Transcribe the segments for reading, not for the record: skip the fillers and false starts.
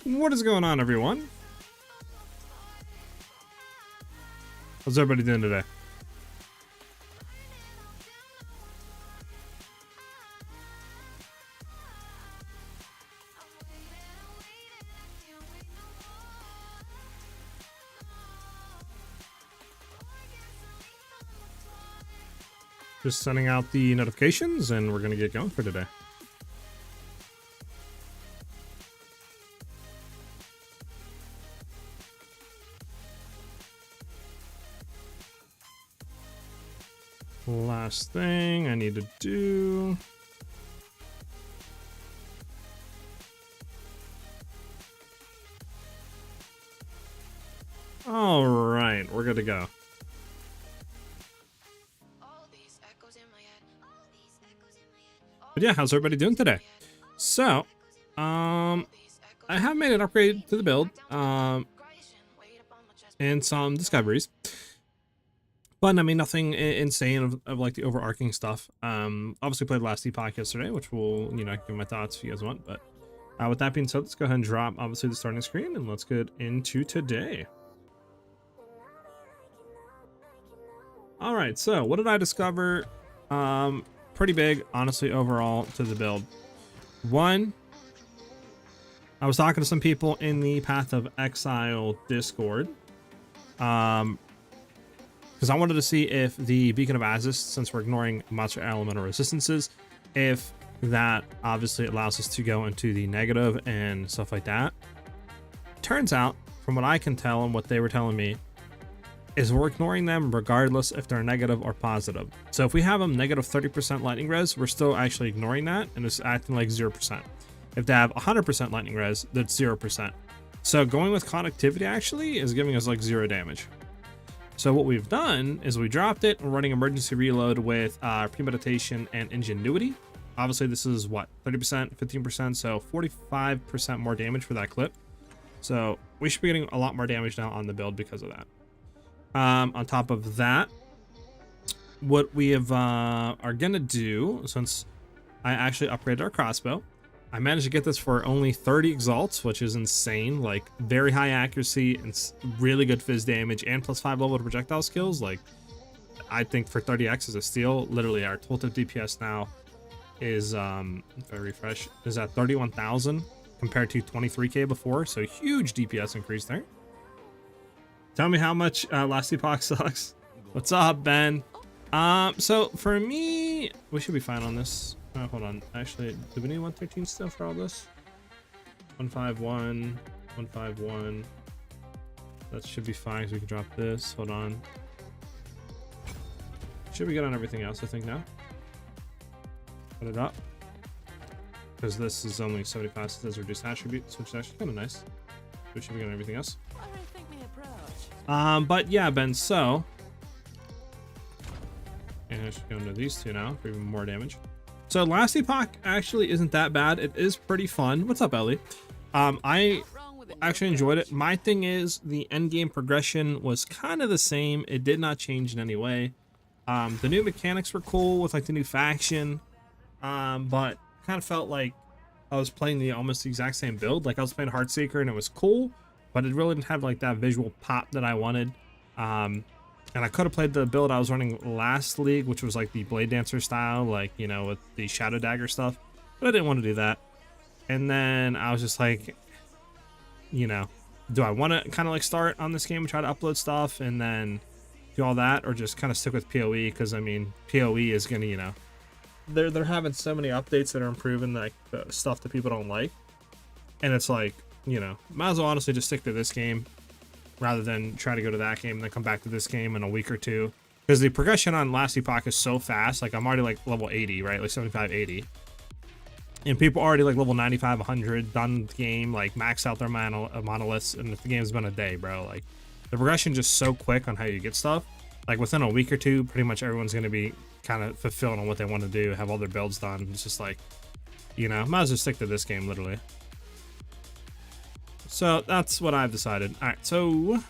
What is going on, everyone? How's everybody doing today? Just sending out the notifications and we're gonna get going for today. Last thing I need to do. All right, we're good to go. But yeah, how's everybody doing today? So, I have made an upgrade to the build, and some discoveries. But I mean, nothing insane of like the overarching stuff. Obviously played last Epoch yesterday, which will, you know, give my thoughts if you guys want. But with that being said, let's go ahead and drop obviously the starting screen and let's get into today. All right, so what did I discover? Pretty big, honestly, overall to the build. One, I was talking to some people in the Path of Exile Discord. Because I wanted to see if the Beacon of Aziz, since we're ignoring monster elemental resistances, if that obviously allows us to go into the negative and stuff like that. Turns out, from what I can tell and what they were telling me, is we're ignoring them regardless if they're negative or positive. So if we have them negative 30% lightning res, we're still actually ignoring that and it's acting like 0%. If they have 100% lightning res, that's 0%. So going with conductivity actually is giving us like 0 damage. So what we've done is we dropped it and running emergency reload with premeditation and ingenuity. Obviously this is what, 30%, 15%, so 45% more damage for that clip. So we should be getting a lot more damage now on the build because of that. On top of that, what we have are gonna do, since I actually upgraded our crossbow, I managed to get this for only 30 exalts, which is insane. Like very high accuracy and really good fizz damage and plus 5 level projectile skills. Like I think for 30x is a steal. Literally our total DPS now is, if I refresh, is at 31,000 compared to 23k before. So huge DPS increase there. Tell me how much last Epoch sucks. What's up, Ben? So for me, we should be fine on this. Hold on. Actually, do we need 113 still for all this? 151, 151. That should be fine because we can drop this. Hold on. Should be good on everything else, I think, now. Put it up. Because this is only 75, so it does reduce attributes, which is actually kind of nice. We should be good on everything else. But yeah, Ben, so. And I should go into these two now for even more damage. So last Epoch actually isn't that bad. It is pretty fun. What's up, Ellie? I actually enjoyed it. My thing is the end game progression was kind of the same. It did not change in any way. The new mechanics were cool with like the new faction, but kind of felt like I was playing the almost the exact same build. Like I was playing Heartseeker and it was cool, but it really didn't have like that visual pop that I wanted. And I could have played the build I was running last league, which was like the Blade Dancer style, like, you know, with the Shadow Dagger stuff, but I didn't want to do that. And then I was just like, you know, do I want to kind of like start on this game and try to upload stuff and then do all that, or just kind of stick with POE? Because I mean, POE is gonna, you know, they're having so many updates that are improving like the stuff that people don't like, and it's like, you know, might as well honestly just stick to this game rather than try to go to that game and then come back to this game in a week or two, because the progression on last Epoch is so fast. Like I'm already like level 80, right, like 75, 80, and people already like level 95, 100, done the game, like maxed out their monoliths, and the game's been a day, bro. Like the progression just so quick on how you get stuff. Like within a week or two, pretty much everyone's going to be kind of fulfilled on what they want to do, have all their builds done. It's just like, you know, might as well stick to this game, literally. So that's what I've decided. All right, so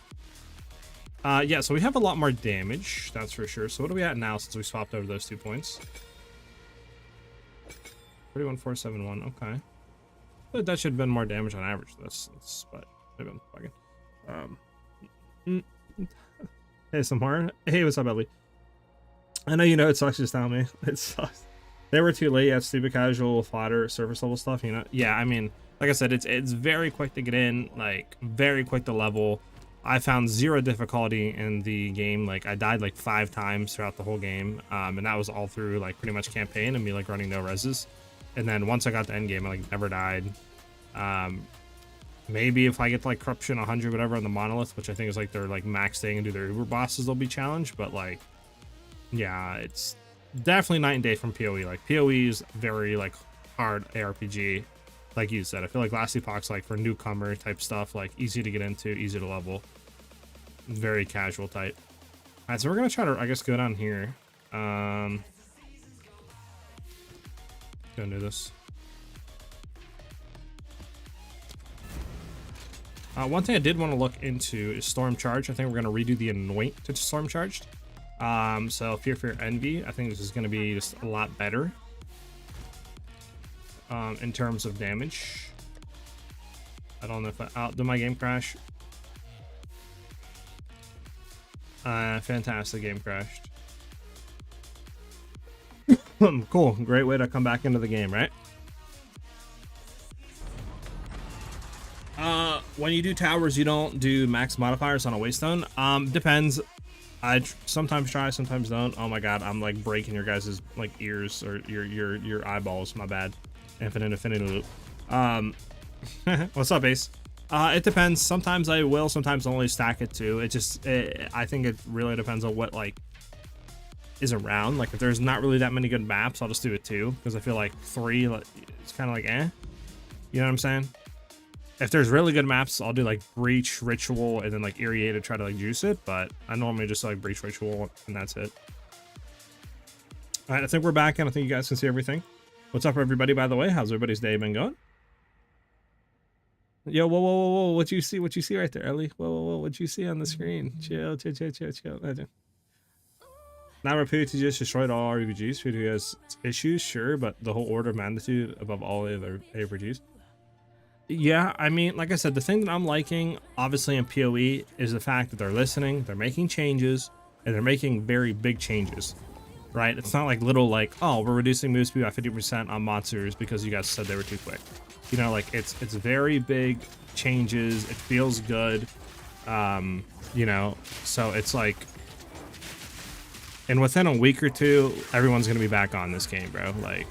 Yeah, so we have a lot more damage, that's for sure. So what are we at now since we swapped over those 2 points? 31471, okay. But that should have been more damage on average. But maybe I'm fucking. Hey, Samar. Hey, what's up, Ellie? I know you know it sucks, just tell me. It sucks. They were too late at stupid casual fodder surface level stuff, you know? Yeah, I mean, like I said, it's very quick to get in, like very quick to level. I found 0 difficulty in the game. Like I died like 5 times throughout the whole game, and that was all through like pretty much campaign and me like running no reses. And then once I got to end game, I like never died. Maybe if I get to, like corruption 100 whatever on the monolith, which I think is like their like max thing and do their uber bosses, they'll be challenged. But like, yeah, it's definitely night and day from POE. Like POE is very like hard ARPG, like you said. I feel like Last Epoch's like for newcomer type stuff, like easy to get into, easy to level, very casual type. All right, so we're gonna try to, I guess, go down here. Gonna do this. One thing I did want to look into is Storm Charge. I think we're going to redo the Anoint to Storm Charged. So Fear Envy, I think this is going to be just a lot better in terms of damage. I don't know if did my game crash? Fantastic, game crashed. Cool, great way to come back into the game, right? When you do towers, you don't do max modifiers on a waystone. Depends. I sometimes try, sometimes don't. Oh my god, I'm like breaking your guys' like ears or your eyeballs. My bad. Infinity loop. What's up, Ace? It depends. Sometimes I will, sometimes I'll only stack it too. I think it really depends on what like is around. Like if there's not really that many good maps, I'll just do it too, because I feel like 3, like, it's kind of like you know what I'm saying? If there's really good maps, I'll do like Breach, Ritual, and then like Irrigate to try to like juice it, but I normally just like Breach, Ritual, and that's it. All right, I think we're back, and I think you guys can see everything. What's up, everybody, by the way? How's everybody's day been going? Yo, whoa, what you see right there, Ellie? Whoa, what you see on the screen? Chill. Not Rapu to just destroyed all RPGs who has issues, sure, but the whole order of magnitude above all other RPGs. Yeah, I mean, like I said, the thing that I'm liking, obviously in PoE, is the fact that they're listening, they're making changes, and they're making very big changes, right? It's not like little like, oh, we're reducing move speed by 50% on monsters because you guys said they were too quick. You know, like it's very big changes. It feels good, you know. So it's like, and within a week or two, everyone's gonna be back on this game, bro. Like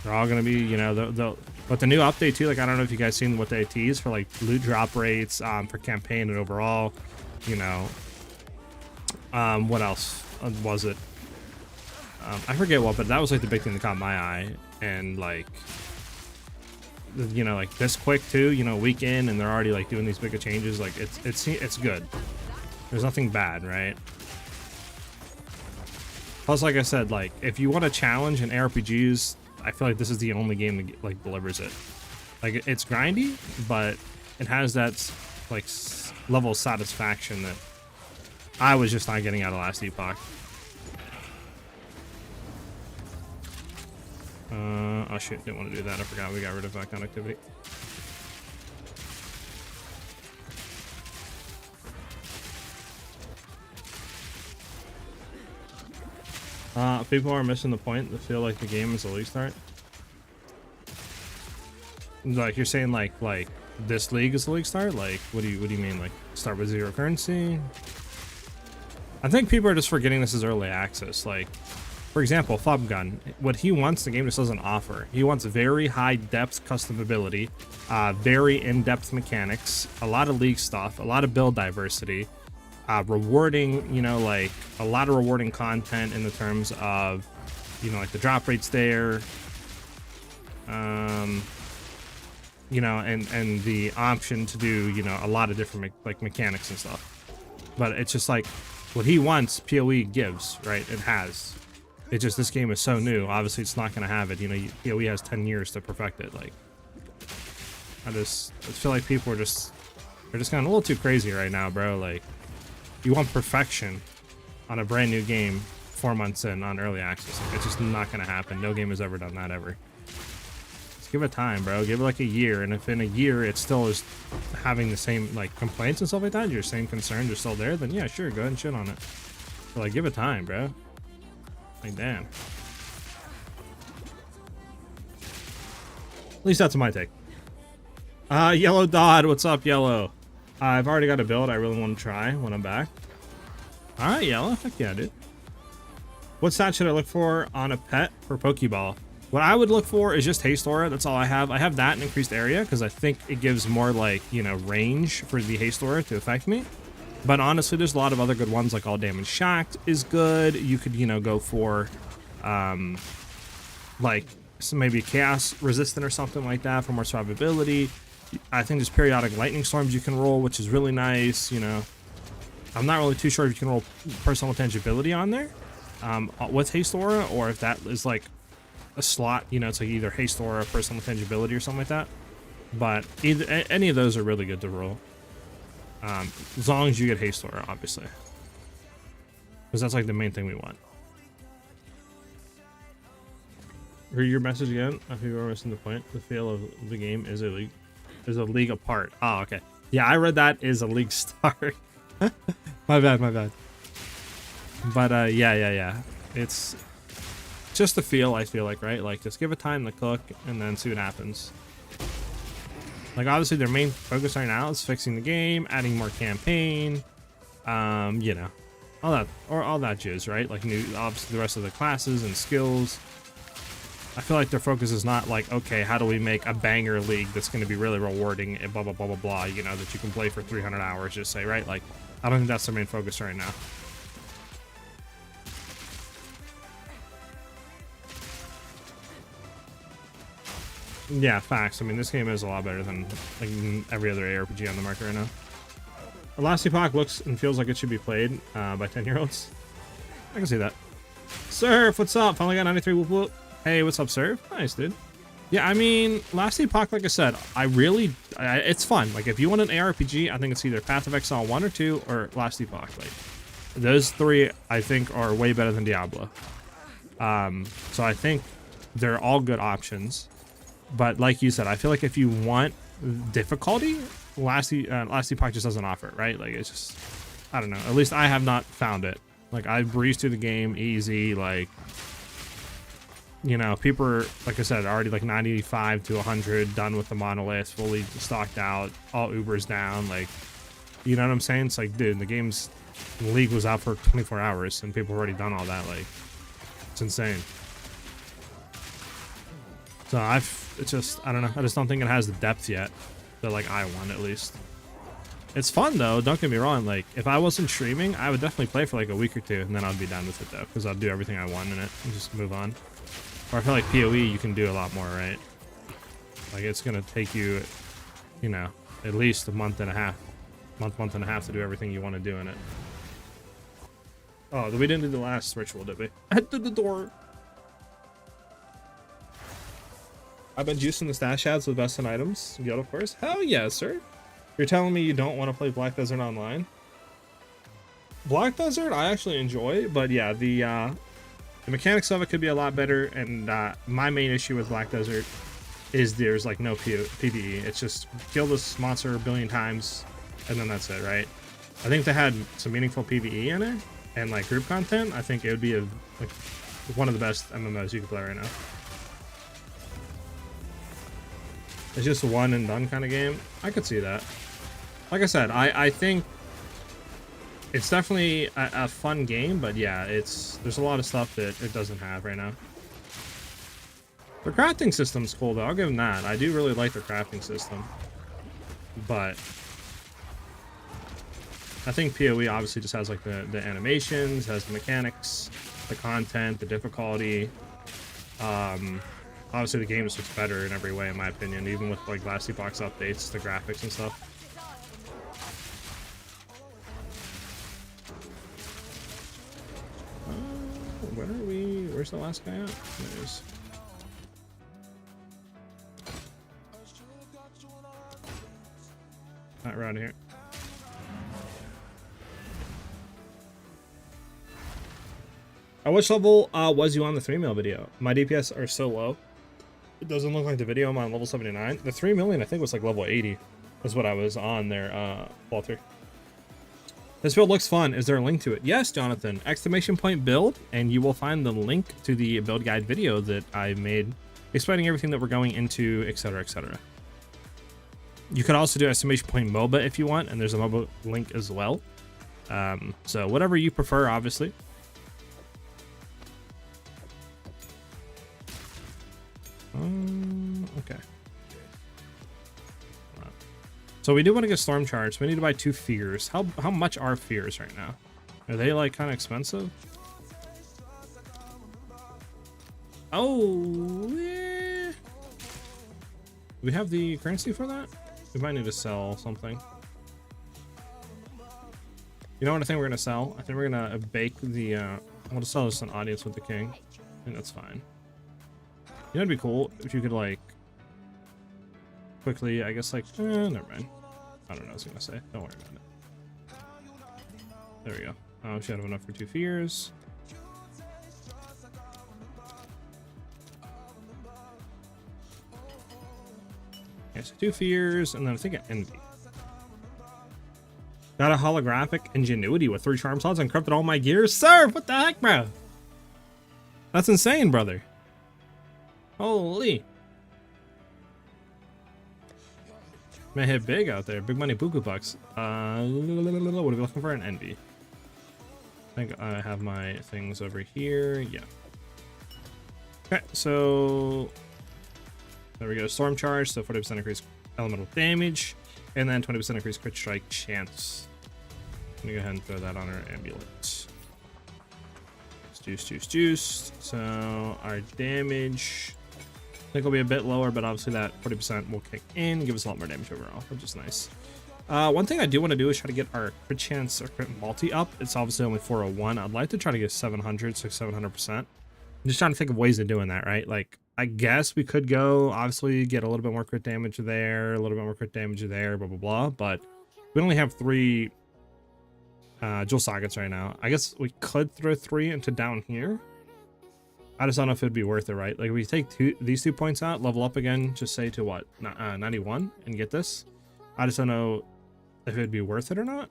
they're all gonna be, you know, but the new update too. Like I don't know if you guys seen what they teased for like loot drop rates, for campaign and overall. You know, what else was it? I forget what, but that was like the big thing that caught my eye, and like, you know, like this quick too, you know, week in, and they're already like doing these bigger changes. Like it's good. There's nothing bad, right? Plus, like I said, like if you want a challenge in RPGs, I feel like this is the only game that like delivers it. Like it's grindy, but it has that like level of satisfaction that I was just not getting out of Last Epoch. Oh shit, didn't want to do that. I forgot we got rid of that connectivity. People are missing the point. They feel like the game is a league start. Like you're saying, like this league is a league start. Like what do you mean? Like start with 0 currency? I think people are just forgetting this is early access. Like, for example, Flubgun, what he wants, the game just doesn't offer. He wants very high depth customability, very in-depth mechanics, a lot of league stuff, a lot of build diversity, rewarding, you know, like a lot of rewarding content in the terms of, you know, like the drop rates there, you know, and the option to do, you know, a lot of different like mechanics and stuff. But it's just like what he wants, PoE gives, right? It has. It's just this game is so new. Obviously, it's not going to have it. You know, PoE has 10 years to perfect it. Like, I feel like people are just, they're just kind of a little too crazy right now, bro. Like, you want perfection on a brand new game 4 months in on early access. Like, it's just not gonna happen. No game has ever done that ever. Just give it time, bro. Give it like a year, and if in a year it still is having the same like complaints and stuff like that, your same concerns are still there, then yeah, sure, go ahead and shit on it. But like, give it time, bro. Like, damn. At least that's my take. Yellow Dodd, what's up, Yellow? I've already got a build I really want to try when I'm back. All right, Yellow, heck yeah, dude. What stat should I look for on a pet for Pokeball? What I would look for is just Haste Aura. That's all I have. I have that in increased area because I think it gives more like, you know, range for the Haste Aura to affect me. But honestly, there's a lot of other good ones, like All Damage Shocked is good. You could, you know, go for like maybe Chaos Resistant or something like that for more survivability. I think there's periodic Lightning Storms you can roll, which is really nice, you know. I'm not really too sure if you can roll Personal Tangibility on there with Haste Aura, or if that is like a slot, you know, it's like either Haste Aura or Personal Tangibility or something like that. But either any of those are really good to roll. As long as you get Haste Aura, obviously. Because that's like the main thing we want. Read your message again. I think we're missing the point. The feel of the game is a league apart. Oh, okay. Yeah, I read that is a league start. my bad. But yeah. It's just the feel, I feel like, right? Like, just give it time to cook and then see what happens. Like, obviously their main focus right now is fixing the game, adding more campaign, you know, all that jizz, right? Like, obviously the rest of the classes and skills. I feel like their focus is not like, okay, how do we make a banger league that's going to be really rewarding and blah, blah, blah, blah, blah, you know, that you can play for 300 hours, just say, right? Like, I don't think that's their main focus right now. Yeah, facts. I mean, this game is a lot better than like every other ARPG on the market right now. The Last Epoch looks and feels like it should be played by 10-year-olds. I can see that. Surf, what's up? Finally got 93 whoop whoop. Hey, what's up, Surf? Nice, dude. Yeah, I mean, Last Epoch, like I said, it's fun. Like, if you want an ARPG, I think it's either Path of Exile 1 or 2 or Last Epoch. Like, those three, I think, are way better than Diablo. So I think they're all good options. But like you said, I feel like if you want difficulty, Last Epoch just doesn't offer it, right? Like, it's just, I don't know. At least I have not found it. Like, I breezed through the game easy, like, you know, people are, like I said, already like 95 to 100 done with the monolith, fully stocked out, all Ubers down, like, you know what I'm saying? It's like, dude, the league was out for 24 hours and people have already done all that. Like, it's insane. So it's just, I don't know. I just don't think it has the depth yet that like I want, at least. It's fun though, don't get me wrong. Like, if I wasn't streaming, I would definitely play for like a week or two and then I'd be done with it though, because I'll do everything I want in it and just move on. Or I feel like POE, you can do a lot more, right? Like, it's gonna take you, you know, at least a month and a half to do everything you want to do in it. Oh, we didn't do the last ritual, did we? I did the door. I've been juicing the stash ads with best in items. Guild, of course. Hell yeah, sir. You're telling me you don't want to play Black Desert online? Black Desert, I actually enjoy, but yeah, the mechanics of it could be a lot better, and my main issue with Black Desert is there's like no PvE. It's just kill this monster a billion times, and then that's it, right? I think if they had some meaningful PvE in it, and like group content, I think it would be like one of the best MMOs you could play right now. It's just a one and done kind of game. I could see that. Like I said, I think it's definitely a fun game, but yeah, there's a lot of stuff that it doesn't have right now. The crafting system's cool though, I'll give them that. I do really like the crafting system. But I think PoE obviously just has like the animations, has the mechanics, the content, the difficulty. Obviously the game just looks better in every way in my opinion, even with like Last Epoch's updates, the graphics and stuff. Where are we? Where's the last guy at? There he is. Not around here. Which level was you on the 3 mil video? My DPS are so low. It doesn't look like the video. I'm on level 79. The 3 million, I think, was like level 80. Is what I was on there, Walter. This build looks fun. Is there a link to it? Yes, Jonathan. Exclamation point build, and you will find the link to the build guide video that I made explaining everything that we're going into, etc., etc. You could also do exclamation point MOBA if you want, and there's a MOBA link as well. So whatever you prefer, obviously. Okay. So we do want to get storm charge. We need to buy 2 fears. How much are fears right now? Are they like kind of expensive? Oh, yeah. Do we have the currency for that? We might need to sell something. You know what I think we're gonna sell? I think we're gonna bake the. I want to sell just an audience with the king. I think that's fine. You know, it'd be cool if you could like quickly. I guess like. Never mind. I don't know what I was gonna say. Don't worry about it. There we go. Should have enough for 2 fears. Okay, so 2 fears, and then I think an envy. Got a holographic ingenuity with 3 charm slots and corrupted all my gears. Sir, what the heck, bro? That's insane, brother. Holy. May hit big out there. Big money buku bucks. What are we looking for? An envy. I think I have my things over here. Yeah. Okay, so there we go. Storm charge, so 40% increase elemental damage, and then 20% increase crit strike chance. I'm gonna go ahead and throw that on our amulet. Juice. So our damage, I think, will be a bit lower, but obviously that 40% will kick in, give us a lot more damage overall, which is nice. One thing I do want to do is try to get our crit chance or crit multi up. It's obviously only 401. I'd like to try to get 700, so 700%. I'm just trying to think of ways of doing that, right? Like, I guess we could go, obviously, get a little bit more crit damage there, a little bit more crit damage there, blah, blah, blah. But we only have 3 jewel sockets right now. I guess we could throw 3 into down here. I just don't know if it'd be worth it, right? Like, if we take these 2 points out, level up again, just say to what, 91, and get this. I just don't know if it'd be worth it or not.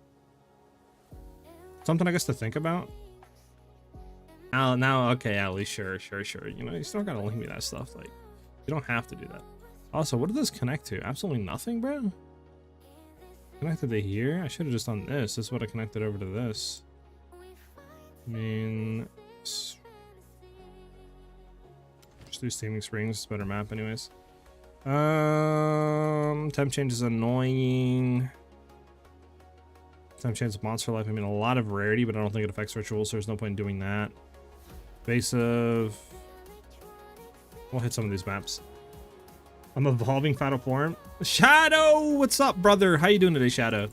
Something, I guess, to think about. Now, okay, Ali, sure. You know, you still gotta link me that stuff. Like, you don't have to do that. Also, what did this connect to? Absolutely nothing, bro. Connected to here? I should have just done this. This would have connected over to this. I mean, just do Steaming Springs. It's a better map, anyways. Temp change is annoying. Temp change is monster life. I mean, a lot of rarity, but I don't think it affects rituals, so there's no point in doing that. Evasive. We'll hit some of these maps. I'm evolving final form. Shadow, what's up, brother? How you doing today, Shadow?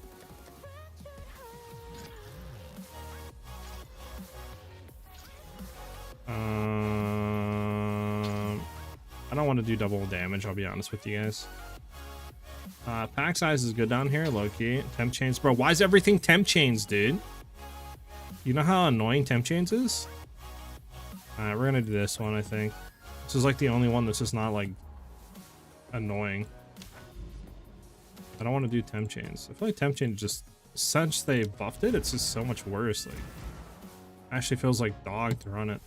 I don't want to do double damage, I'll be honest with you guys. Pack size is good down here, low-key. Temp chains, bro. Why is everything temp chains, dude? You know how annoying temp chains is? Alright, we're gonna do this one, I think. This is like the only one that's just not like annoying. I don't want to do temp chains. I feel like temp chains just, since they buffed it, it's just so much worse. Like, actually feels like dog to run it.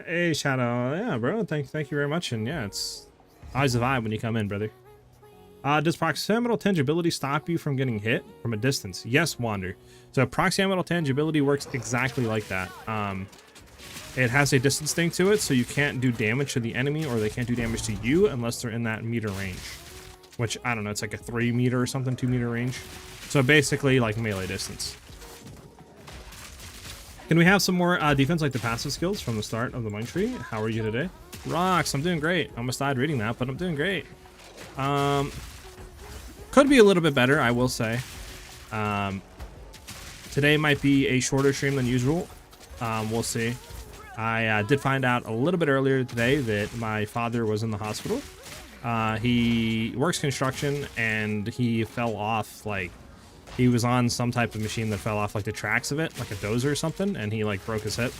Hey, Shadow. Yeah, bro. Thank you very much. And yeah, it's eyes of eye when you come in, brother. Does proximal tangibility stop you from getting hit from a distance? Yes, Wander. So proximal tangibility works exactly like that. It has a distance thing to it, so you can't do damage to the enemy, or they can't do damage to you unless they're in that meter range. Which, I don't know, it's like a 3 meter or something, 2 meter range. So basically like melee distance. Can we have some more defense like the passive skills from the start of the Mind Tree? How are you today? Rocks, I'm doing great. I almost died reading that, but I'm doing great. Could be a little bit better, I will say. Today might be a shorter stream than usual. We'll see. I did find out a little bit earlier today that my father was in the hospital. He works construction and he fell off like he was on some type of machine that fell off like the tracks of it, like a dozer or something, and he like broke his hip.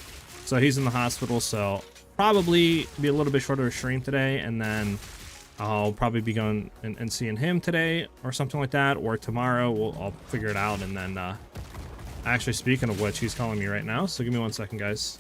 So he's in the hospital, so probably be a little bit shorter of stream today, and then I'll probably be going and seeing him today or something like that, or tomorrow. I'll figure it out, and then actually, speaking of which, he's calling me right now, so give me 1 second, guys.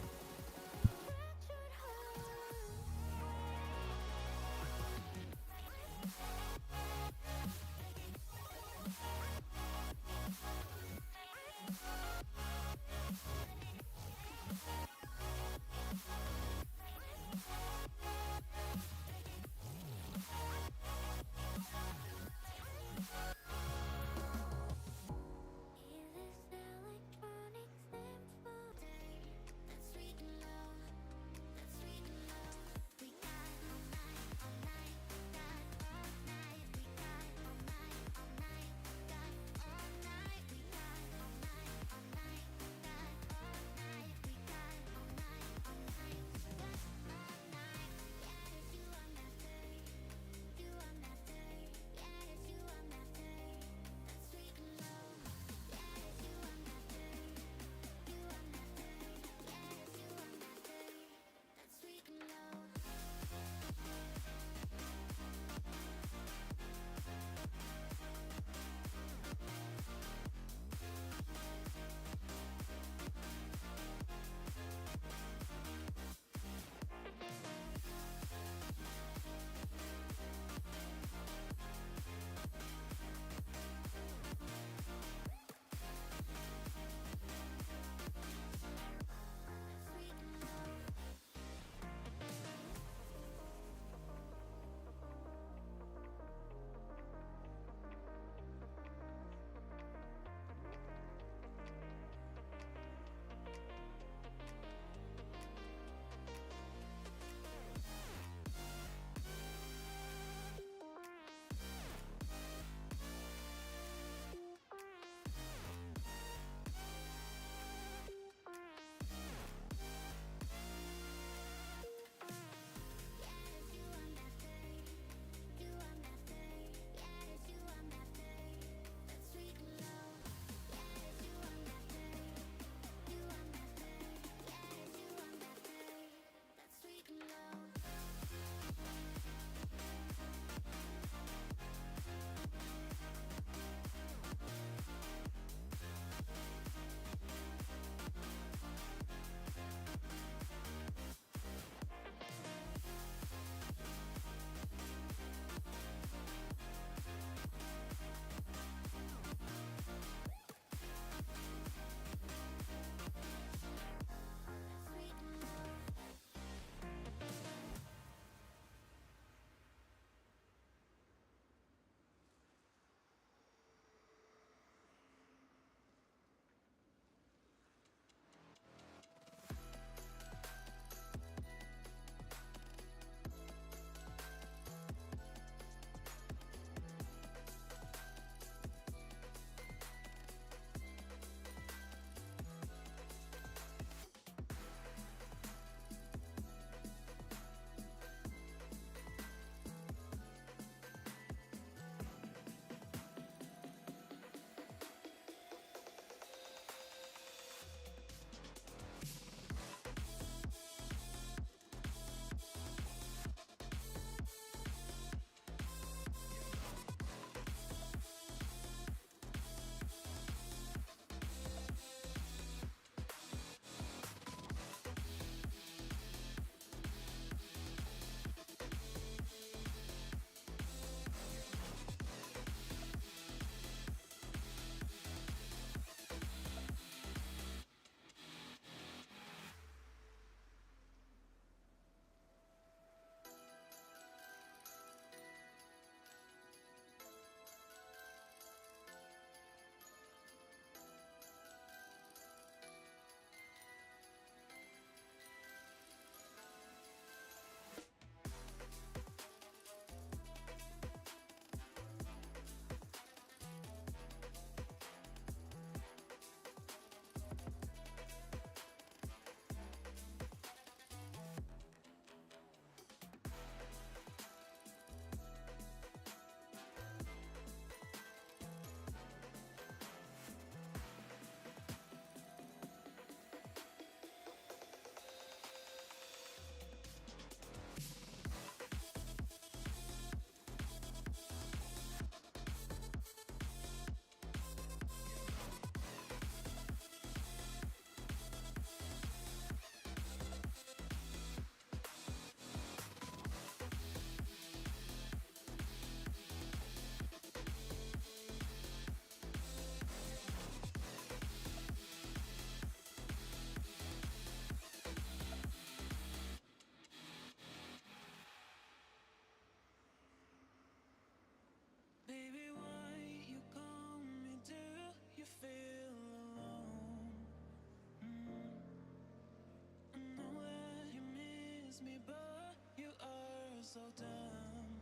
miss me, but you are so dumb.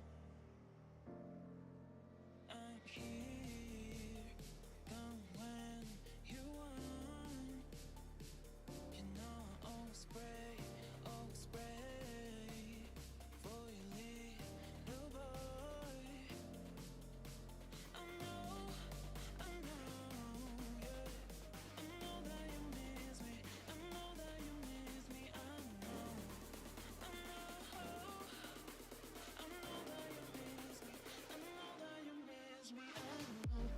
I'm here, come when you want. You know I always spray for your little boy. I know, yeah. I know that you miss me. I know that you miss me. I know that you miss me. I know that you miss me. I know.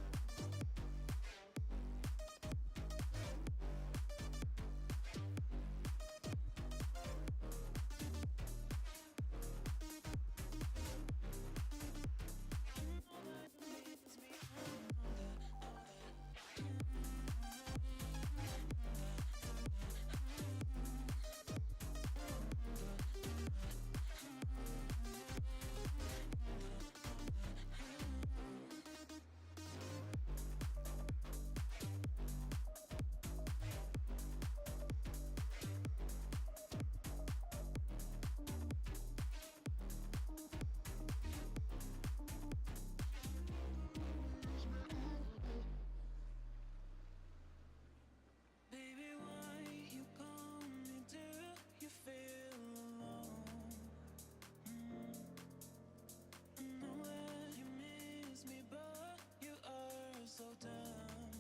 Baby, why you call me? Do you feel alone? I know that you miss me, but you are so dumb.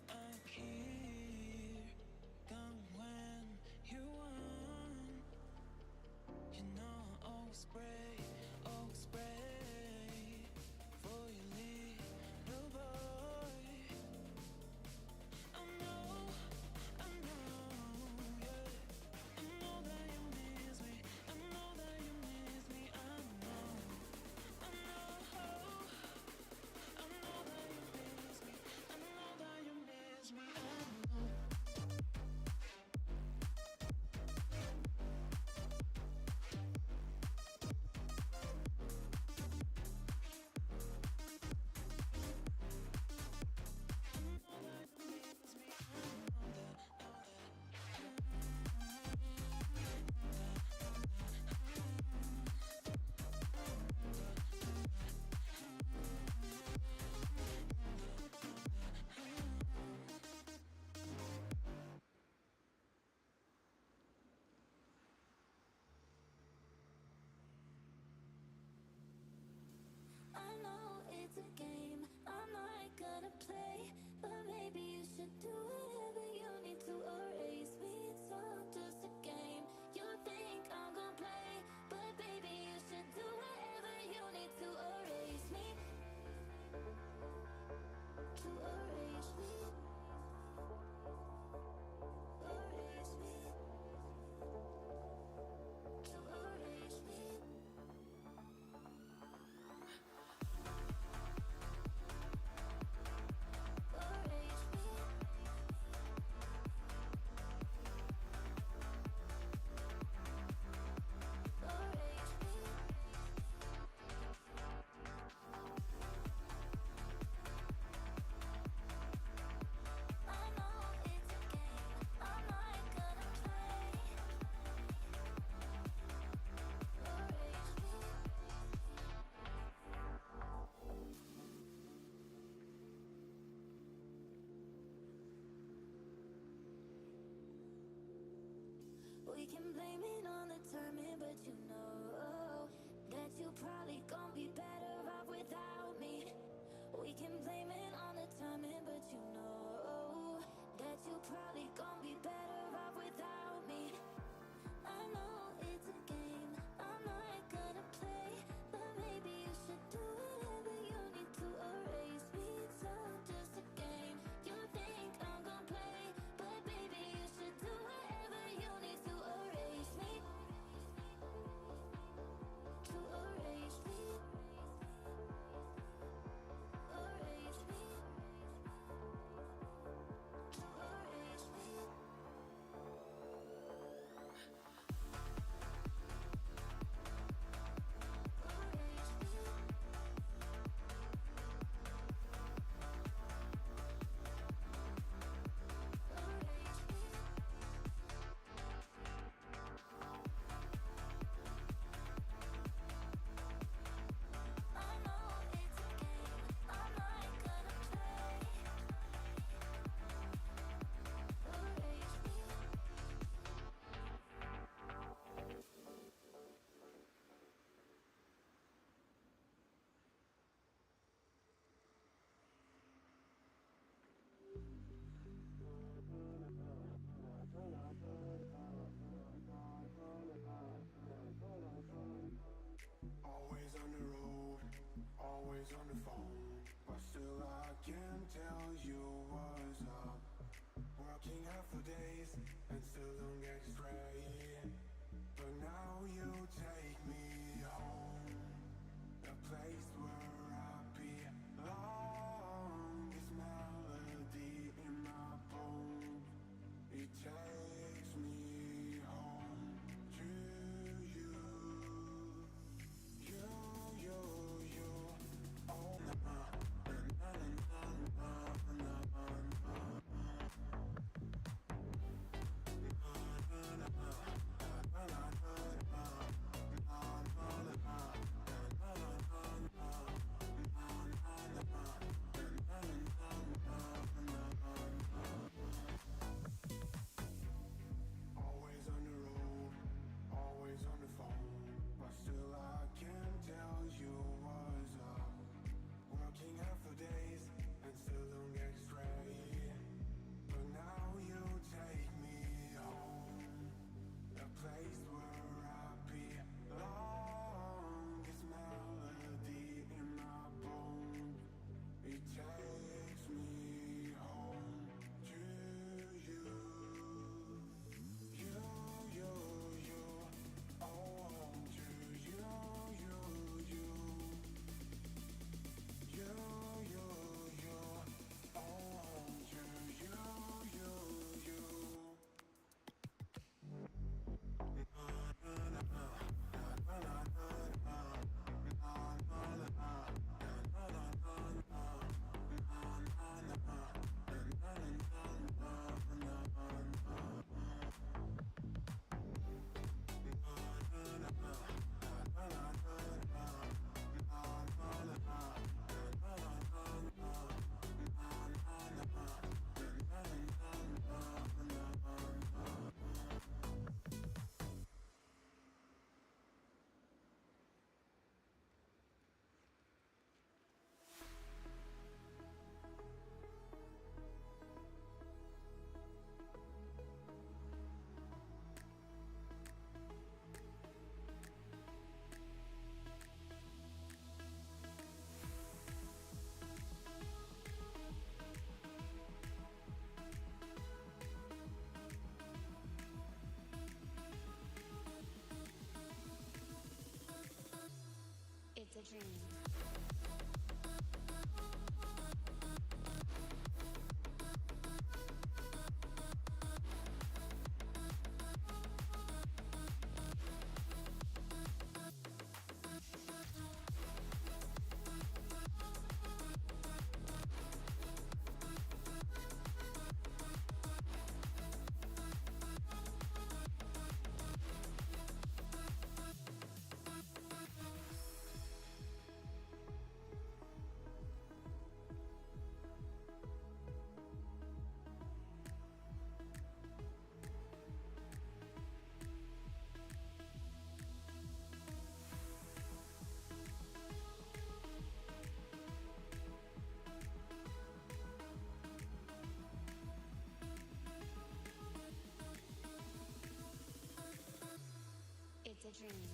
I'm here, come when you want. You know I always spray for your little boy. I know, yeah. I know that you miss me. I know that you miss me. I know that you miss me. I know that you miss me. I know. Always on the phone, but still I can't tell you what's up. Working half the days and still don't get straight. But now you take me home, a place where I belong. This melody in my bones, it takes me home to you. You, oh na na na na na na Always on the road, always on the phone, but still I can't tell you what's up. Working half the days and still don't get straight. But now you take me home, a place where I belong. This melody in my bones, it takes me home to you. You, oh, to you. It's a dream. It's a dream.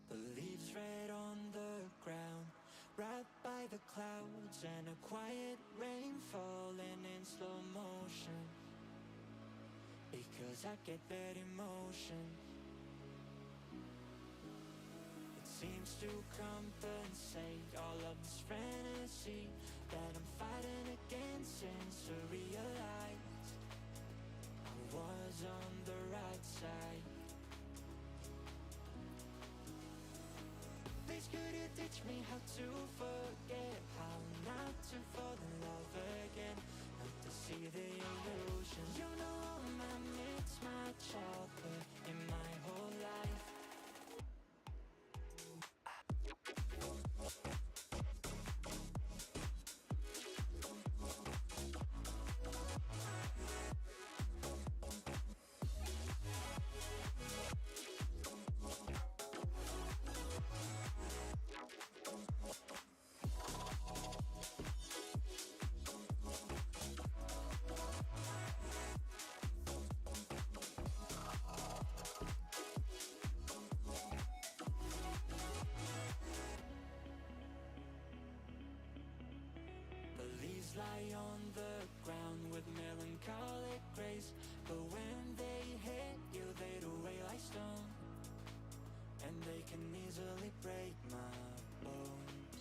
The leaves red on the ground, right by the clouds, and a quiet rain falling in slow motion. Because I get that emotion. It seems to compensate all of this fantasy that I'm fighting against since I realized I was on the right side. Please could you teach me how to forget, how not to fall in love again, not to see the illusion. You know my mix, my childhood, in my whole lie on the ground with melancholic grace, but when they hit you, they'd weigh like stone, and they can easily break my bones.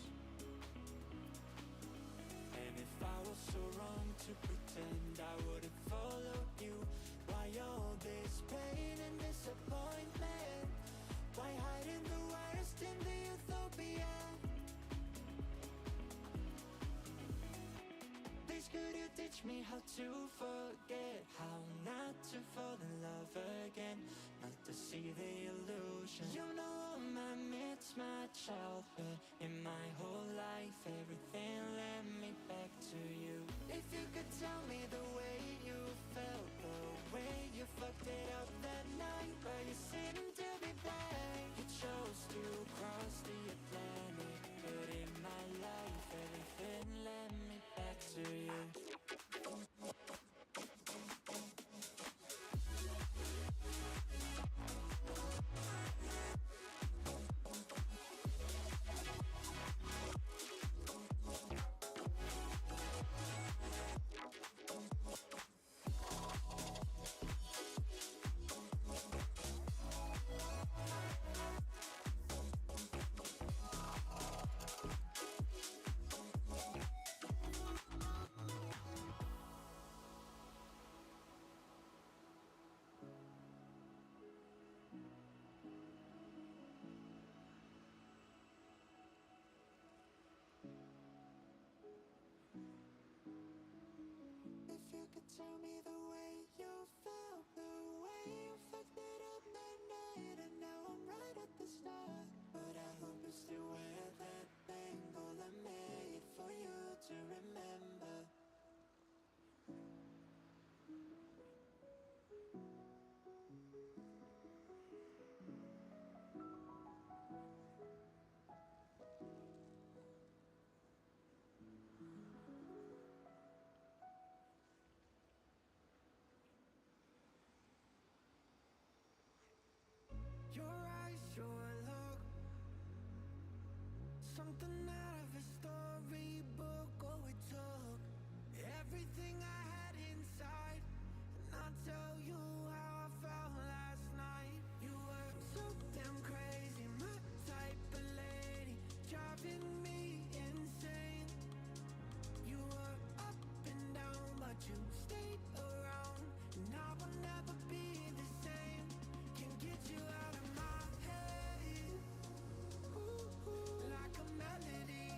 And if I was so wrong to pretend I wouldn't follow you, why all this pain and disappointment? Why hiding the worst in the utopia? Please could you teach me how to forget, how not to fall in love again, not to see the illusion. You know all my myths, my childhood, in my whole life, everything led me back to you. If you could tell me the way you felt, the way you fucked it up that night, but you seemed to be there. You chose to cross the Atlantic, but in my life, everything led me back to you. If you could tell me the way you felt, the way you fucked it up that night, and now I'm right at the start. But I hope you still wear that bangle I made for you to remember. Your eyes, your look, something out of a storybook. Oh, it took everything I had inside, and I'll tell you how I felt last night. You were so damn crazy, my type of lady, driving me insane. You were up and down, but you stayed around, and I will never be the same. Can't get you out of my head, ooh, like a melody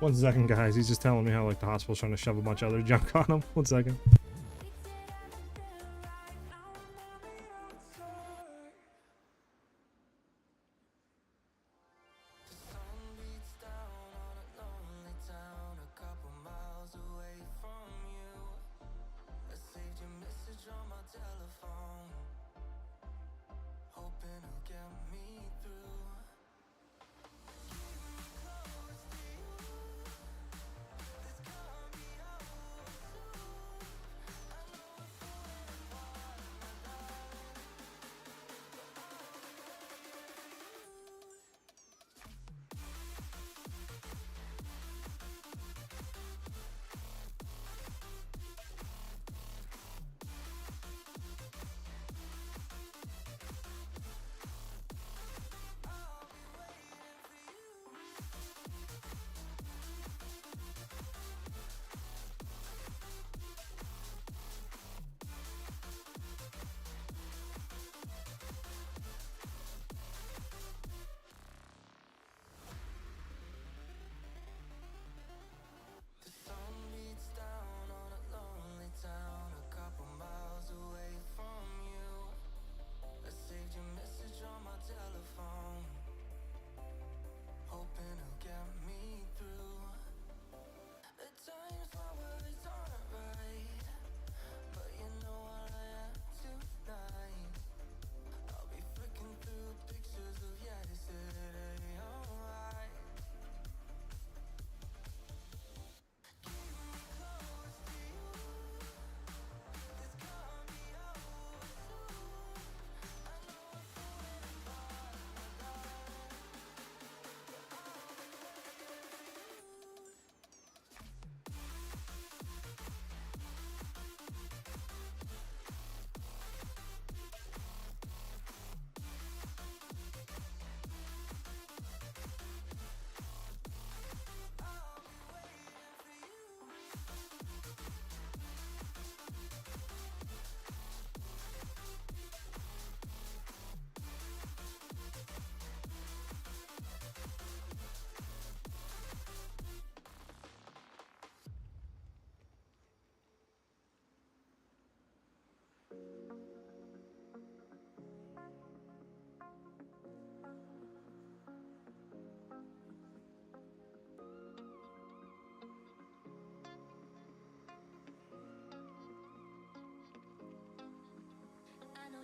1 second, guys. He's just telling me how like the hospital's trying to shove a bunch of other junk on him. 1 second.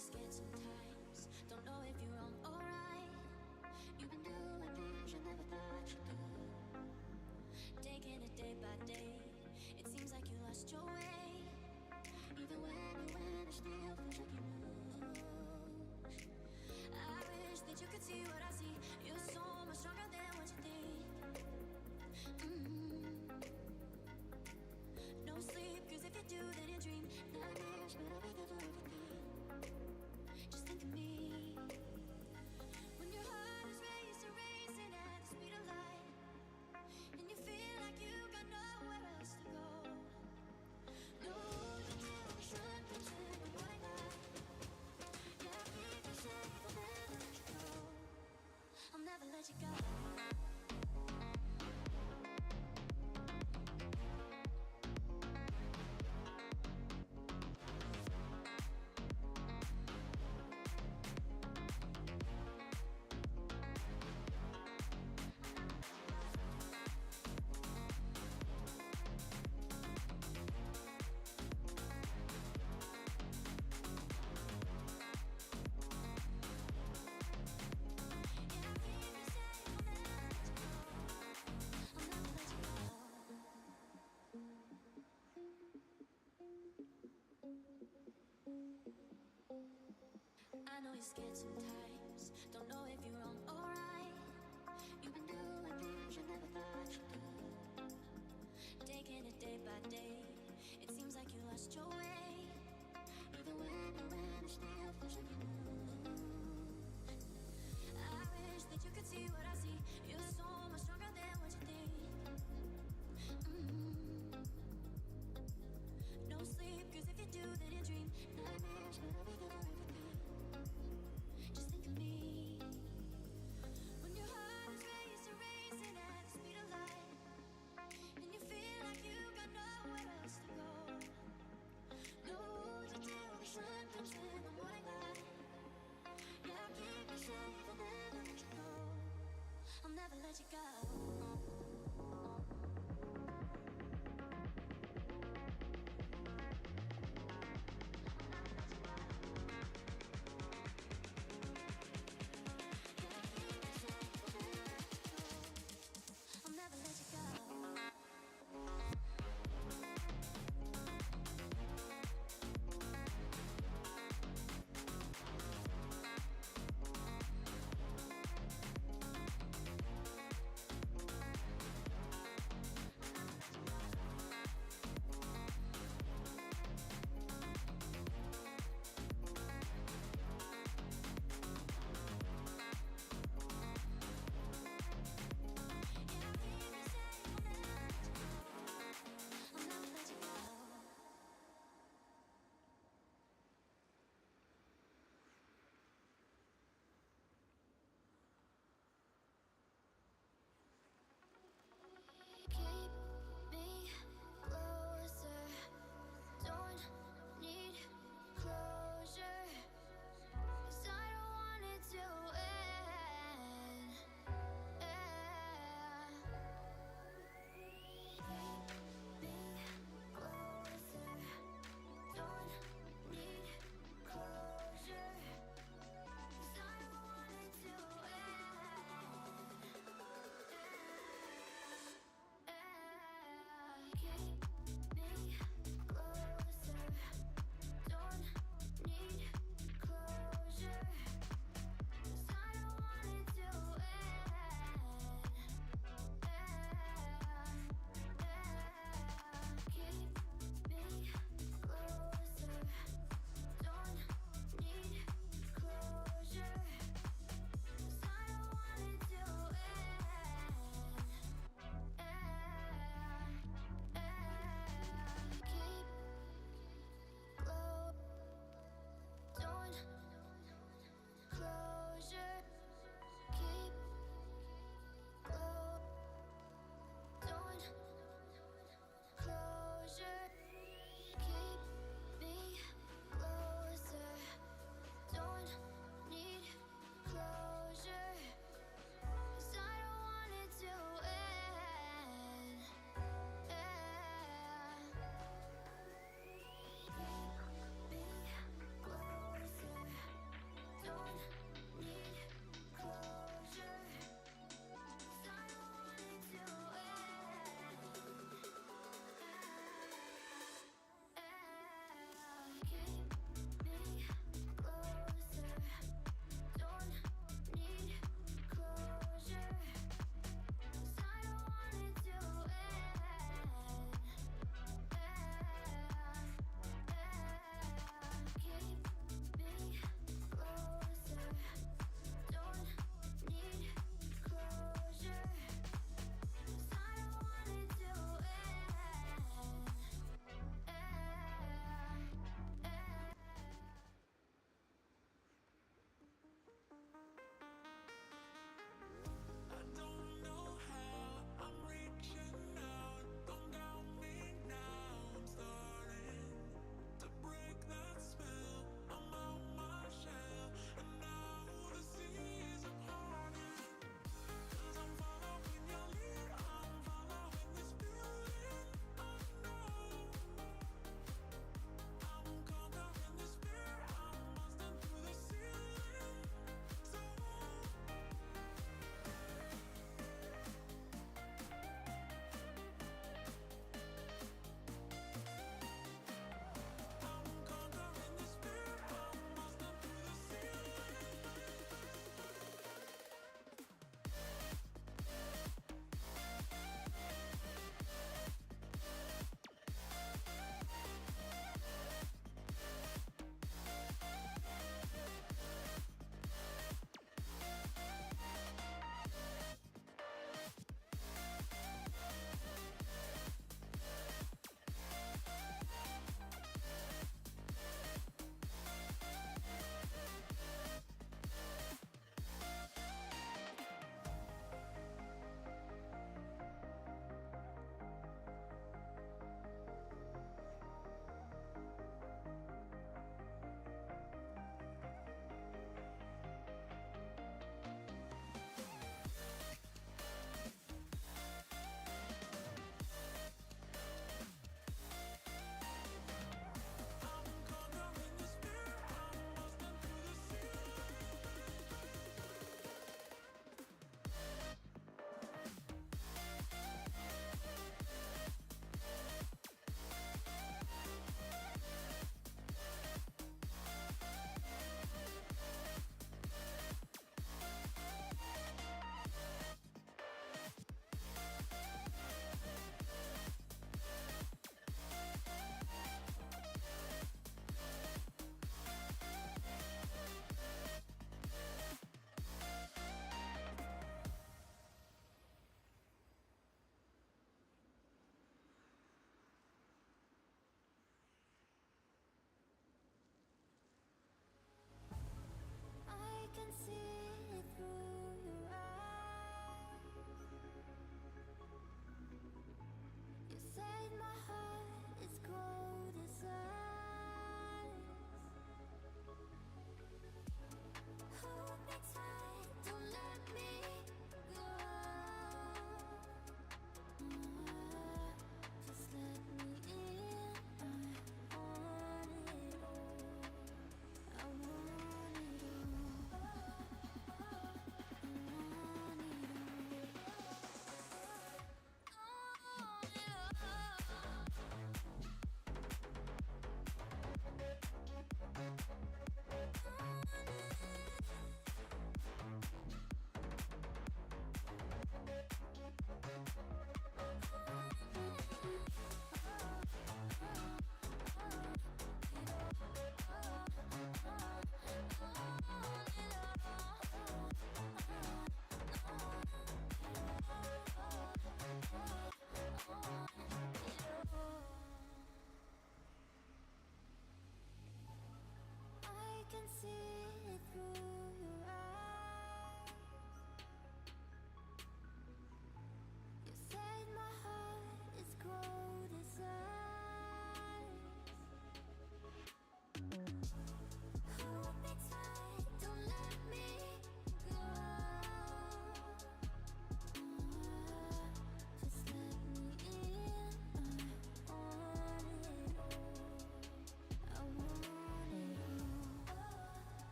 Scared sometimes, don't know if you're wrong or right. You've been doing things you never thought you could. Taking it day by day, it seems like you lost your way. Even when you win, it still feels like you lose. I wish that you could see what I see. You're so much stronger than what you think. No sleep, cause if you do, then you dream. Nightmares, but I'll be there for everything. Just think of me when your heart is racing at the speed of light, and you feel like you got nowhere else to go. No, you tell me should pretend but why not? Yeah, people say they'll never let you go. I'll never let you go. I know you're scared sometimes, don't know if you're wrong or right. You've been doing things you never thought you could. Taking it day by day, it seems like you lost your way. Even when you win, it still feels like you lose. I wish that you could see what I see. You're so much stronger than what you think. No sleep, cause if you do, then you dream. Nightmares, but I'll be there for everything. Just think of me when your heart is racing at the speed of light,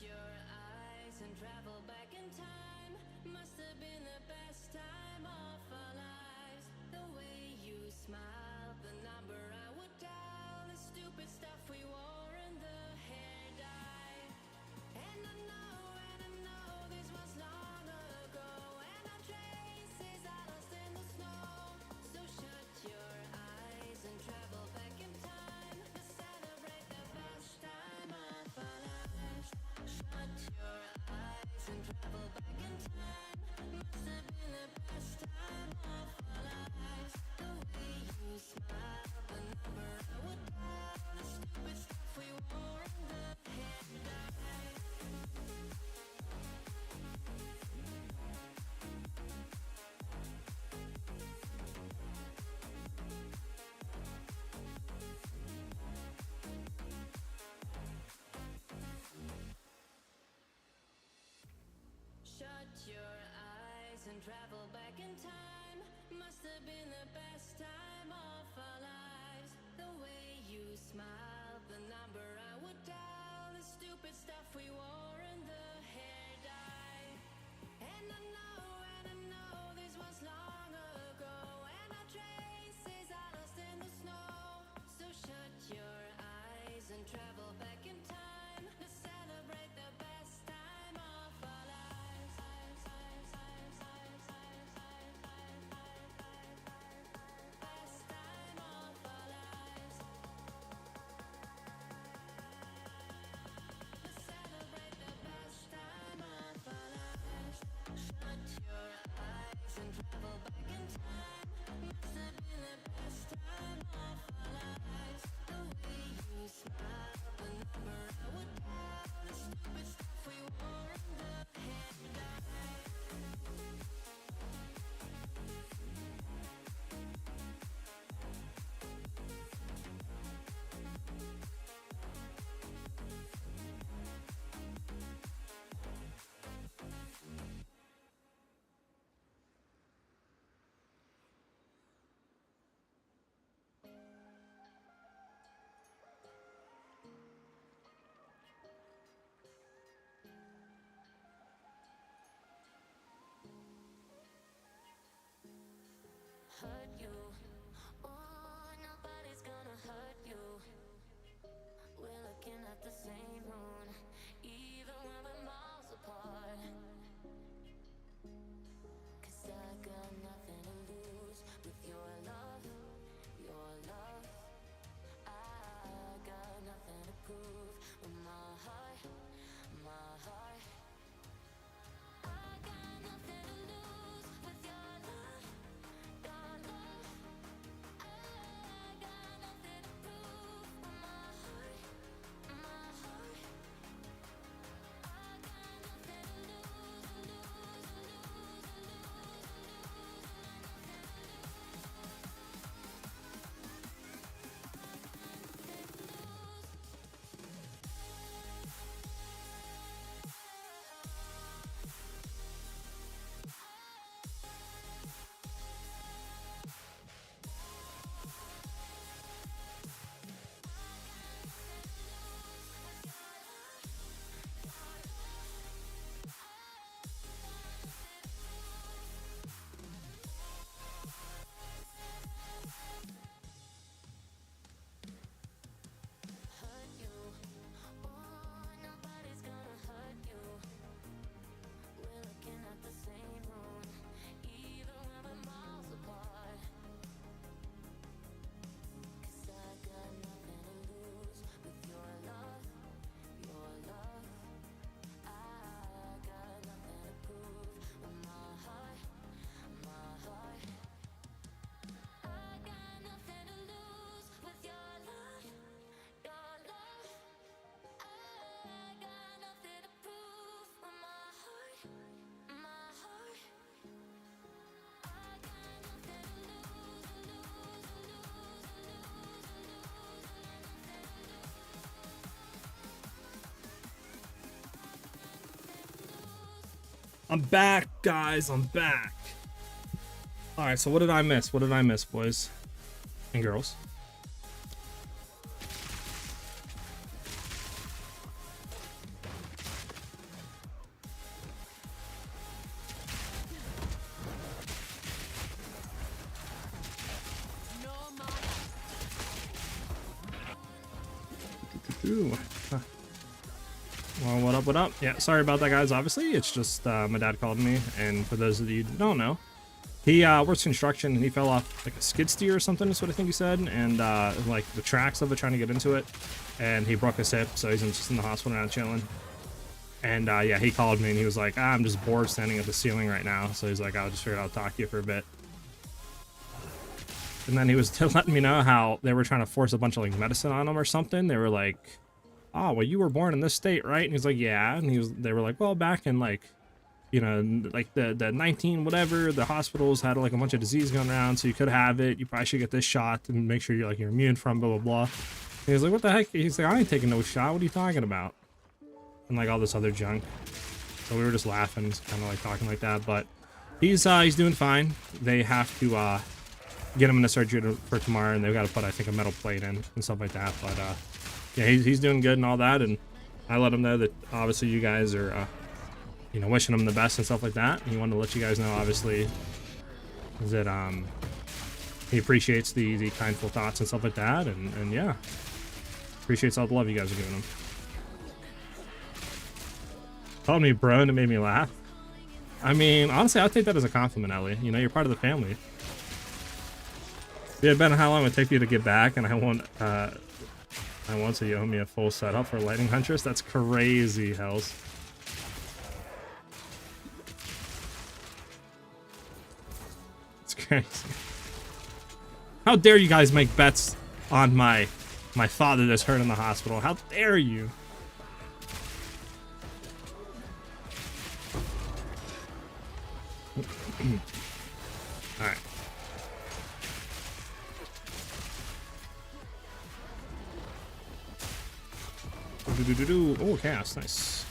your eyes and travel back in time. Must have been the best time of our lives. The way you smiled, the number I would dial, the stupid stuff we wore and the hair dye. And I know this was long ago, and our traces are lost in the snow. So shut your eyes and travel back in time to celebrate the best time of our lives. Shut your eyes and travel back in time. Must have been the best time of our lives. The way you smile, the number I would dial, the stupid stuff we wore and the hair dye. Shut your eyes and travel back in time. Must have been the best time of our lives. The way you smiled, the number I would dial, the stupid stuff we wore and the hair dye. And I know this was long ago, and our traces are lost in the snow. So shut your eyes and travel back in time to celebrate the best time of our lives. Best time of our lives. To celebrate the best time of our lives. Shut your eyes and travel back in time. Must have been the best time of our lives. The way you smile, the number I would dial, the stupid stuff we wore and the hair dye. Hurt you. Oh, nobody's gonna hurt you. We're looking at the same moon, even when we're miles apart. 'Cause I got nothing to lose with your love, your love. I got nothing to prove with my heart, my heart. I got nothing to lose with your love, your love. I got nothing to prove with my heart, my heart. I got nothing to lose, lose, lose, hurt you. Oh, nobody's gonna hurt you. We're looking at the same moon, even when we're miles apart. 'Cause I got nothing to lose with your love, your love. I got nothing to prove with my heart, my heart. I got nothing to lose with your love, your love. I got nothing to prove with my heart, my heart. I got nothing to lose, lose, lose, I'm back, guys. I'm back. All right. So what did I miss? What did I miss, boys and girls? Ooh. Well, what up, what up? Yeah, sorry about that, guys. Obviously, it's just my dad called me, and for those of you who don't know, he works construction, and he fell off like a skid steer or something, is what I think he said, and like the tracks of it, trying to get into it, and he broke his hip, so he's just in the hospital now chilling. And yeah, he called me, and he was like, I'm just bored standing at the ceiling right now, so he's like, I'll just figure I'll talk to you for a bit. And then he was letting me know how they were trying to force a bunch of like medicine on him or something. They were like, oh, well, you were born in this state, right? And he's like, yeah. And they were like, well, back in like, you know, like the 19 whatever, the hospitals had like a bunch of disease going around, so you could have it. You probably should get this shot and make sure you're immune from blah blah blah. And he was like, what the heck? He's like, I ain't taking no shot. What are you talking about? And like all this other junk. So we were just laughing, kind of like talking like that. But he's doing fine. They have to get him into surgery for tomorrow, and they've got to put, I think, a metal plate in and stuff like that. But yeah, he's doing good and all that, and I let him know that obviously you guys are you know, wishing him the best and stuff like that. And he wanted to let you guys know, obviously, that he appreciates the kindful thoughts and stuff like that, and yeah, appreciates all the love you guys are giving him. Called me bro, and it made me laugh. I mean, honestly, I'll take that as a compliment, Ellie. You know, you're part of the family. Yeah, Ben, how long it would take you to get back? And I won't, so you owe me a full setup for Lightning Huntress? That's crazy, Hells. It's crazy. How dare you guys make bets on my father that's hurt in the hospital? How dare you? All right. Oh, chaos, nice.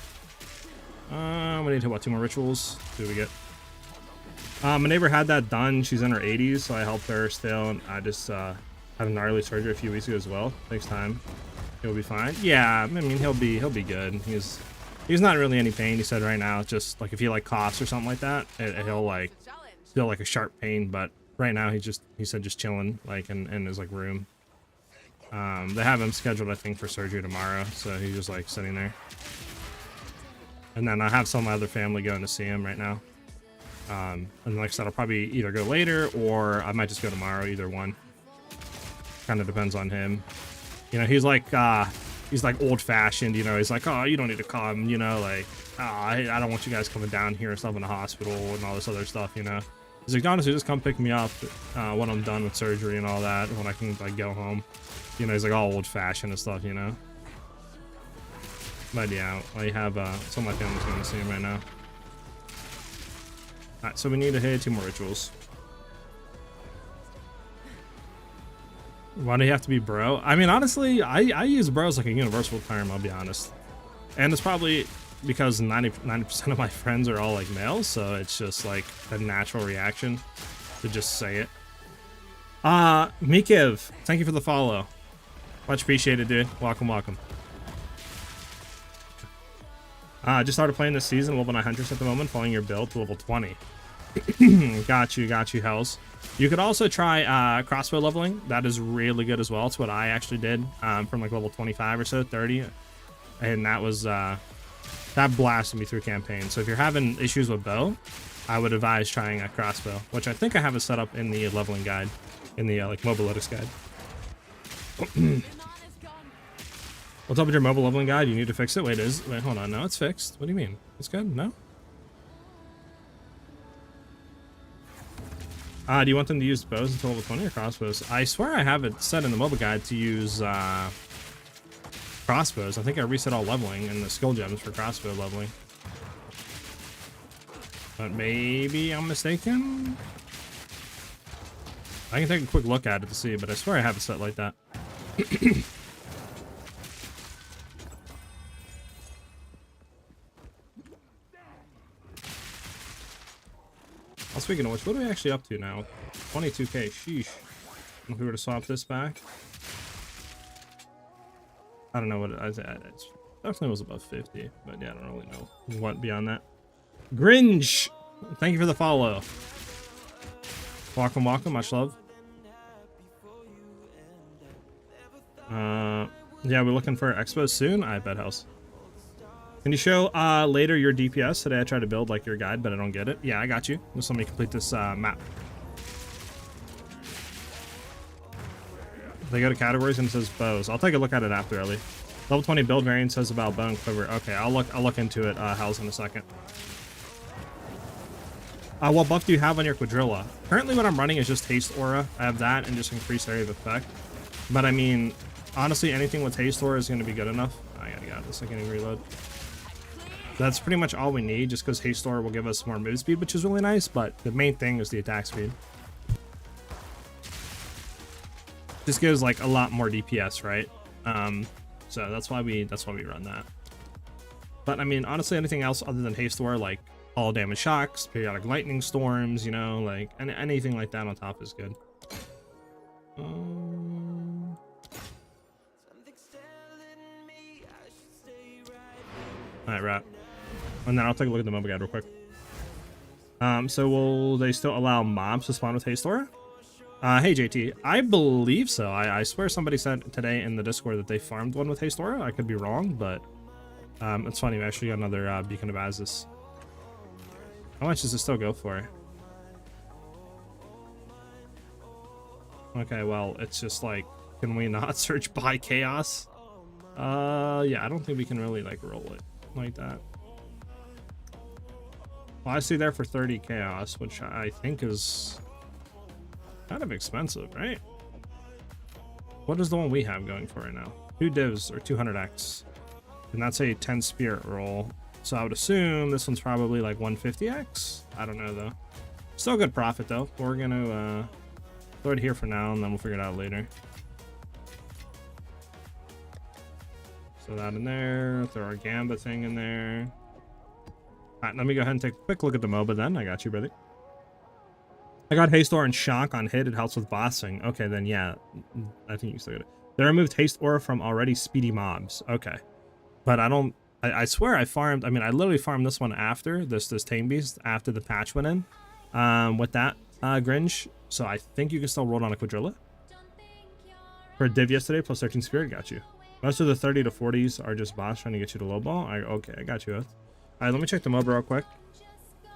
We need to what, 2 more rituals? What do we get? My neighbor had that done. She's in her 80s, so I helped her still. And I just had a gnarly surgery a few weeks ago as well. Next time, he'll be fine. Yeah, I mean he'll be good. He's not really any pain. He said right now, it's just like if he like coughs or something like that, he'll like feel like a sharp pain. But right now he said just chilling like in his like room. They have him scheduled, I think, for surgery tomorrow, so he's just like sitting there. And then I have some of my other family going to see him right now. And like I said, I'll probably either go later or I might just go tomorrow, either one. Kind of depends on him. You know, he's like old fashioned, you know, he's like, oh, you don't need to come, you know, like, oh, I don't want you guys coming down here and stuff in the hospital and all this other stuff, you know. He's like, honestly, just come pick me up when I'm done with surgery and all that, when I can like go home. You know, he's like all old fashioned and stuff, you know. But yeah, I have some of my family's going to see him right now. Alright, so we need to hit 2 more rituals. Why do you have to be bro? I mean, honestly, I use bro as like a universal term, I'll be honest. And it's probably because 90% of my friends are all like males, so it's just like a natural reaction to just say it. Mikiv, thank you for the follow. Much appreciated, dude. Welcome, welcome. I just started playing this season, level 9 Huntress at the moment, following your build to level 20. Got you, Hells. You could also try crossbow leveling. That is really good as well. It's what I actually did from like level 25 or so, 30. And that was, that blasted me through campaign. So if you're having issues with bow, I would advise trying a crossbow, which I think I have it set up in the leveling guide, in the like mobilitics guide. What's up with your mobile leveling guide? You need to fix it. Wait, hold on. No, it's fixed. What do you mean? It's good? No? Do you want them to use bows until level 20 or crossbows? I swear I have it set in the mobile guide to use crossbows. I think I reset all leveling and the skill gems for crossbow leveling. But maybe I'm mistaken? I can take a quick look at it to see, but I swear I have it set like that. Well, speaking of which, what are we actually up to now? 22k, sheesh. If we were to swap this back, I don't know what it definitely was above 50, but yeah, I don't really know what beyond that. Grinch, thank you for the follow. Welcome, welcome, much love. Yeah, we're looking for Expo soon. I bet house. Can you show later your DPS? Today I tried to build like your guide, but I don't get it. Yeah, I got you. Just let me complete this map. They go to categories and it says bows. I'll take a look at it after, Ellie. Level 20 build variant says about bow and quiver. Okay, I'll look into it, House, in a second. What buff do you have on your Quadrilla? Currently what I'm running is just Haste Aura. I have that and just increased area of effect. But I mean, honestly, anything with Haste Aura is going to be good enough. I gotta get this. I can't even reload. That's pretty much all we need, just because Haste Aura will give us more move speed, which is really nice, but the main thing is the attack speed. Just gives like a lot more DPS, right? So that's why we run that. But I mean, honestly, anything else other than Haste Aura, like all damage shocks, periodic lightning storms, you know, like anything like that on top is good. All right, right. And then I'll take a look at the MOBA guide real quick. So will they still allow mobs to spawn with Haste Aura? Hey JT, I believe so. I swear somebody said today in the Discord that they farmed one with Haste Aura. I could be wrong, but it's funny. We actually got another Beacon of Azis. How much does it still go for? Okay, well, it's just like, can we not search by chaos? Yeah, I don't think we can really like roll it like that. Well, I see there for 30 chaos, which I think is kind of expensive, right? What is the one we have going for right now? 2 divs or 200x, and that's a 10 spirit roll. So I would assume this one's probably like 150x. I don't know though. Still good profit though. We're gonna throw it here for now, and then we'll figure it out later. So that in there. Throw our Gamba thing in there. All right, let me go ahead and take a quick look at the MOBA then. I got you, brother. I got Haste Aura and Shock on hit. It helps with bossing. Okay, then yeah, I think you still get it. They removed Haste Aura from already speedy mobs. Okay, but I don't. I swear I farmed. I mean, I literally farmed this one after this Tame Beast after the patch went in. With that Grinch. So I think you can still roll on a Quadrilla. For a div yesterday, plus 13 spirit. Got you. Most of the 30 to 40s are just boss trying to get you to lowball. Okay, I got you. All right, let me check the MOBA real quick.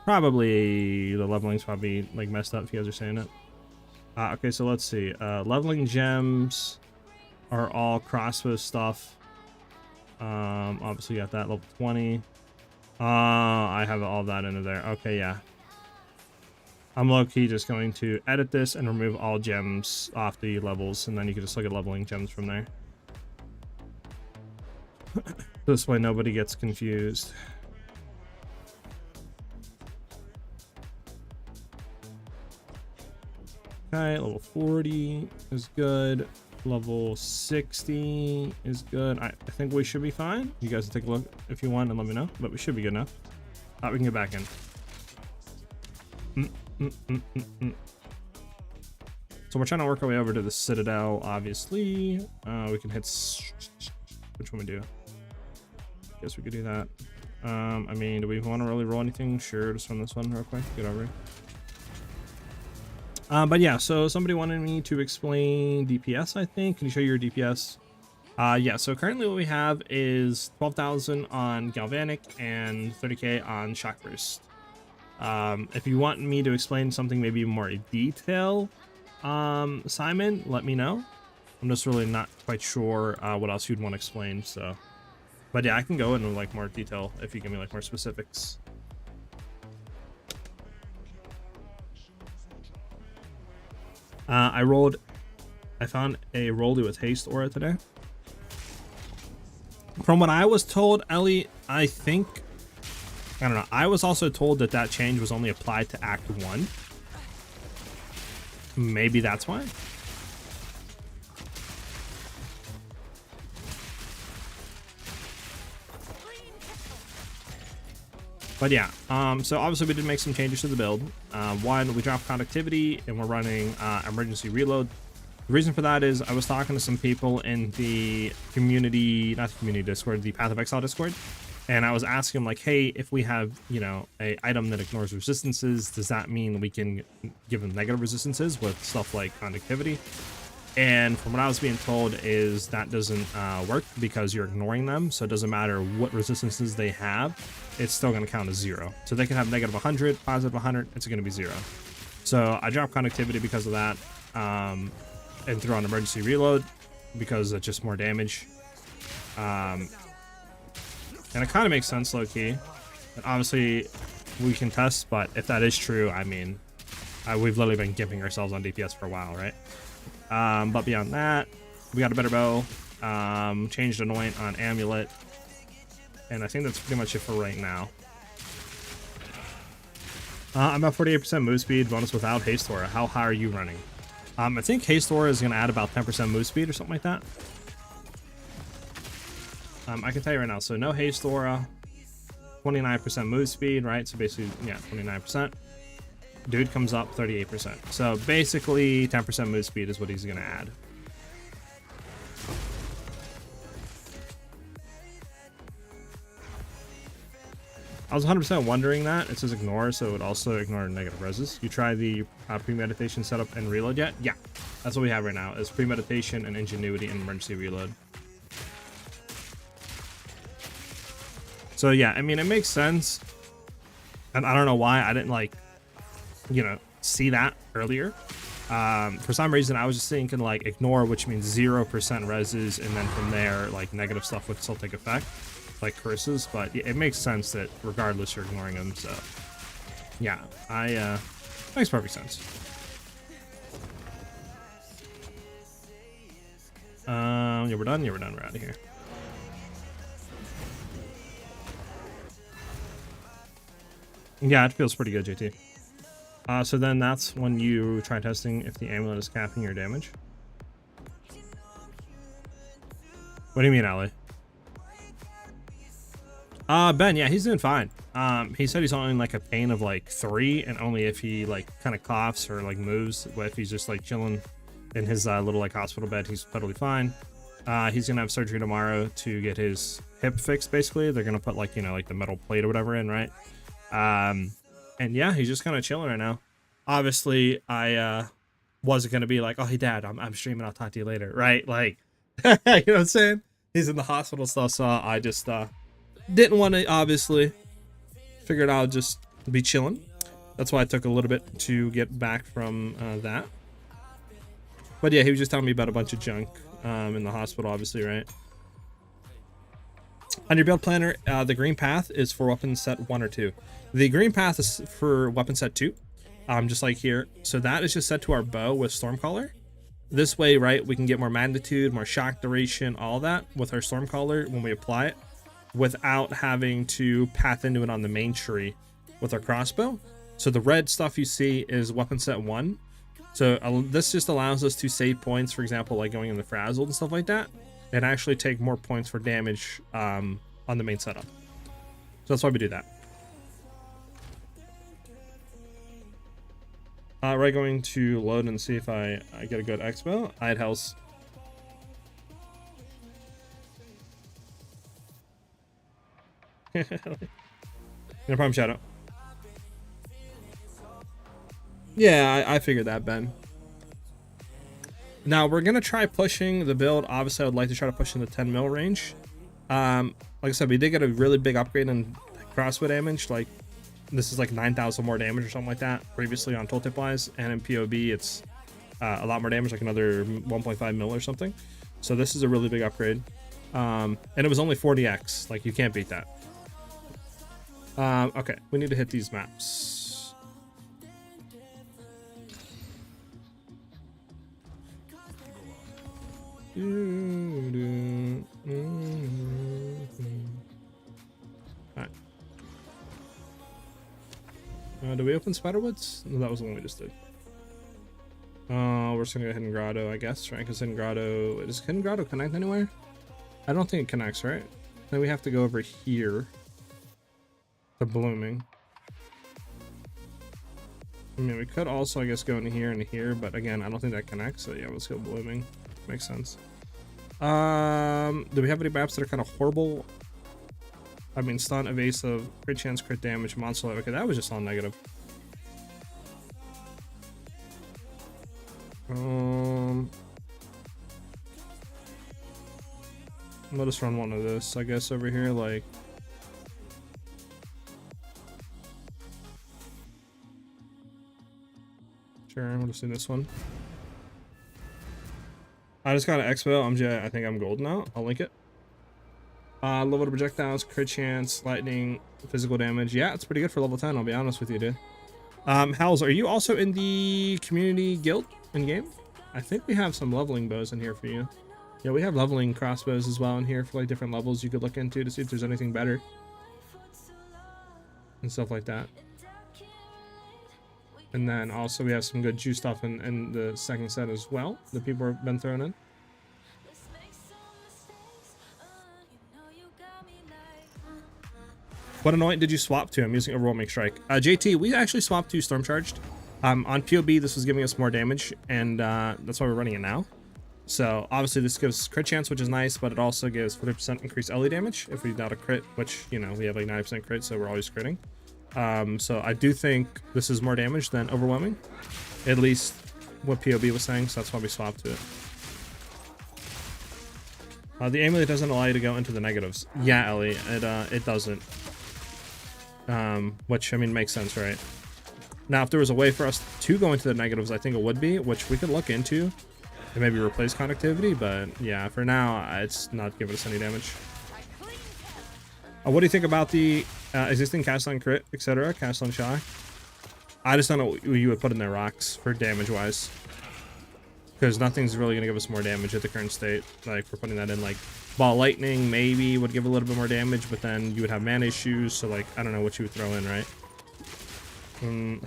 Probably the leveling's probably like messed up if you guys are saying it. Okay, so let's see. Leveling gems are all crossbow stuff. Obviously you got that level 20. I have all that into there. Okay, yeah. I'm low-key just going to edit this and remove all gems off the levels, and then you can just look at leveling gems from there. This way nobody gets confused. Okay, level 40 is good. Level 60 is good. I think we should be fine. You guys can take a look if you want and let me know, but we should be good enough. We can get back in. So we're trying to work our way over to the Citadel, obviously. We can hit... Which one we do? Guess we could do that. I mean, do we want to really roll anything? Sure, just run this one real quick. Get over here. But yeah, so somebody wanted me to explain DPS, I think. Can you show your DPS? Yeah, so currently what we have is 12,000 on Galvanic and 30k on Shock Burst. If you want me to explain something maybe more in detail, Simon, let me know. I'm just really not quite sure what else you'd want to explain, so... But yeah, I can go into like more detail if you give me like more specifics. I found a Rolly with Haste Aura today. From what I was told, Ellie, I don't know. I was also told that that change was only applied to Act 1. Maybe that's why. But yeah, so obviously we did make some changes to the build. One, we dropped conductivity and we're running emergency reload. The reason for that is I was talking to some people in the community, not the community Discord, the Path of Exile Discord. And I was asking them like, hey, if we have, you know, a item that ignores resistances, does that mean we can give them negative resistances with stuff like conductivity? And from what I was being told is that doesn't work because you're ignoring them. So it doesn't matter what resistances they have, it's still going to count as 0. So they can have negative 100, positive 100, it's going to be 0. So I dropped conductivity because of that, and threw on emergency reload because it's just more damage. And it kind of makes sense low-key. And obviously we can test, but if that is true, I mean, we've literally been gimping ourselves on DPS for a while, right? But beyond that, we got a better bow, changed anoint on amulet, and I think that's pretty much it for right now. I'm at 48% move speed, bonus without haste aura. How high are you running? I think haste aura is going to add about 10% move speed or something like that. I can tell you right now, so no haste aura, 29% move speed, right? So basically, yeah, 29%. Dude comes up 38%. So basically 10% move speed is what he's going to add. I was 100% wondering that. It says ignore, so it would also ignore negative reses. You try the premeditation setup and reload yet? Yeah, that's what we have right now is premeditation and ingenuity and emergency reload. So yeah, I mean, it makes sense. And I don't know why I didn't like, you know, see that earlier. For some reason I was just thinking like ignore, which means 0% reses, and then from there like negative stuff would still take effect, like curses. But it makes sense that regardless you're ignoring them. So yeah, makes perfect sense. Yeah, we're done. We're out of here. Yeah, it feels pretty good, JT. So then that's when you try testing if the amulet is capping your damage. What do you mean, Ali? Ben, yeah, he's doing fine. He said he's only in like a pain of like 3, and only if he like kind of coughs or like moves. But if he's just like chilling in his little like hospital bed, he's totally fine. He's gonna have surgery tomorrow to get his hip fixed. Basically, they're gonna put like, you know, like the metal plate or whatever in, right? And yeah, he's just kind of chilling right now. Obviously, I wasn't gonna be like, oh, hey, Dad, I'm streaming. I'll talk to you later, right? Like, you know what I'm saying? He's in the hospital stuff, so I just didn't want to. Obviously, figured I'll just be chilling. That's why it took a little bit to get back from that. But yeah, he was just telling me about a bunch of junk in the hospital, obviously, right? On your build planner, the green path is for weapon set 1 or 2. The green path is for weapon set 2, just like here. So that is just set to our bow with Stormcaller. This way, right, we can get more magnitude, more shock duration, all that with our Stormcaller when we apply it, without having to path into it on the main tree with our crossbow. So the red stuff you see is weapon set 1. So this just allows us to save points, for example, like going in the frazzled and stuff like that, and actually take more points for damage on the main setup. So that's why we do that. We're going to load and see if I get a good expo. I had health. No problem, Shadow. Yeah, I figured that, Ben. Now we're gonna try pushing the build. Obviously, I would like to try to push in the 10 mil range. Like I said, we did get a really big upgrade in crossbow damage. Like this is like 9,000 more damage or something like that previously on tooltip wise, and in POE it's a lot more damage, like another 1.5 mil or something. So this is a really big upgrade, and it was only 40x. Like you can't beat that. Okay, we need to hit these maps. Alright. Do we open Spiderwoods? No, that was the one we just did. We're just gonna go Hidden Grotto, I guess, right? Because Hidden Grotto, does Hidden Grotto connect anywhere? I don't think it connects, right? Then we have to go over here to Blooming. I mean, we could also, I guess, go into here, but again, I don't think that connects. So yeah, let's go Blooming. Makes sense. Do we have any maps that are kind of horrible? I mean, stun, evasive, crit chance, crit damage, monster. Okay, that was just all negative. Let us run one of this, I guess, over here, like. Sure, we'll just do this one. I just got an expo. I think I'm gold now. I'll link it. Level to projectiles, crit chance, lightning, physical damage. Yeah, it's pretty good for level 10, I'll be honest with you, dude. Howls, are you also in the community guild in game? I think we have some leveling bows in here for you. Yeah, we have leveling crossbows as well in here for like different levels you could look into to see if there's anything better. And stuff like that. And then also we have some good juice stuff in the second set as well that people have been throwing in. What anoint did you swap to? I'm using Overwhelming Strike. JT, we actually swapped to Storm Charged. On POB, this was giving us more damage, and that's why we're running it now. So obviously this gives crit chance, which is nice, but it also gives 40% increased LE damage if we got a crit, which, you know, we have like 90% crit, so we're always critting. So I do think this is more damage than Overwhelming, at least what POB was saying, so that's why we swapped to it. The amulet doesn't allow you to go into the negatives. Yeah, Ellie, it doesn't. Which, I mean, makes sense, right? Now, if there was a way for us to go into the negatives, I think it would be, which we could look into and maybe replace connectivity, but yeah, for now, it's not giving us any damage. What do you think about the existing cast on crit, etc., cast on shock? I just don't know what you would put in their rocks for damage-wise, because nothing's really going to give us more damage at the current state. Like, we're putting that in, like, Ball Lightning maybe would give a little bit more damage, but then you would have mana issues, so, like, I don't know what you would throw in, right?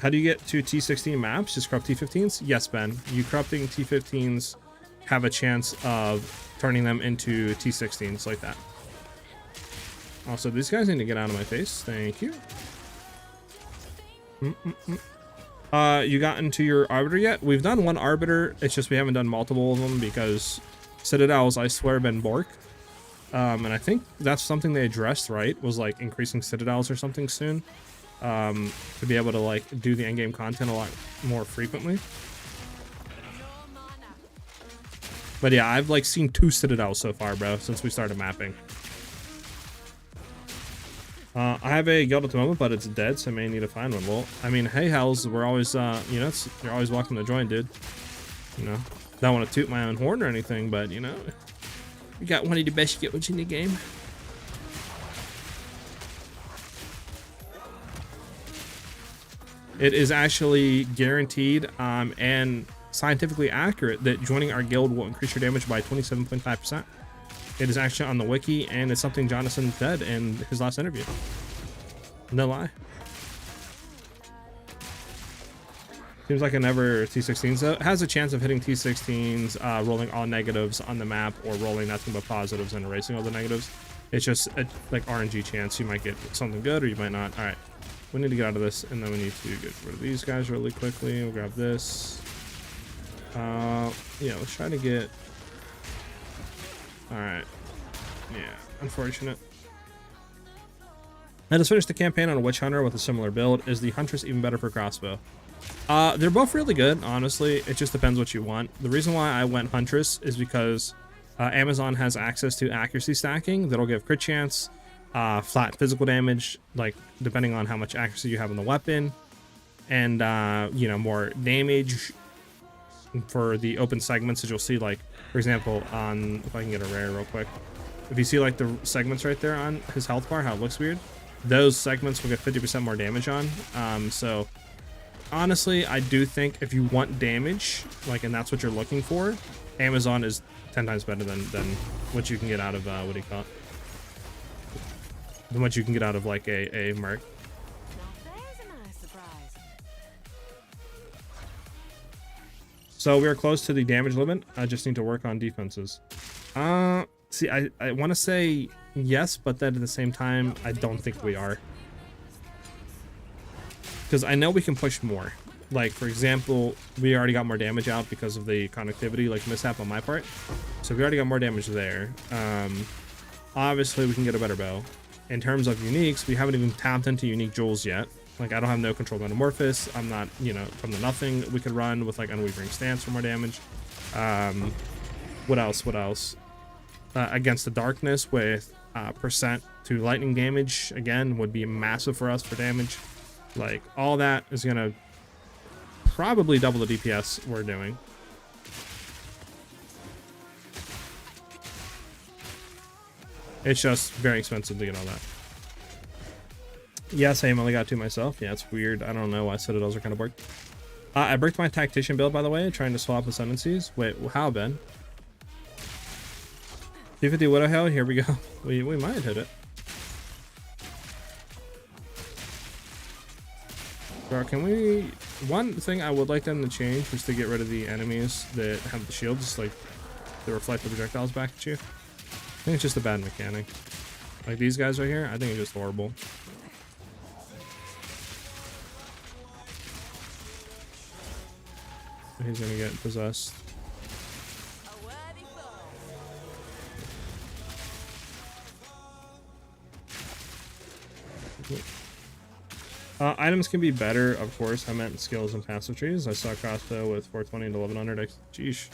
How do you get to T16 maps? Just corrupt T15s? Yes, Ben. You corrupting T15s have a chance of turning them into T16s like that. Also, these guys need to get out of my face. Thank you. You got into your Arbiter yet? We've done one Arbiter. It's just we haven't done multiple of them because Citadels, I swear, been borked. And I think that's something they addressed, right? Was like increasing Citadels or something soon. To be able to like do the endgame content a lot more frequently. But yeah, I've like seen 2 Citadels so far, bro, since we started mapping. I have a guild at the moment, but it's dead, so I may need to find one. Well, I mean, hey, Hells, we're always, you know, you're always welcome to join, dude. You know, don't want to toot my own horn or anything, but, you know, we got one of the best guilds in the game. It is actually guaranteed and scientifically accurate that joining our guild will increase your damage by 27.5%. It is actually on the wiki, and it's something Jonathan said in his last interview. No lie. Seems like a never T16, so it has a chance of hitting T16s, rolling all negatives on the map, or rolling nothing but positives and erasing all the negatives. It's just a, like RNG chance. You might get something good, or you might not. All right, we need to get out of this, and then we need to get rid of these guys really quickly. We'll grab this. Yeah, let's try to get. All right. Yeah, unfortunate. I just finished the campaign on a Witch Hunter with a similar build. Is the Huntress even better for crossbow? They're both really good, honestly. It just depends what you want. The reason why I went Huntress is because Amazon has access to accuracy stacking that'll give crit chance, flat physical damage, like depending on how much accuracy you have in the weapon, and you know, more damage for the open segments, as you'll see, like for example on, if I can get a rare real quick, if you see like the segments right there on his health bar, how it looks weird, those segments will get 50% more damage on. So honestly, I do think if you want damage, like, and that's what you're looking for, Amazon is 10 times better than what you can get out of what do you call it, than what you can get out of like a Merc. So we are close to the damage limit. I just need to work on defenses. See, I want to say yes, but then at the same time, I don't think we are. Because I know we can push more. Like, for example, we already got more damage out because of the connectivity, like, mishap on my part. So we already got more damage there. Obviously, we can get a better bow. In terms of uniques, we haven't even tapped into unique jewels yet. Like, I don't have no control metamorphosis. I'm not, you know, from the nothing we could run with like unwavering stance for more damage. What else? against the darkness with percent to lightning damage, again, would be massive for us for damage. Like, all that is gonna probably double the DPS we're doing. It's just very expensive to get all that. Yes, I only got 2 myself. Yeah, it's weird. I don't know why Citadels are kind of worked. I bricked my Tactician build, by the way, trying to swap Ascendancies. Wait, how, Ben? 250 Widow Hell, here we go. We might hit it. Bro, can we... One thing I would like them to change was to get rid of the enemies that have the shields, like, the reflective projectiles back at you. I think it's just a bad mechanic. Like these guys right here, I think it's just horrible. He's gonna get possessed. Items can be better, of course. I meant skills and passive trees. I saw crossbow with 420 and 1100. Jeesh.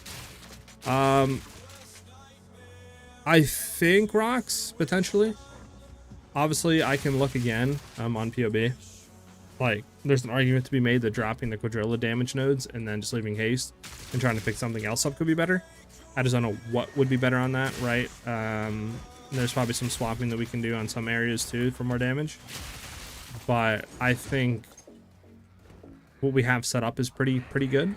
I think rocks, potentially. Obviously, I can look again on POB. Like, there's an argument to be made that dropping the quadrilla damage nodes and then just leaving haste and trying to pick something else up could be better. I just don't know what would be better on that, right? There's probably some swapping that we can do on some areas too for more damage. But I think what we have set up is pretty good.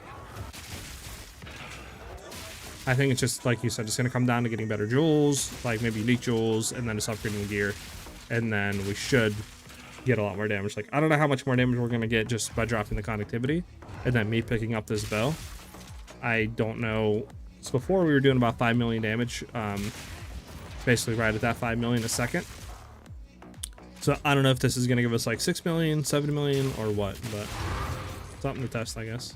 I think it's just, like you said, it's going to come down to getting better jewels, like maybe unique jewels, and then just upgrading the gear. And then we should get a lot more damage. Like, I don't know how much more damage we're going to get just by dropping the conductivity. And then me picking up this bow. I don't know. So before we were doing about 5 million damage. Basically right at that 5 million a second. So I don't know if this is going to give us like 6 million, 7 million, or what. But something to test, I guess.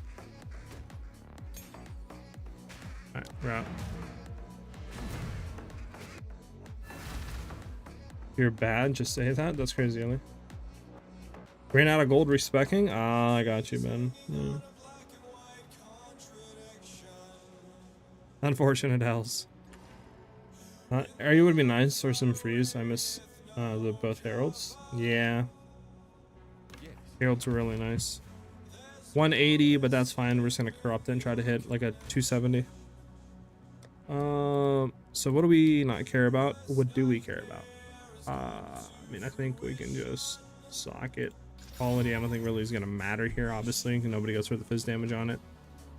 Alright, we're out. You're bad, just say that? That's crazy, Ellie. Ran out of gold respecking? Ah, I got you, man. Yeah. Unfortunate hells. Area would be nice, or some freeze. I miss the both heralds. Yeah. Heralds were really nice. 180, but that's fine. We're just gonna corrupt it and try to hit like a 270. So what do we not care about? What do we care about? I mean, I think we can just sock it. Quality, I don't think really is gonna matter here, obviously. Nobody goes for the fizz damage on it.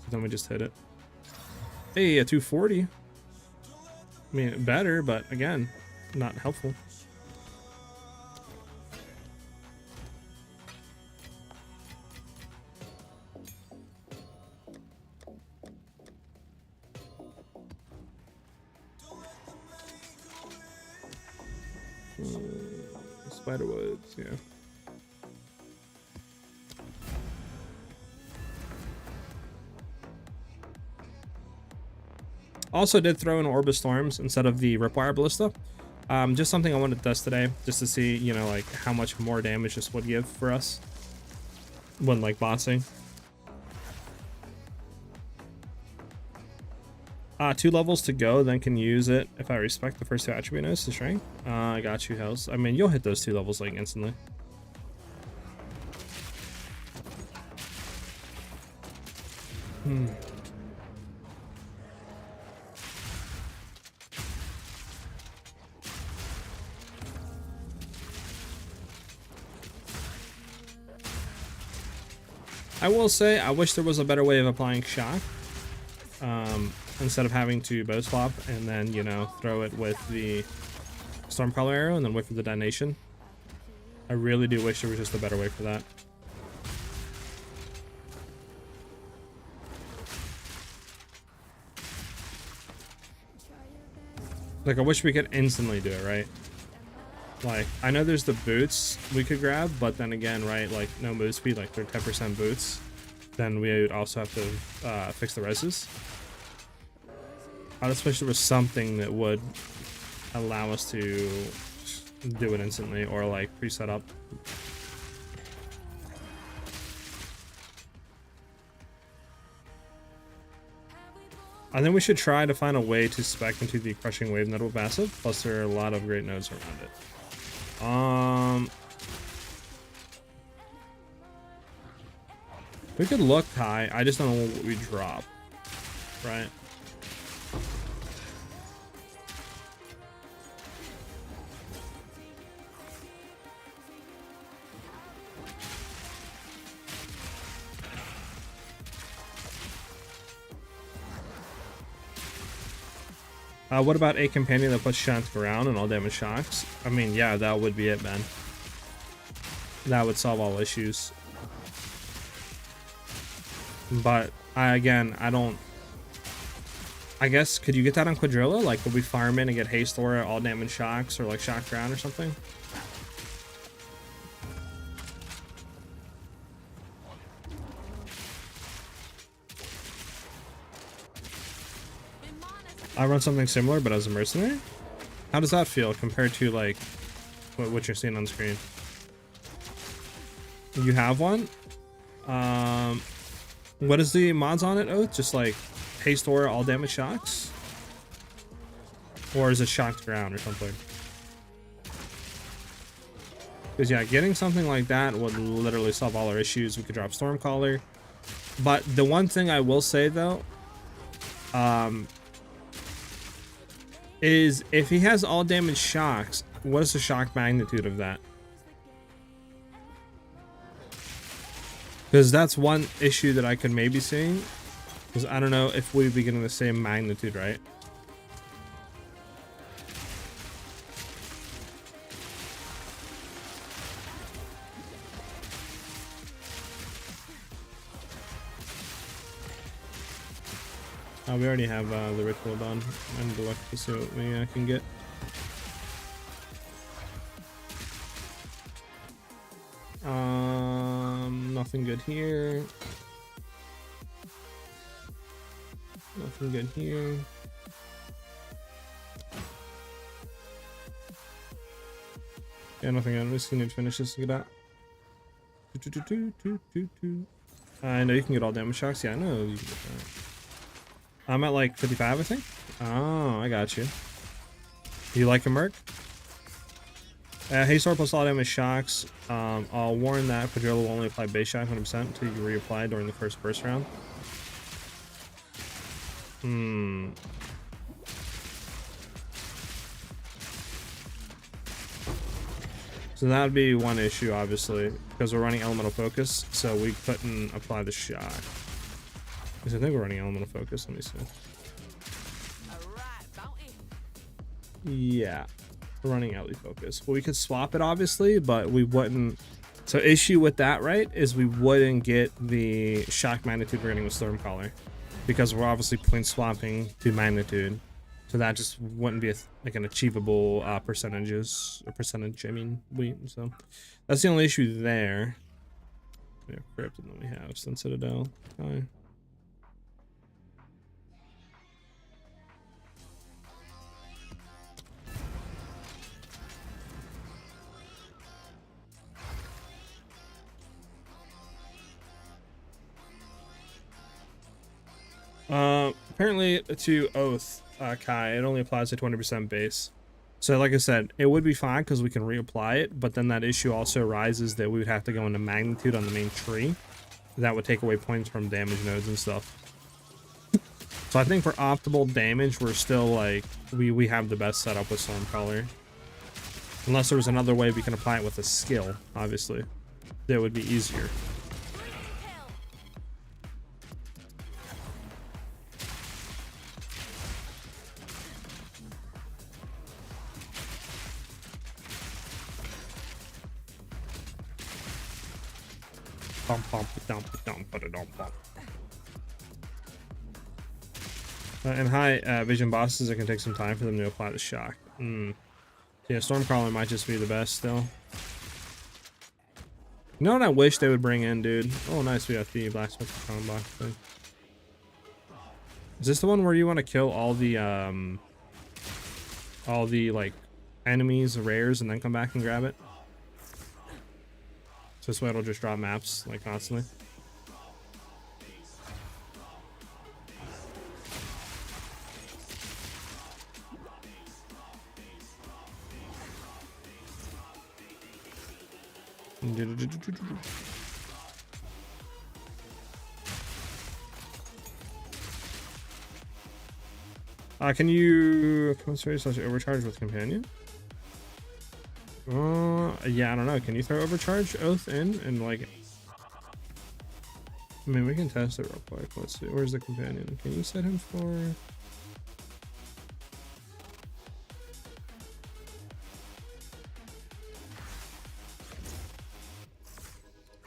So then we just hit it. Hey, a 240. I mean, better, but again, not helpful. Spiderwoods, yeah. Also did throw in Orb of Storms instead of the Ripwire Ballista. Just something I wanted to test today, just to see, you know, like how much more damage this would give for us when like bossing. 2 levels to go, then can use it if I respect the first 2 attribute nodes to strength. I got you, Hells. I mean, you'll hit those 2 levels like instantly. I will say, I wish there was a better way of applying shock. Instead of having to bow swap and then, you know, throw it with the Stormcaller arrow and then wait for the detonation. I really do wish there was just a better way for that. Like, I wish we could instantly do it, right? Like, I know there's the boots we could grab, but then again, right, like, no move speed, like, they're 10% boots. Then we would also have to fix the reses. I just wish there was something that would allow us to do it instantly or like preset up. I think we should try to find a way to spec into the Crushing Wave node with passive. Plus, there are a lot of great nodes around it. We could look high. I just don't know what we drop, right? What about a companion that puts shot to ground and all damage shocks? I mean, yeah, that would be it, man. That would solve all issues. But I don't. I guess could you get that on Quadrilla? Like, would we farm in and get haste aura, all damage shocks, or like shock ground or something? I run something similar, but as a mercenary. How does that feel compared to like what you're seeing on screen? You have one. What is the mods on it, Oath? Just like haste aura, all damage shocks? Or is it shocked ground or something? Because yeah, getting something like that would literally solve all our issues. We could drop Stormcaller. But the one thing I will say though, is if he has all damage shocks, what is the shock magnitude of that? Because that's one issue that I could maybe see. Because I don't know if we'd be getting the same magnitude, right? We already have the ritual done. I'm going to look to see what we can get. Nothing good here. Nothing good here. Yeah, nothing. I'm just need to finish this to get out. I know you can get all damage shocks. Yeah, I know you can get that. I'm at like 55, I think. Oh, I got you. Do you like a merc? Haste Aura plus all damage shocks. I'll warn that Quadrilla will only apply base shock 100% until you reapply during the first burst round. So that would be one issue, obviously, because we're running elemental focus, so we couldn't apply the shock. I think we're running elemental focus. Let me see. Yeah, we're running LE focus. Well, we could swap it obviously, but we wouldn't. So issue with that, right, is we wouldn't get the shock magnitude we're getting with Stormcaller, because we're obviously point swapping to magnitude. So that just wouldn't be like an achievable percentage. I mean, so that's the only issue there. We have Crypt and then we have Sun Citadel. Fine. Apparently to Oath, Kai, it only applies to 20% base. So like I said, it would be fine because we can reapply it, but then that issue also arises that we would have to go into magnitude on the main tree. That would take away points from damage nodes and stuff. So I think for optimal damage, we're still like, we have the best setup with Stormcaller. Unless there was another way we can apply it with a skill, obviously. That would be easier. And high vision bosses, it can take some time for them to apply the shock. Yeah, Stormcaller might just be the best still. You know what I wish they would bring in, dude? Oh, nice, we got the blacksmith combo thing. Is this the one where you want to kill all the like enemies, rares, and then come back and grab it? So this way it'll just drop maps like constantly. Can you overcharge with companion? Yeah, I don't know. Can you throw overcharge oath in and like? I mean, we can test it real quick. Let's see. Where's the companion? Can you set him for?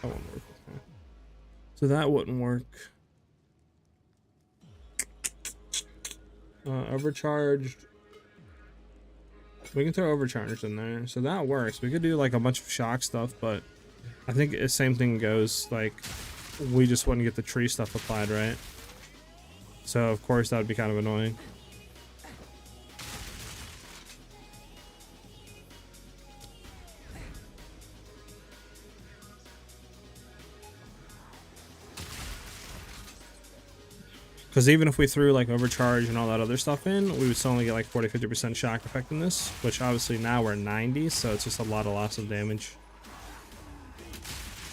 That won't work. Okay. So that wouldn't work. Overcharged. We can throw overcharged in there, so that works. We could do like a bunch of shock stuff, but I think the same thing goes. Like, we just wouldn't get the tree stuff applied, right? So of course that would be kind of annoying. Because even if we threw like overcharge and all that other stuff in, we would still only get like 40-50% shock effectiveness, which obviously now we're 90, so it's just a lot of loss of damage.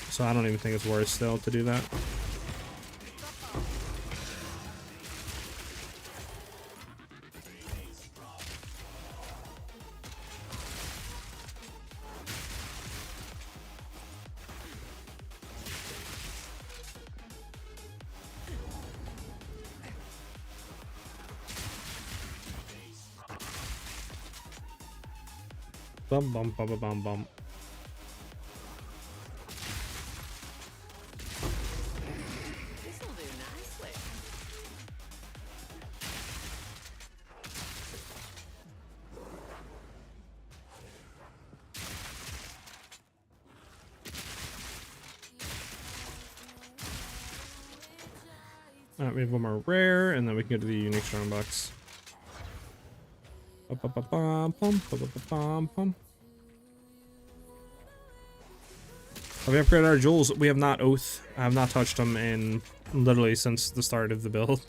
So I don't even think it's worth still to do that. Bum bum bum bum bum bum. This'll do nicely. Alright, we have one more rare, and then we can go to the unique strong box. Have we upgraded our jewels? We have not, Oath. I have not touched them in literally since the start of the build.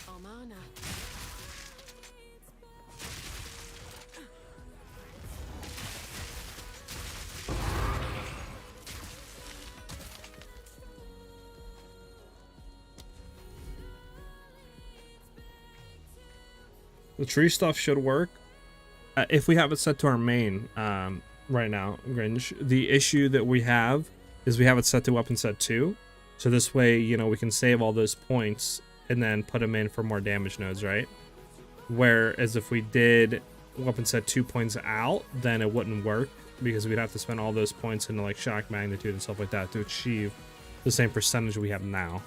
Omana. The tree stuff should work. If we have it set to our main right now, Grinch, the issue that we have is we have it set to weapon set 2. So this way, you know, we can save all those points and then put them in for more damage nodes, right? Whereas if we did weapon set 2 points out, then it wouldn't work because we'd have to spend all those points into like shock magnitude and stuff like that to achieve the same percentage we have now.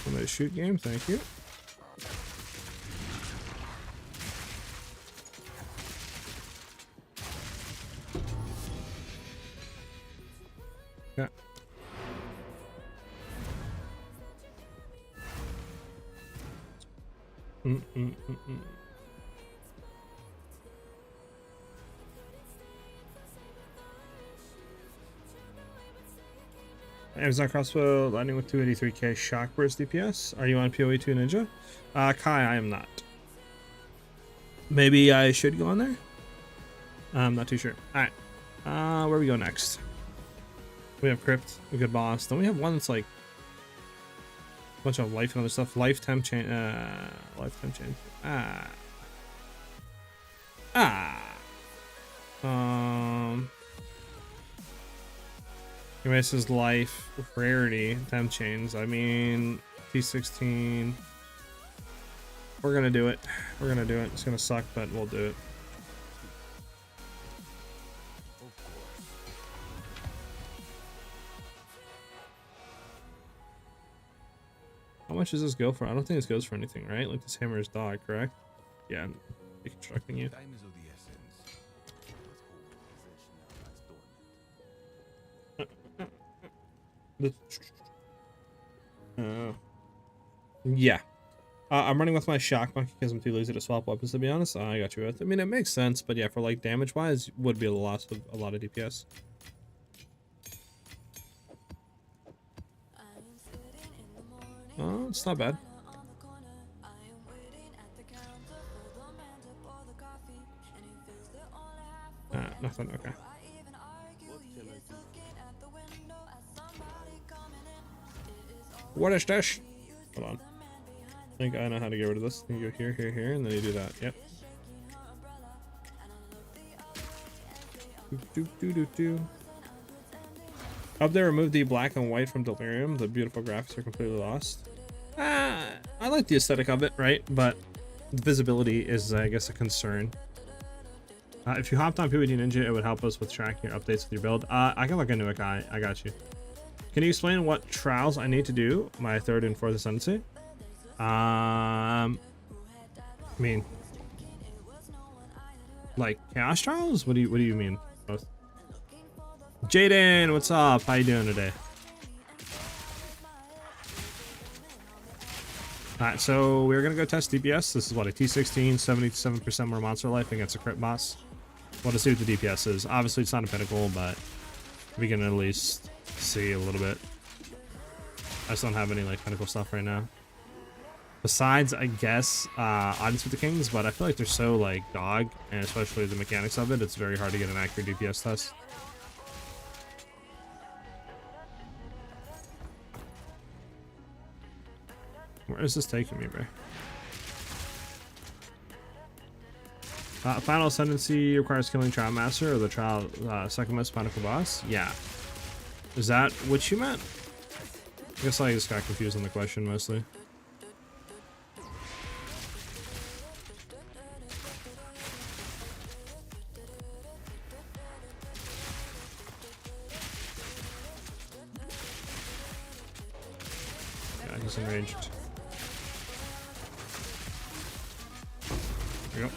Another shoot game, thank you. Yeah. Amazon crossbow lightning with 283k shock burst DPS. Are you on POE 2 Ninja? Kai, I am not. Maybe I should go on there? I'm not too sure. Alright. Where we go next? We have Crypt, a good boss. Then we have one that's like a bunch of life and other stuff. Life temp chain. Life temp chain. This is life rarity temp chains. I mean, T16. We're gonna do it. We're gonna do it. It's gonna suck, but we'll do it. How much does this go for? I don't think this goes for anything, right? Like this hammer is dog, correct? Yeah, I'm deconstructing you. Time is of the essence. Let's hold Yeah. I'm running with my shock monkey because I'm too lazy to swap weapons, to be honest. I got you. I mean, it makes sense, but yeah, for like damage wise, would be a loss of a lot of DPS. Oh, it's not bad. Nothing. Okay. What is this? Hold on. I think I know how to get rid of this. You go here, here, here, and then you do that. Yep. Up there, remove the black and white from Delirium. The beautiful graphics are completely lost. I like the aesthetic of it, right? But the visibility is, I guess, a concern. If you hopped on POE Ninja, it would help us with tracking your updates with your build. I can look into it, guy. I got you. Can you explain what trials I need to do my 3rd and 4th ascendancy? I mean, like chaos trials? What do you mean? Both. Jaden, what's up? How you doing today? Alright, so we're gonna go test DPS. This is what, a T16, 77% more monster life against a crit boss. Want to see what the DPS is. Obviously it's not a pinnacle, but we can at least see a little bit. I just don't have any like pinnacle stuff right now. Besides, I guess, Audience with the Kings, but I feel like they're so like dog, and especially the mechanics of it, it's very hard to get an accurate DPS test. Where is this taking me, bro? Final Ascendancy requires killing Trial Master or the Trial second most pinnacle boss? Yeah. Is that what you meant? I guess I just got confused on the question mostly. Yeah, he's enraged. There we go.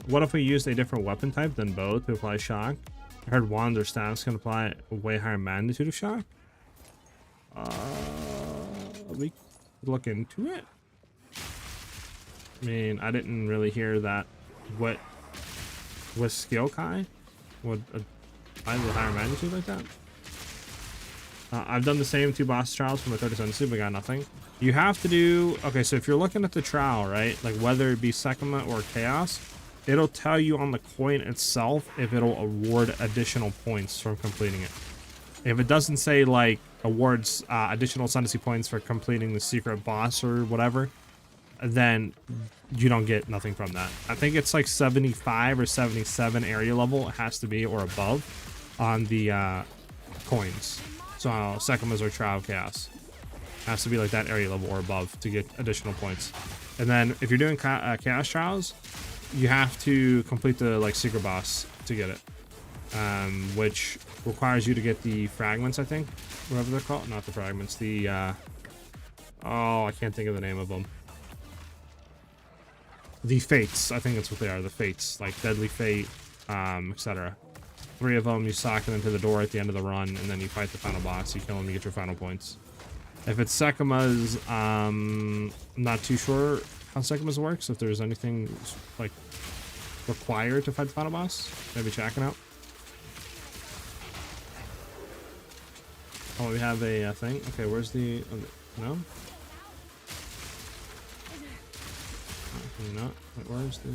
What if we used a different weapon type than bow to apply shock? I heard wands or staffs can apply a way higher magnitude of shock. We could look into it. I mean, I didn't really hear that. What with skill Kai would apply a higher magnitude like that. I've done the same 2 boss trials for my 3rd ascendancy, but got nothing. You have to do, okay, so if you're looking at the trial, right, like whether it be Sekima or Chaos, it'll tell you on the coin itself if it'll award additional points from completing it. If it doesn't say like awards additional ascendancy points for completing the secret boss or whatever, then you don't get nothing from that. I think it's like 75 or 77 area level it has to be or above on the coins. So Sekima's or Trial Chaos has to be like that area level or above to get additional points. And then if you're doing Chaos Trials, you have to complete the like secret boss to get it, which requires you to get the fragments, I think, whatever they're called. Not the fragments, the oh, I can't think of the name of them. The fates, I think that's what they are. The fates, like deadly fate, etc. 3 of them, you sock them into the door at the end of the run, and then you fight the final boss. You kill him, you get your final points. If it's Sekima's, I'm not too sure how Sekima's works. If there's anything like required to fight the final boss, maybe check it out. Oh, we have a thing. Okay, where's the? No. Not. Wait, where's the?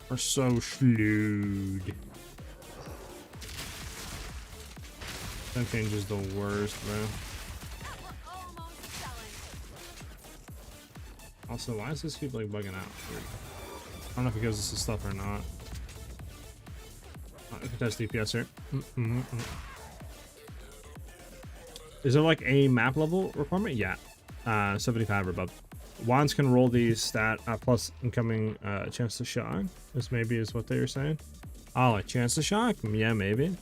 We're so slewed. That change is the worst, bro. Also, why does this keep like bugging out? I don't know if it gives us the stuff or not. I can test DPS here. Is there like a map level requirement? Yeah. 75 or above. wands can roll these stat plus incoming chance to shock. This maybe is what they were saying. Oh, like chance to shock? Yeah, maybe.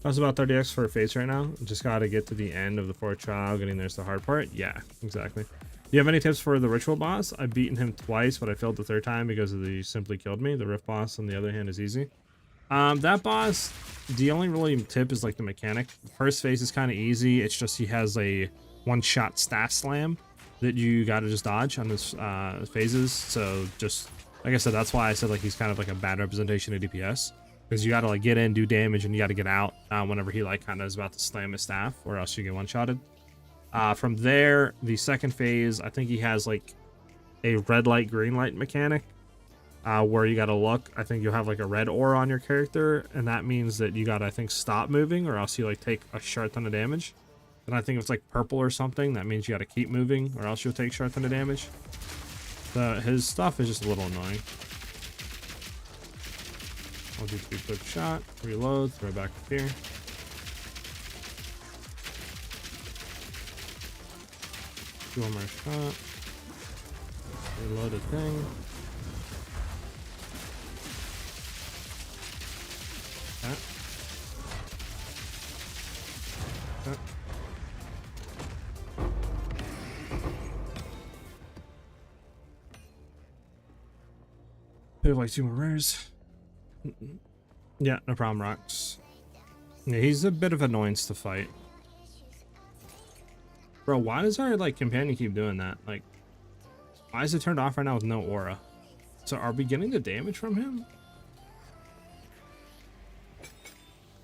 That's about 30x for a face right now. Just gotta get to the end of the 4th trial. Getting there's the hard part. Yeah, exactly. Do you have any tips for the ritual boss? I've beaten him twice, but I failed the 3rd time because of the simply killed me. The rift boss, on the other hand, is easy. That boss, the only really tip is like the mechanic. The first phase is kind of easy. It's just he has a one-shot staff slam that you gotta just dodge on his phases. So just like I said, that's why I said like he's kind of like a bad representation of DPS, because you gotta like get in, do damage, and you gotta get out whenever he like kind of is about to slam his staff, or else you get one-shotted. From there, the 2nd phase, I think he has like a red light, green light mechanic. Where you gotta look, I think you'll have like a red aura on your character, and that means that you gotta, I think, stop moving, or else you like take a short ton of damage. And I think if it's like purple or something, that means you gotta keep moving, or else you'll take a short ton of damage. His stuff is just a little annoying. I'll do 2 quick shot, reload, throw it back up here. Do 1 more shot. Reload the thing. We have like 2 more rares. Yeah, no problem, Rocks. Yeah, he's a bit of annoyance to fight. Bro, why does our like companion keep doing that? Like, why is it turned off right now with no aura? So are we getting the damage from him?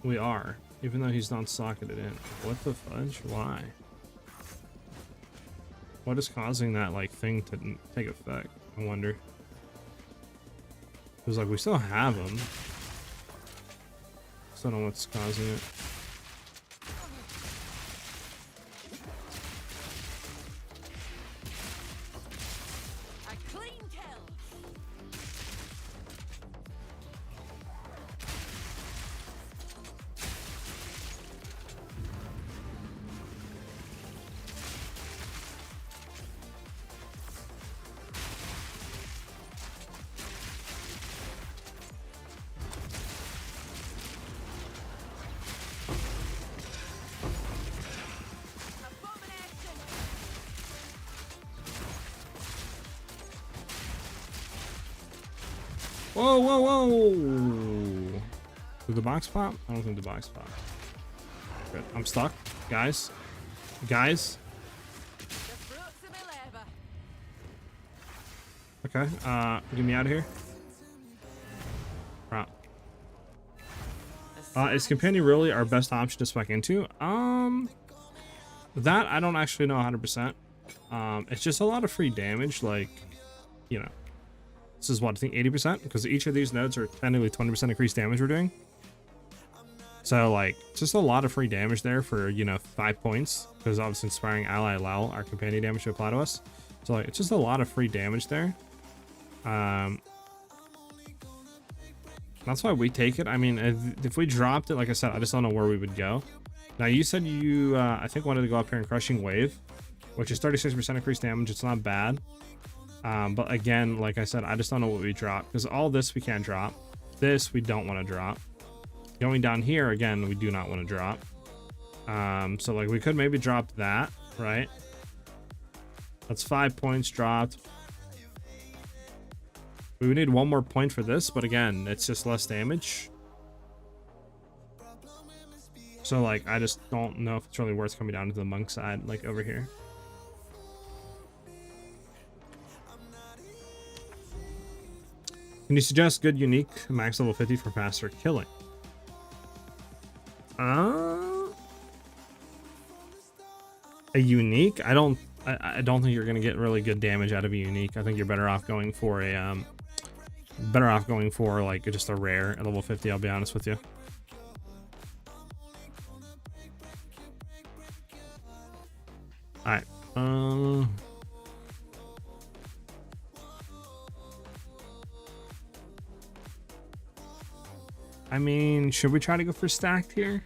We are, even though he's not socketed in. What the fudge? Why? What is causing that like thing to take effect? I wonder. Because like we still have him. Still don't know what's causing it. Whoa, whoa, whoa! Did the box pop? I don't think the box popped. Good. I'm stuck. Guys. Guys. Okay, get me out of here. Right. Is companion really our best option to spec into? That I don't actually know 100%. It's just a lot of free damage, like, you know. This is what, I think 80%? Because each of these nodes are technically 20% increased damage we're doing. So, like, just a lot of free damage there for, you know, 5 points. Because obviously inspiring ally allow our companion damage to apply to us. So, like, it's just a lot of free damage there. That's why we take it. I mean, if we dropped it, like I said, I just don't know where we would go. Now, you said you, I think, wanted to go up here and Crushing Wave, which is 36% increased damage. It's not bad. But again, like I said, I just don't know what we drop, because all this we can't drop. This we don't want to drop. Going down here, again, we do not want to drop. So like we could maybe drop that, right? That's 5 points dropped. We would need 1 more point for this, but again, it's just less damage. So like, I just don't know if it's really worth coming down to the monk side, like over here. Can you suggest good unique max level 50 for faster killing? A unique? I don't think you're gonna get really good damage out of a unique. I think you're better off going for a like just a rare at level 50. I'll be honest with you. All right. I mean, should we try to go for stacked here?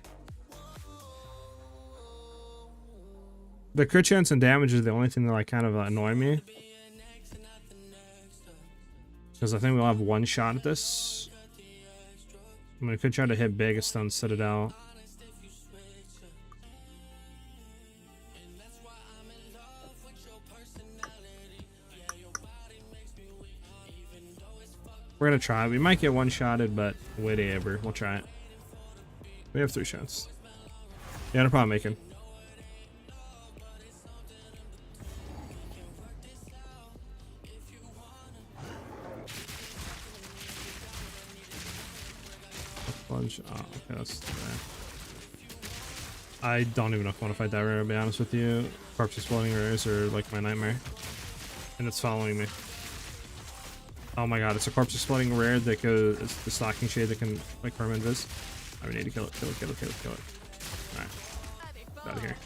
The crit chance and damage is the only thing that like kind of annoy me. Because I think we'll have one shot at this. I mean, we could try to hit big a Stone Citadel. We're gonna try. We might get one-shotted, but whatever. We'll try it. We have 3 shots. Yeah, no problem making. Plunge. Oh, okay, that's bad. I don't even know if I want to fight that rare, to be honest with you. Corpse exploding rares are like my nightmare. And it's following me. Oh my god, it's a corpse exploding rare that goes, it's the stocking shade that can like permanent vis. I need to kill it, kill it, kill it, kill it, kill it. Alright. Out of here.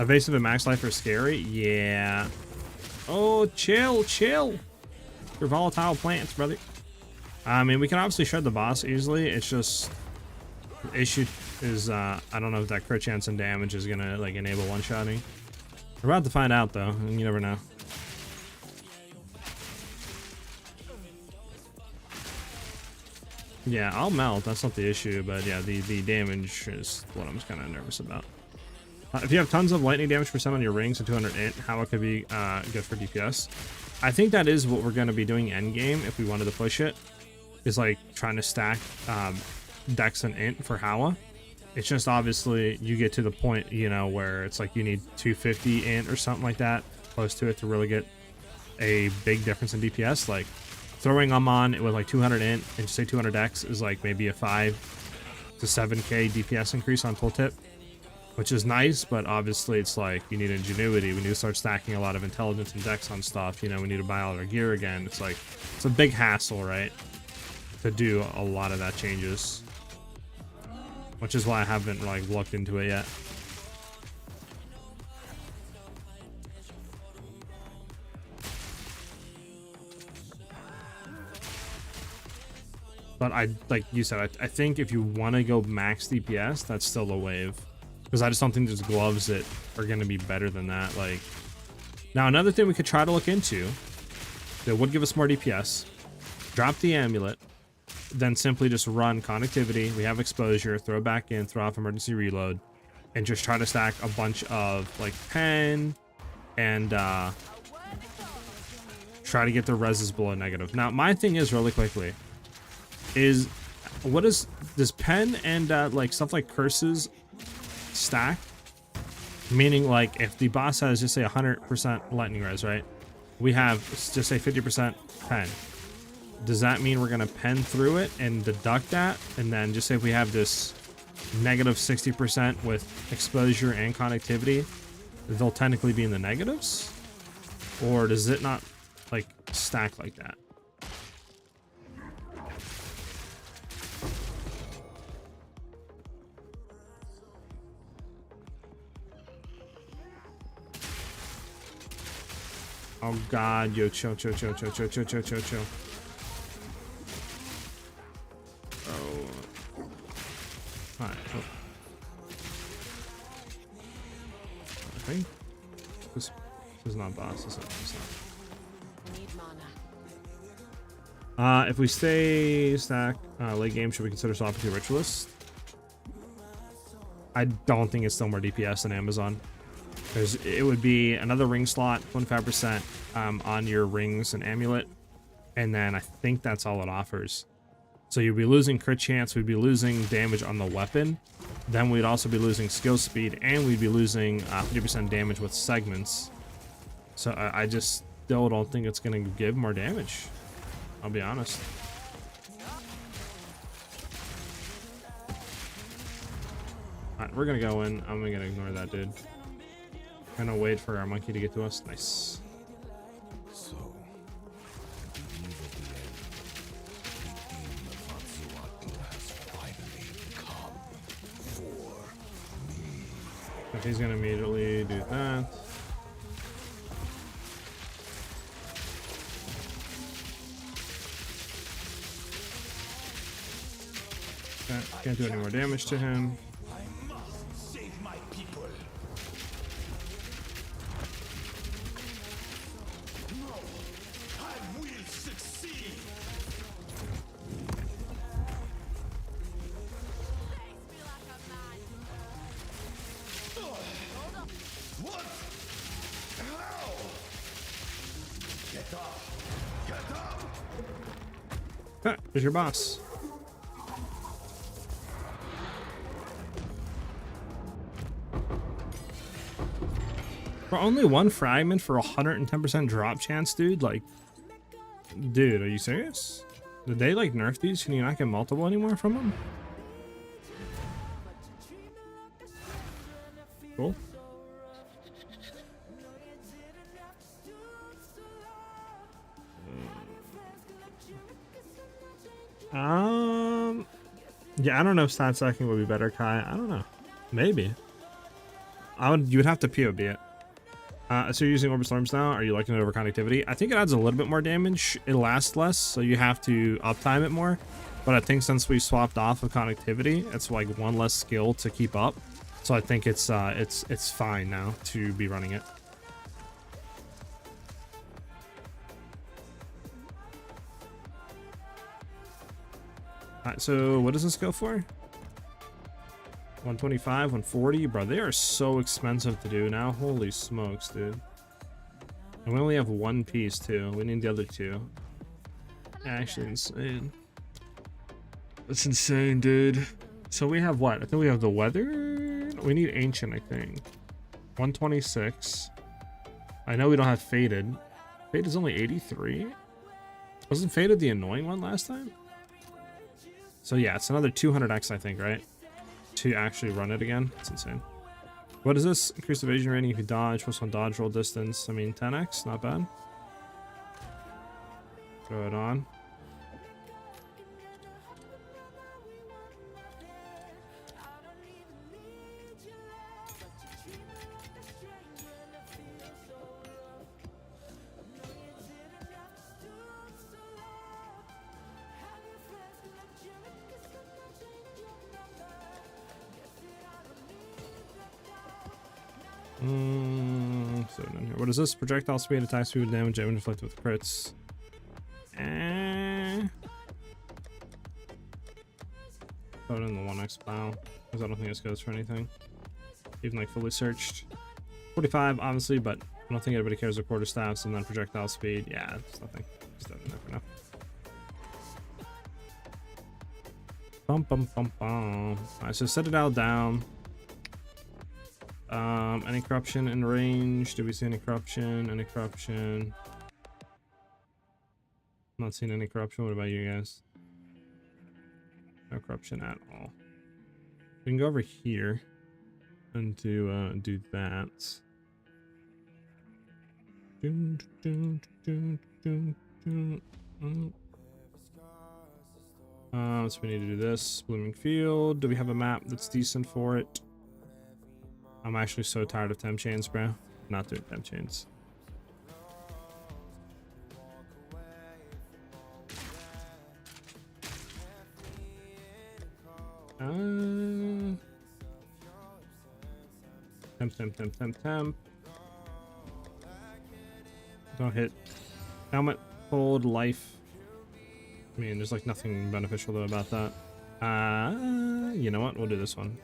Evasive and max life are scary? Yeah. Oh, chill, chill. You're volatile plants, brother. I mean, we can obviously shred the boss easily. It's just the issue is I don't know if that crit chance and damage is gonna like enable one-shotting. We're about to find out though, and you never know. Yeah, I'll melt. That's not the issue, but yeah, the damage is what I'm kind of nervous about. If you have tons of lightning damage percent on your rings and 200 int, how it could be good for DPS. I think that is what we're going to be doing endgame if we wanted to push it. Is like trying to stack Dex and int for Hawa. It's just obviously you get to the point, you know, where it's like you need 250 int or something like that, close to it, to really get a big difference in DPS. Like throwing them on with like 200 int and just say 200 Dex is like maybe a 5 to 7k DPS increase on tooltip, which is nice, but obviously it's like you need ingenuity. We need to start stacking a lot of intelligence and Dex on stuff. You know, we need to buy all our gear again. It's like it's a big hassle, right? To do a lot of that changes, which is why I haven't like looked into it yet. But I, like you said, I think if you want to go max DPS, that's still a wave, because I just don't think those gloves that are going to be better than that. Like, now another thing we could try to look into that would give us more DPS: drop the amulet, then simply just run connectivity. We have exposure, throw it back in, throw off emergency reload, and just try to stack a bunch of like pen and try to get the reses below negative. Now my thing is, really quickly, is what is this pen and like stuff like curses stack? Meaning, like, if the boss has just say 100% lightning res, right? We have just say 50% pen. Does that mean we're gonna pen through it and deduct that, and then just say if we have this negative 60% with exposure and connectivity, they'll technically be in the negatives? Or does it not like stack like that? Oh god, yo, chill, chill, chill, chill, chill, chill, chill, chill, chill. Oh. Alright. Oh. I think this is not boss. This is not. Need mana. If we stay stack late game, should we consider swapping to Ritualist? I don't think it's still more DPS than Amazon. Because it would be another ring slot, 25% on your rings and amulet, and then I think that's all it offers. So you'd be losing crit chance, we'd be losing damage on the weapon, then we'd also be losing skill speed, and we'd be losing 50% damage with segments. So I just still don't think it's going to give more damage, I'll be honest. Alright, we're going to go in. I'm going to ignore that dude. Gonna wait for our monkey to get to us. Nice. So, the eve of the end, the demon of Hatsuatu has finally come for me. If he's gonna immediately do that. Okay, can't do any more damage to him. Ah, there's your boss. For only one fragment for 110% drop chance, dude? Like, dude, are you serious? Did they like nerf these? Can you not get multiple anymore from them? Cool. Yeah, I don't know if stat stacking would be better, Kai. I don't know. Maybe. You would have to POB it. So you're using Orbit Storms now? Are you liking it over connectivity? I think it adds a little bit more damage. It lasts less, so you have to uptime it more. But I think since we swapped off of connectivity, it's like one less skill to keep up. So I think it's fine now to be running it. Alright, so what does this go for? 125, 140, bro. They are so expensive to do now. Holy smokes, dude. And we only have one piece too. We need the other two. Actually insane. That's insane, dude. So we have what? I think we have the weather. We need ancient, I think. 126. I know we don't have faded. Faded is only 83. Wasn't faded the annoying one last time? So yeah, it's another 200x, I think, right? To actually run it again. It's insane. What is this? Increased evasion rating if you dodge, plus one dodge roll distance. I mean, 10x, not bad. Throw it on. So down here. What is this? Projectile speed, attack speed, damage, damage inflicted with crits. Throw it in the 1x pile, because I don't think this goes for anything. Even like fully searched. 45, obviously, but I don't think anybody cares what quarter staffs and then projectile speed. Yeah, it's nothing. Just throw it in there for now. Bum bum bum bum. Alright, so set it all down. Any corruption in range? Do we see any corruption? Any corruption? Not seeing any corruption. What about you guys? No corruption at all. We can go over here and do that. So we need to do this. Blooming Field. Do we have a map that's decent for it? I'm actually so tired of temp chains, bro. Not doing temp chains. Temp. Don't hit. Helmet, hold, life. I mean, there's like nothing beneficial though about that. You know what? We'll do this one.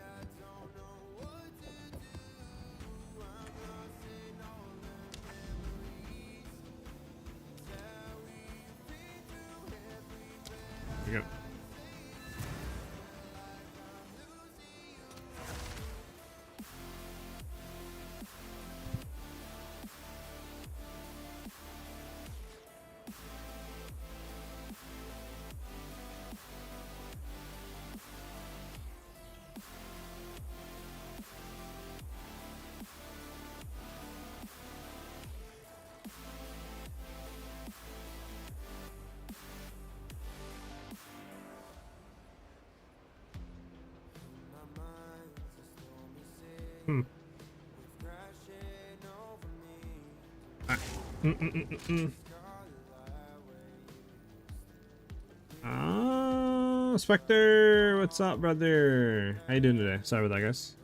Here we go. Spectre, what's up, brother? How you doing today? Sorry about that, guys.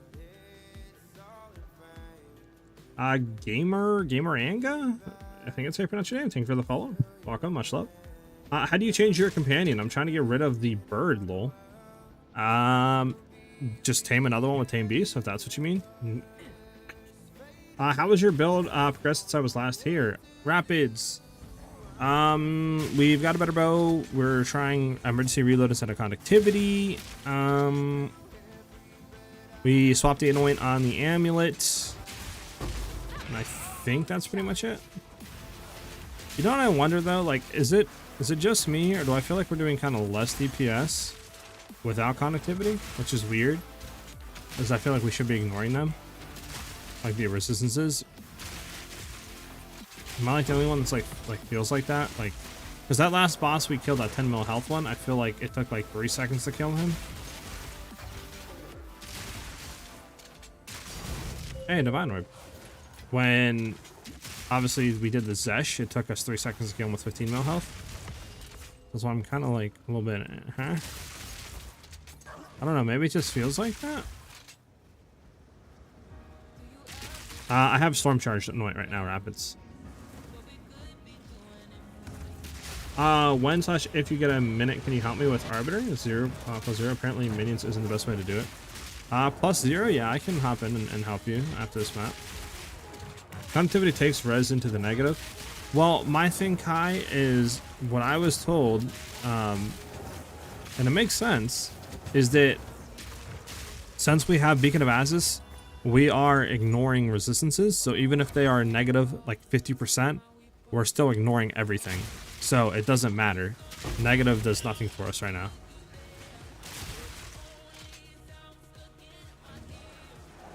Gamer Anga? I think it's how you pronounce your name. Thank you for the follow. Welcome, much love. How do you change your companion? I'm trying to get rid of the bird, lol. Just tame another one with tame beast, if that's what you mean. How was your build progressed since I was last here? Rapids. We've got a better bow. We're trying emergency reload instead of conductivity. We swapped the anoint on the amulet. And I think that's pretty much it. You know what I wonder though? Like, is it just me, or do I feel like we're doing kind of less DPS without conductivity, which is weird, because I feel like we should be ignoring them, like the resistances. Am I like the only one that's like feels like that? Like, because that last boss we killed, that 10 mil health one, I feel like it took like 3 seconds to kill him. Hey, Divine Orb. When obviously we did the Zesh, it took us 3 seconds to kill him with 15 mil health. That's why I'm kind of like a little bit, huh? I don't know, maybe it just feels like that. I have Storm Charged Anoint right now, Rapids. When/if you get a minute, can you help me with Arbiter? 0 plus 0. Apparently minions isn't the best way to do it. +0, yeah, I can hop in and help you after this map. Conductivity takes res into the negative. Well, my thing, Kai, is what I was told, and it makes sense, is that since we have Beacon of Azus, we are ignoring resistances. So even if they are negative, like 50%, we're still ignoring everything. So it doesn't matter. Negative does nothing for us right now.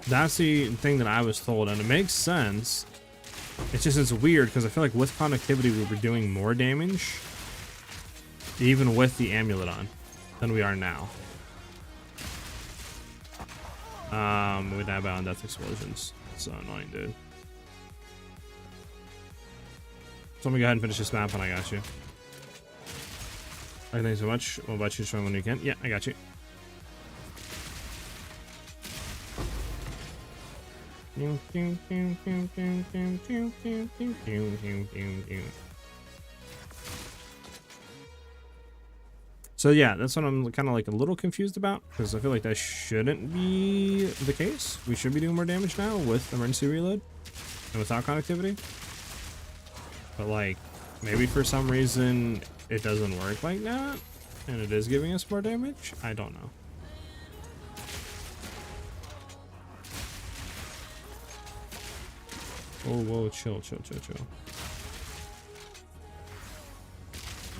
That's the thing that I was told, and it makes sense. It's just, it's weird because I feel like with conductivity we were doing more damage, even with the amulet on, than we are now. We die by on death explosions. So annoying, dude. So let me go ahead and finish this map, and I got you. Alright, thanks so much. What about you? Showing when you can. Yeah, I got you. So yeah, that's what I'm kind of like a little confused about, because I feel like that shouldn't be the case. We should be doing more damage now with emergency reload and without conductivity. But like, maybe for some reason it doesn't work like that, and it is giving us more damage. I don't know. Whoa, whoa, chill.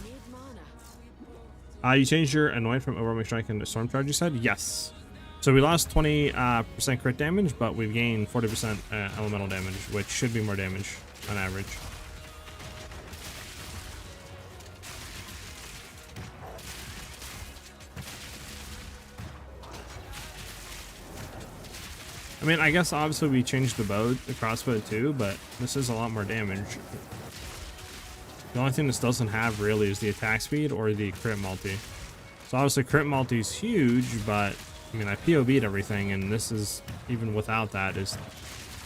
Need mana. You changed your Anoint from Overwhelming Strike into Storm Charge, you said? Yes. So we lost 20% crit damage, but we've gained 40% elemental damage, which should be more damage on average. I mean, I guess obviously we changed the bow, the crossbow too, but this is a lot more damage. The only thing this doesn't have really is the attack speed or the crit multi. So obviously crit multi is huge, but I mean, I POB'd everything, and this is, even without that, is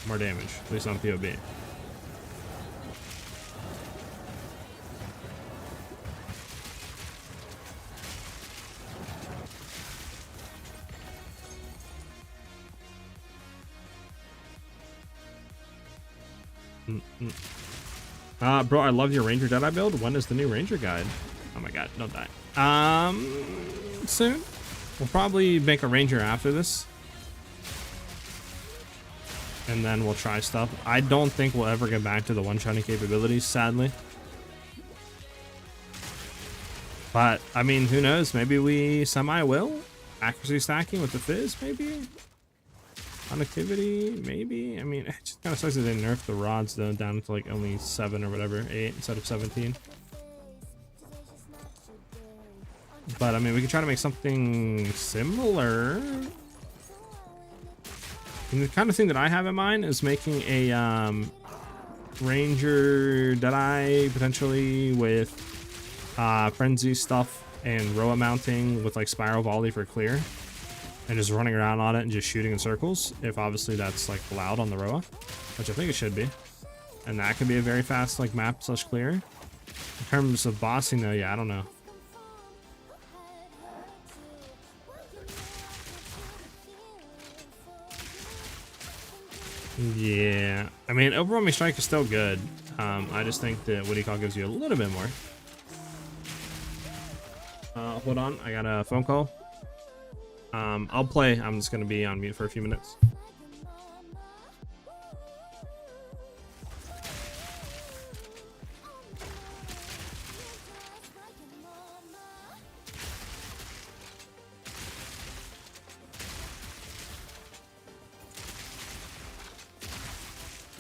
more damage, at least on POB. Bro, I love your Ranger Deadeye build. When is the new Ranger guide? Oh my god, don't die. Soon. We'll probably make a Ranger after this. And then we'll try stuff. I don't think we'll ever get back to the one-shotting capabilities, sadly. But, I mean, who knows? Maybe we semi-will? Accuracy stacking with the Fizz, maybe? Connectivity, maybe? I mean, it just kind of sucks that they nerfed the rods, though, down to like only 7 or whatever, 8 instead of 17. But, I mean, we could try to make something similar. And the kind of thing that I have in mind is making a Ranger Deadeye, potentially, with Frenzy stuff and Roa mounting with like Spiral Volley for clear. And just running around on it and just shooting in circles, if obviously that's like allowed on the Roa, which I think it should be. And that could be a very fast like map / clear. In terms of bossing though, yeah, I don't know. Yeah, I mean, Overwhelming Strike is still good. I just think that what do you call gives you a little bit more. Hold on, I got a phone call. I'll play. I'm just gonna be on mute for a few minutes.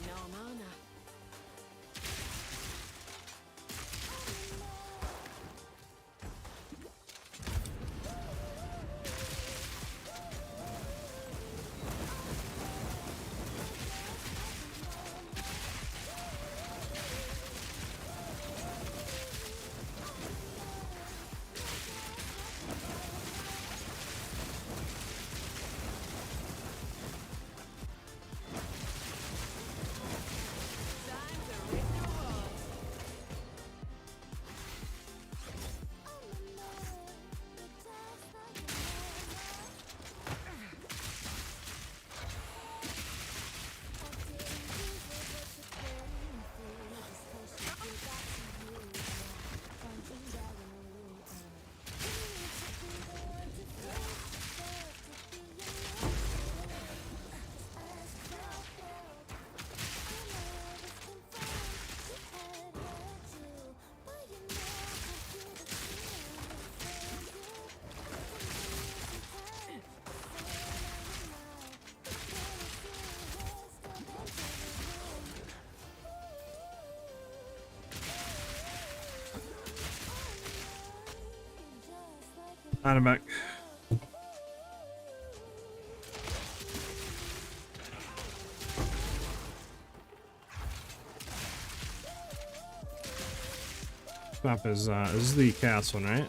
No mana. Time to rip the walls. I'm back. Map is this is the chaos one, right?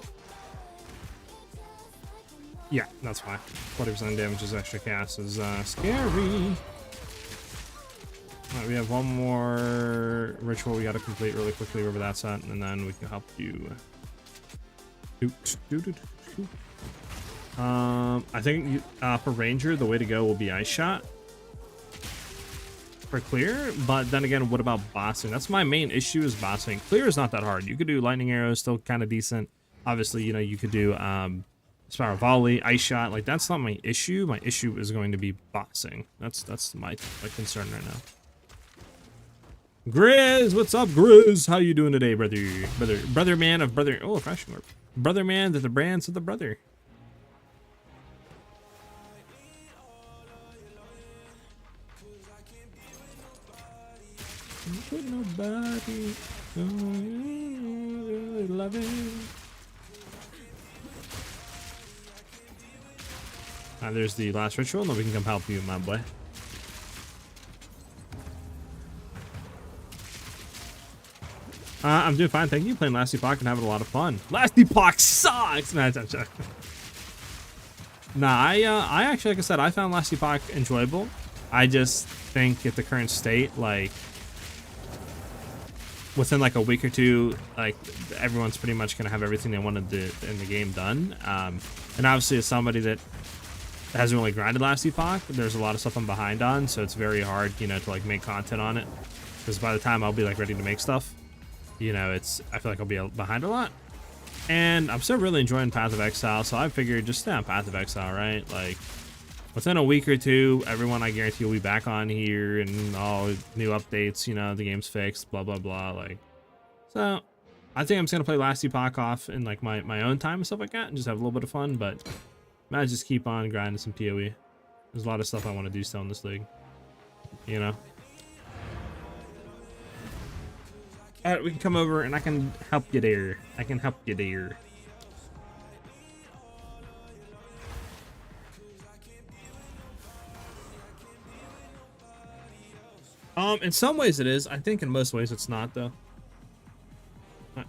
Yeah, that's fine. 40% damage is extra chaos is scary. Alright, we have one more ritual we gotta complete really quickly wherever that's at, and then we can help you. I think for Ranger, the way to go will be Ice Shot for clear, but then again, what about bossing? That's my main issue is bossing. Clear is not that hard. You could do Lightning Arrows, still kind of decent. Obviously, you know, you could do Spiral Volley, Ice Shot. Like, that's not my issue. My issue is going to be bossing. That's my concern right now. Grizz, what's up, Grizz? How you doing today, brother man of brother? Oh, fashion orb. Brother man to the brands of the brother. With nobody, love it. There's the last ritual. Nobody can come help you, my boy. I'm doing fine, thank you. Playing Last Epoch and having a lot of fun. Last Epoch sucks! Nah, I actually, like I said, I found Last Epoch enjoyable. I just think at the current state, like, within like a week or two, like, everyone's pretty much gonna have everything they wanted to, in the game done. And obviously, as somebody that hasn't really grinded Last Epoch, there's a lot of stuff I'm behind on, so it's very hard, you know, to like make content on it. Because by the time I'll be like ready to make stuff, you know, I feel like I'll be behind a lot. And I'm still really enjoying Path of Exile, so I figured just stay on Path of Exile, right? Like, within a week or two, everyone I guarantee will be back on here and all new updates, you know, the game's fixed, blah, blah, blah. Like, so I think I'm just gonna play Last Epoch off in like my own time and stuff like that and just have a little bit of fun, but I might just keep on grinding some POE. There's a lot of stuff I want to do still in this league, you know? Alright, we can come over and I can help you there. I can help you there. In some ways it is. I think in most ways it's not, though.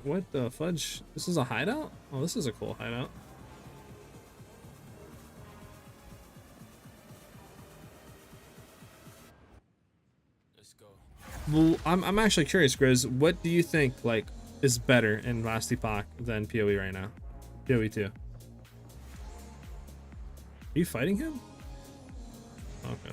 What the fudge? This is a hideout? Oh, this is a cool hideout. Well, I'm actually curious, Grizz. What do you think, like, is better in Last Epoch than POE right now? POE 2. Are you fighting him? Okay.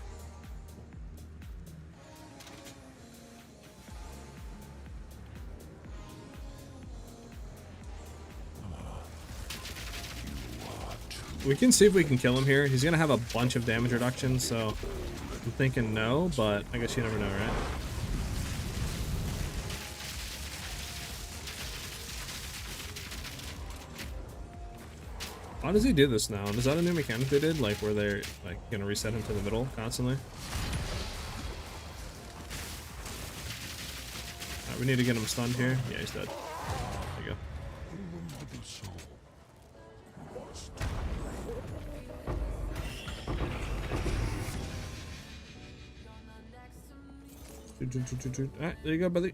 We can see if we can kill him here. He's gonna have a bunch of damage reduction, so I'm thinking no, but I guess you never know, right? How does he do this now? Is that a new mechanic they did? Like where they're like gonna reset him to the middle constantly? Alright, we need to get him stunned here. Yeah, he's dead. There you go. Alright, there you go, buddy.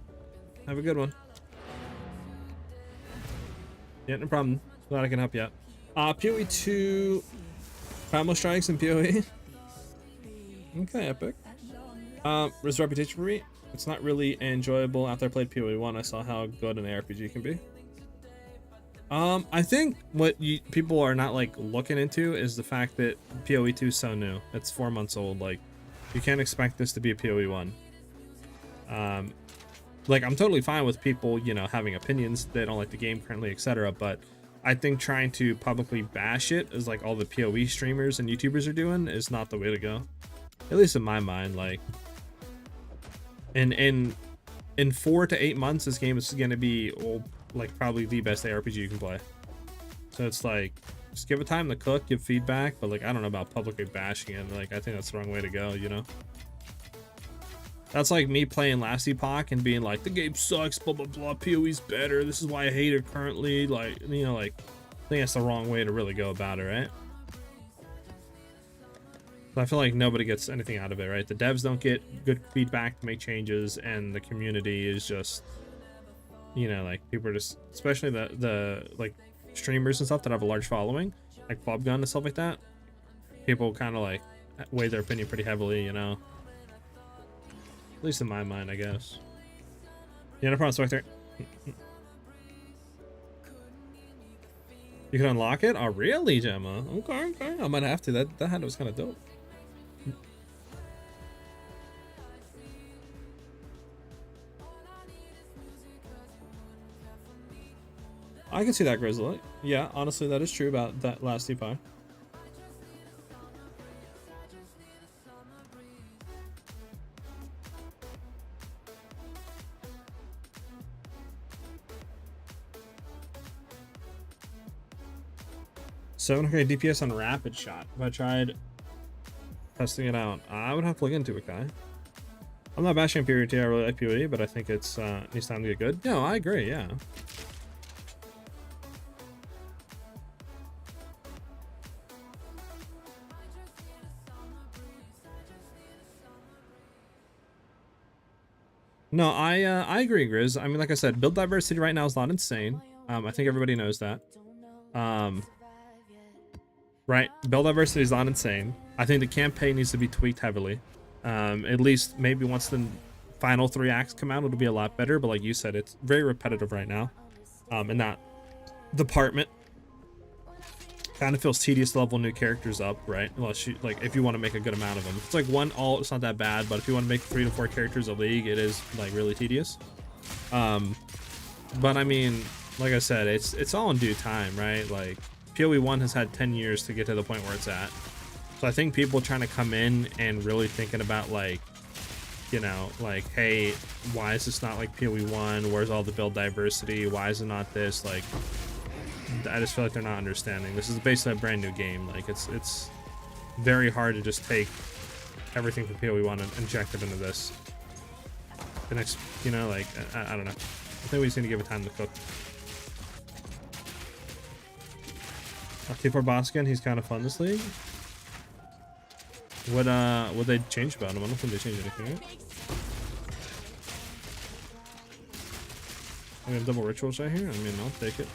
Have a good one. Yeah, no problem. Glad I can help you out. POE 2 Primal Strikes and POE. Okay, epic. There's reputation for me. It's not really enjoyable. After I played POE 1, I saw how good an ARPG can be. I think what people are not like looking into is the fact that POE 2 is so new. It's 4 months old. Like, you can't expect this to be a POE 1. Like, I'm totally fine with people, you know, having opinions. They don't like the game currently, etc. But I think trying to publicly bash it, as like all the POE streamers and YouTubers are doing, is not the way to go. At least in my mind. Like, in 4 to 8 months, this game is going to be like probably the best ARPG you can play. So it's like, just give it time to cook, give feedback, but like I don't know about publicly bashing it. Like, I think that's the wrong way to go, you know. That's like me playing Last Epoch and being like, the game sucks, blah blah blah, POE's better, this is why I hate it currently. Like, you know, like, I think that's the wrong way to really go about it, right? So I feel like nobody gets anything out of it, right? The devs don't get good feedback to make changes, and the community is just, you know, like, people are just, especially the like streamers and stuff that have a large following, like Bob Gun and stuff like that. People kind of like weigh their opinion pretty heavily, you know. At least in my mind, I guess. Yeah, no problem, Spectre. You can unlock it? Oh, really, Gemma? Okay, okay. I might have to. That hand was kind of dope. I can see that, Grizzly. Yeah, honestly, that is true about that last Epoch. $700 DPS on Rapid Shot. If I tried testing it out, I would have to look into it, guy. I'm not bashing Purity. I really like POE, but I think it's needs time to get good. No, I agree. Yeah. No, I agree, Grizz. I mean, like I said, build diversity right now is not insane. I think everybody knows that. Right, build diversity is not insane. I think the campaign needs to be tweaked heavily. At least maybe once the final 3 acts come out, it'll be a lot better. But like you said, it's very repetitive right now. In that department, kind of feels tedious to level new characters up, right? Unless you like, if you want to make a good amount of them, it's like one alt, it's not that bad. But if you want to make 3 to 4 characters a league, it is like really tedious. But I mean, like I said, it's all in due time, right? Like, POE 1 has had 10 years to get to the point where it's at. So I think people trying to come in and really thinking about, like, you know, like, hey, why is this not like POE 1? Where's all the build diversity? Why is it not this? Like, I just feel like they're not understanding. This is basically a brand new game. Like, it's very hard to just take everything from POE 1 and inject it into this. The next, you know, like, I don't know. I think we just need to give it time to cook. I'll keep our boss again. He's kind of fun this league. What they change about him? I don't think they changed anything, right? I'm gonna double rituals right here. I mean, I'll take it.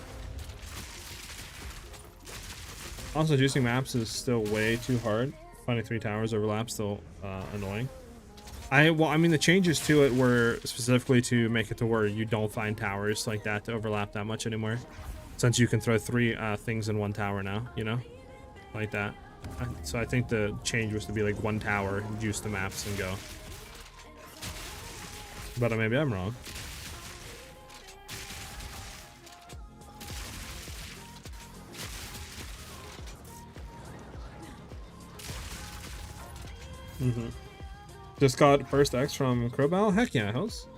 Also, juicing maps is still way too hard. Finding 3 towers overlap still annoying. Well, I mean, the changes to it were specifically to make it to where you don't find towers like that to overlap that much anymore. Since you can throw 3 things in 1 tower now, you know, like that. So I think the change was to be like 1 tower, juice the maps and go. But maybe I'm wrong. Just got first X from Crowbell. Heck yeah, host.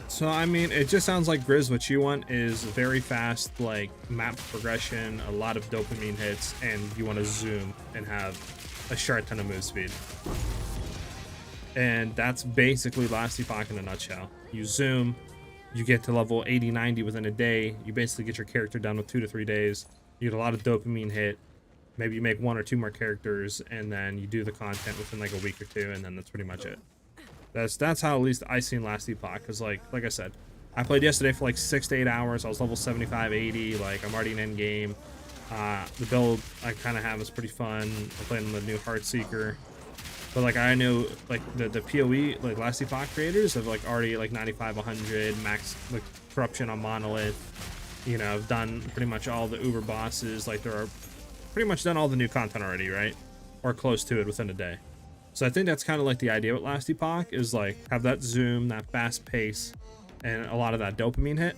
So I mean, it just sounds like Grizz, what you want is very fast, like map progression, a lot of dopamine hits, and you want to zoom and have a short ton of move speed. And that's basically Last Epoch in a nutshell. You zoom, you get to level 80, 90 within a day. You basically get your character done with 2 to 3 days. You get a lot of dopamine hit. Maybe you make 1 or 2 more characters, and then you do the content within like a week or 2, and then that's pretty much it. That's how at least I seen Last Epoch. Cause like I said, I played yesterday for like 6 to 8 hours. I was level 75, 80. Like I'm already in end game. The build I kind of have is pretty fun. I played on the new Heartseeker. But like I know like the POE like Last Epoch creators have like already like 95, 100 max like corruption on Monolith. You know, I've done pretty much all the Uber bosses. Like there are pretty much done all the new content already, right? Or close to it within a day. So I think that's kind of like the idea with Last Epoch is like have that zoom, that fast pace, and a lot of that dopamine hit.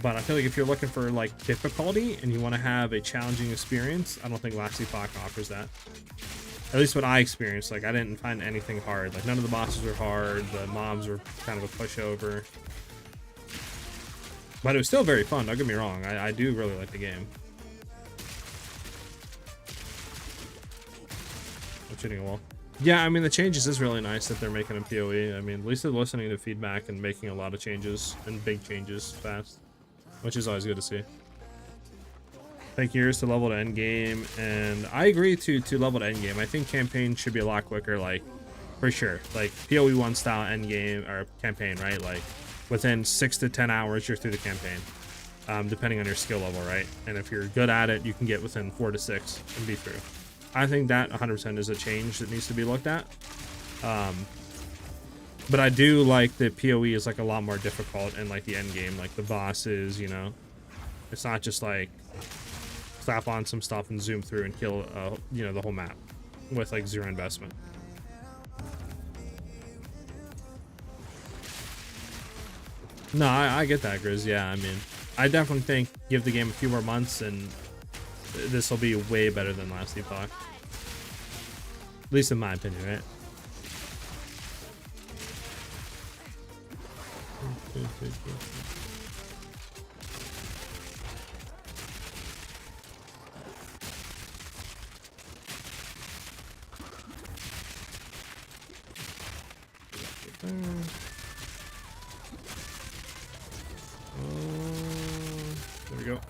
But I feel like if you're looking for like difficulty and you want to have a challenging experience, I don't think Last Epoch offers that. At least what I experienced, like I didn't find anything hard. Like none of the bosses were hard, the mobs were kind of a pushover. But it was still very fun, don't get me wrong. I do really like the game. I'm shooting a wall. Yeah, I mean the changes is really nice that they're making in POE. I mean, at least they're listening to feedback and making a lot of changes and big changes fast, which is always good to see. Take years to level to end game, and I agree to level to end game. I think campaign should be a lot quicker, like for sure. Like POE 1 style end game or campaign, right? Like within 6 to 10 hours you're through the campaign, depending on your skill level, right? And if you're good at it, you can get within 4 to 6 and be through. I think that 100% is a change that needs to be looked at. But I do like that POE is like a lot more difficult in like the end game, like the bosses, you know. It's not just like slap on some stuff and zoom through and kill, you know, the whole map with like 0 investment. No, I get that, Grizz. Yeah, I mean, I definitely think give the game a few more months and this will be way better than Last Epoch. At least in my opinion, right? There we go.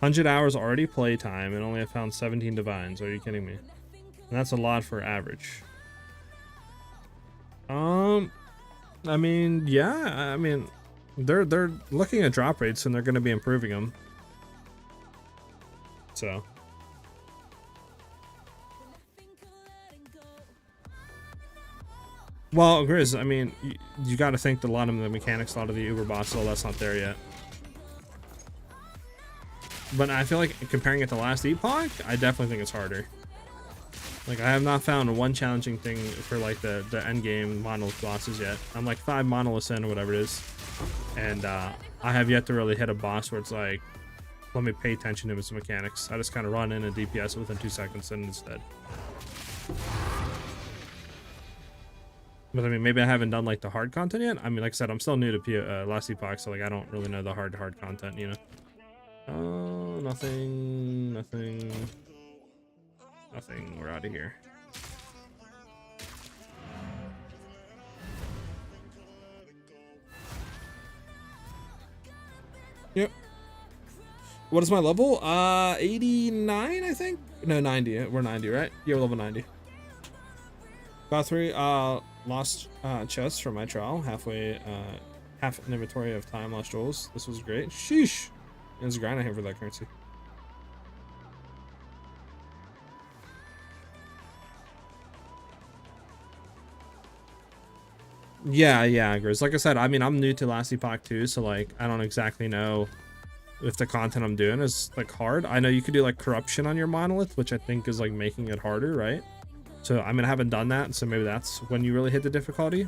100 hours already playtime and only have found 17 divines. Are you kidding me? And that's a lot for average. I mean, yeah, I mean, they're looking at drop rates and they're going to be improving them. So. Well, Grizz, I mean, you got to think that a lot of the mechanics, a lot of the Uber boss, all that's not there yet. But I feel like comparing it to Last Epoch, I definitely think it's harder. Like I have not found one challenging thing for like the end game monolith bosses yet. I'm like 5 monoliths in or whatever it is, and I have yet to really hit a boss where it's like, let me pay attention to its mechanics. I just kind of run in and DPS within 2 seconds and it's dead. But I mean, maybe I haven't done like the hard content yet. I mean, like I said, I'm still new to Last Epoch, so like I don't really know the hard content, you know. Oh, nothing. We're out of here. Yep. What is my level? 89, I think. No, 90. We're 90, right? Yeah, we're level 90. About 3 lost chests from my trial. Half an inventory of time lost jewels. This was great. Sheesh. There's a grind I have for that currency. Yeah, Grizz. Like I said, I mean, I'm new to Last Epoch too, so like, I don't exactly know if the content I'm doing is like hard. I know you could do like corruption on your monolith, which I think is like making it harder, right? So I mean, I haven't done that, so maybe that's when you really hit the difficulty.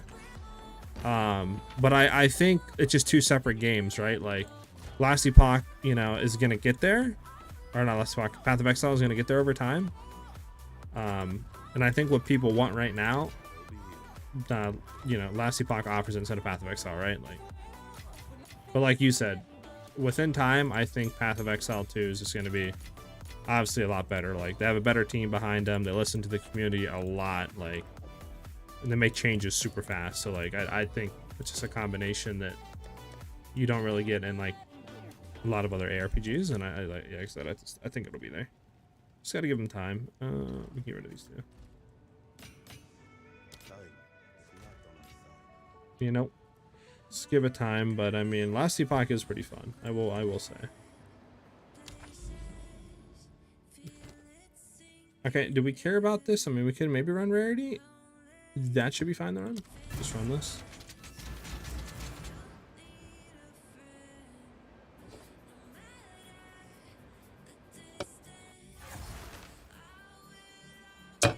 But I think it's just two separate games, right? Like Last Epoch, you know, is gonna get there, or not Last Epoch, Path of Exile is gonna get there over time. And I think what people want right now, you know, Last Epoch offers instead of Path of Exile, right? Like, but like you said, within time, I think Path of Exile 2 is just gonna be obviously a lot better. Like, they have a better team behind them. They listen to the community a lot, like, and they make changes super fast. So like, I think it's just a combination that you don't really get in like a lot of other ARPGs. And like I said, I think it'll be there. Just gotta give them time. We can get rid of these two. You know, just give it time. But I mean, Last Epoch is pretty fun. I will say. Okay, do we care about this? I mean, we could maybe run rarity. That should be fine to run. Just run this. I know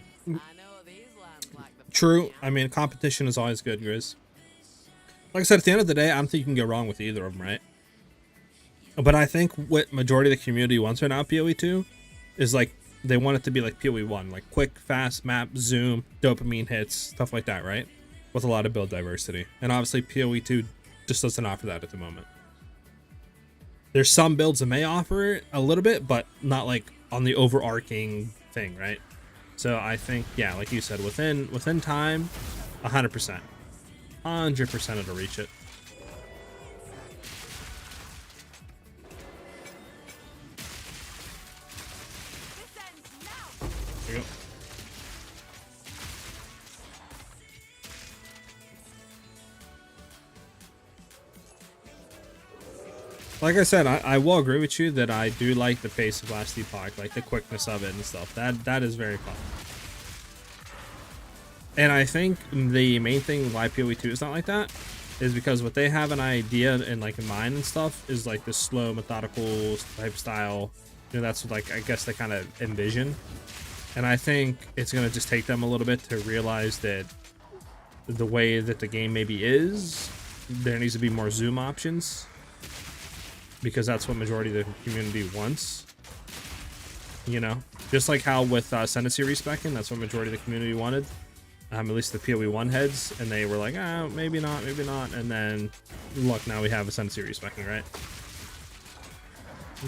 these lands like the True. I mean, competition is always good, Grizz. Like I said, at the end of the day, I don't think you can go wrong with either of them, right? But I think what majority of the community wants right now, PoE 2, is like, they want it to be like PoE 1, like quick, fast map, zoom, dopamine hits, stuff like that, right? With a lot of build diversity. And obviously PoE 2 just doesn't offer that at the moment. There's some builds that may offer it a little bit, but not like on the overarching thing, right? So I think, yeah, like you said, within time, 100%. 100% it'll reach it. This ends now. There you go. Like I said, I will agree with you that I do like the pace of Last Epoch, like the quickness of it and stuff. That is very fun. And I think the main thing why PoE 2 is not like that is because what they have an idea in like in mind and stuff is like this slow, methodical type style. You know, that's what, like, I guess they kind of envision. And I think it's gonna just take them a little bit to realize that the way that the game maybe is, there needs to be more zoom options. Because that's what majority of the community wants. You know? Just like how with Ascendancy respecking, that's what majority of the community wanted. At least the PoE 1 heads. And they were like, ah, maybe not, maybe not. And then, look, now we have Ascendancy respecking, right?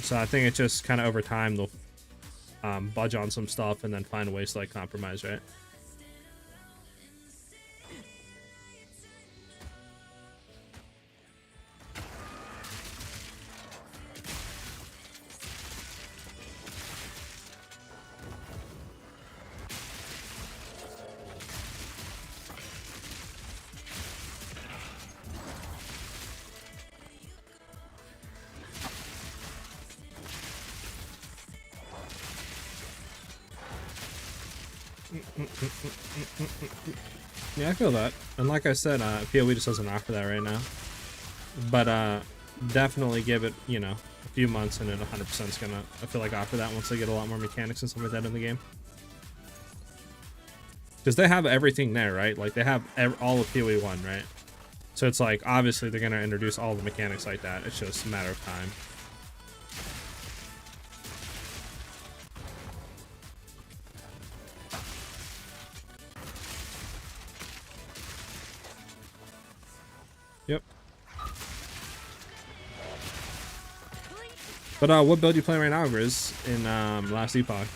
So I think it's just kind of over time, they'll budge on some stuff and then find ways to like compromise, right? Yeah, I feel that. And like I said, PoE just doesn't offer that right now. But definitely give it, you know, a few months and it 100% is gonna, I feel like, offer that once they get a lot more mechanics and stuff like that in the game. Because they have everything there, right? Like, they have all of PoE 1, right? So it's like, obviously, they're gonna introduce all the mechanics like that. It's just a matter of time. Yep. But what build you playing right now, Grizz, in Last Epoch?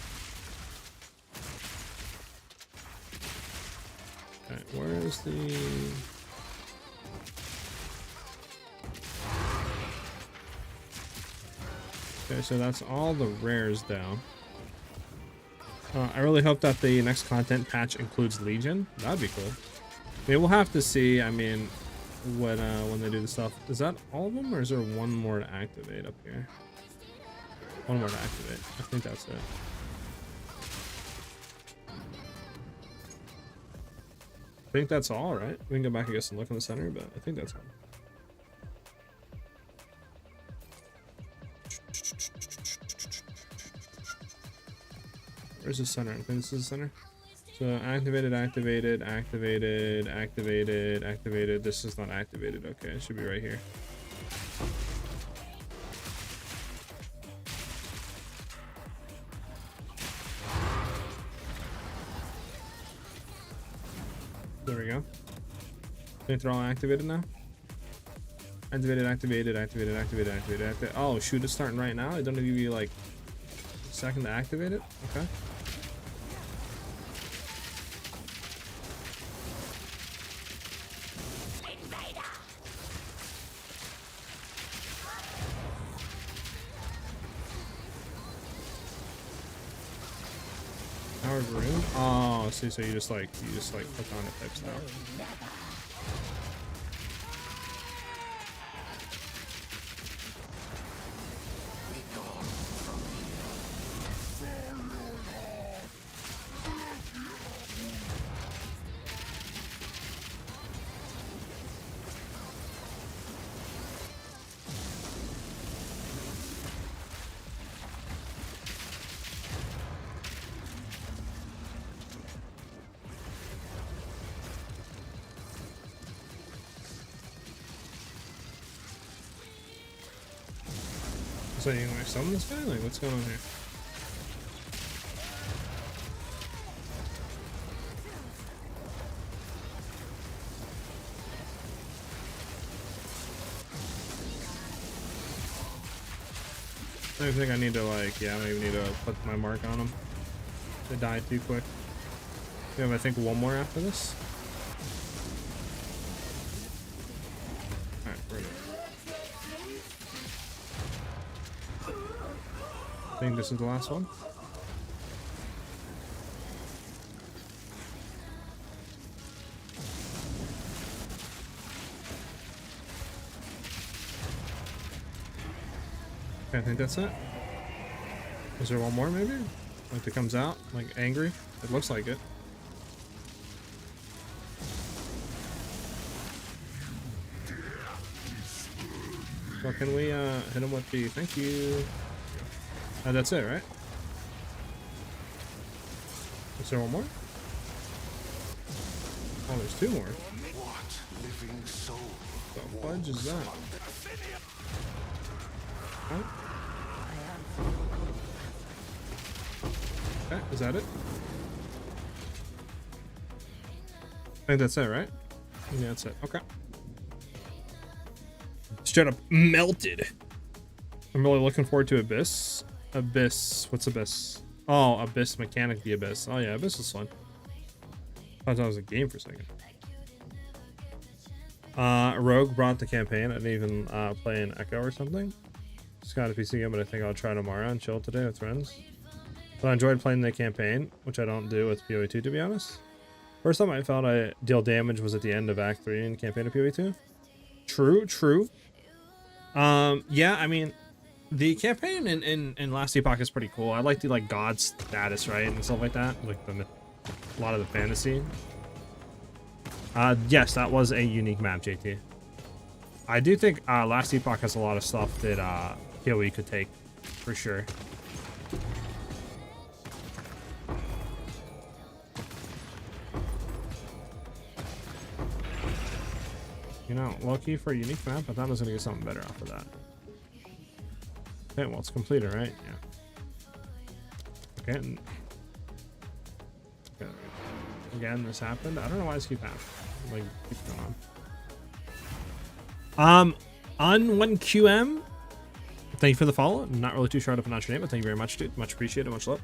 Alright, where's the... Okay, so that's all the rares down. I really hope that the next content patch includes Legion. That'd be cool. I mean, we'll have to see. I mean, when they do the stuff. Is that all of them, or is there one more to activate up here? One more to activate. I think that's it. I think that's all, right? We can go back, I guess, and look in the center, but I think that's all. Where's the center? I think this is the center. So activated, activated, activated, activated, activated. This is not activated. Okay, it should be right here. There we go. I think they're all activated now. Activated, activated, activated, activated, activated, activated. Oh shoot, it's starting right now. It don't give you like a second to activate it. Okay. Power room. Oh, see, so you just like click on it type stuff. So you want to summon this guy? Like, what's going on here? I don't think I need to like, yeah, I don't even need to put my mark on him. They die too quick. We have, I think, one more after this. Alright, we're good. I think this is the last one. Okay, I think that's it. Is there one more maybe? Like it comes out, like angry? It looks like it. So can we hit him with the thank you? That's it, right? Is there one more? Oh, there's two more. What living soul? The fudge is that? Huh? Okay, is that it? I think that's it, right? Yeah, that's it. Okay. Straight up melted. I'm really looking forward to Abyss. Abyss. What's Abyss? Oh, Abyss mechanic, the Abyss. Oh yeah, Abyss is fun. I thought that was a game for a second. Rogue brought the campaign. I didn't even play an Echo or something. Just got a PC game, but I think I'll try tomorrow and chill today with friends. But I enjoyed playing the campaign, which I don't do with POE 2 to be honest. First time I felt I deal damage was at the end of Act 3 in campaign of POE 2. True, true. Yeah, I mean, the campaign in Last Epoch is pretty cool. I like the like god status, right, and stuff like that. Like a lot of the fantasy. Yes, that was a unique map, JT. I do think Last Epoch has a lot of stuff that POE could take, for sure. You know, lucky for a unique map, I thought I was gonna get something better off of that. Okay, well, it's completed, right? Yeah. Okay. Again, this happened. I don't know why this keeps happening. Like, keeps going on. On1QM. Thank you for the follow. I'm not really too sure how to pronounce your name, but thank you very much, dude. Much appreciated. Much love.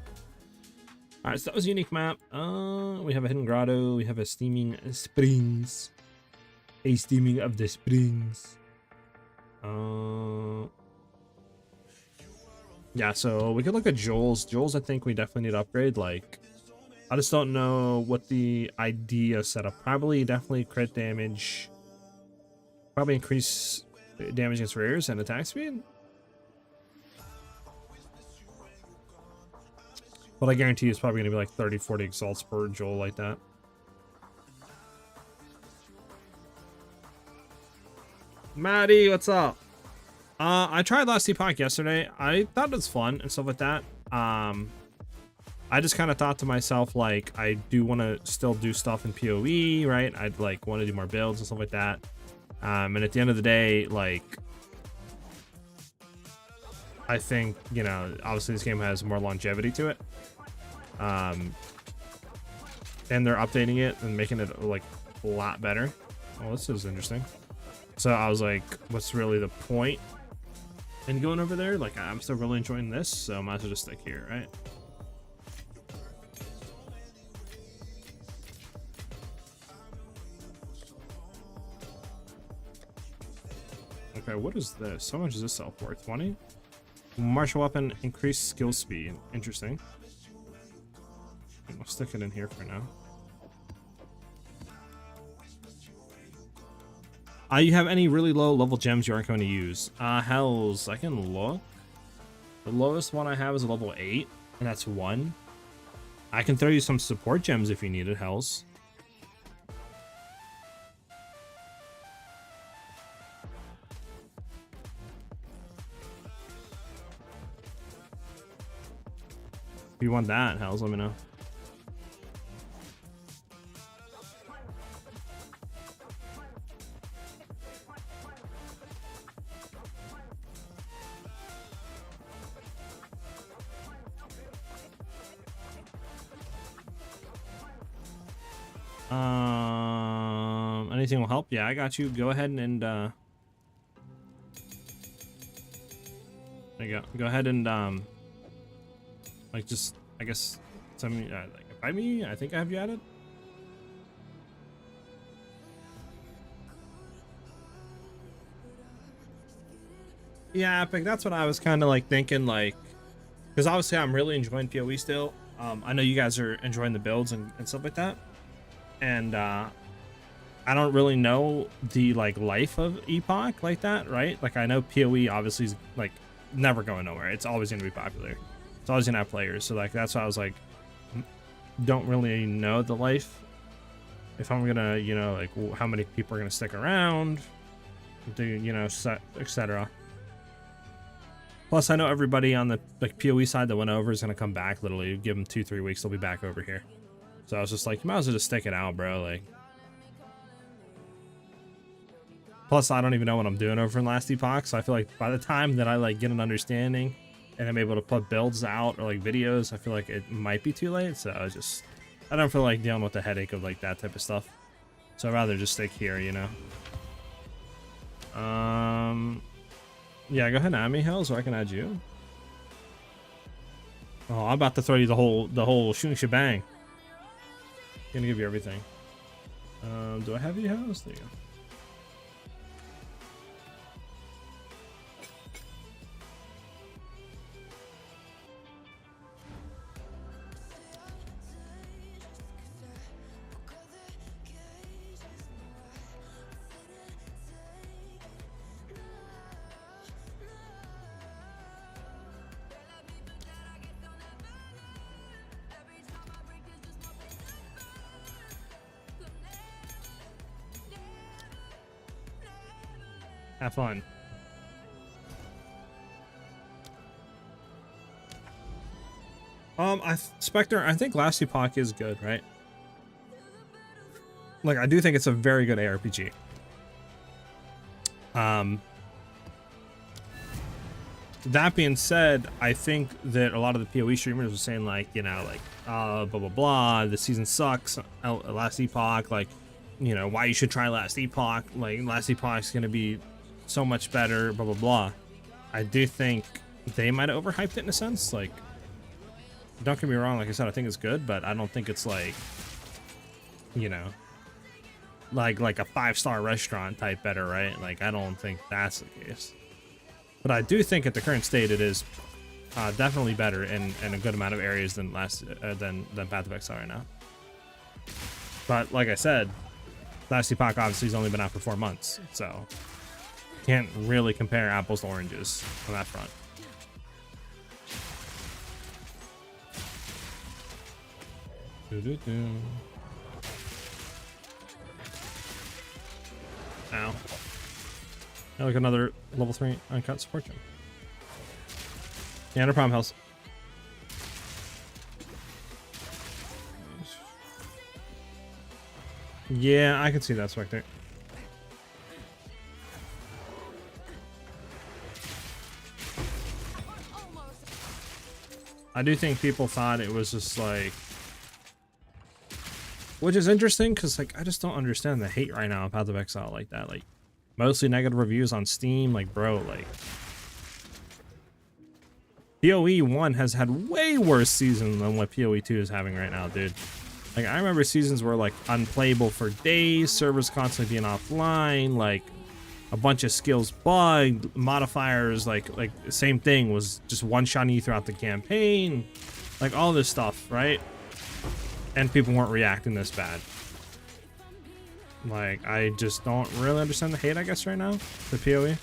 All right, so that was a unique map. We have a hidden grotto. We have a steaming springs. A steaming of the springs. Yeah, so we could look at Joel's. Joel's, I think we definitely need to upgrade. Like, I just don't know what the idea setup. Probably definitely crit damage. Probably increase damage against rares and attack speed. But I guarantee it's probably going to be like 30, 40 exalts per Joel like that. Maddie, what's up? I tried Last Epoch yesterday. I thought it was fun and stuff like that. I I just kind of thought to myself, like, I do want to still do stuff in POE, right? I'd like want to do more builds and stuff like that. And at the end of the day, like, I think, you know, obviously this game has more longevity to it. And they're updating it and making it like a lot better. Oh, this is interesting. So I was like, what's really the point in going over there? Like, I'm still really enjoying this, so I might as well just stick here, right? Okay, what is this? How much does this sell for? 20? Martial weapon, increased skill speed. Interesting. I'll stick it in here for now. You have any really low level gems you aren't going to use? Hells, I can look. The lowest one I have is a level 8, and that's 1. I can throw you some support gems if you need it, Hells. If you want that, Hells, let me know. Anything will help. Yeah, I got you. Go ahead and there you go. Go ahead and like, just, I guess, send me like, invite me. I think I have you added. Yeah, Epic. That's what I was kind of like thinking, like, because obviously I'm really enjoying POE still. I know you guys are enjoying the builds and stuff like that, and I don't really know the like life of Epoch like that, right? Like, I know POE obviously is like never going nowhere. It's always going to be popular. It's always going to have players. So like, that's why I was like, don't really know the life. If I'm gonna, you know, like how many people are gonna stick around, do, you know, etc. Plus, I know everybody on the like POE side that went over is gonna come back. Literally, give them 2-3 weeks, they'll be back over here. So I was just like, you might as well just stick it out, bro. Like, plus, I don't even know what I'm doing over in Last Epoch, so I feel like by the time that I like get an understanding and I'm able to put builds out or like videos, I feel like it might be too late. So I don't feel like dealing with the headache of like that type of stuff. So I'd rather just stick here, you know. Yeah, go ahead and add me, Hells, or I can add you. Oh, I'm about to throw you the whole shooting shebang. Gonna give you everything. Do I have you, Hells? There you go. Have fun. Spectre, I think Last Epoch is good, right? Like, I do think it's a very good ARPG. That being said, I think that a lot of the POE streamers were saying, like, you know, like, blah blah blah, the season sucks, Last Epoch, like, you know, why you should try Last Epoch, like, Last Epoch's gonna be so much better, blah blah blah. I do think they might have overhyped it in a sense. Like, don't get me wrong, like I said, I think it's good, but I don't think it's like, you know, like a 5-star restaurant type better, right? Like, I don't think that's the case. But I do think at the current state it is definitely better in a good amount of areas than Path of Exile right now. But like I said, Last Epoch obviously has only been out for 4 months, so can't really compare apples to oranges on that front. Ow. Now like another level 3 uncut support gem. Yeah, no problem, Hells. Yeah, I can see that, Spectre. I do think people thought it was just like, which is interesting because like I just don't understand the hate right now of Path of Exile like that. Like mostly negative reviews on Steam. Like bro, like POE 1 has had way worse seasons than what POE 2 is having right now, dude. Like I remember seasons were like unplayable for days, servers constantly being offline, like a bunch of skills bugged, modifiers, like same thing was just one-shotting you throughout the campaign, like all this stuff, right? And people weren't reacting this bad. Like I just don't really understand the hate, I guess, right now for POE.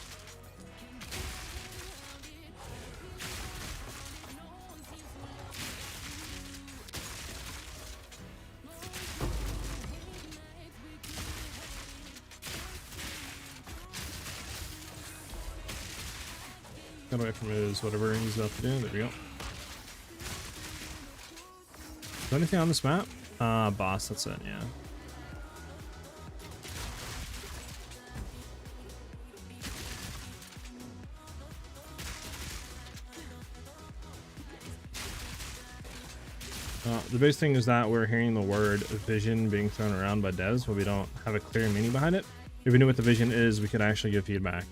Get away from his whatever he's about to do. There we go. Is there anything on this map? Boss, that's it, yeah. The biggest thing is that we're hearing the word vision being thrown around by devs, but we don't have a clear meaning behind it. If we knew what the vision is, we could actually give feedback.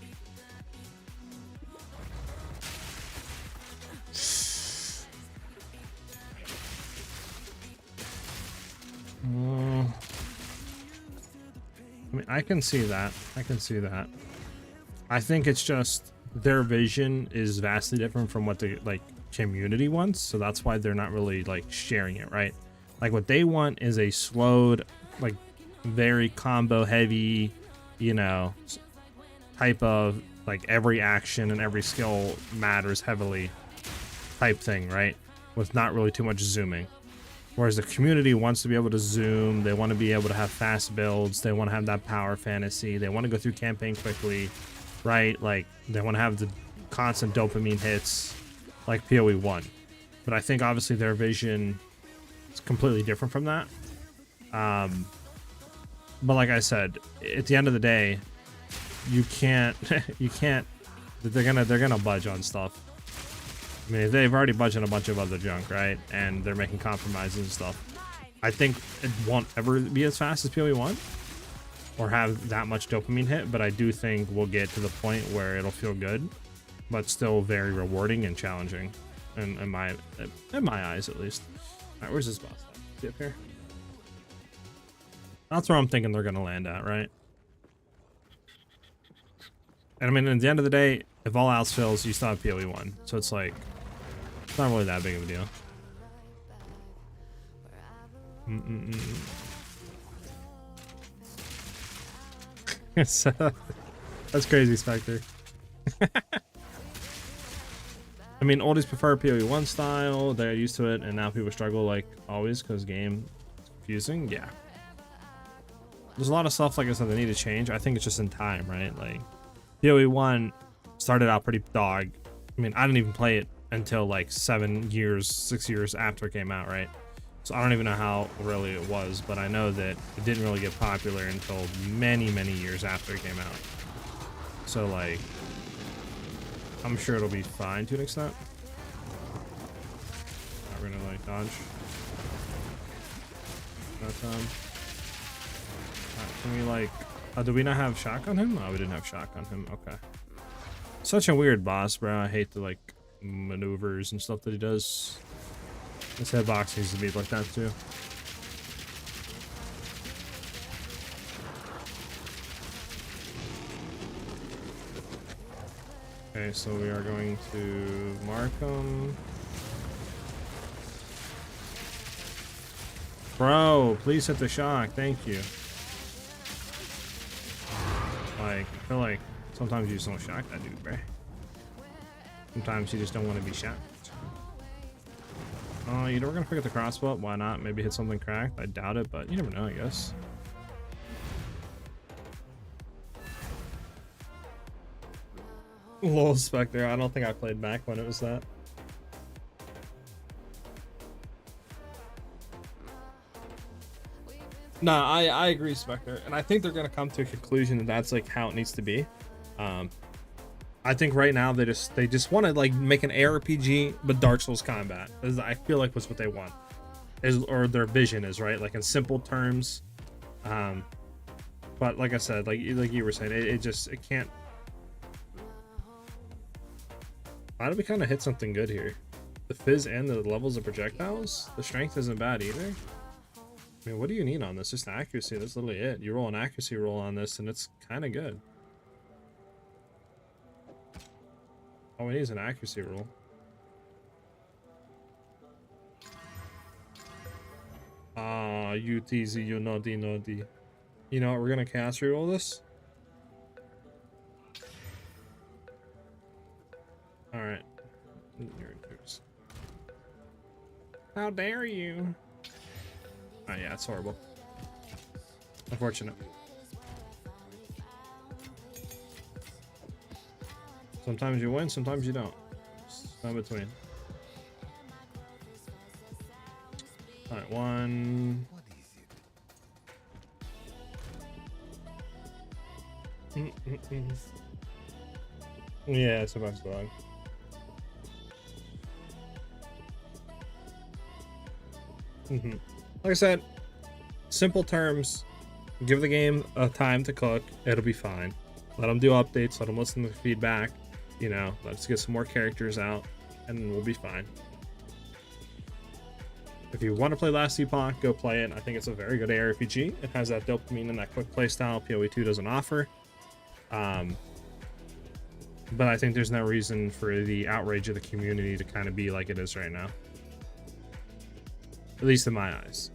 I mean, I can see that. I can see that. I think it's just their vision is vastly different from what the like community wants, so that's why they're not really like sharing it, right? Like what they want is a slowed, like very combo heavy, you know, type of like every action and every skill matters heavily type thing, right? With not really too much zooming. Whereas the community wants to be able to zoom, they want to be able to have fast builds, they want to have that power fantasy, they want to go through campaign quickly, right? Like they want to have the constant dopamine hits like POE 1. But I think obviously their vision is completely different from that. But like I said, at the end of the day, you can't they're gonna budge on stuff. I mean, they've already budged on a bunch of other junk, right? And they're making compromises and stuff. I think it won't ever be as fast as POE 1 or have that much dopamine hit, but I do think we'll get to the point where it'll feel good, but still very rewarding and challenging in my eyes, at least. All right, where's this boss? Is he up here? That's where I'm thinking they're gonna land at, right? And I mean, at the end of the day, if all else fails, you still have POE 1, so it's like it's not really that big of a deal. That's crazy, Spectre. I mean, oldies prefer POE 1 style, they're used to it, and now people struggle like always because game is confusing. Yeah. There's a lot of stuff, like I said, they need to change. I think it's just in time, right? Like, POE 1 started out pretty dog. I mean, I didn't even play it until like 6 years after it came out, right? So I don't even know how really it was, but I know that it didn't really get popular until many years after it came out. So like, I'm sure it'll be fine to an extent. Right, we're gonna like dodge. Can we like, do we not have shock on him? Oh, we didn't have shock on him. Okay. Such a weird boss, bro. I hate the like maneuvers and stuff that he does. This hitbox needs to be like that too. Okay, so we are going to mark him. Bro, please hit the shock. Thank you. Like, I feel like sometimes you just don't shock that dude, bro. Sometimes you just don't want to be shocked. Oh, you know, we're gonna pick up the crossbow. Why not? Maybe hit something cracked. I doubt it, but you never know, I guess. Lol, Spectre. I don't think I played back when it was that. No, I agree, Spectre, and I think they're gonna come to a conclusion that that's like how it needs to be. I think right now they just want to like make an ARPG but Dark Souls combat. I feel like was what they want, or their vision is, right? Like in simple terms. But like I said, like you were saying, it can't. Why did we kind of hit something good here? The fizz and the levels of projectiles. The strength isn't bad either. I mean, what do you need on this? Just accuracy. That's literally it. You roll an accuracy roll on this, and it's kind of good. All we need is an accuracy roll. Ah, UTZ, you naughty naughty. You know what? We're gonna cast reroll this. All right. How dare you? Oh yeah, it's horrible. Unfortunate. Sometimes you win, sometimes you don't. It's in between. Alright, one. Yeah, it's a bunch of dog. Like I said, simple terms. Give the game a time to cook. It'll be fine. Let them do updates. Let them listen to feedback. You know, let's get some more characters out, and we'll be fine. If you want to play Last Epoch, go play it. I think it's a very good ARPG. It has that dopamine and that quick play style PoE 2 doesn't offer. But I think there's no reason for the outrage of the community to kind of be like it is right now. At least in my eyes.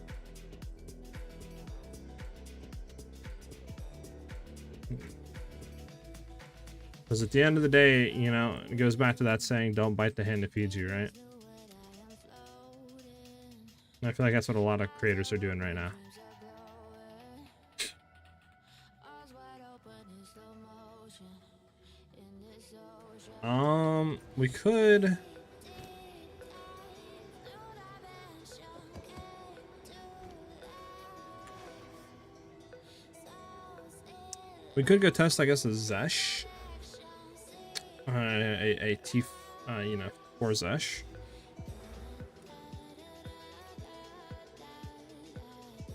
Because at the end of the day, you know, it goes back to that saying, don't bite the hand that feeds you, right? And I feel like that's what a lot of creators are doing right now. We could... We could go test, I guess, a Zesh. A T, you know, for Zesh.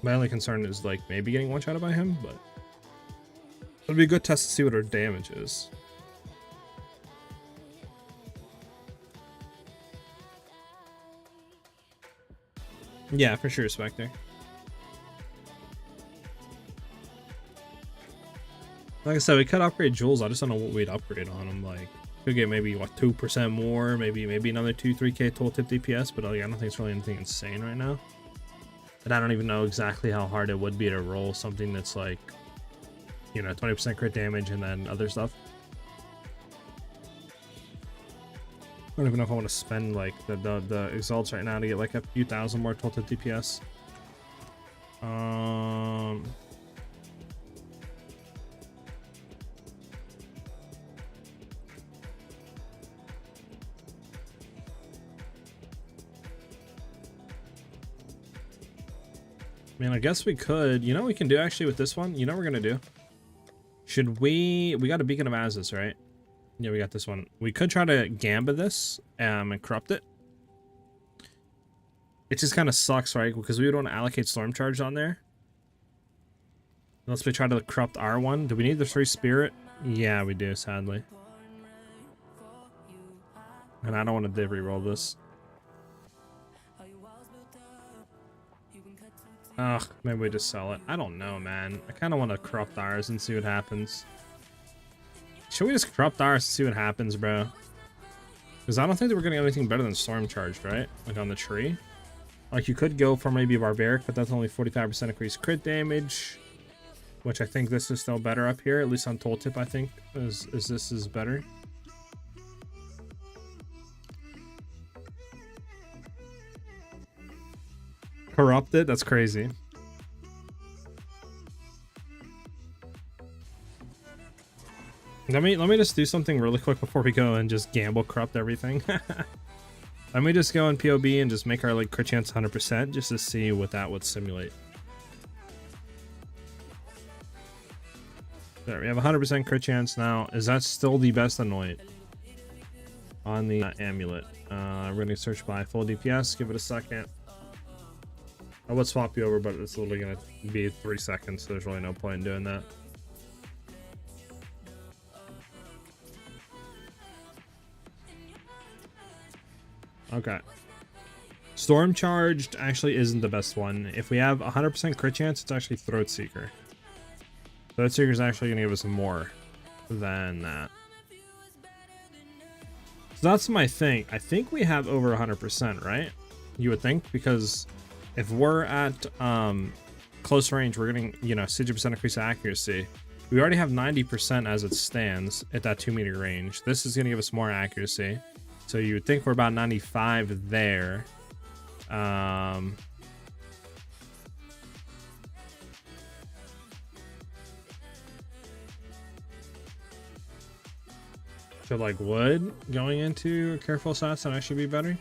My only concern is, like, maybe getting one-shotted by him, but... It'll be a good test to see what our damage is. Yeah, for sure, Spectre. Like I said, we could upgrade Jules. I just don't know what we'd upgrade on him. Like, could get maybe what 2% more, maybe another 2-3k tooltip DPS, but like, I don't think it's really anything insane right now. And I don't even know exactly how hard it would be to roll something that's like, you know, 20% crit damage and then other stuff. I don't even know if I want to spend like the exalts right now to get like a few thousand more tooltip DPS. Man, I guess we could. You know what we can do actually with this one? You know what we're gonna do? Should we got a Beacon of Azis, right? Yeah, we got this one. We could try to Gamba this and corrupt it. It just kind of sucks, right? Because we would want to allocate Storm Charge on there. Unless we try to corrupt our one. Do we need the 3 Spirit? Yeah, we do, sadly. And I don't want to div reroll this. Ugh, maybe we just sell it. I don't know, man. I kind of want to corrupt ours and see what happens. Should we just corrupt ours and see what happens, bro? Because I don't think that we're getting anything better than Storm Charged, right? Like on the tree. Like you could go for maybe Barbaric, but that's only 45% increased crit damage. Which I think this is still better up here. At least on Tooltip, I think is this is better. Corrupted? That's crazy. Let me just do something really quick before we go and just gamble corrupt everything. Let me just go in POB and just make our like crit chance 100% just to see what that would simulate. There, we have 100% crit chance now. Is that still the best anoint on the amulet? We're going to search by full DPS. Give it a second. I would swap you over, but it's literally going to be 3 seconds, so there's really no point in doing that. Okay. Storm Charged actually isn't the best one. If we have 100% crit chance, it's actually Throat Seeker. Throat Seeker is actually going to give us more than that. So that's my thing. I think we have over 100%, right? You would think, because if we're at close range, we're getting, you know, 60% increase accuracy. We already have 90% as it stands at that 2-meter range. This is going to give us more accuracy. So you would think we're about 95 there. So like wood going into careful shots that actually be better.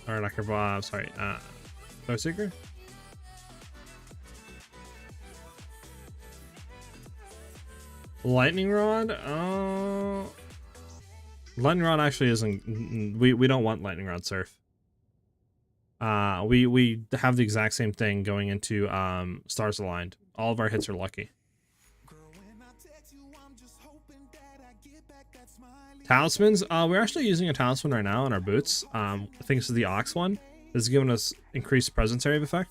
Or not careful, sorry, Throat Seeker. Lightning Rod, Lightning Rod actually isn't, we don't want Lightning Rod Surf. We have the exact same thing going into Stars Aligned. All of our hits are lucky. Talismans, we're actually using a talisman right now on our boots. I think this is the Ox one. This is giving us increased presence area effect.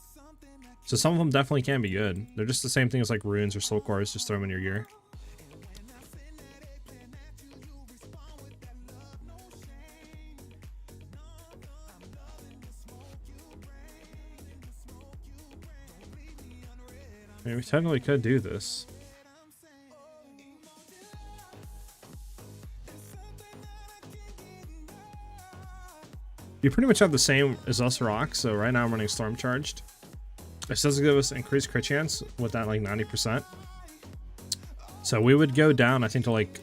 So some of them definitely can be good. They're just the same thing as like runes or soul cores, just throw them in your gear. I mean, we technically could do this. You pretty much have the same as us rocks, so right now I'm running Storm Charged. This does give us increased crit chance with that like 90%. So we would go down, I think, to like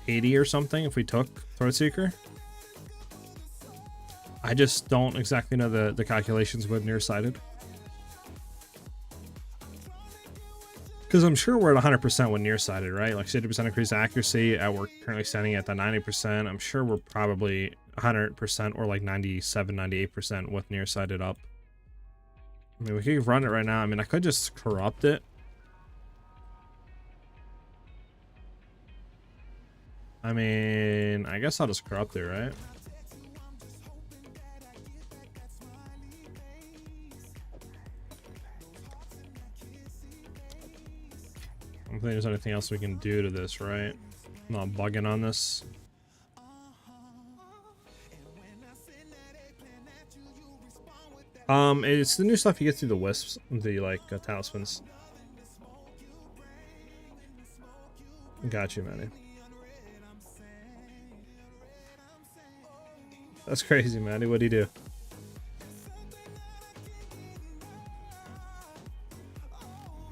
80 or something if we took Throat Seeker. I just don't exactly know the calculations with nearsighted. Because I'm sure we're at 100% with nearsighted, right? Like 60% increased accuracy. We're currently standing at the 90%. I'm sure we're probably 100% or like 97, 98% with nearsighted up. I mean, we could run it right now. I mean, I could just corrupt it. I mean, I guess I'll just corrupt it, right? I don't think there's anything else we can do to this, right? I'm not bugging on this. It's the new stuff you get through the wisps, the like talismans. Got you, Manny. That's crazy, Manny. What'd he do?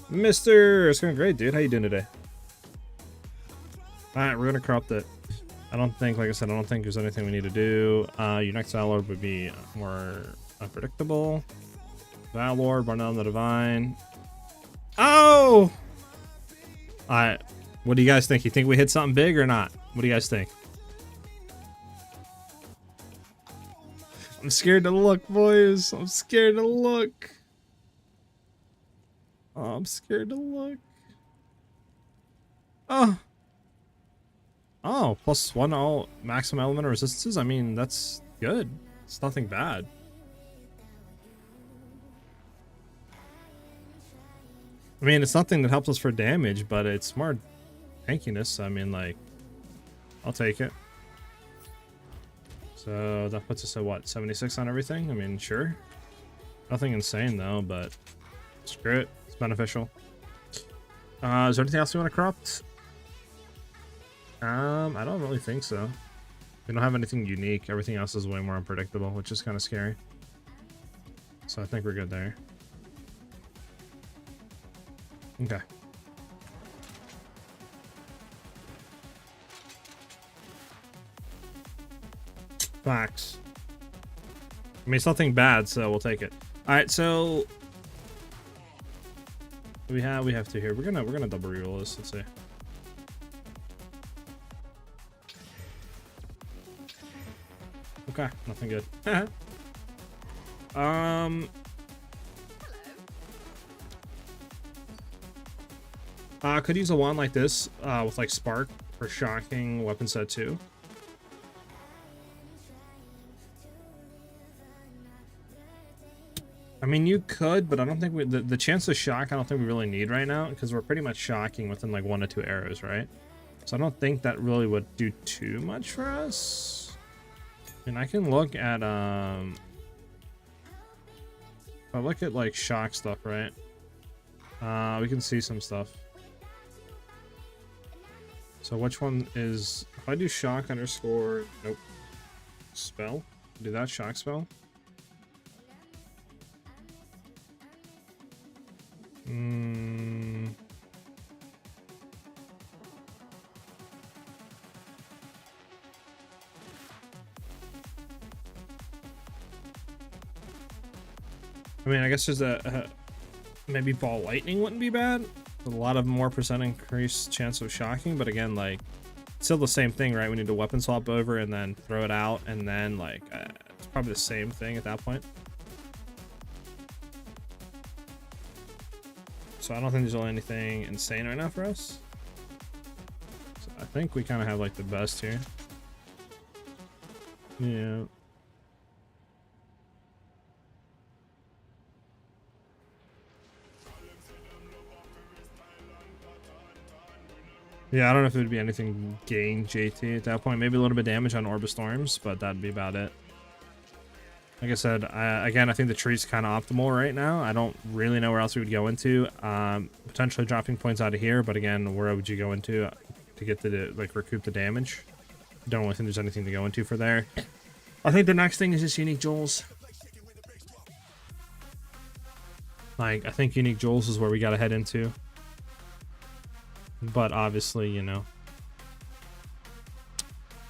Mister, it's going great, dude. How you doing today? Alright, we're gonna corrupt it. I don't think, like I said, I don't think there's anything we need to do. Your next Valor would be more unpredictable. Valor, burn down the Divine. Oh! Alright, what do you guys think? You think we hit something big or not? What do you guys think? I'm scared to look, boys. I'm scared to look. Oh, I'm scared to look. Oh. Oh, +1 all maximum element of resistances. I mean, that's good. It's nothing bad. I mean, it's nothing that helps us for damage, but it's more tankiness. I mean, like, I'll take it. So that puts us at what, 76 on everything? I mean, sure. Nothing insane though, but screw it. It's beneficial. Is there anything else we want to corrupt? I don't really think so. We don't have anything unique. Everything else is way more unpredictable, which is kind of scary. So I think we're good there. Okay. Facts. I mean, it's nothing bad, so we'll take it. Alright, so We have two here. We're gonna double reroll this. Let's see. Okay, nothing good. Could use a wand like this with like spark for shocking weapon set 2. I mean, you could, but I don't think the chance of shock I don't think we really need right now, because we're pretty much shocking within like 1 to 2 arrows, right? So I don't think that really would do too much for us. And I can look at if I look at like shock stuff, right? We can see some stuff. So which one is, if I do shock underscore, nope, spell, do that shock spell. I mean, I guess there's maybe ball lightning wouldn't be bad. A lot of more percent increased chance of shocking, but again, like, still the same thing, right? We need to weapon swap over and then throw it out, and then like it's probably the same thing at that point. So I don't think there's really anything insane right now for us. So I think we kind of have like the best here. Yeah. Yeah, I don't know if it would be anything gain JT at that point. Maybe a little bit of damage on Orb of Storms, but that'd be about it. Like I said, again, I think the tree's kind of optimal right now. I don't really know where else we would go into. Potentially dropping points out of here, but again, where would you go into to get the like recoup the damage? Don't really think there's anything to go into for there. I think the next thing is just unique jewels. Like, I think unique jewels is where we gotta head into. But obviously, you know,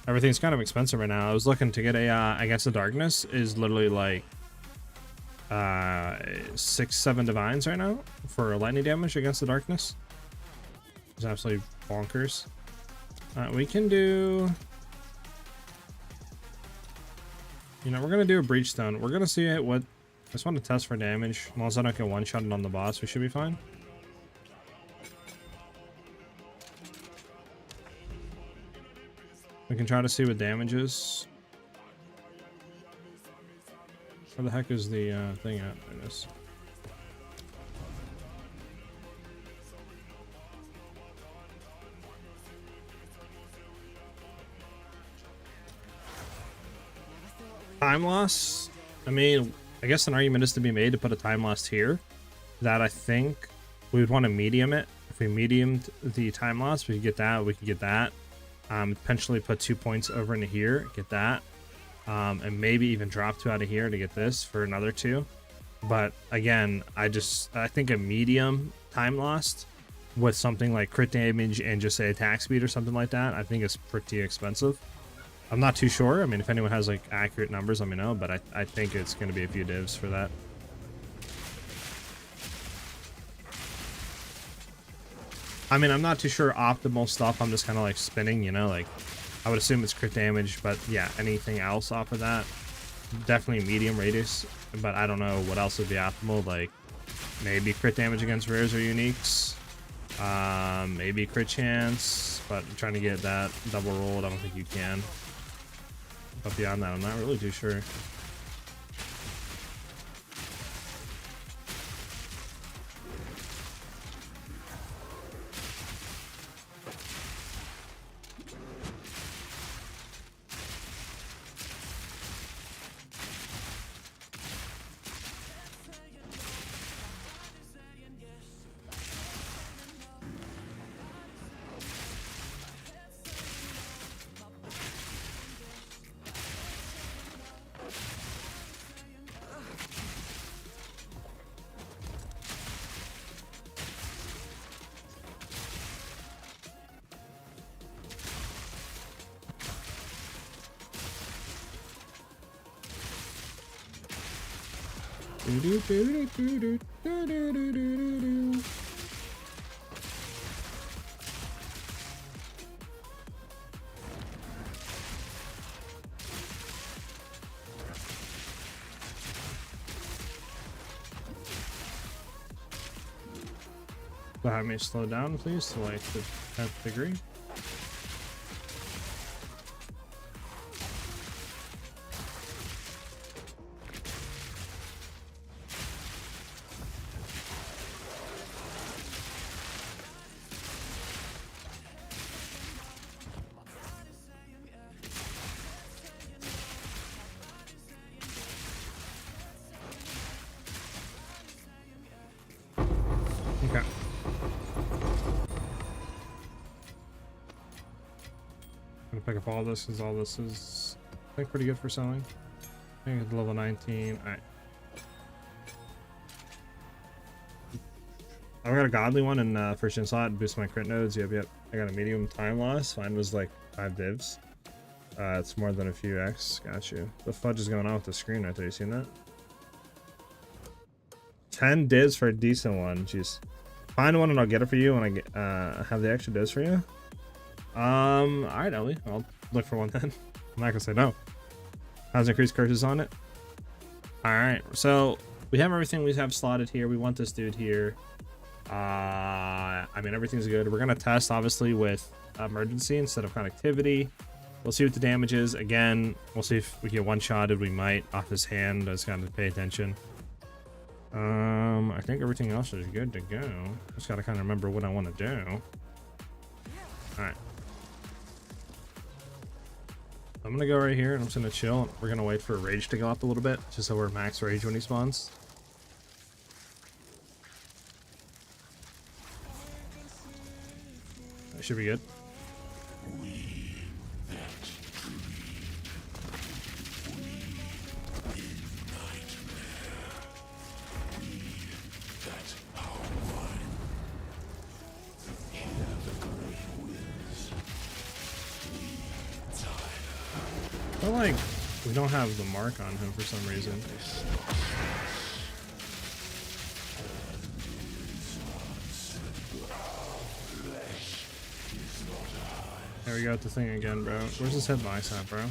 everything's kind of expensive right now. I was looking to get a Against the Darkness is literally like 6-7 divines right now for lightning damage against the darkness. It's absolutely bonkers. We can do, you know, we're gonna do a breach stone. We're gonna see it. What I just want to test for damage. As long as I don't get one-shotted on the boss, we should be fine. We can try to see what damage is. Where the heck is the thing at? There it is. Time loss? I mean, I guess an argument is to be made to put a time loss here. That I think we would want to medium it. If we mediumed the time loss, we could get that, we could get that. Potentially put 2 points over into here, get that, and maybe even drop 2 out of here to get this for another 2. But again, I think a medium time lost with something like crit damage and just say attack speed or something like that, I think is pretty expensive. I'm not too sure. I mean, if anyone has like accurate numbers, let me know, but I think it's going to be a few divs for that. I mean, I'm not too sure optimal stuff. I'm just kind of like spinning, you know, like I would assume it's crit damage, but yeah, anything else off of that, definitely medium radius, but I don't know what else would be optimal. Like maybe crit damage against rares or uniques, maybe crit chance, but I'm trying to get that double rolled. I don't think you can. But beyond that, I'm not really too sure. So have me slow down, please, to like the 10th degree. Okay. Gonna pick up all this because all this is, I think, pretty good for selling. I think it's level 19. Alright. I've got a godly one in first gen slot, boost my crit nodes. Yep. I got a medium time loss. Mine was like 5 divs. It's more than a few X. Got you. The fudge is going on with the screen right there. You seen that? 10 divs for a decent one. Jeez. Find one and I'll get it for you when I get have the extra divs for you. Alright, Ellie. I'll look for one then. I'm not gonna say no. Has increased curses on it. Alright, so we have everything we have slotted here. We want this dude here. I mean, everything's good. We're gonna test obviously with emergency instead of connectivity. We'll see what the damage is. Again, we'll see if we get one-shotted. We might off his hand. I just gotta pay attention. I think everything else is good to go. Just gotta kind of remember what I want to do. Alright. I'm gonna go right here and I'm just gonna chill. We're gonna wait for rage to go up a little bit, just so we're max rage when he spawns. That should be good. I feel like we don't have the mark on him for some reason. There we go with the thing again, bro. Where's his hitbox at, bro?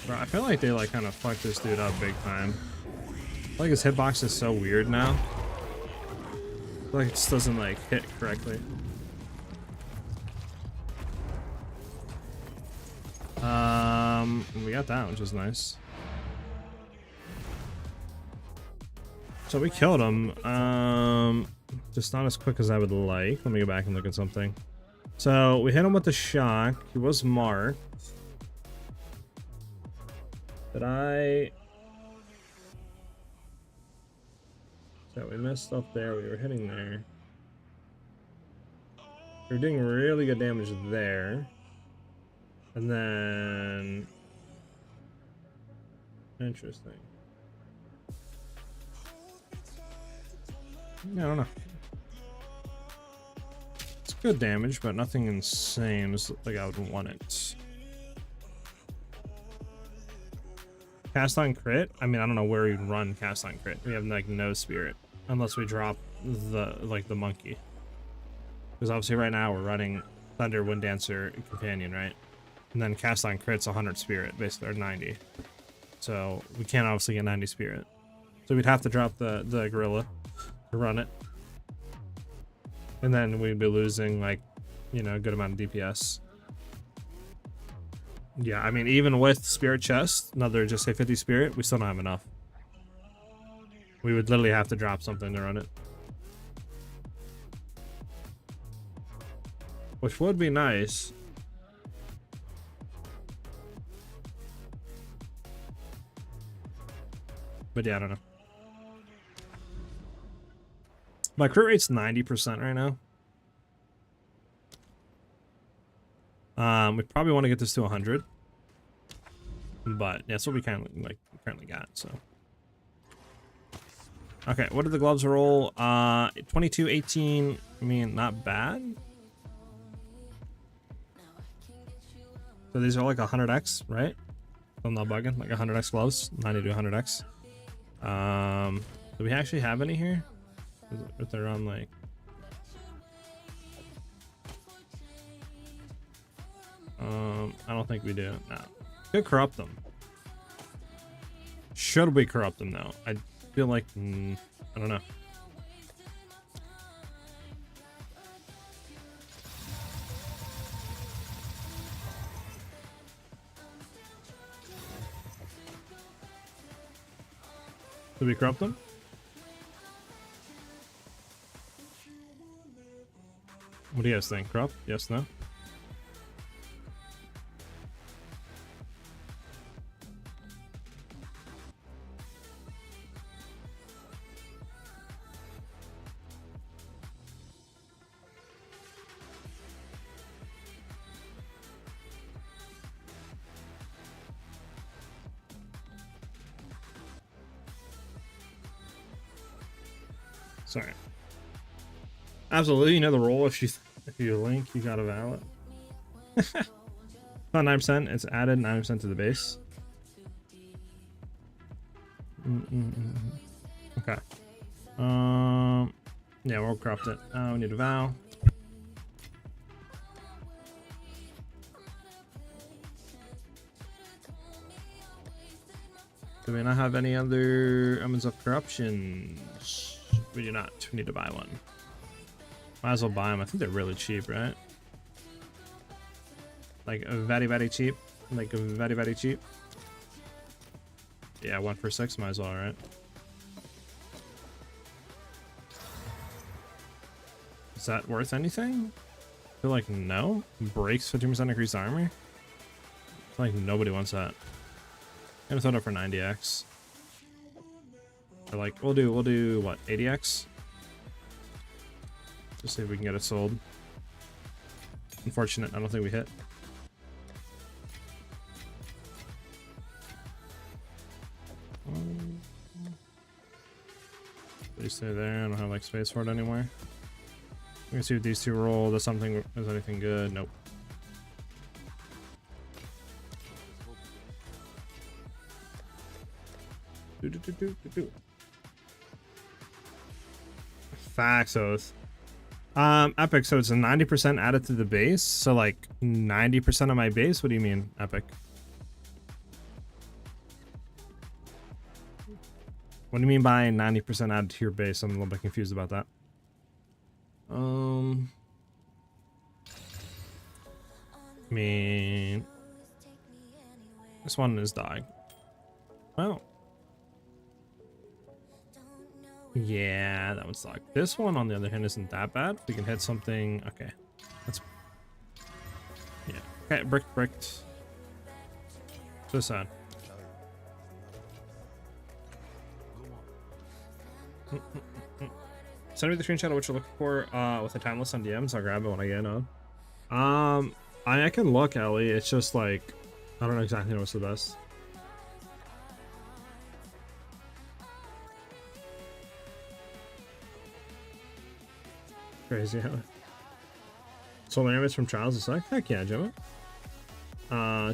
Bro, I feel like they like kind of fucked this dude up big time. I feel like his hitbox is so weird now. I feel like it just doesn't like hit correctly. We got that, which is nice. So we killed him. Just not as quick as I would like. Let me go back and look at something. So we hit him with the shock. He was marked. Did I? So we messed up there. We were hitting there. We were doing really good damage there. And then... Interesting. Yeah, I don't know. It's good damage, but nothing insane. It's like I would want it. Cast on crit? I mean, I don't know where we'd run cast on crit. We have like no spirit. Unless we drop the monkey. Because obviously right now we're running Thunder, Wind Dancer, and Companion, right? And then cast on crit's 100 spirit, basically, or 90. So we can't obviously get 90 spirit. So we'd have to drop the gorilla to run it. And then we'd be losing like, you know, a good amount of DPS. Yeah, I mean, even with spirit chest, another just say 50 spirit, we still don't have enough. We would literally have to drop something to run it. Which would be nice. But yeah, I don't know. My crit rate's 90% right now. We probably want to get this to 100. But yeah, that's what we kind of like currently got, so. Okay, what did the gloves roll? 22, 18. I mean, not bad. So these are like 100x, right? I'm not bugging, like 100x gloves, 90 to 100x. Do we actually have any here? If they're on like... I don't think we do. No. Could corrupt them. Should we corrupt them though? I feel like I don't know. Should we corrupt them? What do you guys think? Corrupt? Yes, no? Sorry. Absolutely, you know the role. If you link, you got a valid. Not 9%. It's added 9% to the base. Okay. Yeah, we'll corrupt it. We need a vow. Do we not have any other elements of corruption? We do not. We need to buy one. Might as well buy them. I think they're really cheap, right? Like very, very cheap. Like very, very cheap. Yeah, 1 for 6. Might as well, right? Is that worth anything? I feel like no. Breaks 15% increased armor. I feel like nobody wants that. I'm gonna throw it up for 90x. Or like we'll do what, 80x? Just see if we can get it sold. Unfortunate, I don't think we hit. Please stay there. I don't have like space for it anymore. We're gonna see if these two roll. Does anything good? Nope. Facts oath. Epic, so it's a 90% added to the base. So like 90% of my base? What do you mean, Epic? What do you mean by 90% added to your base? I'm a little bit confused about that. I mean, this one is dying. Well, yeah, that would suck. This one, on the other hand, isn't that bad. We can hit something. Okay, that's yeah. Okay, bricked. So sad. Send me the screenshot of what you're looking for with a timeless on DMs. I'll grab it when I get on. I can look, Ellie. It's just like I don't know exactly what's the best. Crazy, huh? Solar damage from Trials is like, heck yeah, Gemma.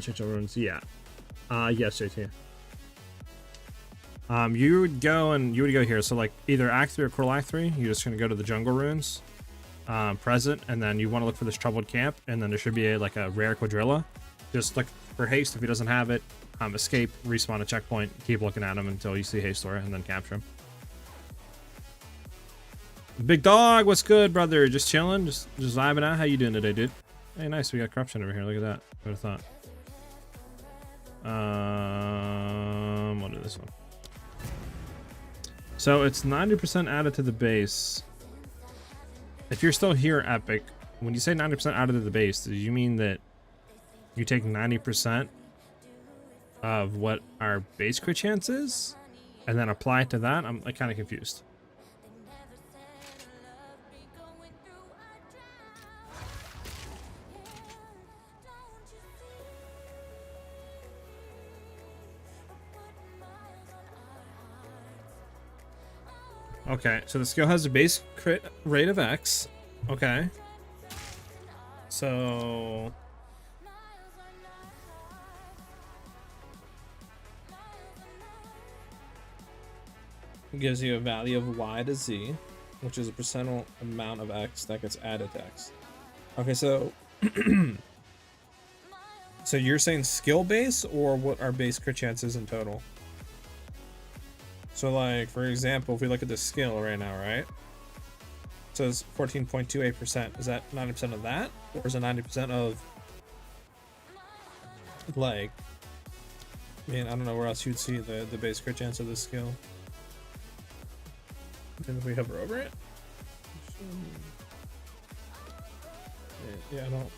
Change runes, yeah. Yes, JT. You would go here. So like either Act 3 or Coral Act 3. You're just gonna go to the jungle runes, present, and then you want to look for this troubled camp, and then there should be like a rare quadrilla. Just look for haste if he doesn't have it. Escape, respawn a checkpoint, keep looking at him until you see haste or and then capture him. Big dog, what's good, brother? Just chilling, just vibing out. How you doing today, dude? Hey, nice. We got corruption over here. Look at that. Who would have thought? What is this one? So it's 90% added to the base. If you're still here, Epic, when you say 90% added to the base, do you mean that you take 90% of what our base crit chance is and then apply it to that? I'm like kind of confused. Okay, so the skill has a base crit rate of X. Okay. So it gives you a value of Y to Z, which is a percentile amount of X that gets added to X. Okay, so so you're saying skill base or what our base crit chance is in total? So like, for example, if we look at the skill right now, right? It says 14.28%. Is that 90% of that? Or is it 90% of, like, I mean, I don't know where else you'd see the base crit chance of this skill. And if we hover over it? Yeah, I don't.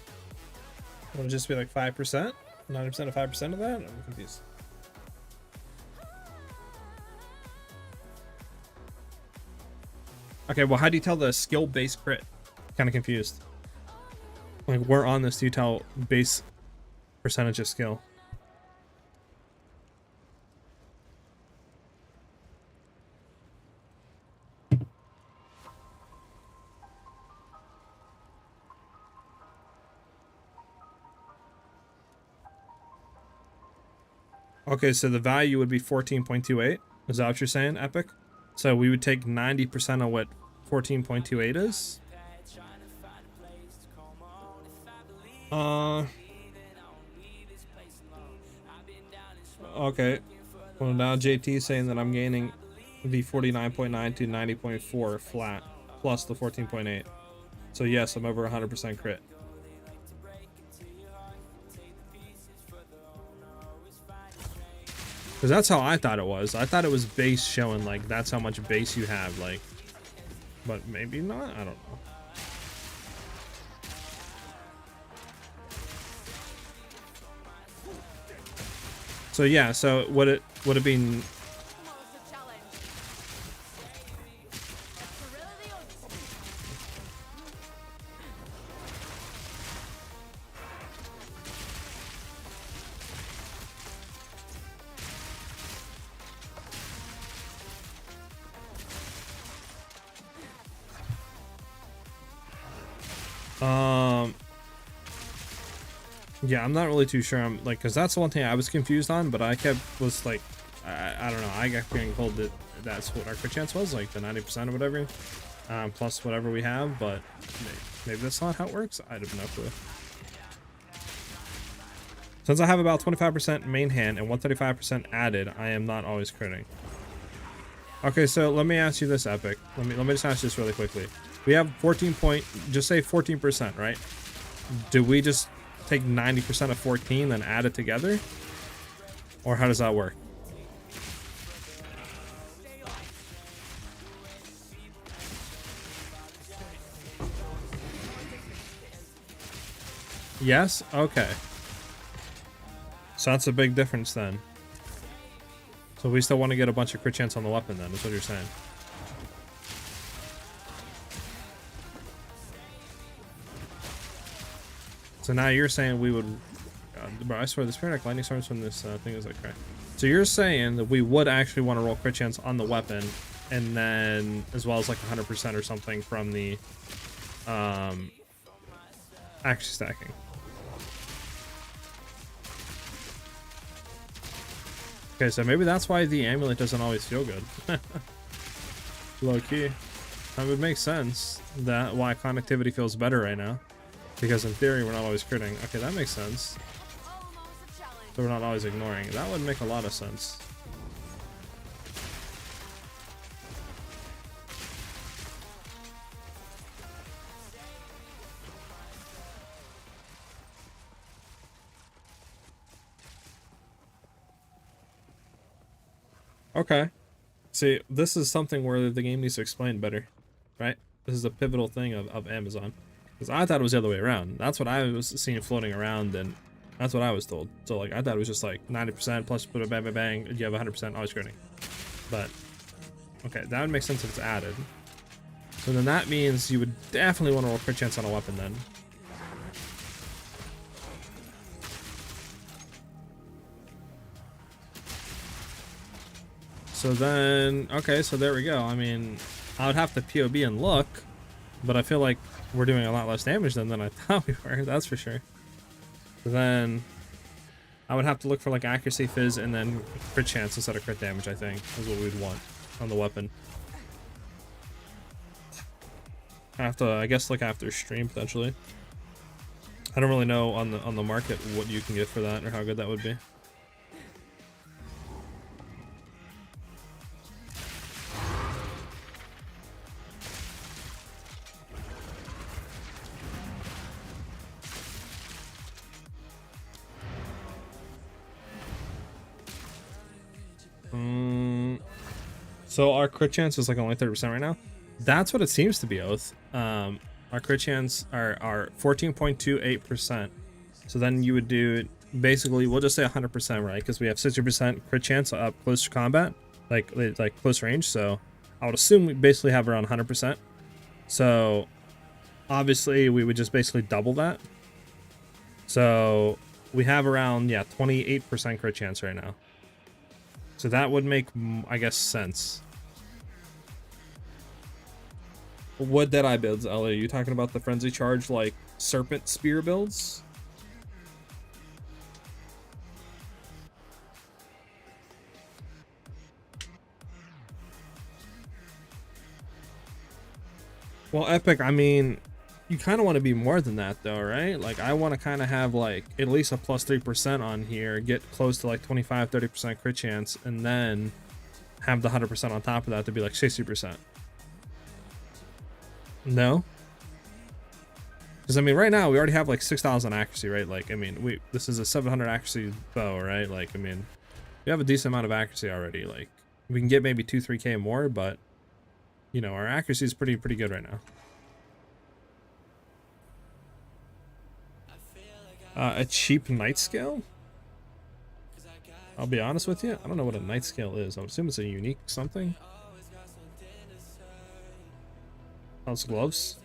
Would it just be like 5%? 90% of 5% of that? I'm confused. Okay, well, how do you tell the skill base crit? Kind of confused. Like, where on this do you tell base percentage of skill? Okay, so the value would be 14.28. Is that what you're saying, Epic? So we would take 90% of what 14.28 is? Okay. Well, now JT is saying that I'm gaining the 49.9 to 90.4 flat, plus the 14.8. So yes, I'm over 100% crit. Because that's how I thought it was. I thought it was base showing, like, that's how much base you have, like. But maybe not? I don't know. So yeah, so would it be... Almost a challenge. That's really the ultimate. Yeah, I'm not really too sure. I'm like, because that's the one thing I was confused on, but I was like, I don't know. I got being told that that's what our crit chance was, like the 90% or whatever, plus whatever we have. But maybe that's not how it works. I have no clue. Since I have about 25% main hand and 135% added, I am not always critting. Okay, so let me ask you this, Epic. Let me just ask this really quickly. We have 14 just say 14%, right? Do we just take 90% of 14 then add it together? Or how does that work? Yes? Okay. So that's a big difference then. So we still want to get a bunch of crit chance on the weapon then, is what you're saying. So now you're saying we would... bro, I swear the Spirit Lightning Storms from this thing is like crack. So you're saying that we would actually want to roll crit chance on the weapon, and then as well as like 100% or something from the action stacking. Okay, so maybe that's why the amulet doesn't always feel good. Low key. That would make sense that why connectivity feels better right now. Because in theory, we're not always critting. Okay, that makes sense. Almost a challenge. So we're not always ignoring. That would make a lot of sense. Okay. See, this is something where the game needs to explain better, right? This is a pivotal thing of Amazon. Because I thought it was the other way around. That's what I was seeing floating around, and that's what I was told. So, like, I thought it was just like 90% plus put a bang, bang, bang, you have 100% always critting. But, okay, that would make sense if it's added. So then that means you would definitely want to roll crit chance on a weapon then. So then, okay, so there we go. I mean, I would have to POB and look, but I feel like we're doing a lot less damage than I thought we were, that's for sure. So then I would have to look for like accuracy, fizz, and then crit chance instead of crit damage, I think, is what we'd want on the weapon. I have to, I guess, look after stream potentially. I don't really know on the market what you can get for that or how good that would be. So our crit chance is like only 30% right now. That's what it seems to be, Oath. Our crit chance are 14.28%. So then you would do basically, we'll just say 100%, right? Because we have 60% crit chance up close to combat, like close range. So I would assume we basically have around 100%. So obviously we would just basically double that. So we have around 28% crit chance right now. So that would make, I guess, sense. What Deadeye builds, Ellie? Are you talking about the Frenzy Charge, like, Serpent Spear builds? Well, Epic, I mean, you kind of want to be more than that, though, right? Like, I want to kind of have, like, at least a plus 3% on here, get close to, like, 25-30% crit chance, and then have the 100% on top of that to be, like, 60%. No? Because, I mean, right now, we already have, like, 6,000 accuracy, right? Like, I mean, this is a 700 accuracy bow, right? Like, I mean, we have a decent amount of accuracy already. Like, we can get maybe 2-3k more, but, you know, our accuracy is pretty good right now. A cheap night scale? I'll be honest with you, I don't know what a night scale is. I would assume it's a unique something. House gloves.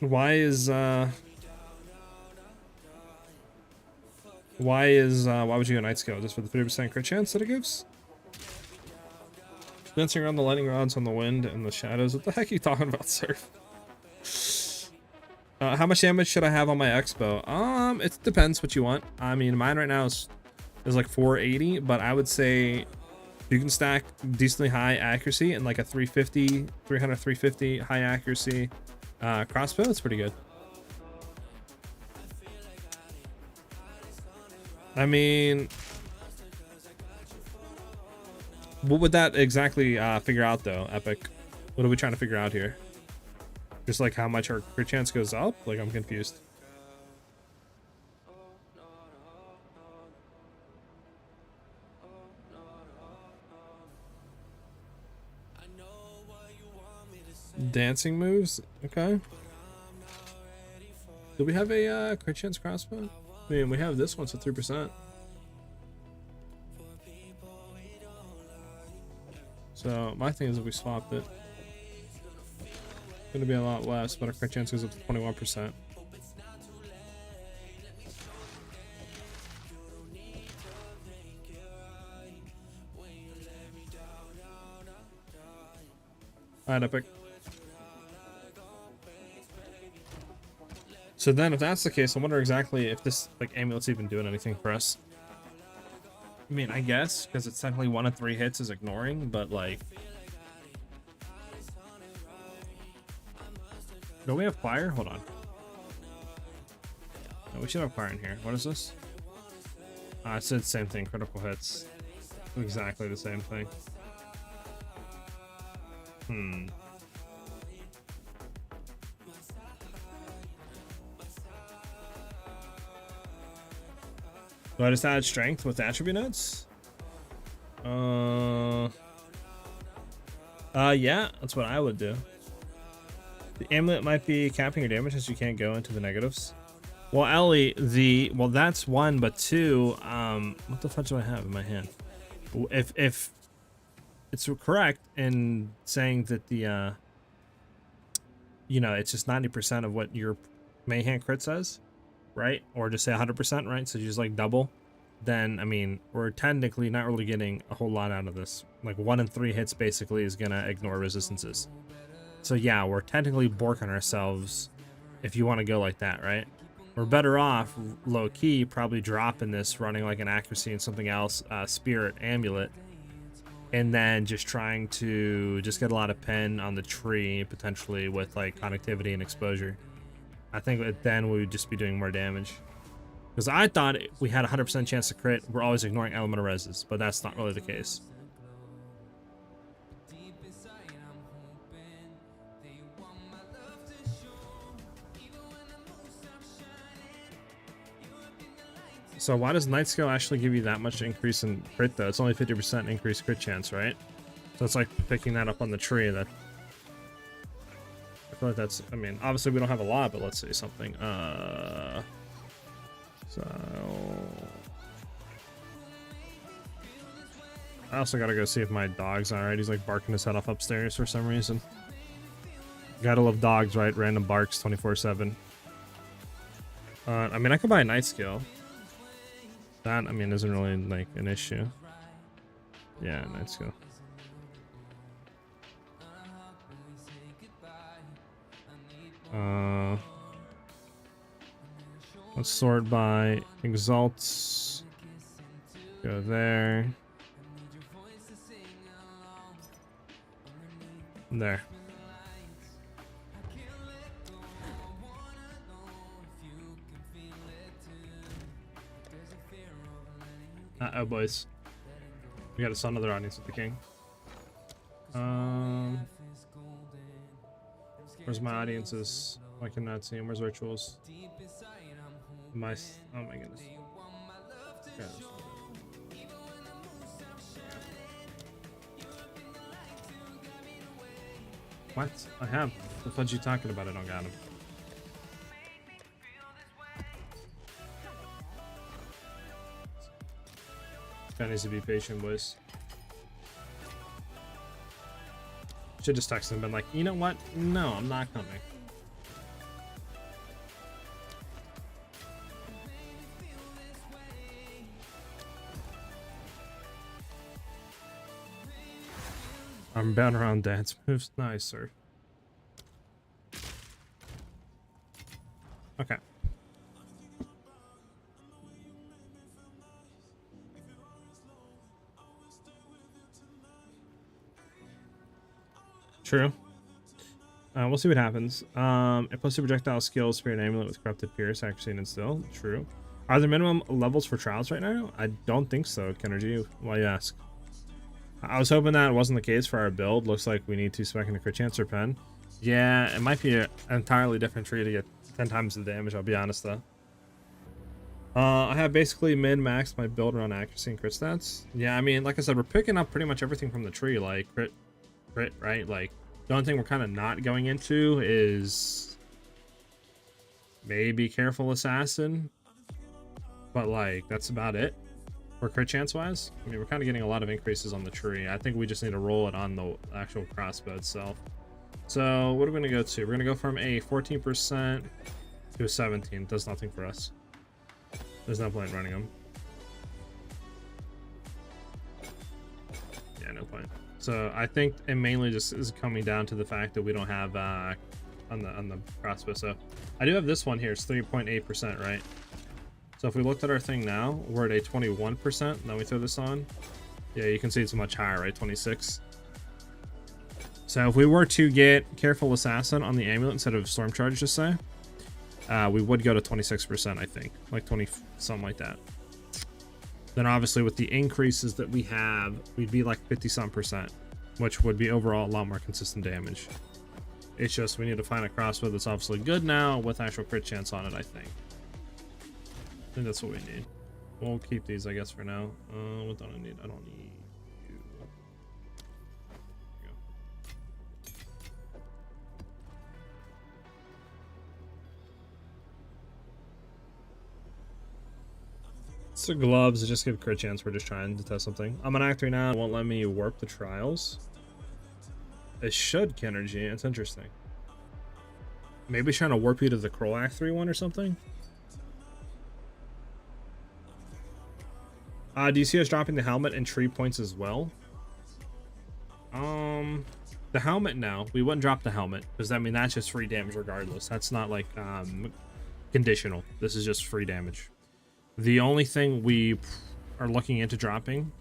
Why would you go night scale? Just for the 30% crit chance that it gives? Dancing around the lightning rods on the wind and the shadows. What the heck are you talking about, Surf? How much damage should I have on my Expo? It depends what you want. I mean, mine right now is like 480, but I would say you can stack decently high accuracy and like a 350 high accuracy crossbow. It's pretty good. I mean, what would that exactly figure out though, Epic? What are we trying to figure out here? Just like how much our crit chance goes up? Like, I'm confused. Dancing moves? Okay. Do we have a crit chance crossbow? I mean, we have this one, so 3%. So my thing is if we swapped it, it's gonna be a lot less, but our crit chance goes up to 21%. Alright, Epic. So then if that's the case, I wonder exactly if this like amulet's even doing anything for us. I mean, I guess, because it's technically 1 in 3 hits is ignoring, but like... Do we have fire? Hold on. No, we should have fire in here. What is this? I said the same thing, critical hits. Exactly the same thing. Do I just add strength with attribute notes? Yeah, that's what I would do. The amulet might be capping your damage as you can't go into the negatives. Well, Ellie, well, that's 1, but 2, what the fuck do I have in my hand? If it's correct in saying that the, you know, it's just 90% of what your main hand crit says, right? Or just say 100%, right? So you just like double. Then, I mean, we're technically not really getting a whole lot out of this. Like 1 in 3 hits basically is gonna ignore resistances. So yeah, we're technically borking ourselves if you want to go like that, right? We're better off low key probably dropping this, running like an accuracy and something else, spirit amulet, and then just trying to just get a lot of pen on the tree potentially with like connectivity and exposure. I think then we would just be doing more damage. Because I thought we had a 100% chance to crit. We're always ignoring elemental reses, but that's not really the case. So why does Night Skill actually give you that much increase in crit though? It's only 50% increased crit chance, right? So it's like picking that up on the tree. That I feel like that's, I mean, obviously we don't have a lot, but let's say something. So I also gotta go see if my dog's alright. He's like barking his head off upstairs for some reason. Gotta love dogs, right? Random barks 24/7. I mean, I could buy a Night Skill. That, I mean, isn't really like an issue. Yeah, Night Skill. Let's sort by Exalts. Go there. There. Uh-oh, boys. We got another audience with the king. Where's my audiences? I cannot see him. Where's rituals? Oh my goodness. Okay. What? I have. The fudge you talking about? I don't got him. Guy needs to be patient, boys. Should just text him and been like, you know what? No, I'm not coming. I'm bound around dance moves. Nice, sir. Okay. True. We'll see what happens. It plus two projectile skills, Spirit Amulet with Corrupted Pierce, Accuracy and Instill. True. Are there minimum levels for trials right now? I don't think so, Kennergy. Why you ask? I was hoping that wasn't the case for our build. Looks like we need to spec in a crit chance or pen. Yeah, it might be an entirely different tree to get 10 times the damage, I'll be honest though. I have basically min-maxed my build around accuracy and crit stats. Yeah, I mean, like I said, we're picking up pretty much everything from the tree, like crit, right? Like, the only thing we're kind of not going into is maybe Careful Assassin. But, like, that's about it. For crit chance wise, I mean, we're kind of getting a lot of increases on the tree. I think we just need to roll it on the actual crossbow itself. So what are we going to go to? We're going to go from a 14% to a 17. Does nothing for us. There's no point running them. Yeah, no point. So I think it mainly just is coming down to the fact that we don't have on the crossbow. So I do have this one here. It's 3.8%, right? So if we looked at our thing now, we're at a 21%. Now we throw this on. Yeah, you can see it's much higher, right? 26. So if we were to get Careful Assassin on the amulet instead of Storm Charge, just say, we would go to 26%, I think. Like 20, something like that. Then obviously with the increases that we have, we'd be like 50-some%, which would be overall a lot more consistent damage. It's just we need to find a crossbow that's obviously good now with actual crit chance on it, I think. I think that's what we need. We'll keep these, I guess, for now. What don't I need? I don't need you. There we go. So gloves just give crit chance. We're just trying to test something. I'm on Act 3 now. It won't let me warp the trials. It should, Kennergy. It's interesting. Maybe it's trying to warp you to the Kroll Act 3 one or something. Do you see us dropping the helmet and tree points as well? The helmet, no. We wouldn't drop the helmet because I mean that's just free damage regardless. That's not like conditional. This is just free damage. The only thing we are looking into dropping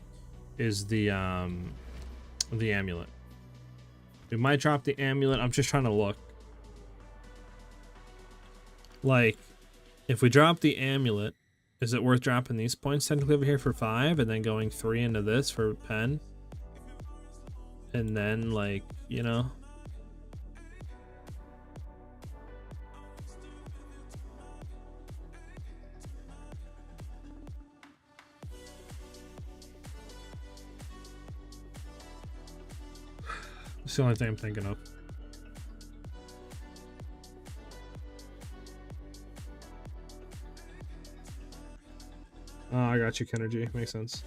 is the amulet. We might drop the amulet. I'm just trying to look. Like, if we drop the amulet, is it worth dropping these points technically over here for 5 and then going 3 into this for pen? And then, like, you know. It's the only thing I'm thinking of. Oh, I got you, Kenergy. Makes sense.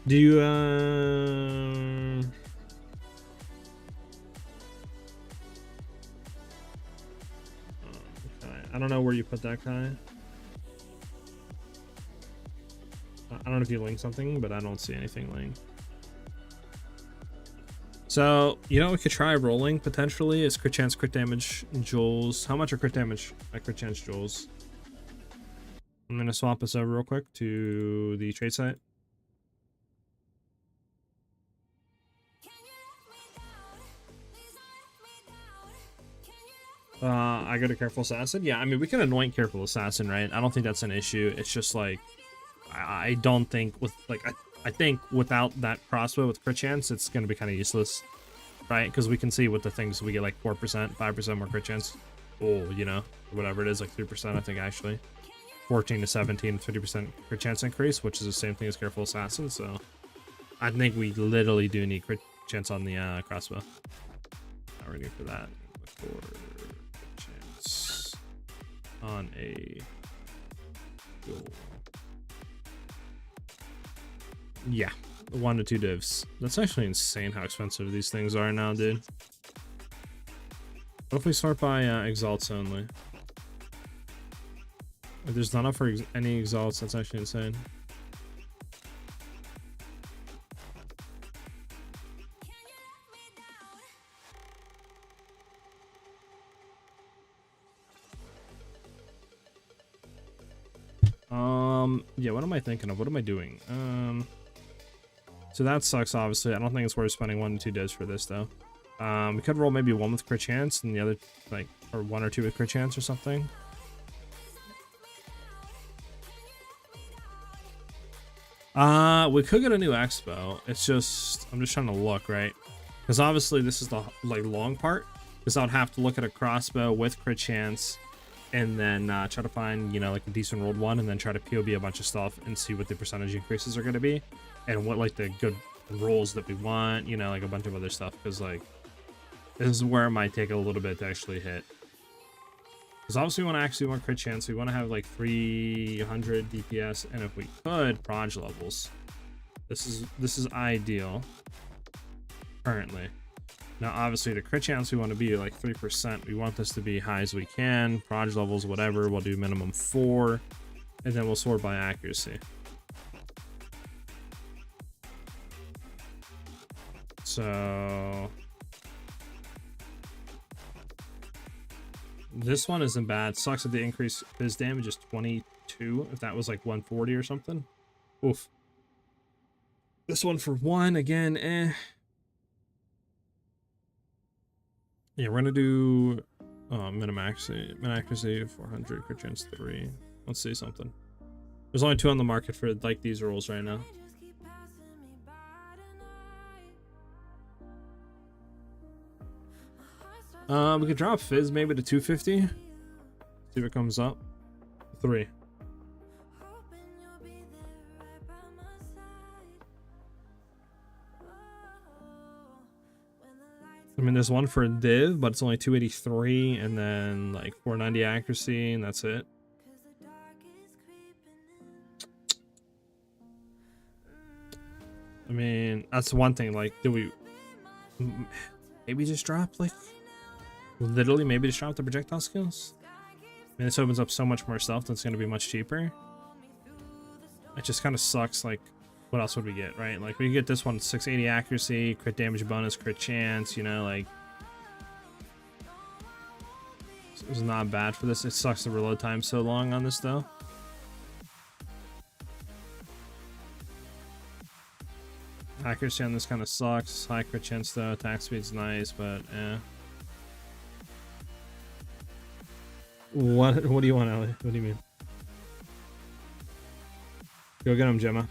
Do you, okay. I don't know where you put that, Kai. I don't know if you link something, but I don't see anything linked. So, you know, we could try rolling potentially. It's crit chance, crit damage, Jules. How much are crit damage at crit chance, Jules? I'm gonna swap this over real quick to the trade site. I go to Careful Assassin. Yeah, I mean, we can anoint Careful Assassin, right? I don't think that's an issue. It's just like, I don't think with, like, I think without that crossbow with crit chance, it's going to be kind of useless, right? Because we can see with the things we get like 4%, 5% more crit chance. Oh, you know, whatever it is, like 3%, I think, actually. 14 to 17, 50% crit chance increase, which is the same thing as Careful Assassin. So I think we literally do need crit chance on the crossbow. Not ready for that. For chance on a goal. Yeah, 1 to 2 divs. That's actually insane how expensive these things are now, dude. What if we sort by exalts only? If there's not enough for any exalts, that's actually insane. Yeah, what am I thinking of? What am I doing? So that sucks, obviously. I don't think it's worth spending 1 to 2 divs for this, though. We could roll maybe 1 with crit chance and the other, like, or 1 or 2 with crit chance or something. We could get a new expo. It's just, I'm just trying to look, right? Because obviously this is the, like, long part. Because I would have to look at a crossbow with crit chance and then try to find, you know, like a decent rolled one, and then try to POB a bunch of stuff and see what the percentage increases are going to be and what, like, the good rolls that we want, you know, like a bunch of other stuff. Because, like, this is where it might take a little bit to actually hit. Because obviously we want to actually want crit chance. We want to have like 300 DPS, and if we could, proj levels. This is ideal currently. Now obviously the crit chance we want to be like 3%. We want this to be high as we can. Proj levels, whatever. We'll do minimum 4, and then we'll sort by accuracy. So this one isn't bad. Sucks that the increase his damage is 22. If that was like 140 or something. Oof. This one for 1 again, eh. Yeah, we're gonna do min accuracy 400, crit chance 3. Let's see something. There's only 2 on the market for like these rolls right now. We could drop Fizz maybe to 250. See if it comes up. 3. I mean, there's one for a div, but it's only 283, and then like 490 accuracy, and that's it. I mean, that's one thing. Like, do we maybe just drop, like, literally maybe just drop the projectile skills? I mean, this opens up so much more stuff that's going to be much cheaper. It just kind of sucks. Like, what else would we get, right? Like, we get this one, 680 accuracy, crit damage bonus, crit chance, you know, like, it's not bad for this. It sucks the reload time so long on this, though. Accuracy on this kind of sucks. High crit chance, though. Attack speed's nice, but eh. What do you want, Ellie? What do you mean? Go get him, Gemma.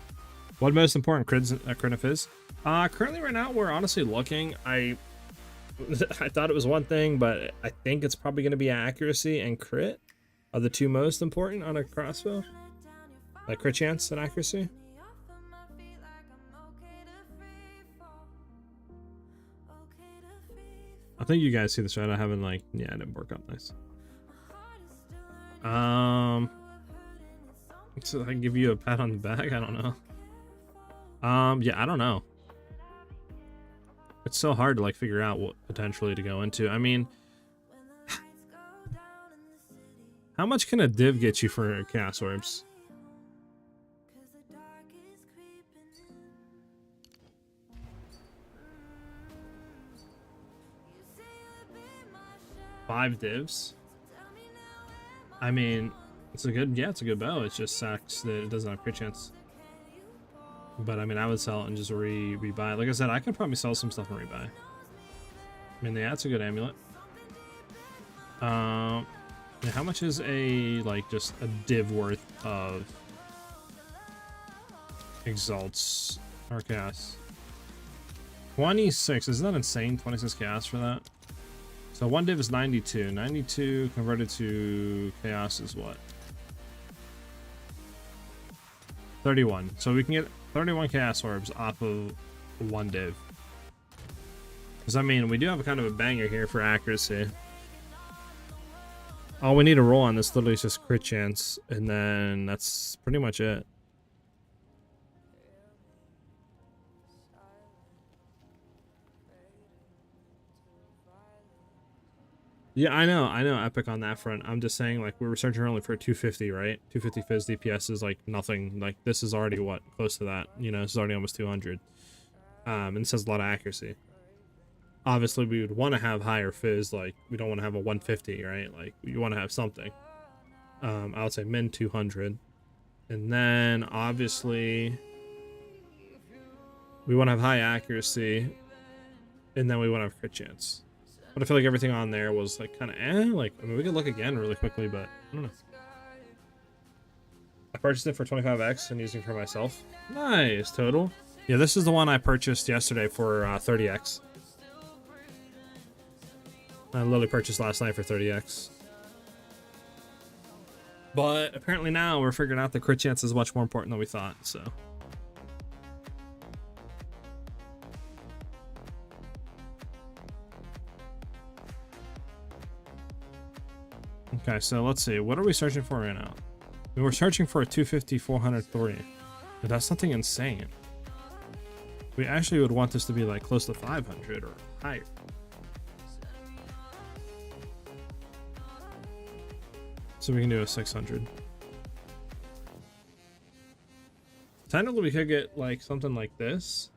What most important crit of his? Currently right now we're honestly looking. I thought it was one thing, but I think it's probably going to be accuracy and crit are the 2 most important on a crossbow. Like crit chance and accuracy. I think you guys see this right. I haven't like, yeah, it didn't work out nice. So I can give you a pat on the back. I don't know. Yeah, I don't know. It's so hard to like figure out what potentially to go into. I mean, how much can a div get you for chaos orbs? Five divs. I mean, it's a good, yeah, it's a good bow. It just sucks that it doesn't have crit chance. But I mean, I would sell it and just rebuy. Like I said, I could probably sell some stuff and rebuy. I mean, yeah, it's a good amulet. Yeah, how much is a like just a div worth of exalts or chaos? 26. Isn't that insane? 26 chaos for that. So one div is 92. 92 converted to chaos is what? 31. So we can get 31 chaos orbs off of one div. Because I mean, we do have a kind of a banger here for accuracy. All we need to roll on this literally is just crit chance, and then that's pretty much it. Yeah, I know, Epic on that front. I'm just saying, like, we were searching only for 250, right? 250 fizz DPS is like nothing. Like, this is already what, close to that. You know, this is already almost 200. And it says a lot of accuracy. Obviously, we would want to have higher fizz. Like, we don't want to have a 150, right? Like, you want to have something. I would say min 200, and then obviously we want to have high accuracy, and then we want to have crit chance. But I feel like everything on there was like kind of like, I mean, we could look again really quickly, but I don't know. I purchased it for 25x and using it for myself. Nice, total. Yeah, this is the one I purchased yesterday for 30x. I literally purchased last night for 30x. But apparently now we're figuring out the crit chance is much more important than we thought, so. Okay, so let's see. What are we searching for right now? We were searching for a 250, 403. But that's something insane. We actually would want this to be like close to 500 or higher. So we can do a 600. Technically, we could get like something like this,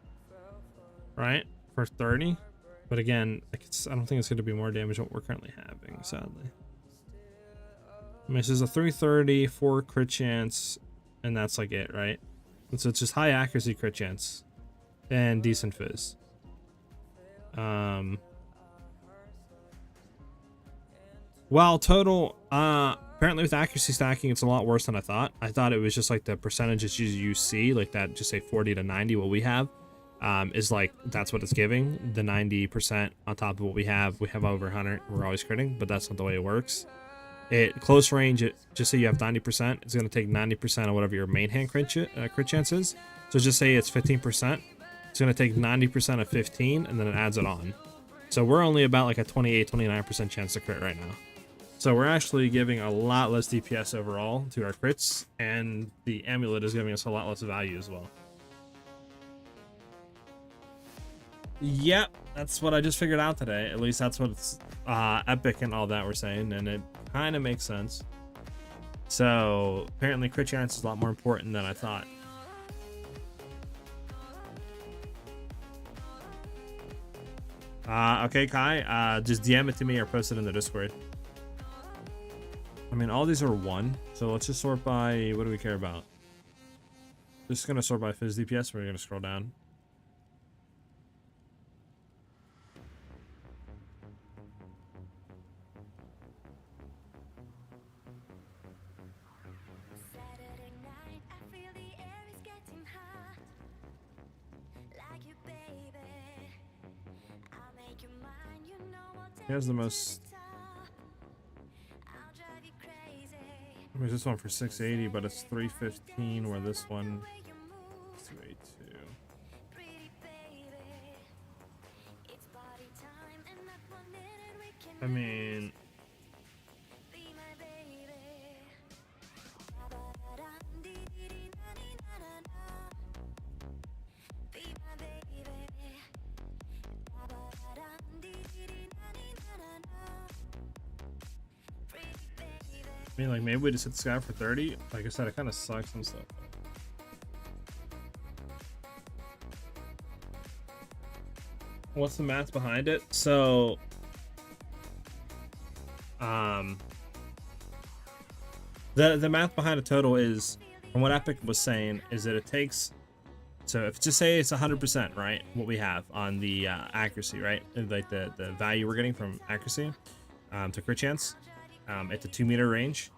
right? For 30. But again, like I don't think it's going to be more damage than what we're currently having, sadly. I mean, this is a 330, 4 crit chance, and that's like it, right? And so it's just high accuracy crit chance and decent fizz. Well, total, apparently with accuracy stacking, it's a lot worse than I thought. I thought it was just like the percentages you see, like that, just say 40 to 90, what we have, is like, that's what it's giving. The 90% on top of what we have over 100, we're always critting, but that's not the way it works. Close range, just say you have 90%, it's going to take 90% of whatever your main hand crit chance is. So just say it's 15%. It's going to take 90% of 15, and then it adds it on. So we're only about like a 28-29% chance to crit right now. So we're actually giving a lot less DPS overall to our crits, and the amulet is giving us a lot less value as well. Yep, that's what I just figured out today. At least that's what it's, Epic and all that were saying, and it kind of makes sense. So apparently crit chance is a lot more important than I thought. Okay, Kai, just DM it to me or post it in the Discord. I mean, all these are 1, so let's just sort by, what do we care about? Just gonna sort by fizz DPS, we're gonna scroll down. Saturday night, I feel the air is getting hot. Like you, baby. I'll make you mine, you know I'll take Here's the you to most. the top. I'll drive you crazy. I mean, this one for 680, but it's 315, where this one Way you move, is 282. pretty baby. It's party time and that one I mean, Be my baby. Ba-ba-da-dum, dee-dee-dee-na-dee-na-na-na. Be my baby. Ba-ba-da-dum, dee-dee-dee-na-dee-na-na-na. Pretty baby. I mean, like maybe we just hit this guy for 30. Like I said, it kind of sucks and stuff. What's the math behind it? So, the math behind a total is, from what Epic was saying, is that it takes. So if just say it's 100%, right? What we have on the accuracy, right? Like the value we're getting from accuracy to crit chance at the 2-meter range.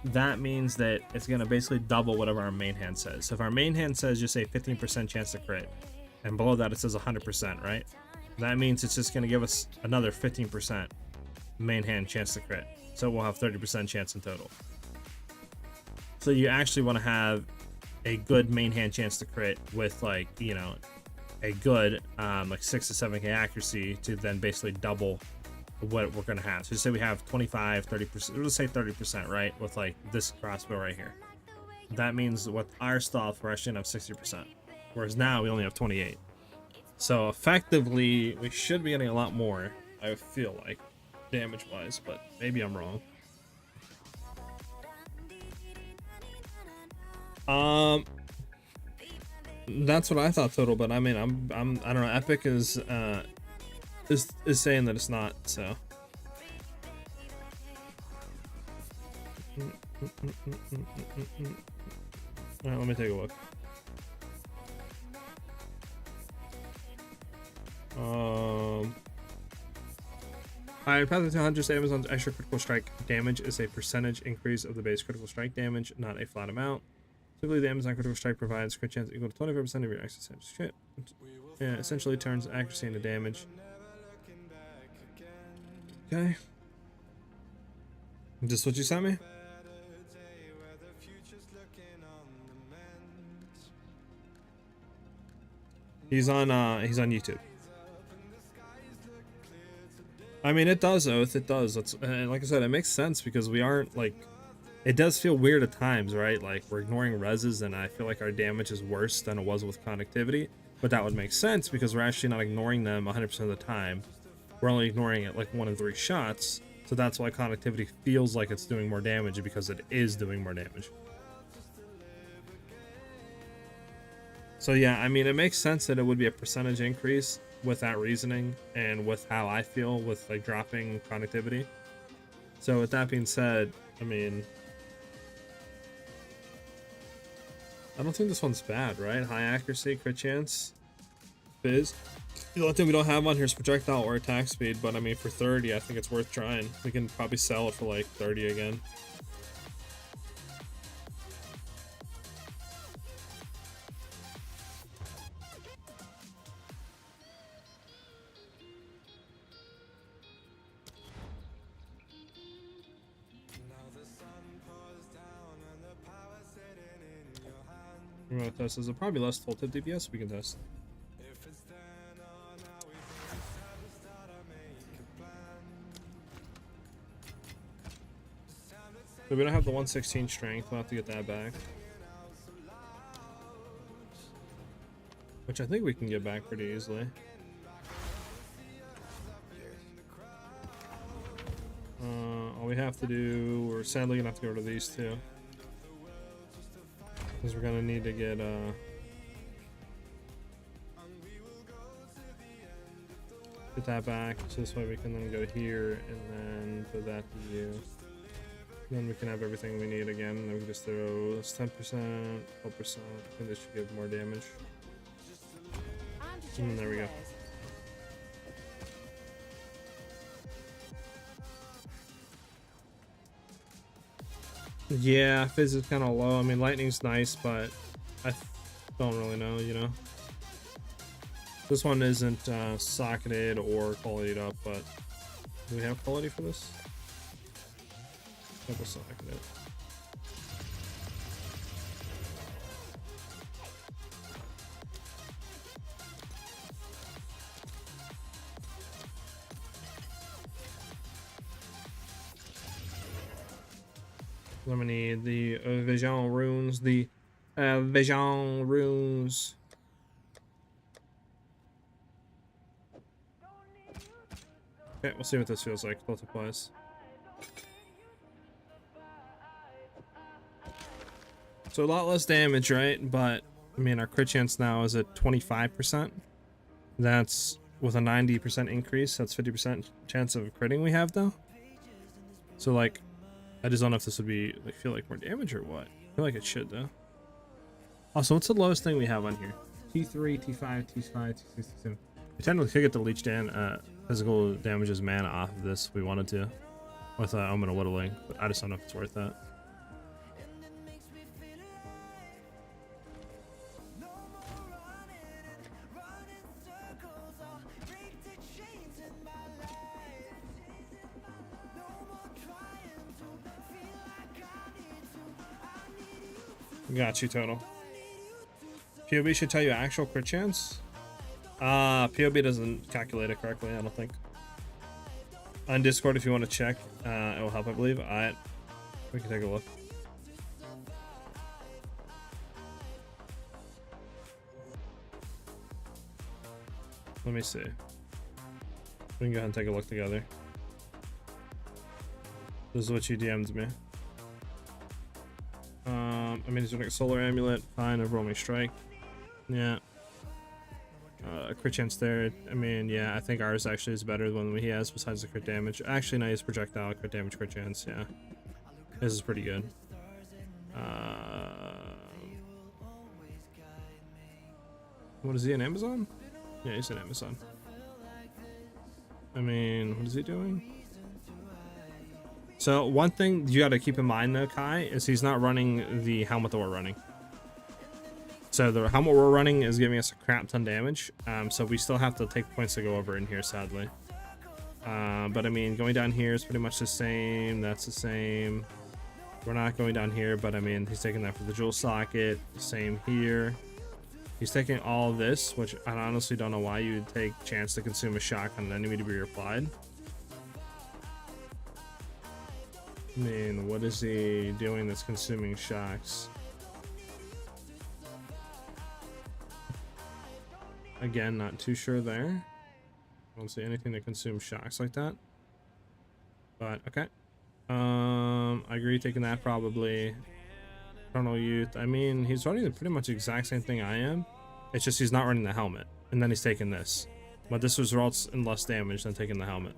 That means that it's gonna basically double whatever our main hand says. So if our main hand says just say 15% chance to crit, and below that it says 100%, right? That means it's just gonna give us another 15% main hand chance to crit. So we'll have 30% chance in total. So you actually want to have a good main hand chance to crit with, like, you know, a good like 6 to 7k accuracy to then basically double what we're gonna have. So say we have 25, 30%, let's say 30%, right? With like this crossbow right here. That means with our stuff we're actually gonna have 60%. Whereas now we only have 28. So effectively we should be getting a lot more, I feel like, damage wise, but maybe I'm wrong. That's what I thought total, but I mean I don't know, Epic is saying that it's not, so alright, let me take a look. Alright, Path to Huntress, Amazon's extra critical strike damage is a percentage increase of the base critical strike damage, not a flat amount. Typically, the Amazon critical strike provides crit chance equal to 25% of your access damage. Yeah, essentially turns accuracy into damage. Okay. Is this what you sent me? He's on YouTube. I mean, it does, Oath. It does. And like I said, it makes sense because we aren't like. It does feel weird at times, right? Like we're ignoring reses, and I feel like our damage is worse than it was with connectivity. But that would make sense because we're actually not ignoring them 100% of the time. We're only ignoring it like 1 in 3 shots. So that's why connectivity feels like it's doing more damage, because it is doing more damage. So yeah, I mean, it makes sense that it would be a percentage increase with that reasoning and with how I feel with like dropping connectivity. So with that being said, I mean, I don't think this one's bad, right? High accuracy, crit chance, fizz. The only thing we don't have on here is projectile or attack speed, but I mean, for 30, I think it's worth trying. We can probably sell it for like 30 again. We're gonna test. There's probably less full tip DPS we can test. So we don't have the 116 strength, we'll have to get that back. Which I think we can get back pretty easily. All we have to do, we're sadly gonna have to go to these two. Because we're gonna need to get that back, so this way we can then go here and then put that to you. Then we can have everything we need again, and then we can just throw this 10%, 12%, I think this should give more damage. And there we go. Yeah, fizz is kind of low. I mean, lightning's nice, but I don't really know, you know. This one isn't socketed or qualityed up, but do we have quality for this? Double socketed. I'm gonna need the Vision runes. The Vision runes. Okay, we'll see what this feels like. Multiplies. So a lot less damage, right? But I mean, our crit chance now is at 25%. That's with a 90% increase. That's 50% chance of critting we have now. So like, I just don't know if this would be like feel like more damage or what. I feel like it should though. Also, what's the lowest thing we have on here? T3, T5, T5, T6, T7. We technically could get the leech down physical damages mana off of this if we wanted to with Omen of Whittling, but I just don't know if it's worth that. Got you, total. POB should tell you actual crit chance. POB doesn't calculate it correctly, I don't think. On Discord, if you want to check, it will help, I believe. We can take a look. Let me see. We can go ahead and take a look together. This is what you DM'd me. I mean, he's doing a solar amulet, fine, overwhelming strike. Yeah. Crit chance there. I mean, yeah, I think ours actually is better than what he has besides the crit damage. Actually, no, he's projectile, crit damage, crit chance, yeah. This is pretty good. What is he, in Amazon? Yeah, he's in Amazon. I mean, what is he doing? So one thing you got to keep in mind though, Kai, is he's not running the helmet that we're running. So the helmet we're running is giving us a crap ton damage. So we still have to take points to go over in here, sadly. But I mean, going down here is pretty much the same. That's the same. We're not going down here, but I mean, he's taking that for the jewel socket. Same here. He's taking all of this, which I honestly don't know why you would take chance to consume a shock on an enemy to be replied. I mean, what is he doing that's consuming shocks? Again, not too sure there. I don't see anything that consumes shocks like that. But, okay. I agree taking that probably. Eternal Youth. I mean, he's running the pretty much exact same thing I am. It's just he's not running the helmet. And then he's taking this. But this results in less damage than taking the helmet.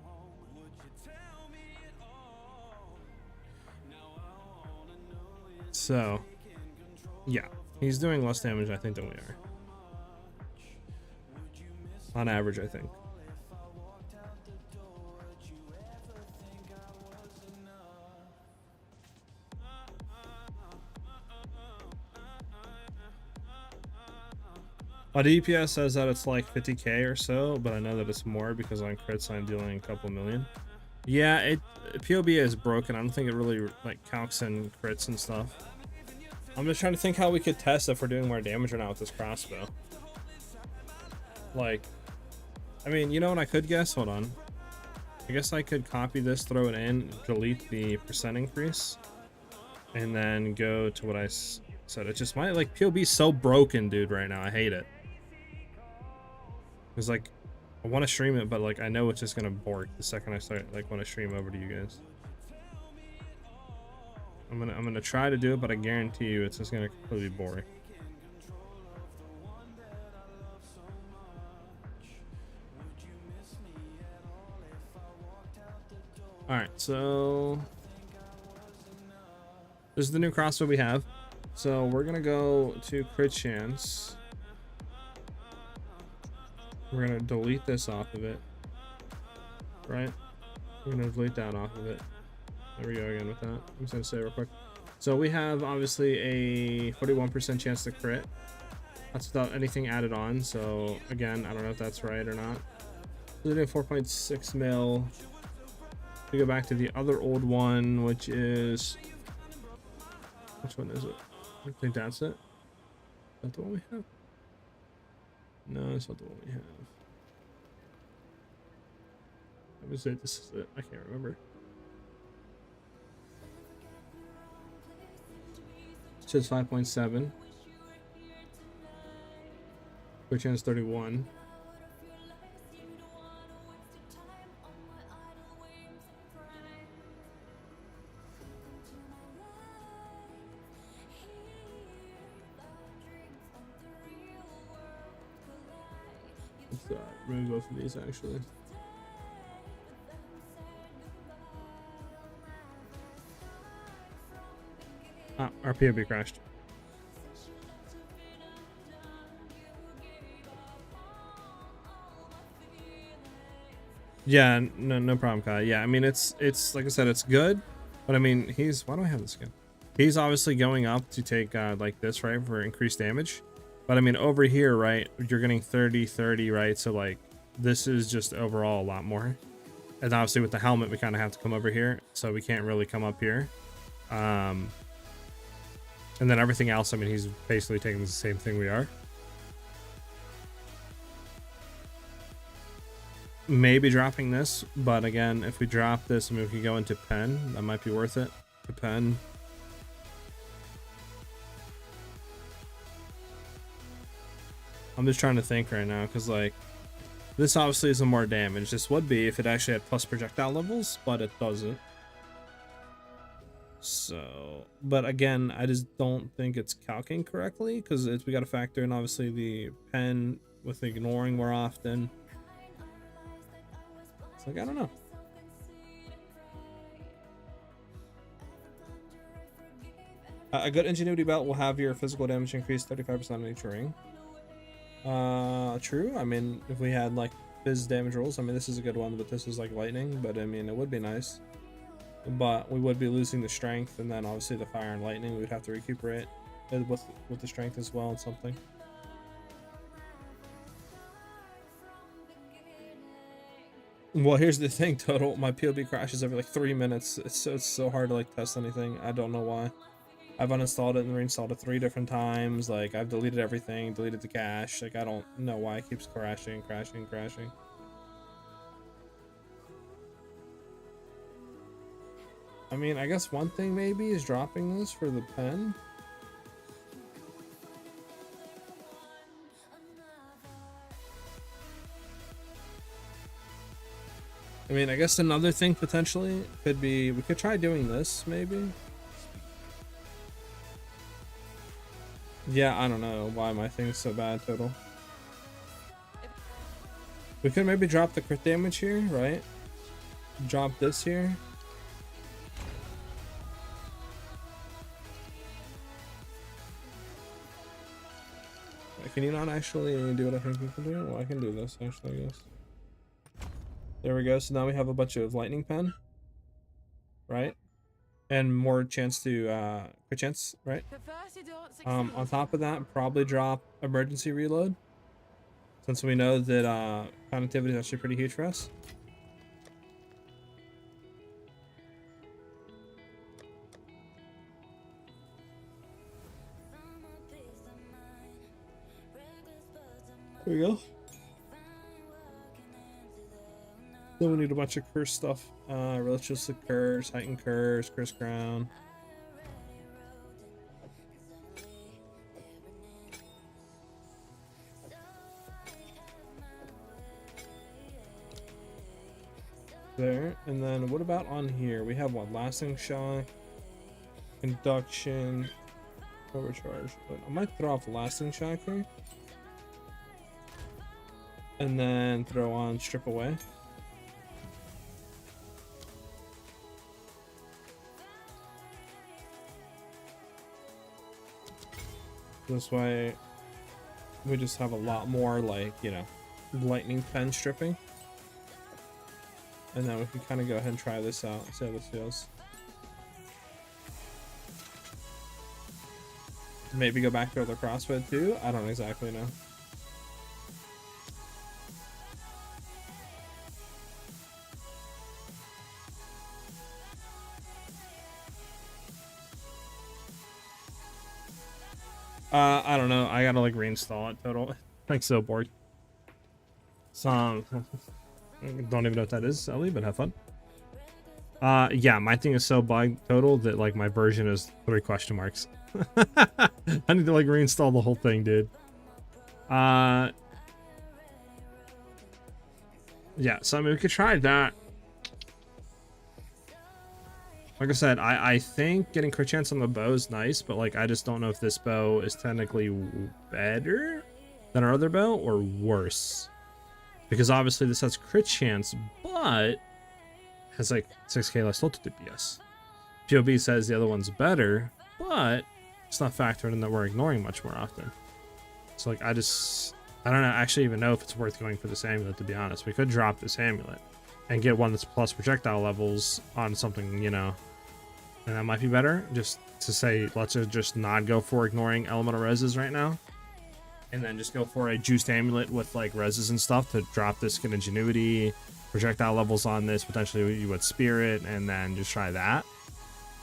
So, yeah, he's doing less damage, I think, than we are. On average, I think. My DPS says that it's like 50k or so, but I know that it's more because on crits I'm dealing a couple million. Yeah, POB is broken. I don't think it really like calcs in crits and stuff. I'm just trying to think how we could test if we're doing more damage or not with this crossbow. Like, I mean, you know what I could guess? Hold on. I guess I could copy this, throw it in, delete the percent increase, and then go to what I said. It just might, like, POB is so broken, dude, right now. I hate it. Because, like, I want to stream it, but, like, I know it's just going to bork the second I start, like, want to stream over to you guys. I'm gonna try to do it, but I guarantee you it's just gonna completely boring. Alright, so this is the new crossbow we have. So we're gonna go to crit chance. We're gonna delete this off of it. Right? We're gonna delete that off of it. There we go again with that. I'm just gonna say real quick. So we have obviously a 41% chance to crit. That's without anything added on. So again, I don't know if that's right or not. We're doing 4.6 mil. We go back to the other old one, which is, which one is it? I think that's it. Is that the one we have? No, it's not the one we have. That was it. This is it. I can't remember. says 5.7. Quick chance 31. Let's remove both of these actually. Ah, our POB crashed. Yeah, no problem, Kai. Yeah, I mean it's like I said, it's good, but I mean why do I have this again? He's obviously going up to take like this, right, for increased damage. But I mean over here, right, you're getting 30, right? So like this is just overall a lot more. And obviously with the helmet, we kind of have to come over here, so we can't really come up here. And then everything else, I mean, he's basically taking the same thing we are. Maybe dropping this, but again, if we drop this, I mean, we can go into pen. That might be worth it. To pen. I'm just trying to think right now, because like, this obviously isn't more damage. This would be if it actually had plus projectile levels, but it doesn't. So, but again, I just don't think it's calculating correctly, because we got to factor in obviously the pen with ignoring more often. It's like, I don't know. A good ingenuity belt will have your physical damage increase 35% on each ring. True. I mean, if we had like phys damage rolls, I mean, this is a good one, but this is like lightning. But I mean, it would be nice. But we would be losing the strength, and then obviously the fire and lightning, we would have to recuperate with the strength as well and something. Well, here's the thing, Total. My POB crashes every like 3 minutes. It's so hard to like test anything. I don't know why. I've uninstalled it and reinstalled it 3 different times. Like, I've deleted everything, deleted the cache. Like, I don't know why it keeps crashing. I mean, I guess one thing maybe is dropping this for the pen. I mean, I guess another thing potentially could be, we could try doing this maybe. Yeah, I don't know why my thing's so bad, Total. We could maybe drop the crit damage here, right? Drop this here. Wait, can you not actually do what I think you can do? Well, I can do this actually, I guess. There we go. So now we have a bunch of lightning pen, right? And more chance to crit chance, right? On top of that, probably drop emergency reload, since we know that connectivity is actually pretty huge for us. There we go. Then we need a bunch of curse stuff. Religiously curse, heightened curse, curse crown. There, and then what about on here? We have what? Lasting shock, induction, overcharge. But I might throw off lasting shock here, and then throw on strip away. This way, we just have a lot more, like, you know, lightning pen stripping. And then we can kind of go ahead and try this out, see how this feels. Maybe go back to the crossfit too? I don't exactly know. I don't know. I gotta like reinstall it. Total. I'm so bored. Don't even know what that is, Ellie, but have fun. Yeah, my thing is so bugged, Total, that like my version is 3 question marks. I need to like reinstall the whole thing, dude. Yeah, so I mean we could try that. Like I said, I think getting crit chance on the bow is nice, but like I just don't know if this bow is technically better than our other bow or worse. Because obviously this has crit chance, but has like 6k less total DPS. POE says the other one's better, but it's not factored in that we're ignoring much more often. So like I don't know, actually even know if it's worth going for this amulet, to be honest. We could drop this amulet and get one that's plus projectile levels on something, you know, and that might be better. Just to say, let's just not go for ignoring elemental reses right now, and then just go for a juiced amulet with like reses and stuff to drop this skin ingenuity, projectile levels on this, potentially you would spirit, and then just try that.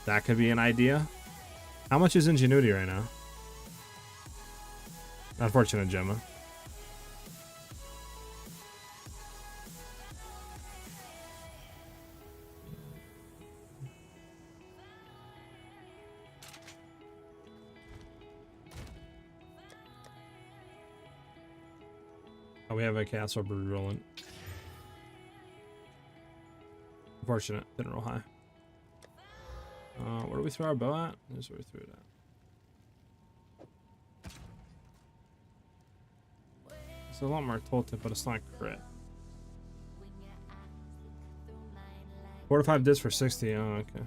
That could be an idea. How much is ingenuity right now? Unfortunate, Gemma. Oh, we have a castle brew rolling. Unfortunate, didn't roll high. Where do we throw our bow at? This is where we threw it at. It's a lot more tooltip, but it's not crit. 4 to 5 discs for 60. Oh, okay.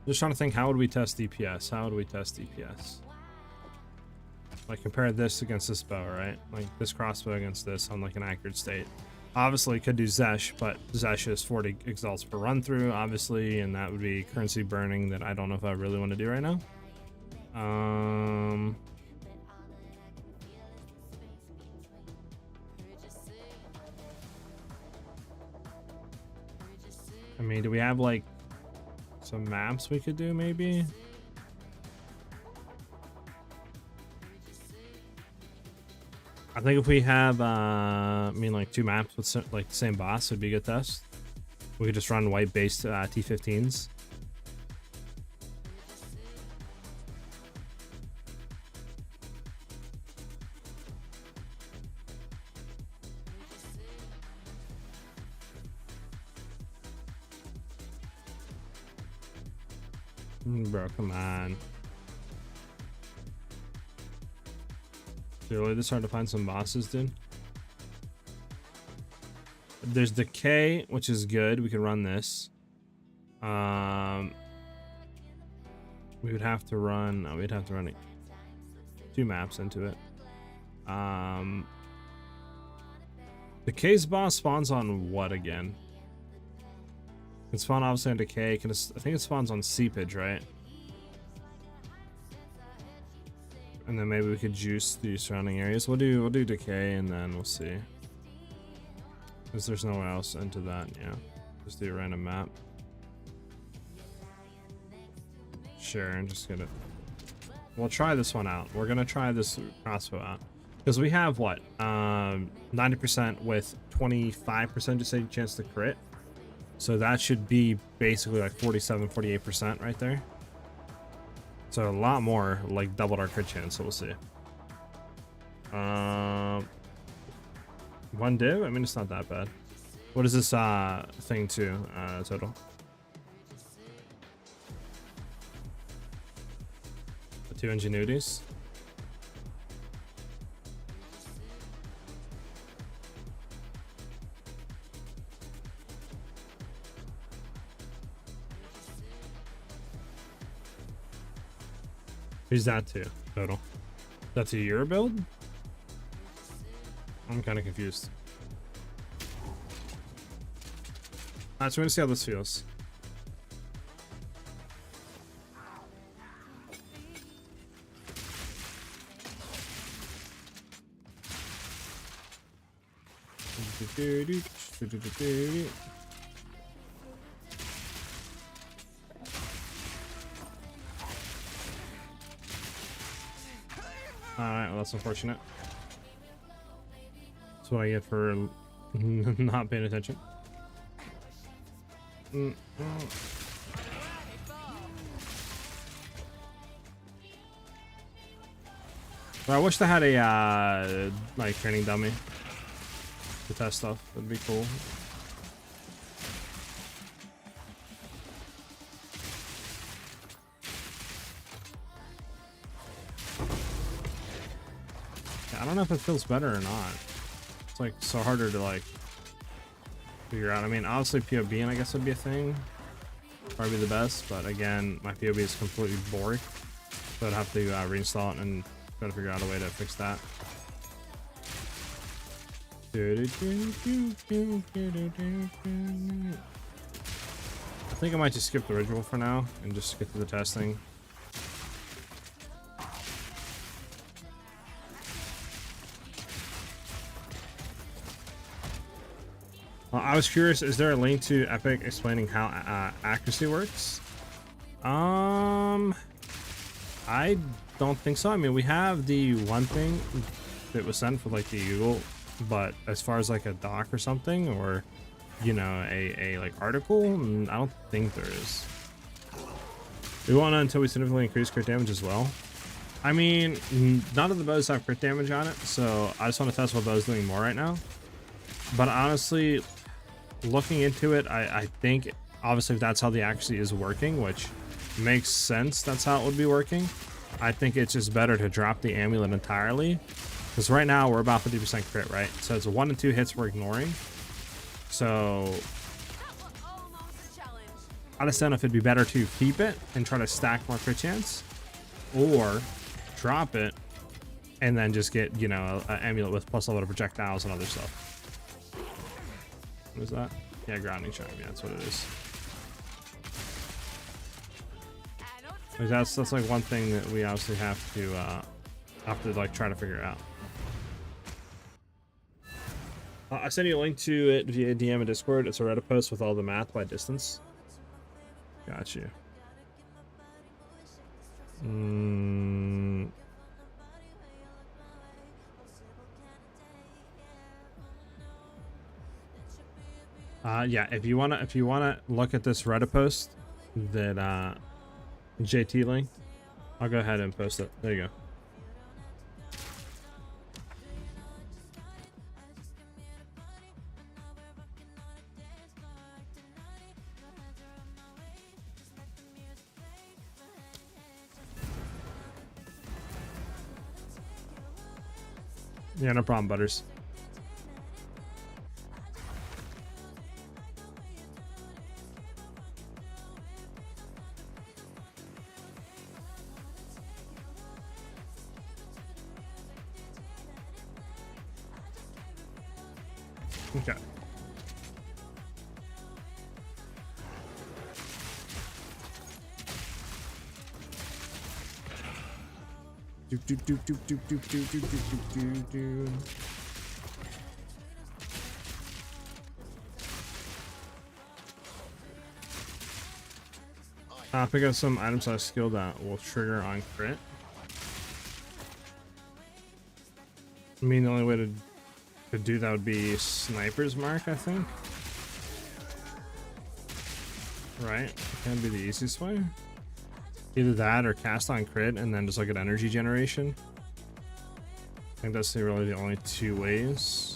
Just trying to think, how would we test DPS? How would we test DPS? Like compare this against this bow, right? Like this crossbow against this on like an accurate state. Obviously could do Zesh, but Zesh is 40 exalts per run through, obviously, and that would be currency burning that I don't know if I really want to do right now. I mean, do we have like some maps we could do maybe? I think if we have I mean like 2 maps with like the same boss would be a good test. We could just run white based T15s. Bro, come on. Is it really this hard to find some bosses, dude? There's Decay, which is good. We could run this. We would have to run. Oh, we'd have to run 2 maps into it. Decay's boss spawns on what again? It spawn obviously on Decay. I think it spawns on Seepage, right? And then maybe we could juice the surrounding areas. We'll do Decay and then we'll see. Because there's nowhere else into that, yeah. Just do a random map. Sure, and just get it. We'll try this one out. We're gonna try this crossbow out. Because we have what? 90% with 25% to say chance to crit. So that should be basically like 47, 48% right there. So a lot more, like doubled our crit chance, so we'll see. 1 div? I mean, it's not that bad. What is this thing to total? The 2 ingenuities. Who's that to total? That's a your build? I'm kind of confused. Alright, so we're gonna see how this feels. Alright, well, that's unfortunate. That's what I get for not paying attention. Well, I wish they had a like training dummy to test stuff. That'd be cool. Yeah, I don't know if it feels better or not. It's like so harder to like figure out. I mean, obviously POB and I guess would be a thing. Probably the best, but again, my POB is completely boring. So I'd have to reinstall it and try to figure out a way to fix that. I think I might just skip the ritual for now and just get to the testing. I was curious, is there a link to Epic explaining how accuracy works? I don't think so. I mean, we have the one thing that was sent for like the Google, but as far as like a doc or something, or you know, a like article, I don't think there is. We won't know until we significantly increase crit damage as well. I mean, none of the bows have crit damage on it, so I just want to test what bow's doing more right now. But honestly, looking into it, I think obviously if that's how the accuracy is working, which makes sense, that's how it would be working. I think it's just better to drop the amulet entirely, because right now we're about 50% crit, right? So it's 1 and 2 hits we're ignoring. So I understand if it'd be better to keep it and try to stack more crit chance, or drop it and then just get, you know, an amulet with plus level of projectiles and other stuff. What is that? Yeah, grounding charm. Yeah, that's what it is. Like that's like one thing that we obviously have to like try to figure out. I sent you a link to it via DM and Discord. It's a Reddit post with all the math by distance. Got you. Yeah, if you wanna look at this Reddit post that JT linked, I'll go ahead and post it. There you go. Yeah, no problem, Butters. Okay. Pick up some items I skill that will trigger on crit. I mean, the only way to do that would be Sniper's Mark, I think. Right? Can be the easiest way. Either that or cast on crit and then just look at energy generation. I think that's really the only two ways.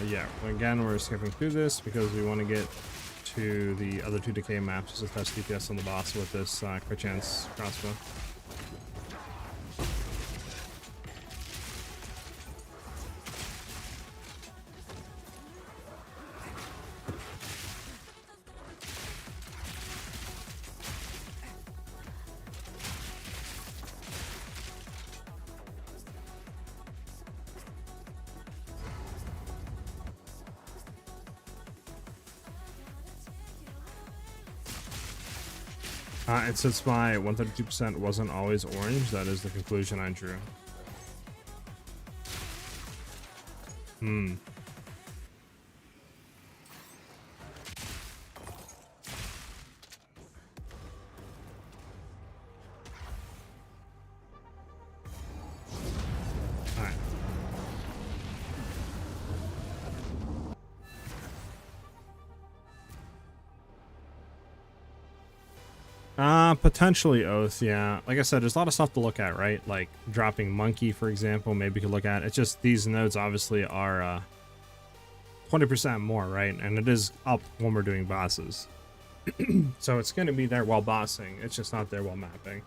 Yeah, again, we're skipping through this because we want to get to the other 2 decay maps just to test DPS on the boss with this crit chance crossbow. And since my 132% wasn't always orange, that is the conclusion I drew. Alright. Potentially Oath, yeah. Like I said, there's a lot of stuff to look at, right? Like dropping Monkey, for example, maybe you could look at. It's just these nodes obviously are 20% more, right? And it is up when we're doing bosses. So it's going to be there while bossing. It's just not there while mapping.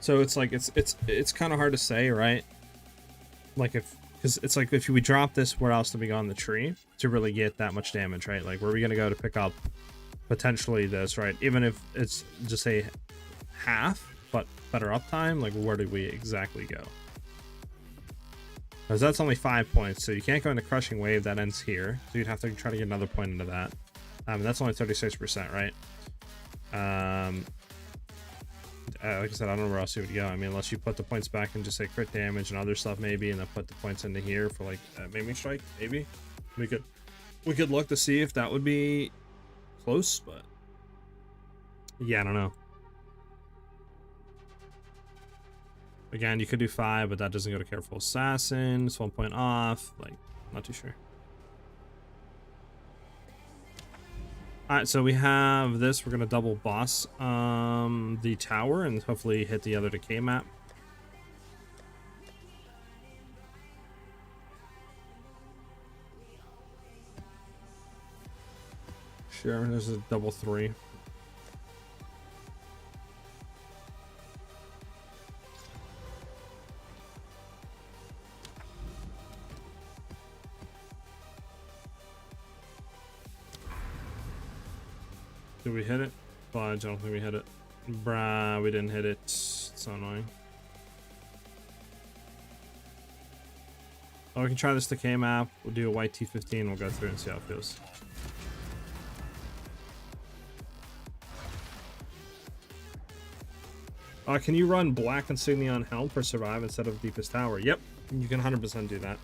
So it's like it's kind of hard to say, right? Like because it's like if we drop this, where else do we go on the tree to really get that much damage, right? Like where are we gonna go to pick up potentially this, right? Even if it's just say half, but better uptime, like where do we exactly go? Because that's only 5 points, so you can't go into Crushing Wave, that ends here. So you'd have to try to get another point into that. And that's only 36%, right? Like I said, I don't know where else you would go. I mean, unless you put the points back and just say crit damage and other stuff maybe, and then put the points into here for like Maiming Strike, maybe. We could look to see if that would be close, but yeah, I don't know. Again, you could do 5, but that doesn't go to Careful Assassin. It's 1 point off. Like, not too sure. Alright, so we have this. We're gonna double boss the tower and hopefully hit the other decay map. Sure, there's a double 3. Did we hit it? Fudge, I don't think we hit it. Bruh, we didn't hit it. It's so annoying. Oh, we can try this decay map. We'll do a white T15. We'll go through and see how it feels. Can you run Black Insignia on Helm for Survive instead of Deepest Tower? Yep, you can 100% do that.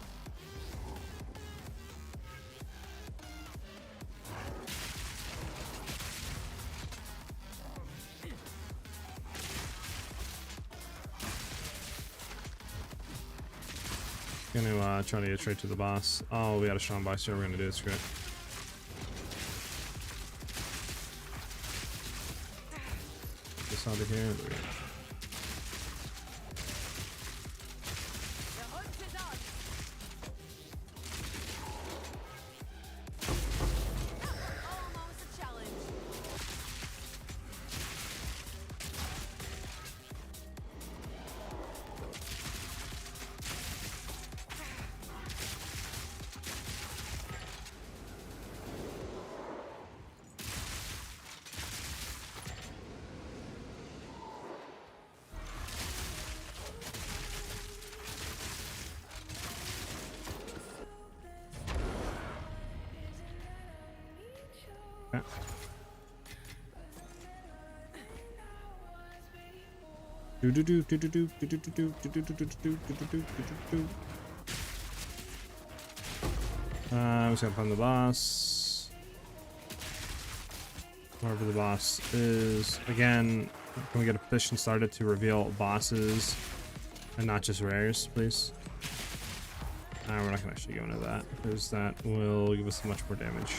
Gonna try to get straight to the boss. Oh, we got a strong boss here. We're gonna do this. Great. This out of here. There we go. The hunt is on. Almost a challenge. Okay. We just gotta find the boss. Wherever the boss is. Again, can we get a petition started to reveal bosses and not just rares, please? We're not gonna actually go into that because that will give us much more damage.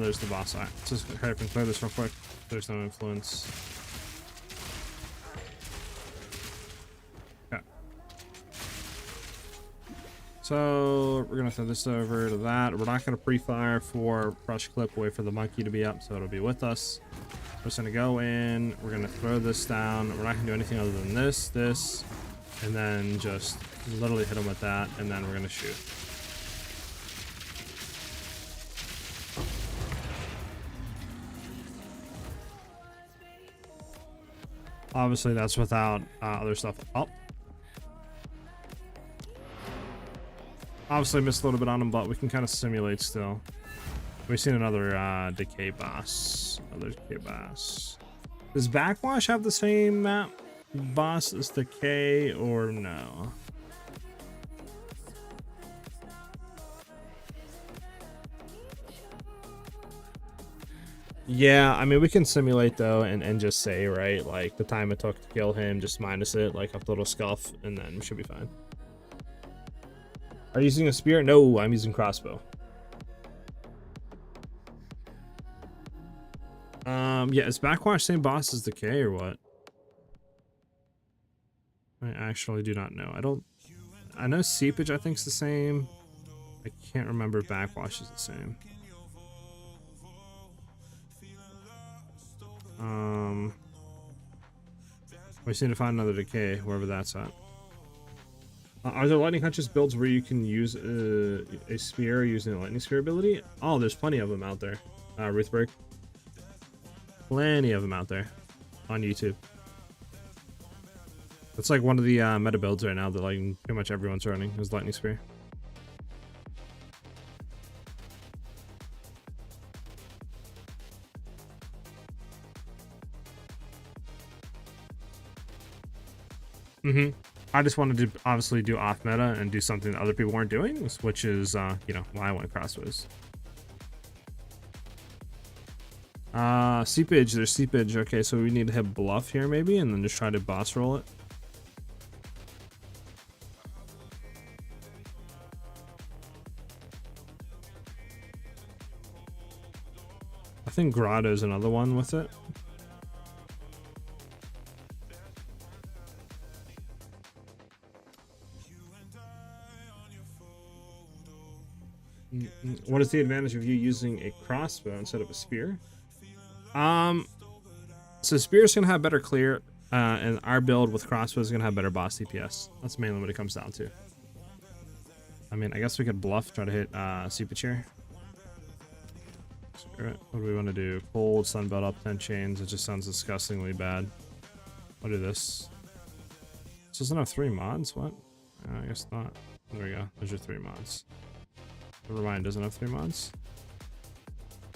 There's the boss. Alright, let's just hurry up and clear this real quick. There's no influence. Okay. So we're gonna throw this over to that. We're not gonna pre-fire for Brush Clip, wait for the monkey to be up so it'll be with us. We're just gonna go in, we're gonna throw this down. We're not gonna do anything other than this, and then just literally hit him with that, and then we're gonna shoot. Obviously that's without other stuff up. Obviously missed a little bit on him, but we can kind of simulate still. We've seen another decay boss. Another decay boss. Does Backwash have the same map boss as decay or no? Yeah, I mean, we can simulate though and just say, right, like the time it took to kill him, just minus it, like a little scuff, and then we should be fine. Are you using a spear? No, I'm using crossbow. Yeah, is Backwash same boss as Decay or what? I actually do not know. I know Seepage I think is the same. I can't remember if Backwash is the same. We just need to find another Decay, wherever that's at. Are there lightning huntress builds where you can use a spear using the lightning spear ability? Oh, there's plenty of them out there. Ruthberg. Plenty of them out there on YouTube. It's like one of the meta builds right now that like pretty much everyone's running is lightning spear. I just wanted to obviously do off meta and do something that other people weren't doing, which is, you know, why I went crossbows. Seepage, there's Seepage. Okay, so we need to hit bluff here maybe, and then just try to boss roll it. I think Grotto's another one with it. What is the advantage of you using a crossbow instead of a spear? So spear is gonna have better clear, and our build with crossbow is gonna have better boss DPS. That's mainly what it comes down to. I mean, I guess we could bluff, try to hit Seepage here. Screw it. What do we want to do? Cold, Sunbelt up 10 chains. It just sounds disgustingly bad. I'll do this. This doesn't have 3 mods. What? I guess not. There we go. There's your 3 mods. Never mind, doesn't have 3 mods.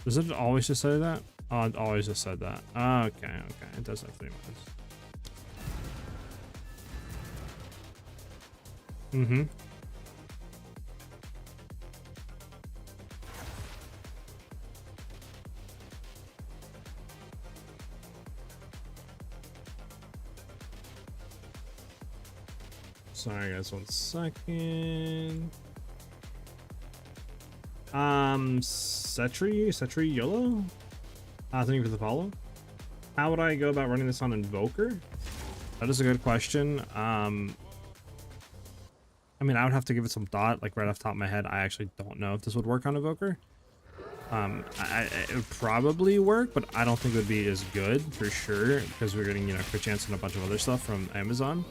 Does it always just say that? Oh, it always just said that. Oh, okay, okay. It does have 3 mods. Sorry guys, 1 second. Setri YOLO? Thank you for the follow. How would I go about running this on Invoker? That is a good question. I mean, I would have to give it some thought, like right off the top of my head. I actually don't know if this would work on Invoker. It would probably work, but I don't think it would be as good for sure, because we're getting, you know, crit chance and a bunch of other stuff from Amazon.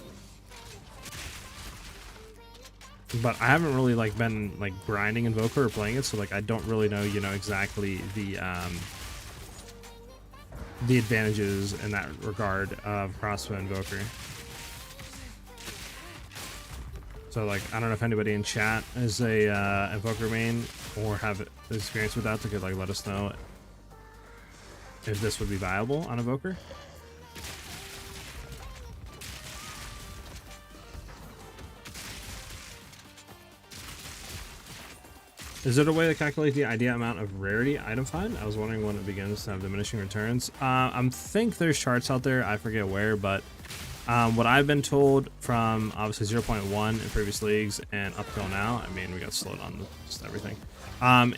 But I haven't really like been like grinding Invoker or playing it, so like I don't really know, you know, exactly the advantages in that regard of crossbow Invoker. So like I don't know if anybody in chat is a Invoker main or have experience with that, that could like let us know if this would be viable on Invoker. Is there a way to calculate the ideal amount of rarity item find? I was wondering when it begins to have diminishing returns. I think there's charts out there, I forget where, but what I've been told from obviously 0.1 in previous leagues and up till now, I mean, we got slowed on just everything,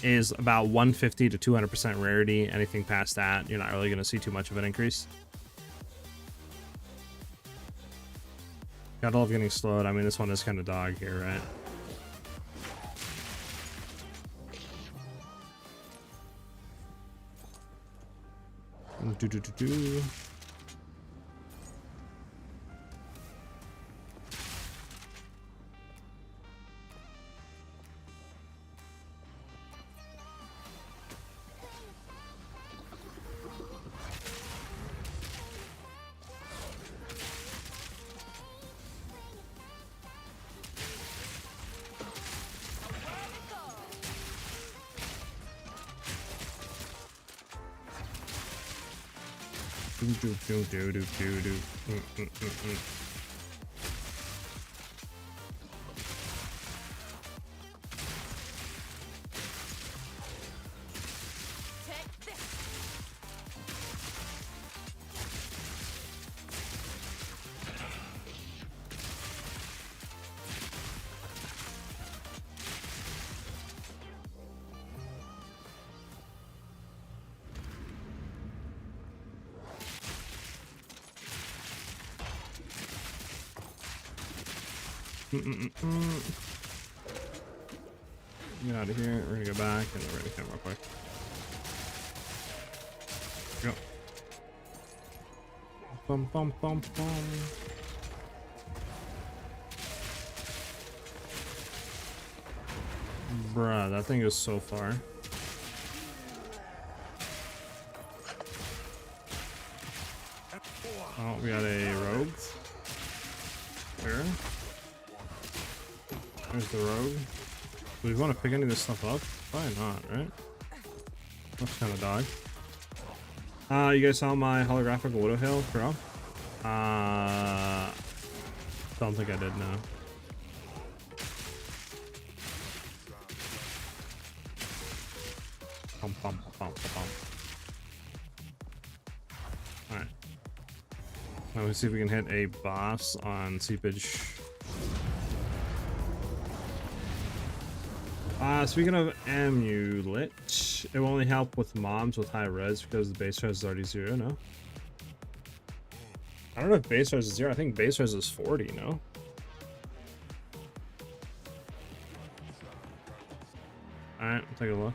is about 150 to 200% rarity. Anything past that, you're not really going to see too much of an increase. Gotta love getting slowed. I mean, this one is kind of dog here, right? Do do do do. Do do do do do do do. Take this. Get out of here. We're gonna go back and then we're gonna come real quick. Go. Bum bum bum bum. Bruh, that thing is so far. Oh, we got a rogue. There. There's the rogue. Do we want to pick any of this stuff up? Probably not, right? That's kind of dog. You guys saw my holographic Widow Hail throw? Don't think I did, no. Alright. Now let's see if we can hit a boss on seepage. Speaking of amulet, it will only help with mobs with high res because the base res is already 0, no? I don't know if base res is 0, I think base res is 40, no? Alright, take a look.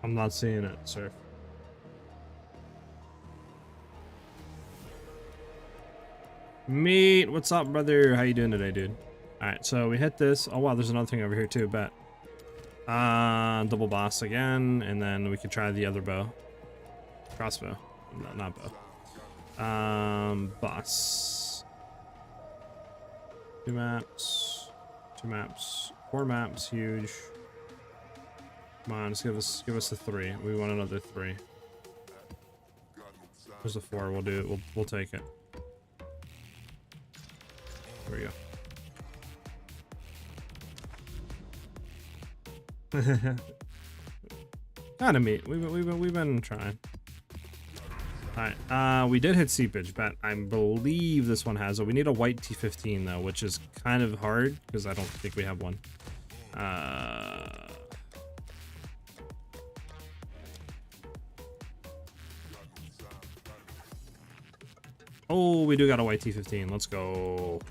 I'm not seeing it, sir. Meat, what's up, brother? How you doing today, dude? Alright, so we hit this. Oh wow, there's another thing over here too, bet. Double boss again, and then we could try the other bow. Crossbow. No, not bow. Boss. 2 maps. 2 maps. 4 maps, huge. Come on, just give us a 3. We want another 3. There's a 4, we'll do it. We'll take it. There we go. Kind of meat. We've been trying. Alright, we did hit seepage, but I believe this one has it. We need a white T15 though, which is kind of hard because I don't think we have one. Oh, we do got a white T15. Let's go.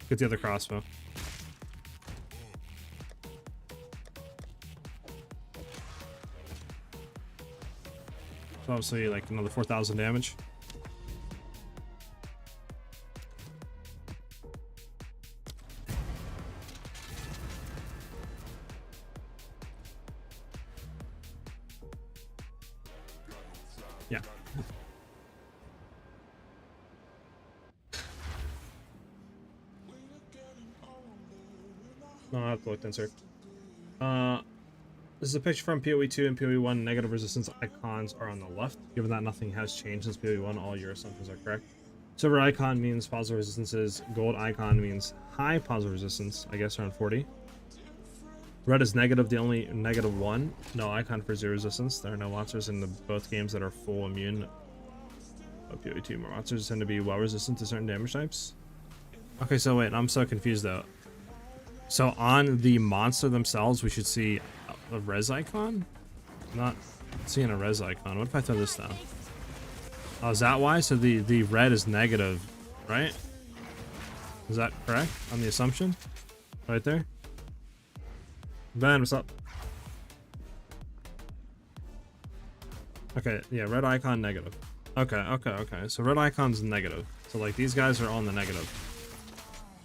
Get the other crossbow. So obviously like another 4,000 damage. Yeah. No, I have to look then, sir. This is a picture from POE 2 and POE 1. Negative resistance icons are on the left. Given that nothing has changed since POE 1, all your assumptions are correct. Silver icon means positive resistances. Gold icon means high positive resistance. I guess around 40. Red is negative, the only -1. No icon for 0 resistance. There are no monsters in both games that are full immune. Oh, POE 2 more monsters tend to be well resistant to certain damage types. Okay, so wait, I'm so confused though. So on the monster themselves, we should see a res icon? I'm not seeing a res icon. What if I throw this down? Oh, is that why? So the red is negative, right? Is that correct on the assumption? Right there. Ben, what's up? Okay, yeah, red icon negative. Okay, okay, okay. So red icon's negative. So like these guys are on the negative.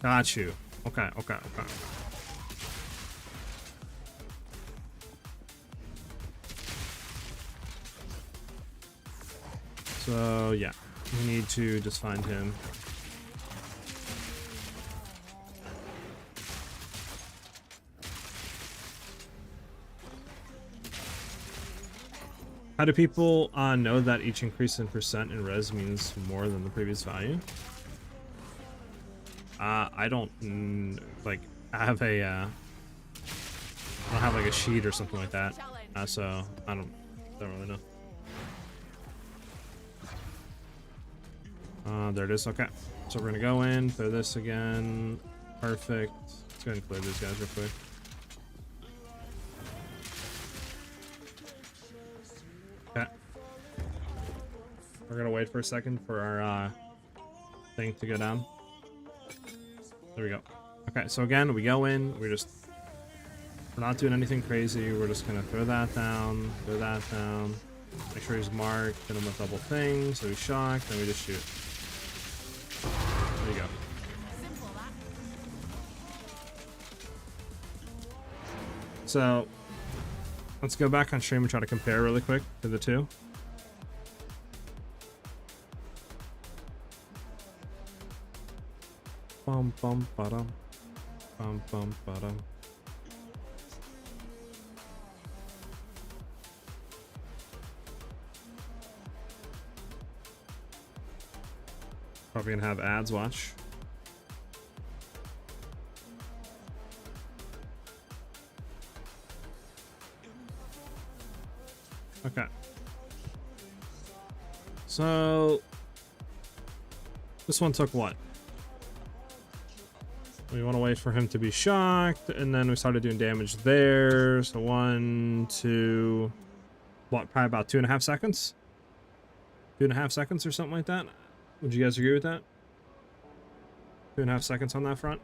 Got you. Okay, okay, okay. So yeah, we need to just find him. How do people know that each increase in percent in res means more than the previous value? I don't like. I have a I don't have like a sheet or something like that, so I don't really know. There it is. Okay, so we're gonna go in, throw this again. Perfect. Let's go ahead and clear these guys real quick. Okay. We're gonna wait for a second for our thing to go down. There we go. Okay, so again, we go in. We're not doing anything crazy. We're just gonna throw that down, make sure he's marked, hit him with double thing, so he's shocked, then we just shoot. There you go. So let's go back on stream and try to compare really quick to the two. Bum bum ba-dum. Bum bum ba-dum. Probably gonna have ads watch. Okay. So this one took what? We want to wait for him to be shocked, and then we started doing damage there. So 1, 2, what? Probably about 2.5 seconds. 2.5 seconds or something like that. Would you guys agree with that? 2.5 seconds on that front.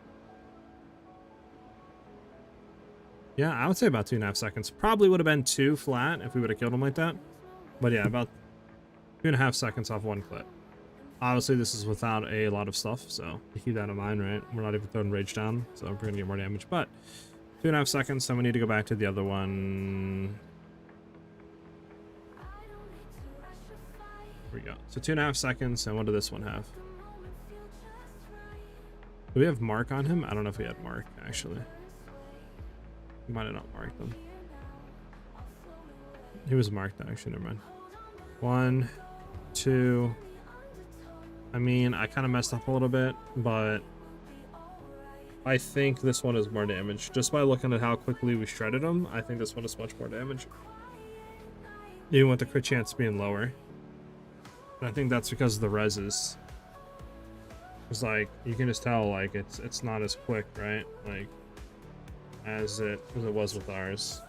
Yeah, I would say about 2.5 seconds. Probably would have been 2 flat if we would have killed him like that. But yeah, about 2.5 seconds off one clip. Obviously, this is without a lot of stuff, so keep that in mind, right? We're not even throwing rage down, so we're gonna get more damage. But 2.5 seconds, then we need to go back to the other one. Here we go. So 2.5 seconds, and what did this one have? Do we have mark on him? I don't know if we had mark, actually. We might have not marked him. He was marked, actually, never mind. 1, 2... I mean, I kind of messed up a little bit, but I think this one is more damage. Just by looking at how quickly we shredded him, I think this one is much more damage. Even with the crit chance being lower. And I think that's because of the reses. It's like, you can just tell, like, it's not as quick, right? Like, as it was with ours.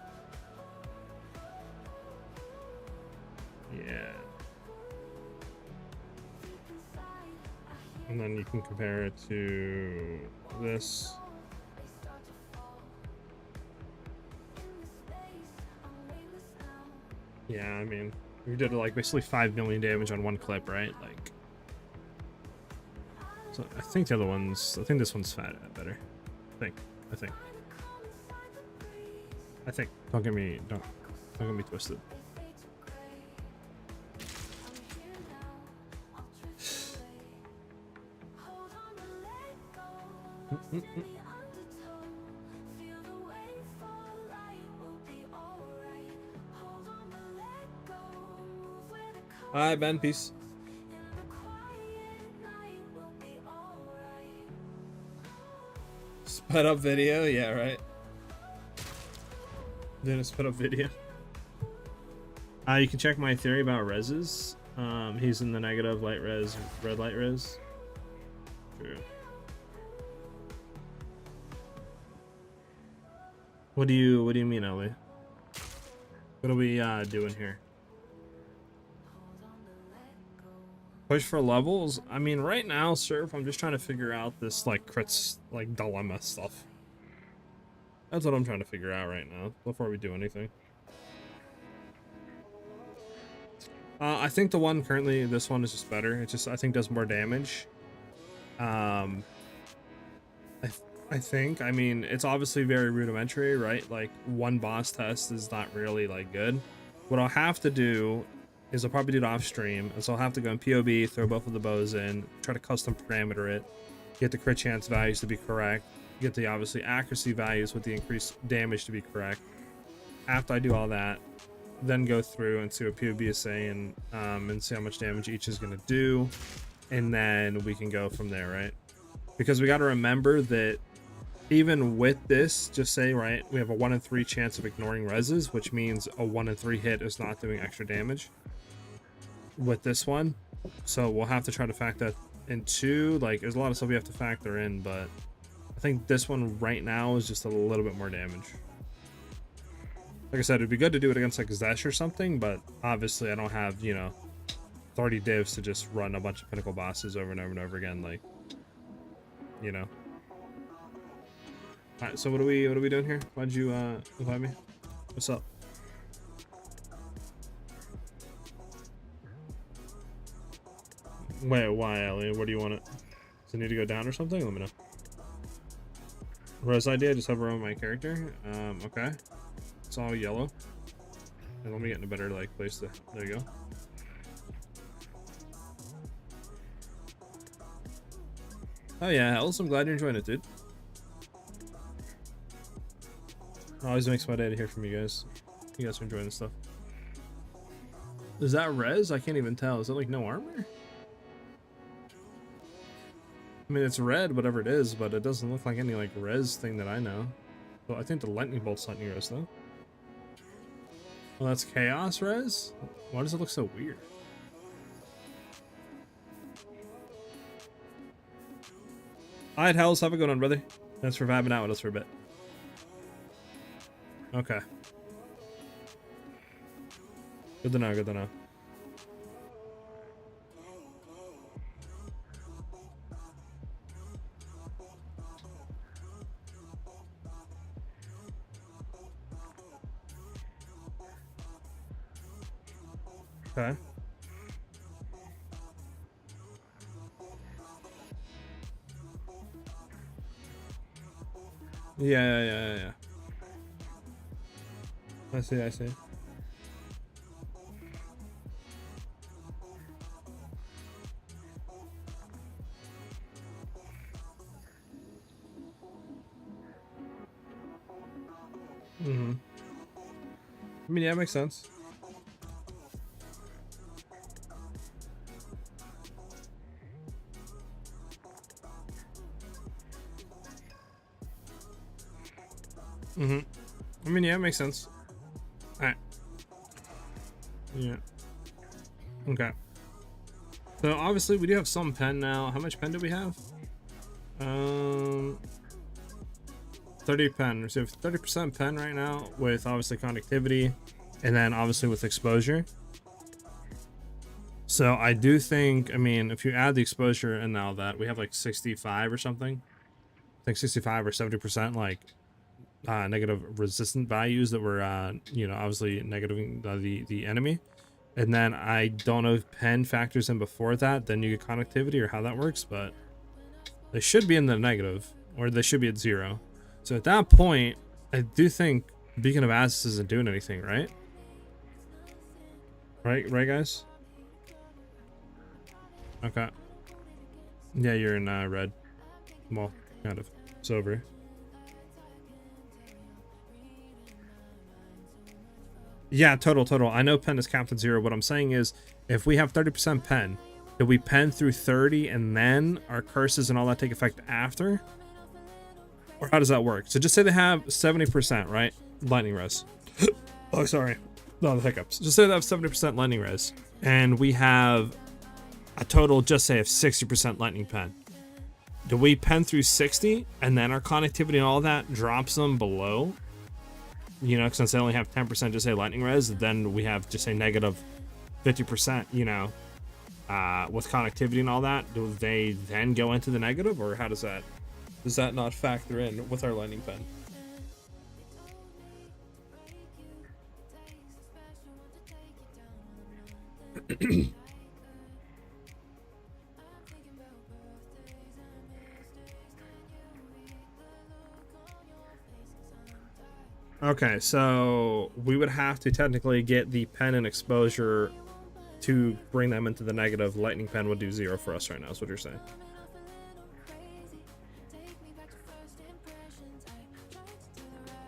Yeah. And then you can compare it to this. Yeah, I mean, we did like basically 5 million damage on one clip, right? Like, so I think the other one's, I think this one's better. I think. Don't get me twisted. Hi Ben, peace. Sped up video, yeah, right. Then a sped up video. You can check my theory about reses. He's in the negative light res, red light res. True. What do you mean, Ellie? What are we doing here? Push for levels? I mean, right now, Surf, I'm just trying to figure out this like crits like dilemma stuff. That's what I'm trying to figure out right now before we do anything. I think the one currently, this one is just better. It just, I think, does more damage. I think, I mean, it's obviously very rudimentary, right? Like, one boss test is not really, like, good. What I'll have to do is I'll probably do it off stream. And so I'll have to go in POB, throw both of the bows in, try to custom parameter it, get the crit chance values to be correct, get the, obviously, accuracy values with the increased damage to be correct. After I do all that, then go through and see what POB is saying, and see how much damage each is going to do. And then we can go from there, right? Because we got to remember that even with this, just say, right, we have a 1 in 3 chance of ignoring reses, which means a 1 in 3 hit is not doing extra damage with this one. So we'll have to try to factor that into, like, there's a lot of stuff we have to factor in, but I think this one right now is just a little bit more damage. Like I said, it'd be good to do it against like Zesh or something, but obviously I don't have, you know, 30 divs to just run a bunch of pinnacle bosses over and over and over again, like, you know. Alright, so what are we doing here? Why'd you invite me? What's up? Wait, why, Ellie? Where do you want it? Does it need to go down or something? Let me know. Res idea, just hover over my character. Okay. It's all yellow. And let me get in a better like place to, there you go. Oh yeah, Hells, I'm glad you're enjoying it, dude. Always makes my day to hear from you guys. You guys are enjoying this stuff. Is that res? I can't even tell. Is it like no armor? I mean, it's red, whatever it is, but it doesn't look like any like res thing that I know. Well, I think the lightning bolt's lightning res though. Well, that's chaos res? Why does it look so weird? Alright, Hells, have a good one, brother. Thanks for vibing out with us for a bit. Okay. Good to know, good to know. Okay. Yeah. I see. Mm-hmm. I mean, yeah, it makes sense. Mm-hmm. I mean, yeah, it makes sense. Alright. Yeah. Okay. So obviously we do have some pen now. How much pen do we have? 30 pen. So 30% pen right now with obviously conductivity and then obviously with exposure. So I do think, I mean, if you add the exposure and now that we have like 65 or something, I think 65 or 70% like negative resistant values that were you know, obviously negative the enemy. And then I don't know if pen factors in before that, then you get conductivity or how that works, but they should be in the negative or they should be at 0. So at that point, I do think Beacon of Azus isn't doing anything, right? Right, guys? Okay. Yeah, you're in red. Well, kind of. It's over. Yeah, total. I know pen is capped at 0. What I'm saying is, if we have 30% pen, do we pen through 30 and then our curses and all that take effect after? Or how does that work? So just say they have 70%, right? Lightning res. Oh, sorry. No, the hiccups. Just say they have 70% lightning res. And we have a total, just say, of 60% lightning pen. Do we pen through 60 and then our connectivity and all that drops them below? You know, since they only have 10% just say lightning res, then we have just say negative 50%, you know, with connectivity and all that. Do they then go into the negative, or how does that not factor in with our lightning pen? Okay, so we would have to technically get the pen and exposure to bring them into the negative. Lightning pen would do 0 for us right now, is what you're saying.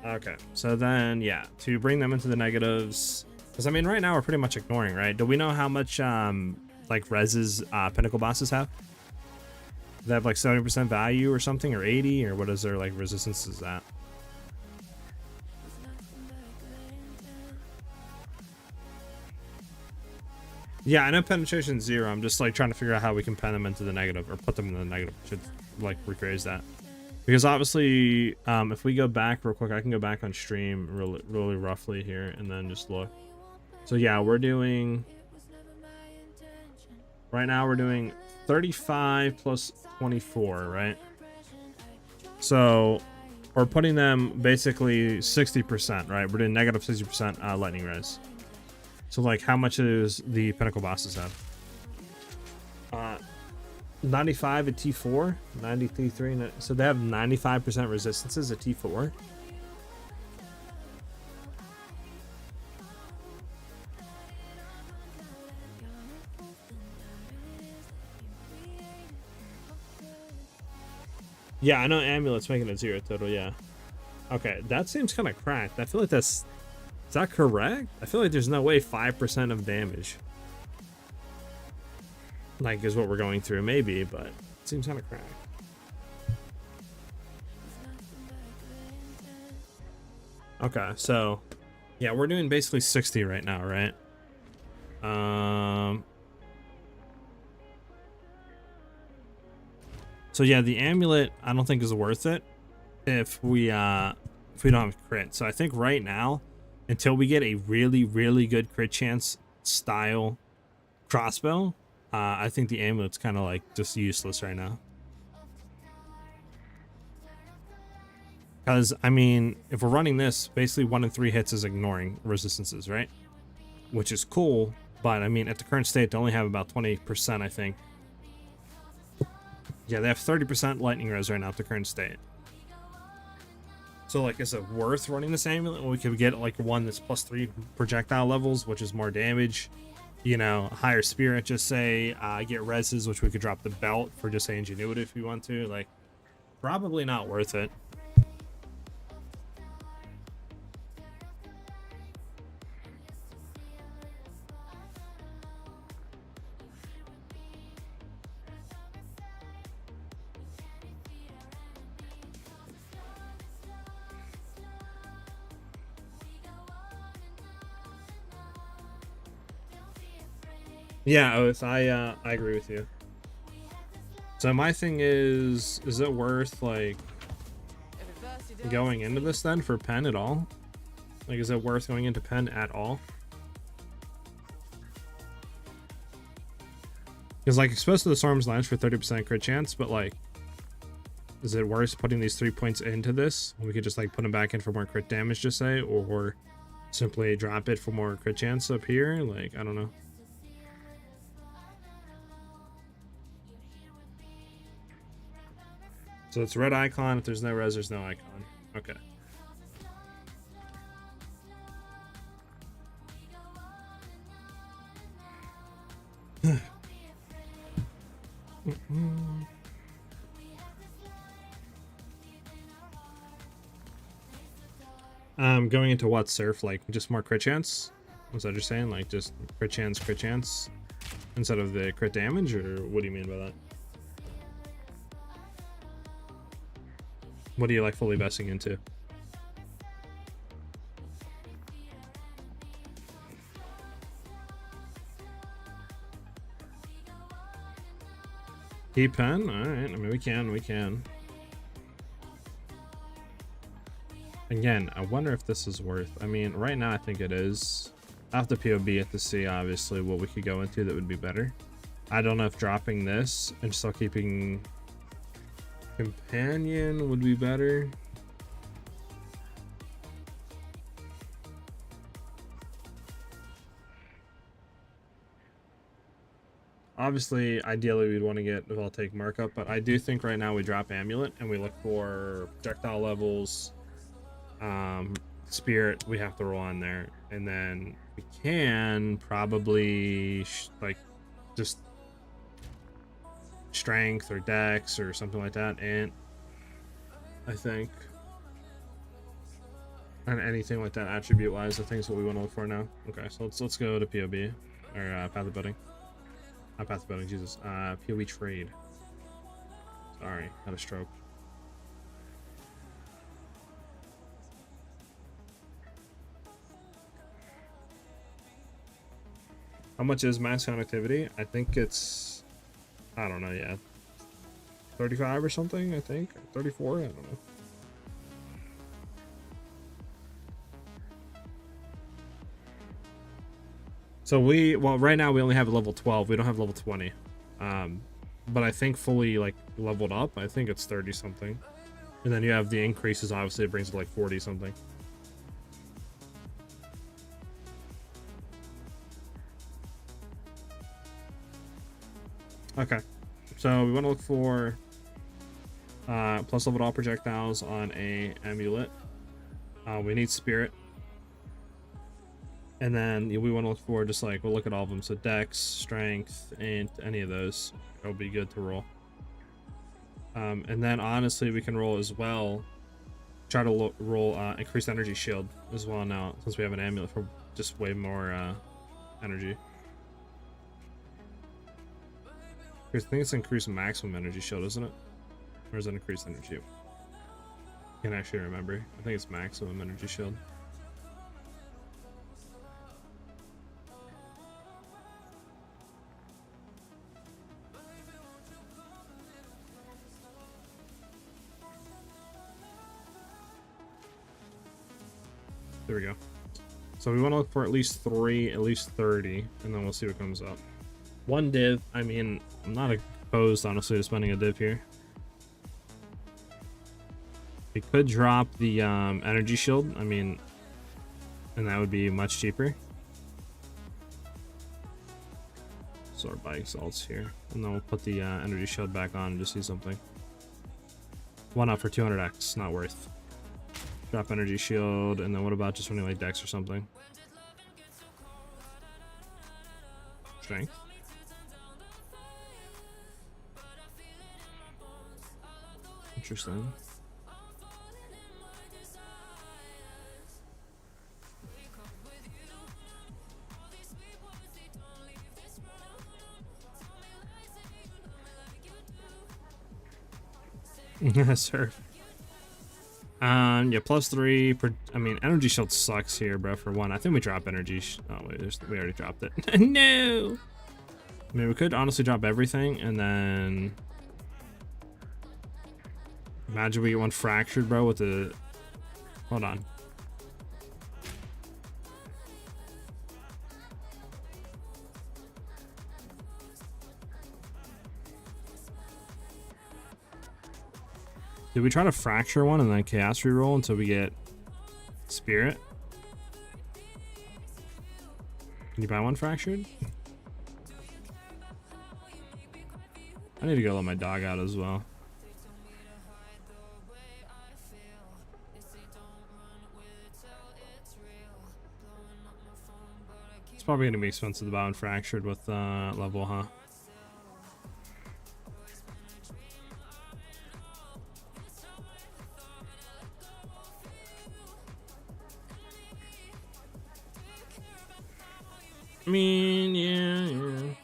Okay, so then, yeah, to bring them into the negatives, because I mean, right now we're pretty much ignoring, right? Do we know how much, like, reses pinnacle bosses have? They have like 70% value or something, or 80, or what is their, like, resistances at? Yeah, I know penetration's 0. I'm just like trying to figure out how we can pen them into the negative, or put them in the negative. Should like rephrase that, because obviously, if we go back real quick, I can go back on stream really roughly here and then just look. So yeah, we're doing right now. We're doing 35 plus 24, right? So we're putting them basically 60%, right? We're doing negative 60% lightning res. So, like, how much is the pinnacle bosses have? 95 at T4, 93, so they have 95% resistances at T4. Yeah, I know Amulet's making it 0 total, yeah. Okay, that seems kind of cracked. I feel like that's... Is that correct? I feel like there's no way 5% of damage, like, is what we're going through. Maybe, but it seems kind of cracked. Okay, so yeah, we're doing basically 60 right now, right? So yeah, the amulet I don't think is worth it if we don't have crit. So I think right now, until we get a really good crit chance style crossbow, I think the amulet's kind of like just useless right now. Because I mean, if we're running this, basically 1 in 3 hits is ignoring resistances, right? Which is cool, but I mean, at the current state, they only have about 20%, I think. Yeah, they have 30% lightning res right now at the current state. So, like, is it worth running this amulet when we could get, like, one that's +3 projectile levels, which is more damage? You know, higher spirit, just say, get reses, which we could drop the belt for, just say, ingenuity if we want to. Like, probably not worth it. Yeah, Oath, I agree with you. So my thing is it worth, like, going into this then for pen at all? Like, is it worth going into pen at all? Because, like, exposed to the Storm's Lance for 30% crit chance, but, like, is it worth putting these 3 points into this? We could just, like, put them back in for more crit damage, just say, or simply drop it for more crit chance up here? Like, I don't know. So it's red icon. If there's no res, there's no icon. Okay. Going into what, Surf? Like, just more crit chance? What's that you're saying? Like, just crit chance, instead of the crit damage? Or what do you mean by that? What do you like fully vesting into? Keep pen? Alright, I mean, we can. Again, I wonder if this is worth... I mean, right now I think it is. I have to POB it to see, obviously, what we could go into that would be better. I don't know if dropping this and still keeping Companion would be better. Obviously, ideally, we'd want to get take markup, but I do think right now we drop Amulet and we look for projectile levels. Spirit, we have to roll on there, and then we can probably like just strength or dex or something like that, and I think, and anything like that attribute wise, I think is what we want to look for now. Okay, so let's go to POB or path of building. Not path of building, Jesus. POE trade. Sorry, had a stroke. How much is max connectivity? I think it's, I don't know, yeah, 35 or something, I think. 34, I don't know. So well, right now we only have level 12. We don't have level 20. But I think fully, like, leveled up, I think it's 30 something. And then you have the increases, obviously it brings it like 40 something. Okay, so we want to look for plus leveled all projectiles on a amulet. We need spirit, and then we want to look for just like, we'll look at all of them. So dex, strength, and any of those will be good to roll. And then honestly, we can roll as well. Try to roll increased energy shield as well now, since we have an amulet for just way more energy. I think it's increased maximum energy shield, isn't it? Or is it increased energy? Can't actually remember. I think it's maximum energy shield. There we go. So we want to look for at least 3, at least 30, and then we'll see what comes up. 1 div, I mean, I'm not opposed, honestly, to spending a div here. We could drop the energy shield, I mean, and that would be much cheaper. So our bike salts here, and then we'll put the energy shield back on and just see something. Why not for 200x? Not worth. Drop energy shield, and then what about just running like dex or something? Strength. Interesting. Yes, sir. Yeah, +3 per, I mean, energy shield sucks here, bro, for 1. I think we drop energy. Oh wait, we already dropped it. No. I mean, we could honestly drop everything, and then imagine we get 1 fractured, bro, with the, hold on. Did we try to fracture 1 and then chaos reroll until we get spirit? Can you buy 1 fractured? I need to go let my dog out as well. It's probably gonna be expensive to buy 1 fractured with level, huh? I mean, yeah.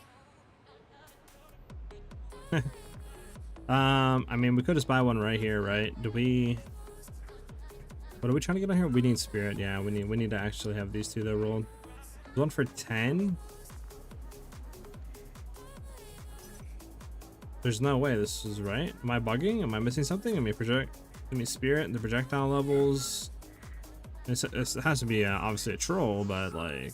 I mean, we could just buy 1 right here, right? Do we? What are we trying to get on here? We need spirit. Yeah, we need to actually have these 2 that rolled. 1 for 10. There's no way this is right. Am I bugging? Am I missing something? I mean, spirit. The projectile levels. It has to be obviously a troll, but like.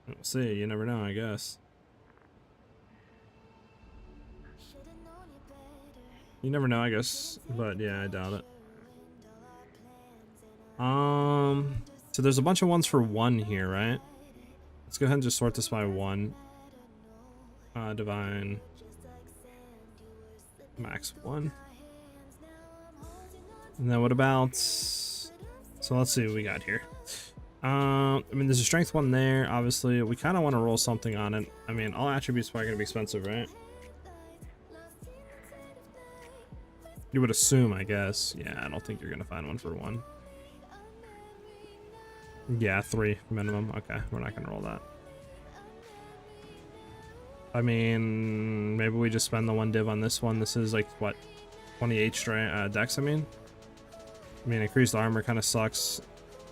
We'll see. You never know, I guess. You never know, I guess. But yeah, I doubt it. So there's a bunch of ones for 1 here, right? Let's go ahead and just sort this by 1. Divine. Max 1. And then what about... So let's see what we got here. I mean, there's a strength 1 there. Obviously, we kind of want to roll something on it. I mean, all attributes are probably going to be expensive, right? You would assume, I guess. Yeah, I don't think you're going to find one for 1. Yeah, 3 minimum. Okay, we're not going to roll that. I mean, maybe we just spend the 1 div on this one. This is like, what, 28 dex, I mean? Increased armor kind of sucks.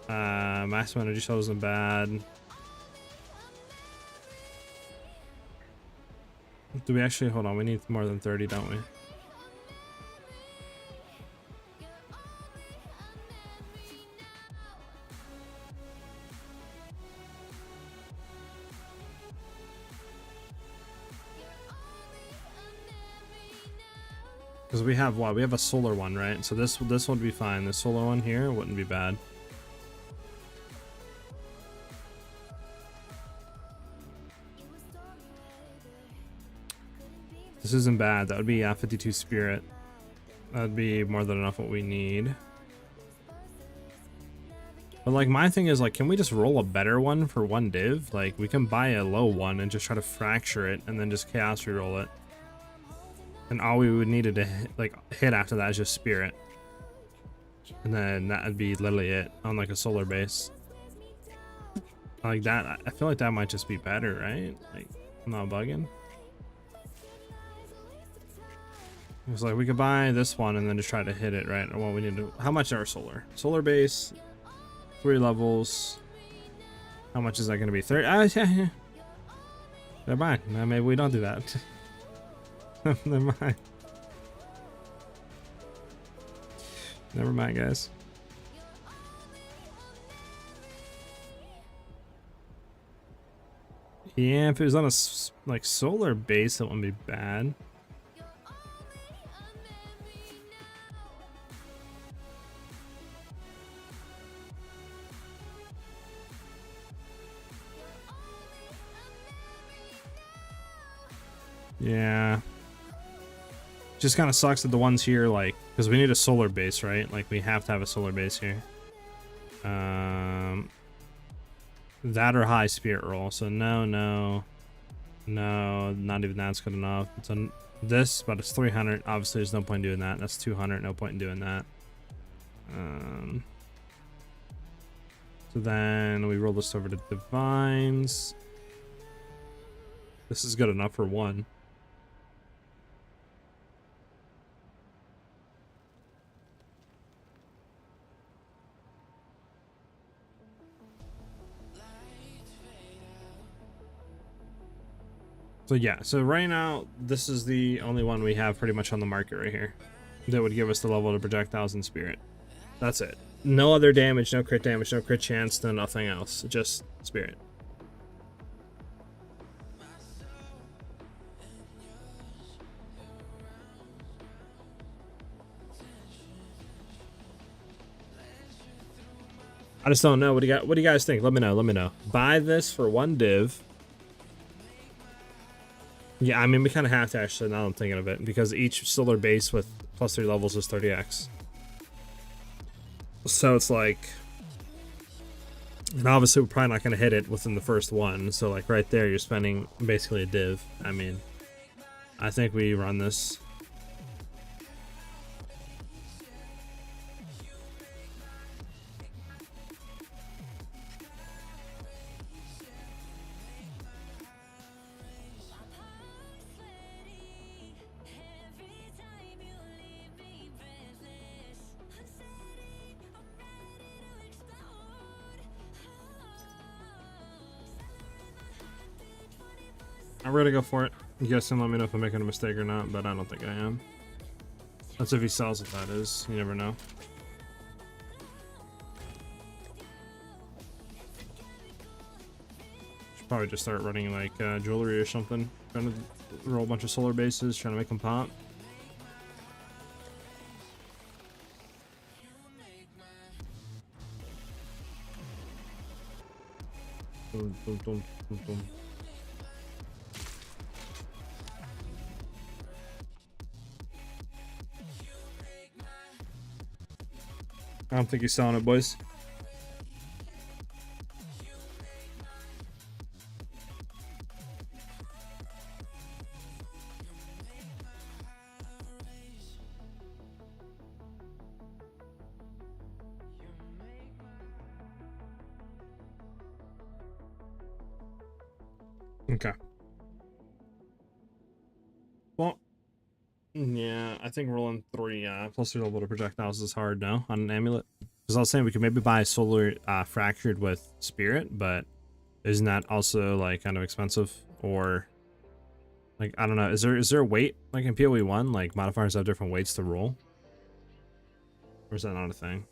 Maximum energy shell isn't bad. Do we actually, hold on, we need more than 30, don't we? Because we have what? We have a solar one, right? So this would be fine. The solar one here wouldn't be bad. This isn't bad. That would be 52 spirit. That would be more than enough what we need. But like my thing is like, can we just roll a better one for 1 div? Like we can buy a low one and just try to fracture it and then just chaos reroll it. And all we would need to hit after that is just spirit. And then that would be literally it on like a solar base. Like that, I feel like that might just be better, right? Like, I'm not bugging. It's like we could buy this one and then just try to hit it, right? Or what we need to, how much are solar? Solar base, 3 levels. How much is that going to be? 30? Yeah. Never mind. No, maybe we don't do that. Never mind. Never mind, guys. Yeah, if it was on a like solar base, it wouldn't be bad. Yeah. Just kind of sucks that the ones here, like, because we need a solar base, right? Like, we have to have a solar base here. That or high spirit roll. So no, not even that's good enough. It's on this, but it's 300. Obviously, there's no point in doing that. That's 200. No point in doing that. So then we roll this over to divines. This is good enough for 1. So yeah, so right now, this is the only one we have pretty much on the market right here that would give us the level to projectiles and spirit. That's it. No other damage, no crit damage, no crit chance, no nothing else. Just spirit. I just don't know. What do you guys think? Let me know. Buy this for 1 div. Yeah, I mean, we kind of have to actually, now I'm thinking of it, because each solar base with plus 3 levels is 30x. So it's like, and obviously we're probably not going to hit it within the first one. So like right there, you're spending basically a div. I mean, I think we run this. I'm ready to go for it. You guys can let me know if I'm making a mistake or not, but I don't think I am. That's if he sells it, that is. You never know. Should probably just start running like jewelry or something. Trying to roll a bunch of solar bases, trying to make them pop. Dum, dum, dum, dum, dum. I don't think he's selling it, boys. Okay. Well, yeah, I think rolling 3 plus 3 level to projectiles is hard now on an amulet. Because I was saying we could maybe buy solar fractured with spirit, but isn't that also like kind of expensive? Or like I don't know, is there a weight like in POE 1? Like modifiers have different weights to roll? Or is that not a thing?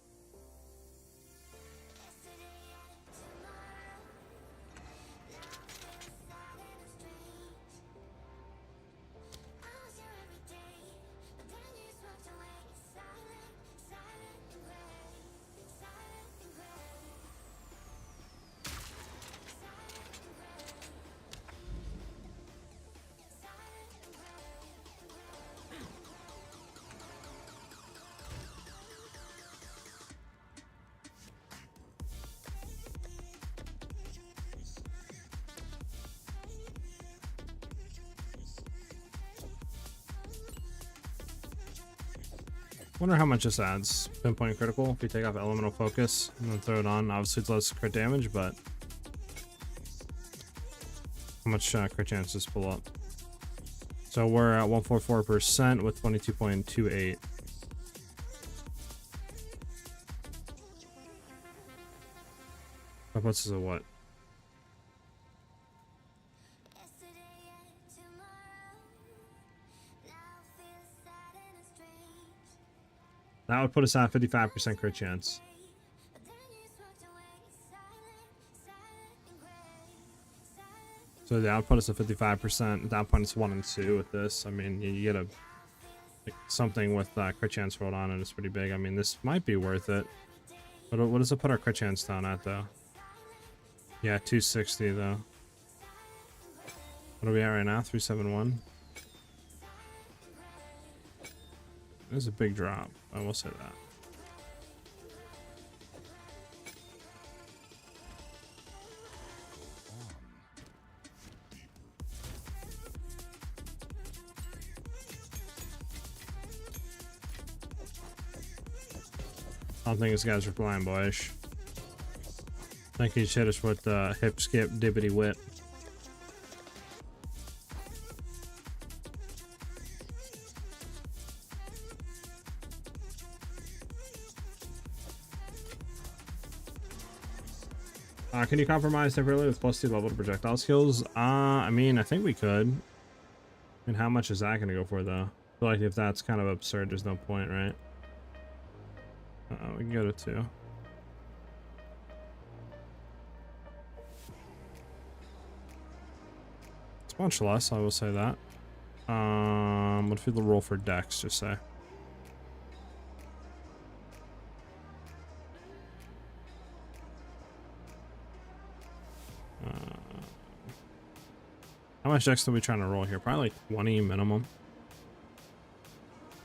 Wonder how much this adds. Pinpoint critical if you take off elemental focus and then throw it on. Obviously it's less crit damage, but how much crit chances pull up? So we're at 144% with 22.28. That puts us at what? That would put us at 55% crit chance. So that would put us at 55%. At that point, it's 1 and 2 with this. I mean, you get a like, something with crit chance rolled on it. It's pretty big. I mean, this might be worth it. But what does it put our crit chance down at, though? Yeah, 260, though. What are we at right now? 371. It's a big drop. I will say that. I don't think this guy's replying, boyish. I think he just hit us with hip skip dibbity wit. Can you compromise temporarily with +2 level to projectile skills? I mean, I think we could. I mean, how much is that going to go for, though? I feel like if that's kind of absurd, there's no point, right? We can go to 2. It's much less, I will say that. What if we roll for Dex, just say? How much Dex are we trying to roll here? Probably like 20 minimum.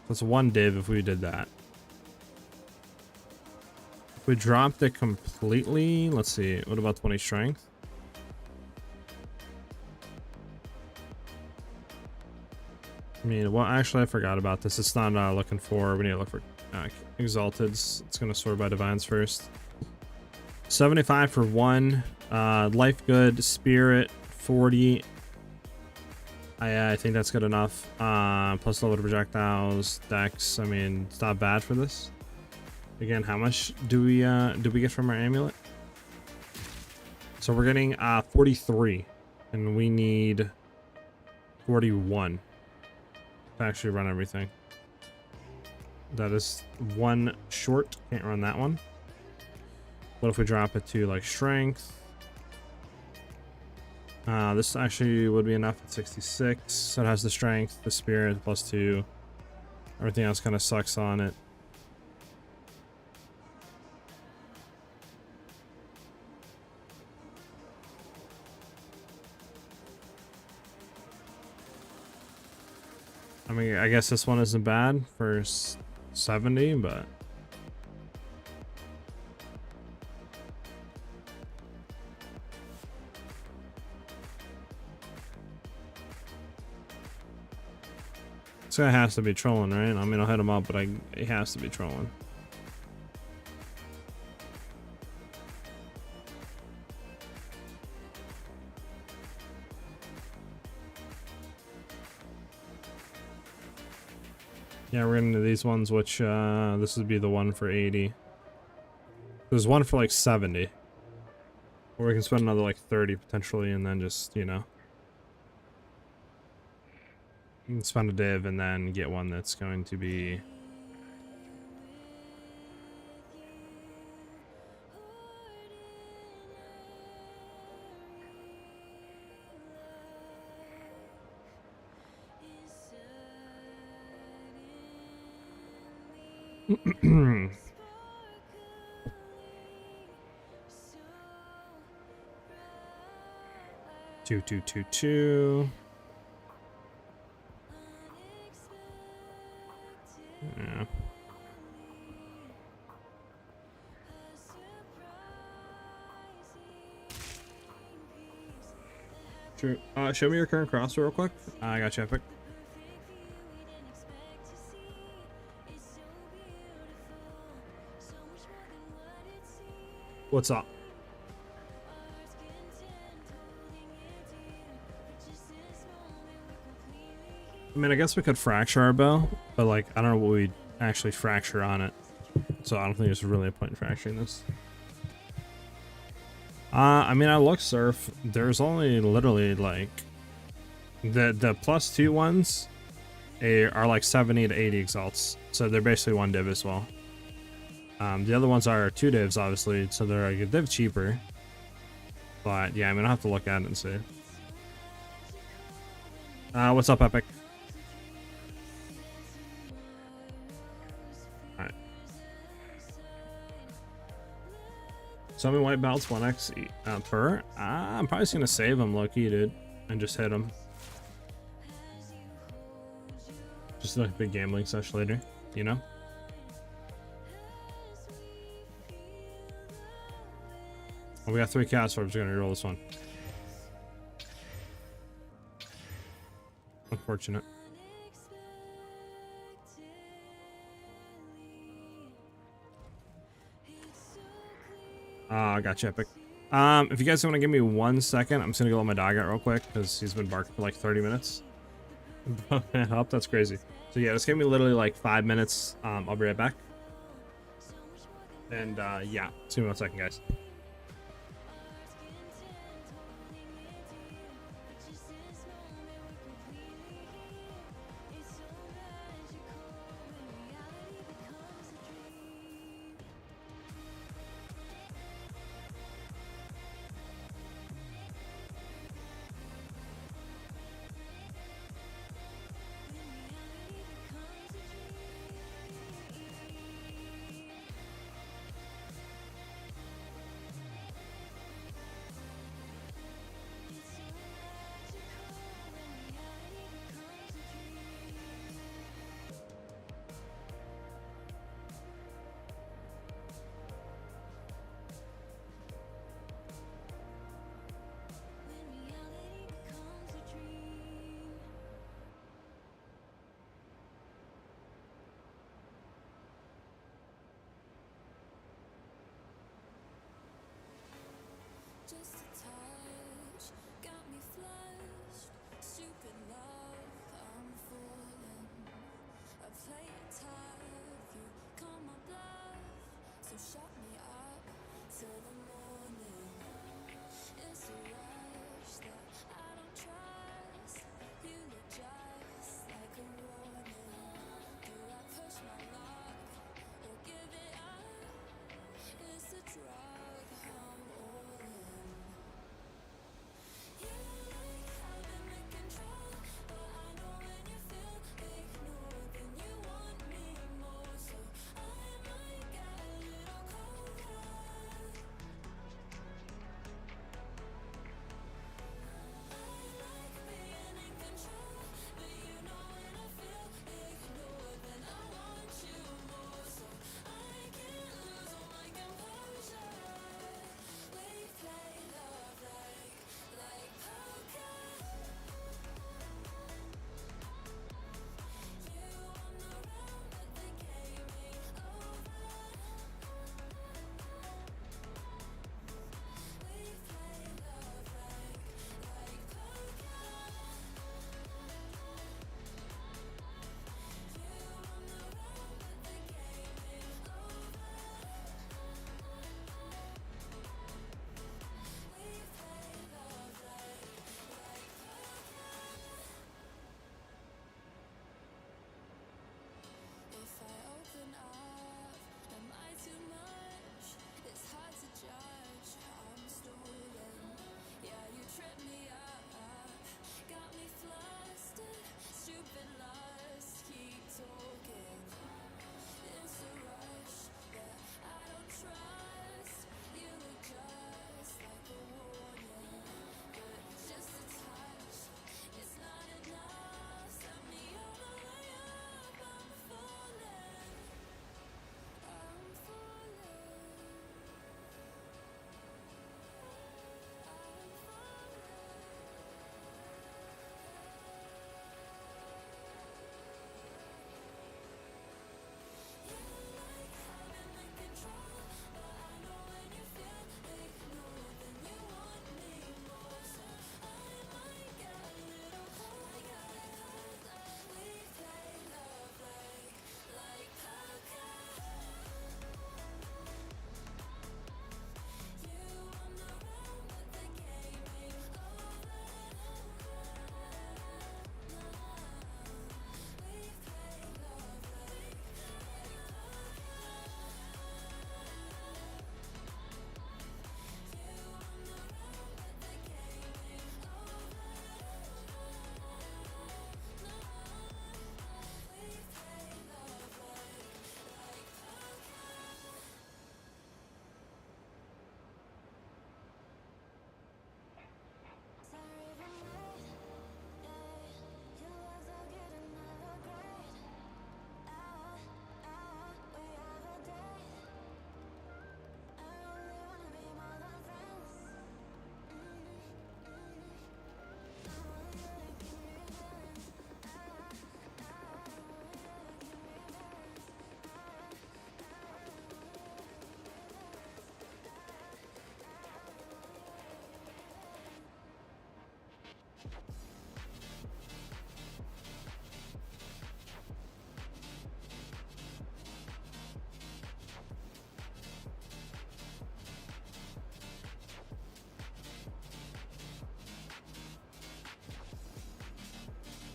That's 1 div if we did that. If we dropped it completely, let's see. What about 20 strength? I mean, well, actually, I forgot about this. It's not looking for. We need to look for Exalted. It's going to sort by Divines first. 75 for 1. Life Good, Spirit, 40. I think that's good enough. Plus level to projectiles, Dex. I mean, it's not bad for this. Again, how much do we get from our amulet? So we're getting 43, and we need 41 to actually run everything. That is 1 short. Can't run that one. What if we drop it to like strength? This actually would be enough at 66. So it has the strength, the spirit, +2. Everything else kind of sucks on it. I mean, I guess this one isn't bad for 70, but this guy has to be trolling, right? I mean, I'll hit him up, but he has to be trolling. Yeah, we're getting into these ones, which this would be the one for 80. There's one for like 70. Or we can spend another like 30 potentially, and then just, you know, you can spend a div and then get one that's going to be two, two, two, two. Yeah. True. Show me your current crossbow real quick. I got you, Epic. What's up? I mean, I guess we could fracture our bow, but like, I don't know what we'd actually fracture on it. So I don't think there's really a point in fracturing this. I mean, I look surf. There's only literally like the +2 ones are like 70 to 80 exalts, so they're basically one div as well. The other ones are 2 divs, obviously, so they're like a div cheaper. But yeah, I mean, I'll have to look at it and see. What's up, Epic? Alright. So many white belts, 1x per. I'm probably just gonna save him low-key, dude, and just hit him. Just like a big gambling session later, you know? Well, we got 3 cast orbs. We're gonna reroll this one. Unfortunate. I got you, Epic. If you guys want to give me 1 second, I'm just gonna go let my dog out real quick because he's been barking for like 30 minutes. Up, that's crazy. So yeah, just give me literally like 5 minutes. I'll be right back. And yeah, just give me 1 second, guys.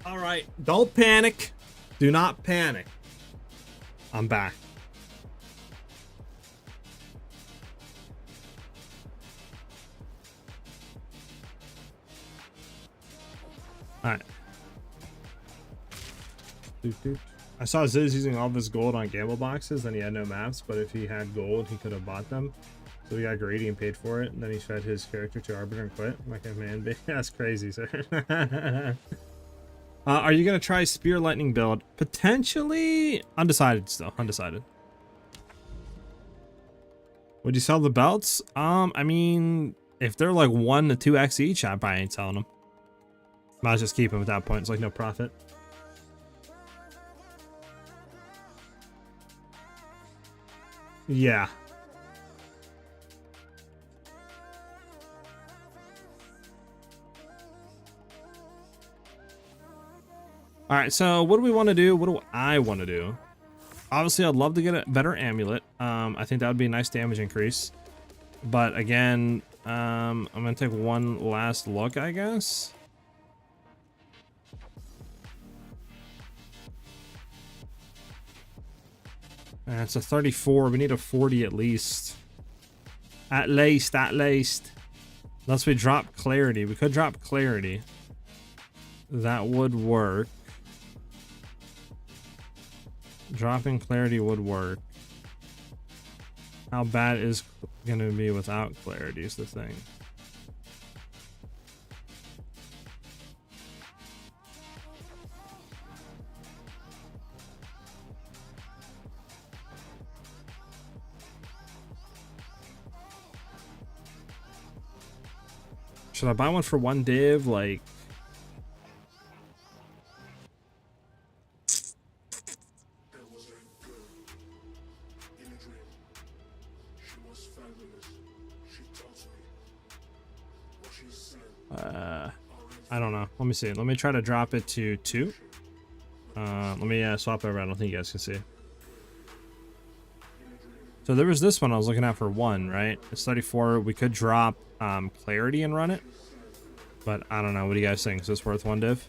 All right, don't panic. Do not panic. I'm back. All right. I saw Ziz using all of his gold on gamble boxes, then he had no maps, but if he had gold, he could have bought them. So he got greedy and paid for it, and then he fed his character to Arbiter and quit. Like a man, that's crazy, sir. Are you going to try Spear Lightning build? Potentially. Undecided still. Undecided. Would you sell the belts? I mean, if they're like 1 to 2x each, I probably ain't selling them. Might as well just keep them at that point. It's like no profit. Yeah. All right, so what do we want to do? What do I want to do? Obviously, I'd love to get a better amulet. I think that would be a nice damage increase. But again, I'm going to take one last look, I guess. And it's a 34. We need a 40 at least. At least. Unless we drop clarity. We could drop clarity. That would work. Dropping clarity would work. How bad is going to be without clarity is the thing. Should I buy one for 1 div? Like, I don't know. Let me see. Let me try to drop it to 2. Let me swap over. I don't think you guys can see. So there was this one I was looking at for 1, right? It's 34. We could drop clarity and run it, but I don't know. What do you guys think? Is this worth 1 div?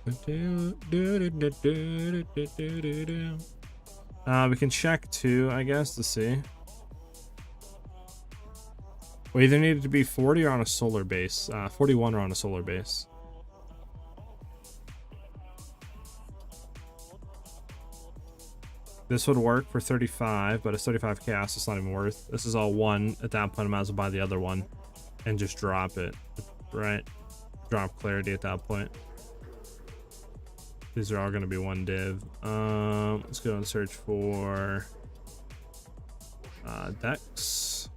We can check too, I guess, to see. We either need it to be 40 or on a solar base. 41 or on a solar base. This would work for 35, but it's 35 chaos. It's not even worth. This is all one. At that point, I might as well buy the other one and just drop it, right? Drop clarity at that point. These are all going to be one div. Let's go and search for Dex.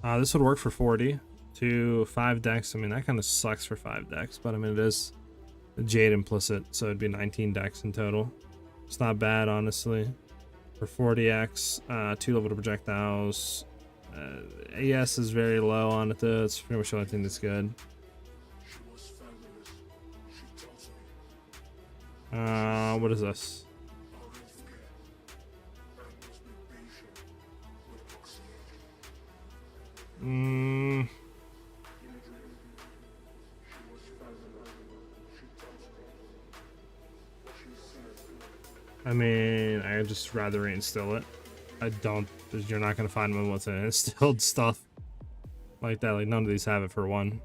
This would work for 40 to 5 decks. I mean, that kind of sucks for 5 decks, but I mean, it is Jade implicit, so it'd be 19 decks in total. It's not bad, honestly. For 40x, 2 level to projectiles. AS is very low on it, though. It's pretty much the only thing that's good. What is this? I mean, I just rather reinstill it. I don't. You're not gonna find one with instilled stuff like that. Like, none of these have it for one.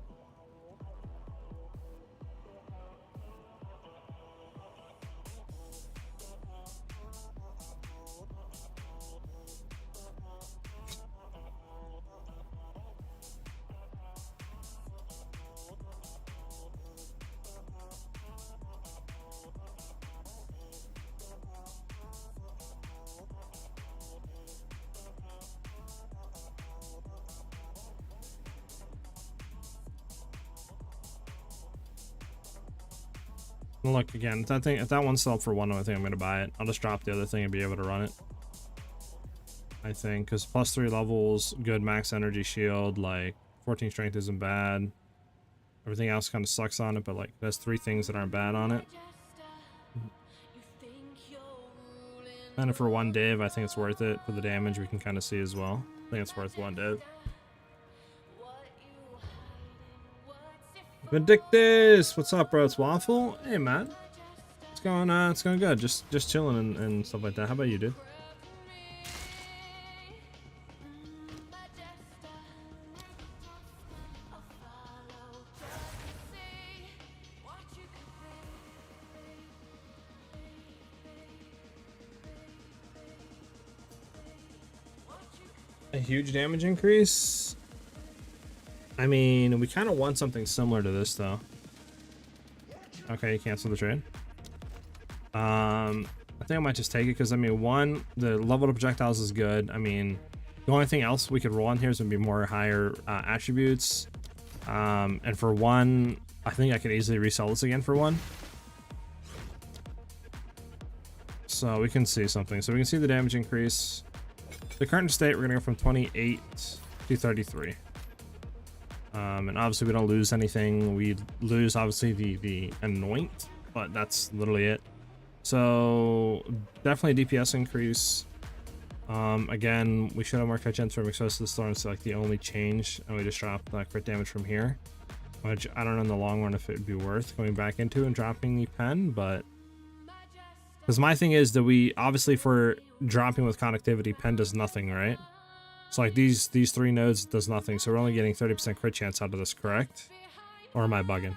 Look again. If that one's still up for one, I think I'm gonna buy it. I'll just drop the other thing and be able to run it. I think because +3 levels, good max energy shield, like 14 strength isn't bad. Everything else kind of sucks on it, but like there's 3 things that aren't bad on it. And for 1 div, I think it's worth it for the damage we can kind of see as well. I think it's worth 1 div. Vindictus, what's up, bro? It's Waffle. Hey, man. It's going good. Just chilling and stuff like that. How about you, dude? A huge damage increase. I mean, we kind of want something similar to this, though. Okay, cancel the trade. I think I might just take it because, I mean, 1, the level of projectiles is good. I mean, the only thing else we could roll on here is going to be more higher attributes. And for 1, I think I could easily resell this again for 1. So we can see something. So we can see the damage increase. The current state, we're going to go from 28 to 33. And obviously we don't lose anything. We lose obviously the anoint, but that's literally it. So definitely a DPS increase. Again, we should have more crit chance from exposed to the storm. It's like the only change, and we just dropped crit damage from here, which I don't know in the long run if it would be worth going back into and dropping the pen, but because my thing is that we obviously for dropping with connectivity, pen does nothing, right? So like these 3 nodes does nothing, so we're only getting 30% crit chance out of this, correct? Or am I bugging?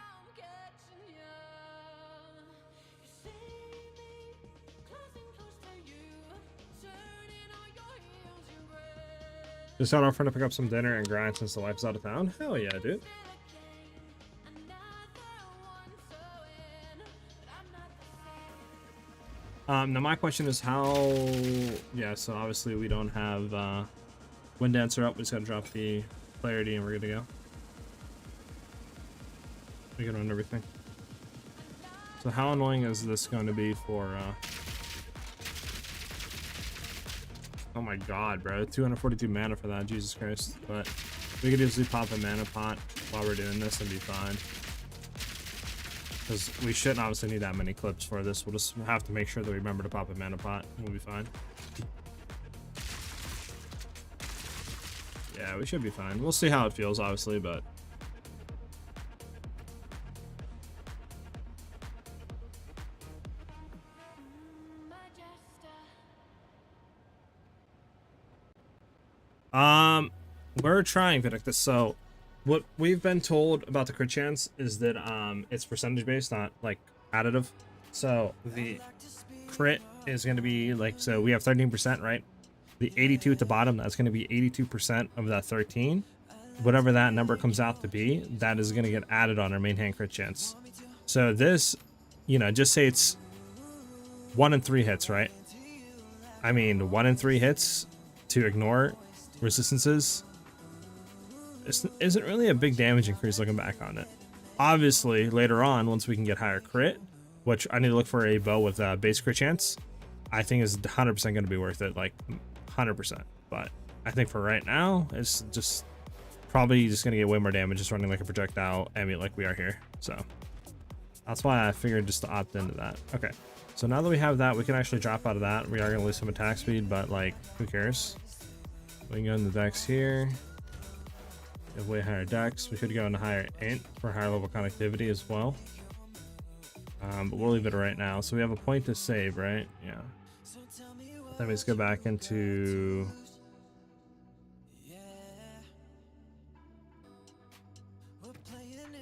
Just got our friend to pick up some dinner and grind since the wife's out of town. Hell yeah, dude. Now my question is how... Yeah, so obviously we don't have... Wind Dancer up, we just gotta drop the clarity and we're good to go. We can run everything. So how annoying is this going to be for oh my god, bro, 242 mana for that, Jesus Christ. But we could easily pop a mana pot while we're doing this and be fine. Because we shouldn't obviously need that many clips for this. We'll just have to make sure that we remember to pop a mana pot and we'll be fine. Yeah, we should be fine. We'll see how it feels, obviously, but we're trying Vindictus. So what we've been told about the crit chance is that it's percentage based, not like additive. So the crit is going to be like, so we have 13%, right? The 82 at the bottom, that's going to be 82% of that 13. Whatever that number comes out to be, that is going to get added on our main hand crit chance. So this, you know, just say it's 1 in 3 hits, right? I mean, 1 in 3 hits to ignore resistances isn't really a big damage increase looking back on it. Obviously, later on, once we can get higher crit, which I need to look for a bow with base crit chance, I think is 100% going to be worth it, like 100%. But I think for right now, it's just probably just going to get way more damage just running like a projectile emulate like we are here. So that's why I figured just to opt into that. Okay, so now that we have that, we can actually drop out of that. We are going to lose some attack speed, but like, who cares? We can go in the dex here. We have way higher dex. We could go into higher int for higher level connectivity as well. But we'll leave it right now. So we have a point to save, right? Yeah. Then we just go back into...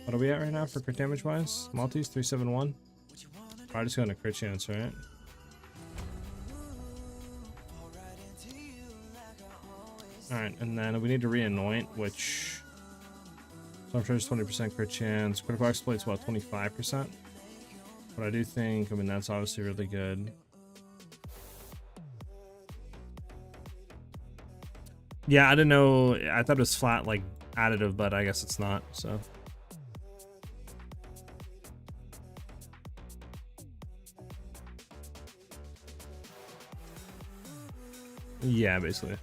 What are we at right now for crit damage wise? Multis 371. Probably just going to crit chance, right? Alright, and then we need to re-anoint, which... So I'm sure it's 20% crit chance. Critical exploit's about 25%. But I do think, I mean, that's obviously really good. Yeah, I didn't know. I thought it was flat, like, additive, but I guess it's not, so. Yeah, basically.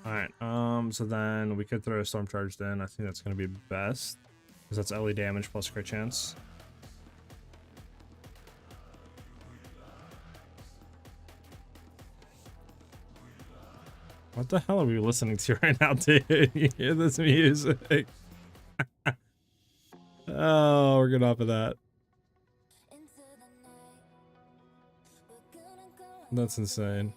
Alright, so then we could throw a storm charge then. I think that's going to be best, because that's LE damage plus crit chance. What the hell are we listening to right now, dude? You hear this music? Oh, we're good off of that. That's insane.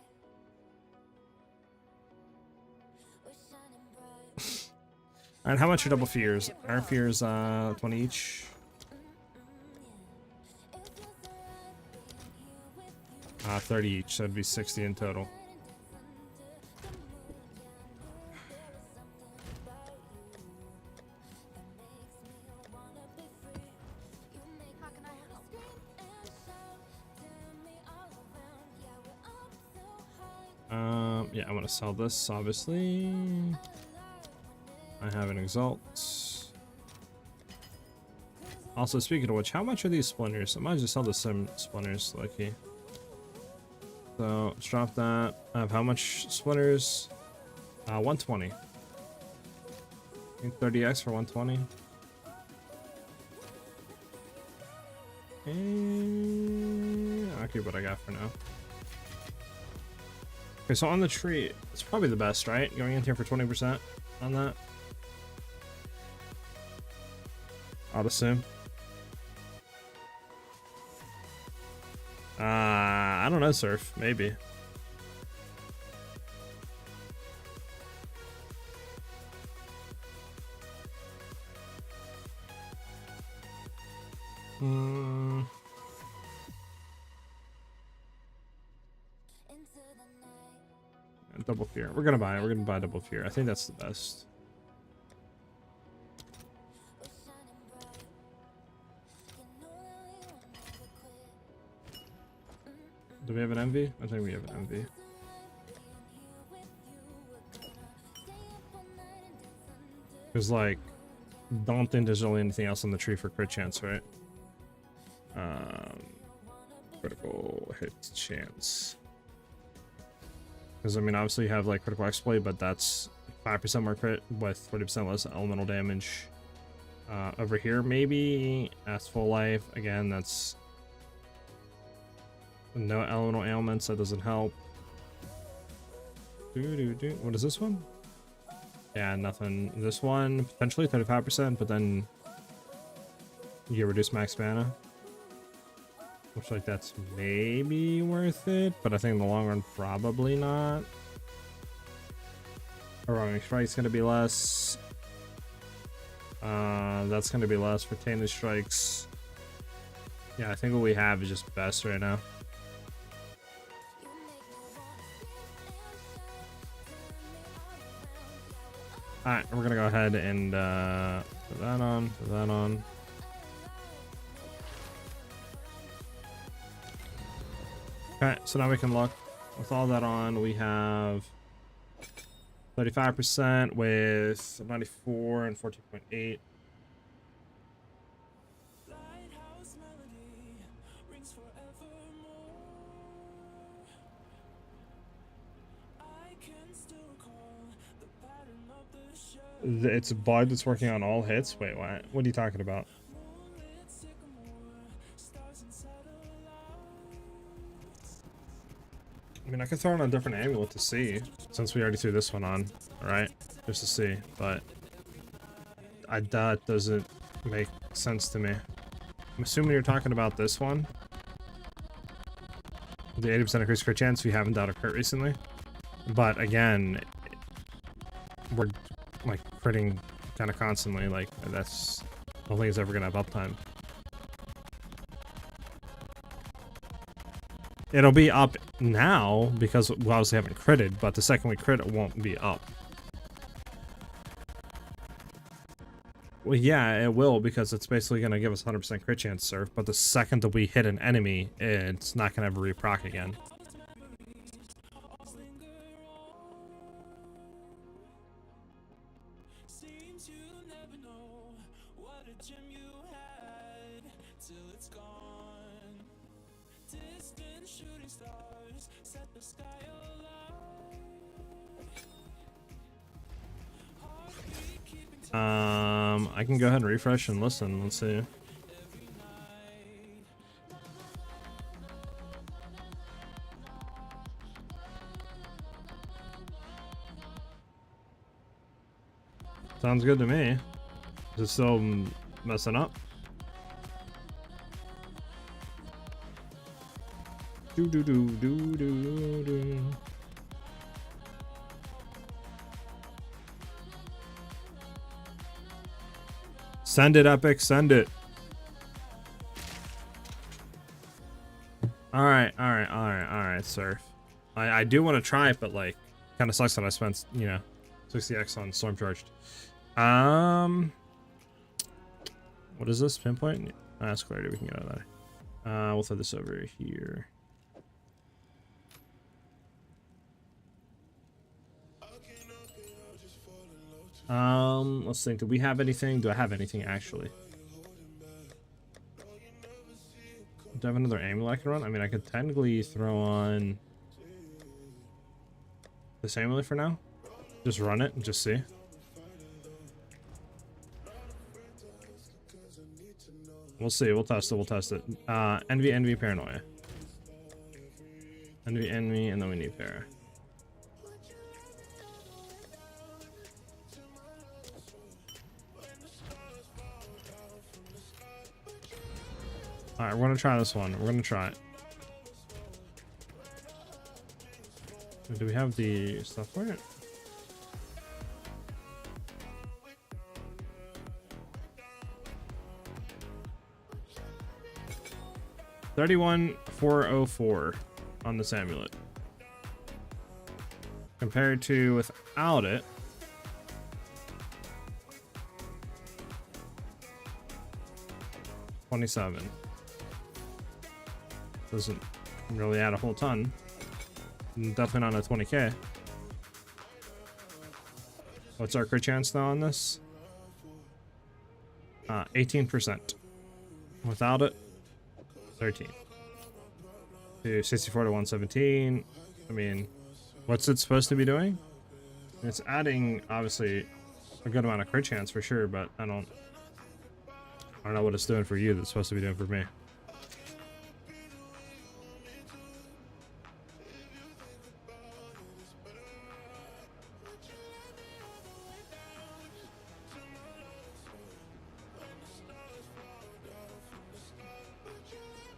Alright, how much are double fears? Our fears 20 each. 30 each, so it'd be 60 in total. How can I help? Yeah, I want to sell this, obviously. I have an Exalt. Also, speaking of which, how much are these splinters? I might just sell the some splinters, lucky. So, let's drop that. I have how much splinters? 120. I think 30x for 120. And I'll keep what I got for now. Okay, so on the tree, it's probably the best, right? Going in here for 20% on that. I'd assume. I don't know, Surf. Maybe. Double fear. We're gonna buy it. We're gonna buy double fear. I think that's the best. Do we have an envy? I think we have an envy. Because, like, don't think there's really anything else on the tree for crit chance, right? Critical hit chance. Because, I mean, obviously you have, like, critical exploit, but that's 5% more crit with 40% less elemental damage. Over here, maybe that's full life. Again, that's no elemental ailments. That doesn't help. What is this one? Yeah, nothing. This one potentially 35%, but then you get reduced max mana. Looks like that's maybe worth it, but I think in the long run, probably not. Heroic Strike's gonna be less. That's gonna be less. Retain the strikes. Yeah, I think what we have is just best right now. Alright, we're gonna go ahead and put that on, put that on. Okay, so now we can look. With all that on, we have 35% with 94 and 14.8. It's a bug that's working on all hits? Wait, what? What are you talking about? I mean, I could throw on a different amulet to see, since we already threw this one on, alright? Just to see, but that doesn't make sense to me. I'm assuming you're talking about this one. The 80% increased crit chance if you haven't dealt a crit recently. But again, we're like critting kind of constantly, like that's, I don't think it's ever gonna have uptime. It'll be up now because we obviously haven't critted, but the second we crit, it won't be up. Well, yeah, it will because it's basically going to give us 100% crit chance surf, but the second that we hit an enemy, it's not going to ever reproc again. I can go ahead and refresh and listen. Let's see. Sounds good to me. Is it still messing up? Do do do do do do. Send it, Epic, send it. Alright, Surf. I do want to try it, but like, kind of sucks that I spent, you know, 60x on Storm Charged. What is this? Pinpoint? That's clarity, we can get out of that. We'll throw this over here. Let's think. Do we have anything? Do I have anything actually? Do I have another amulet I can run? I mean, I could technically throw on this amulet for now. Just run it and just see. We'll see. We'll test it. We'll test it. Envy, Paranoia. Envy, and then we need Para. Alright, we're gonna try this one. We're gonna try it. Do we have the stuff for it? $31,404 on this amulet. Compared to without it. $27. Doesn't really add a whole ton. Definitely not a 20k. What's our crit chance now on this? 18%. Without it, 13. To 64 to 117. I mean, what's it supposed to be doing? It's adding, obviously, a good amount of crit chance for sure, but I don't I don't know what it's doing for you that's supposed to be doing for me.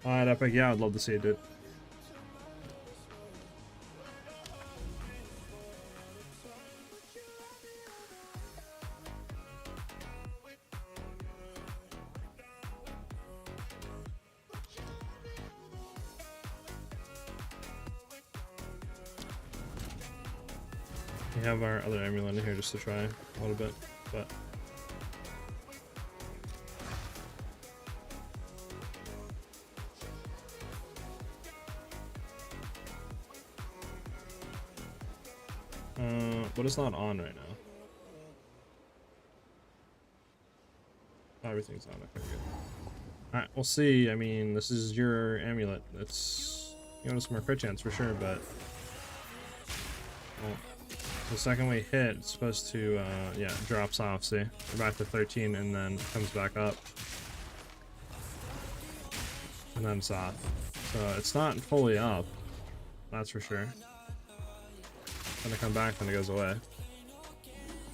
Alright, Epic, yeah, I'd love to see it, dude. We have our other amulet in here just to try a little bit, but but it's not on right now. Oh, everything's on. Okay, good. Alright, we'll see. I mean, this is your amulet. It's giving us more crit chance for sure, but well, the second we hit, it's supposed to yeah, it drops off. See, we're back to 13 and then comes back up. And then it's off. So it's not fully up. That's for sure. Gonna come back when it goes away.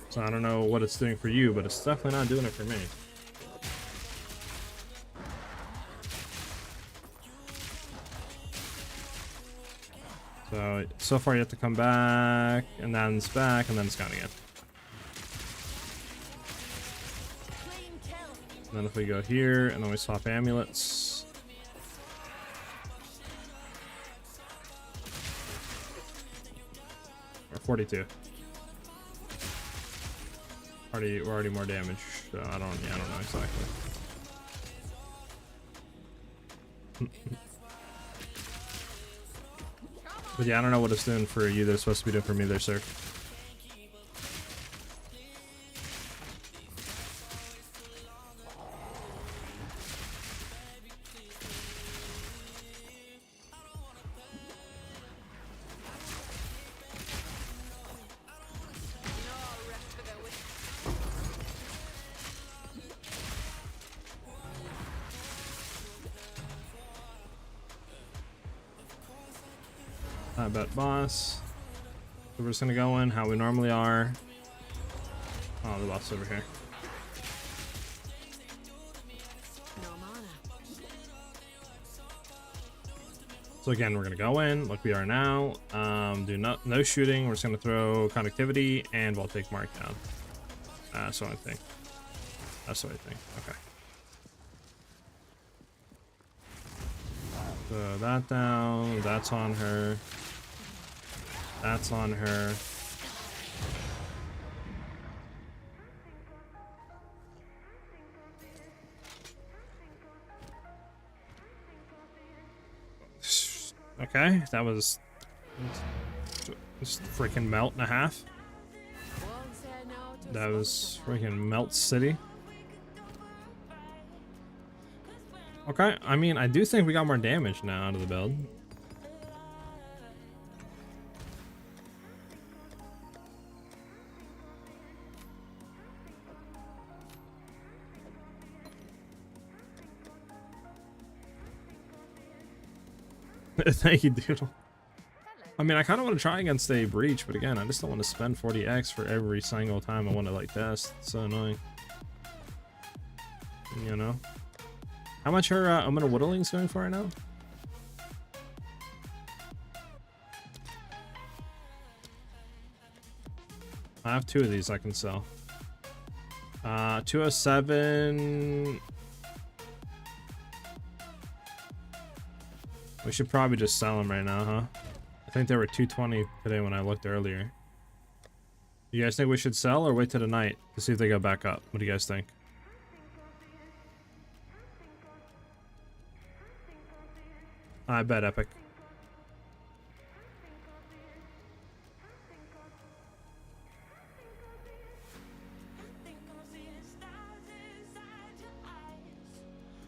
So I don't know what it's doing for you, but it's definitely not doing it for me. So far you have to come back, and then it's back, and then it's gone again. And then if we go here, and then we swap amulets. Or 42. We're already more damage, so I don't know exactly. But yeah, I don't know what it's doing for you that it's supposed to be doing for me there, sir. I bet boss. So we're just gonna go in how we normally are. Oh, the boss over here. So again, we're gonna go in like we are now. Do no shooting. We're just gonna throw conductivity and we'll take markdown. That's what I think. That's what I think. Okay. So that down. That's on her. That's on her. Okay, that was just freaking melt and a half. That was freaking melt city. Okay, I mean, I do think we got more damage now out of the build. Thank you, Doodle. I mean, I kind of want to try against a breach, but again, I just don't want to spend 40x for every single time I want to like test. It's so annoying. You know? How much her Omena Whittling's going for right now? I have 2 of these I can sell. 207. We should probably just sell them right now, huh? I think they were 220 today when I looked earlier. You guys think we should sell or wait till tonight to see if they go back up? What do you guys think? I bet Epic.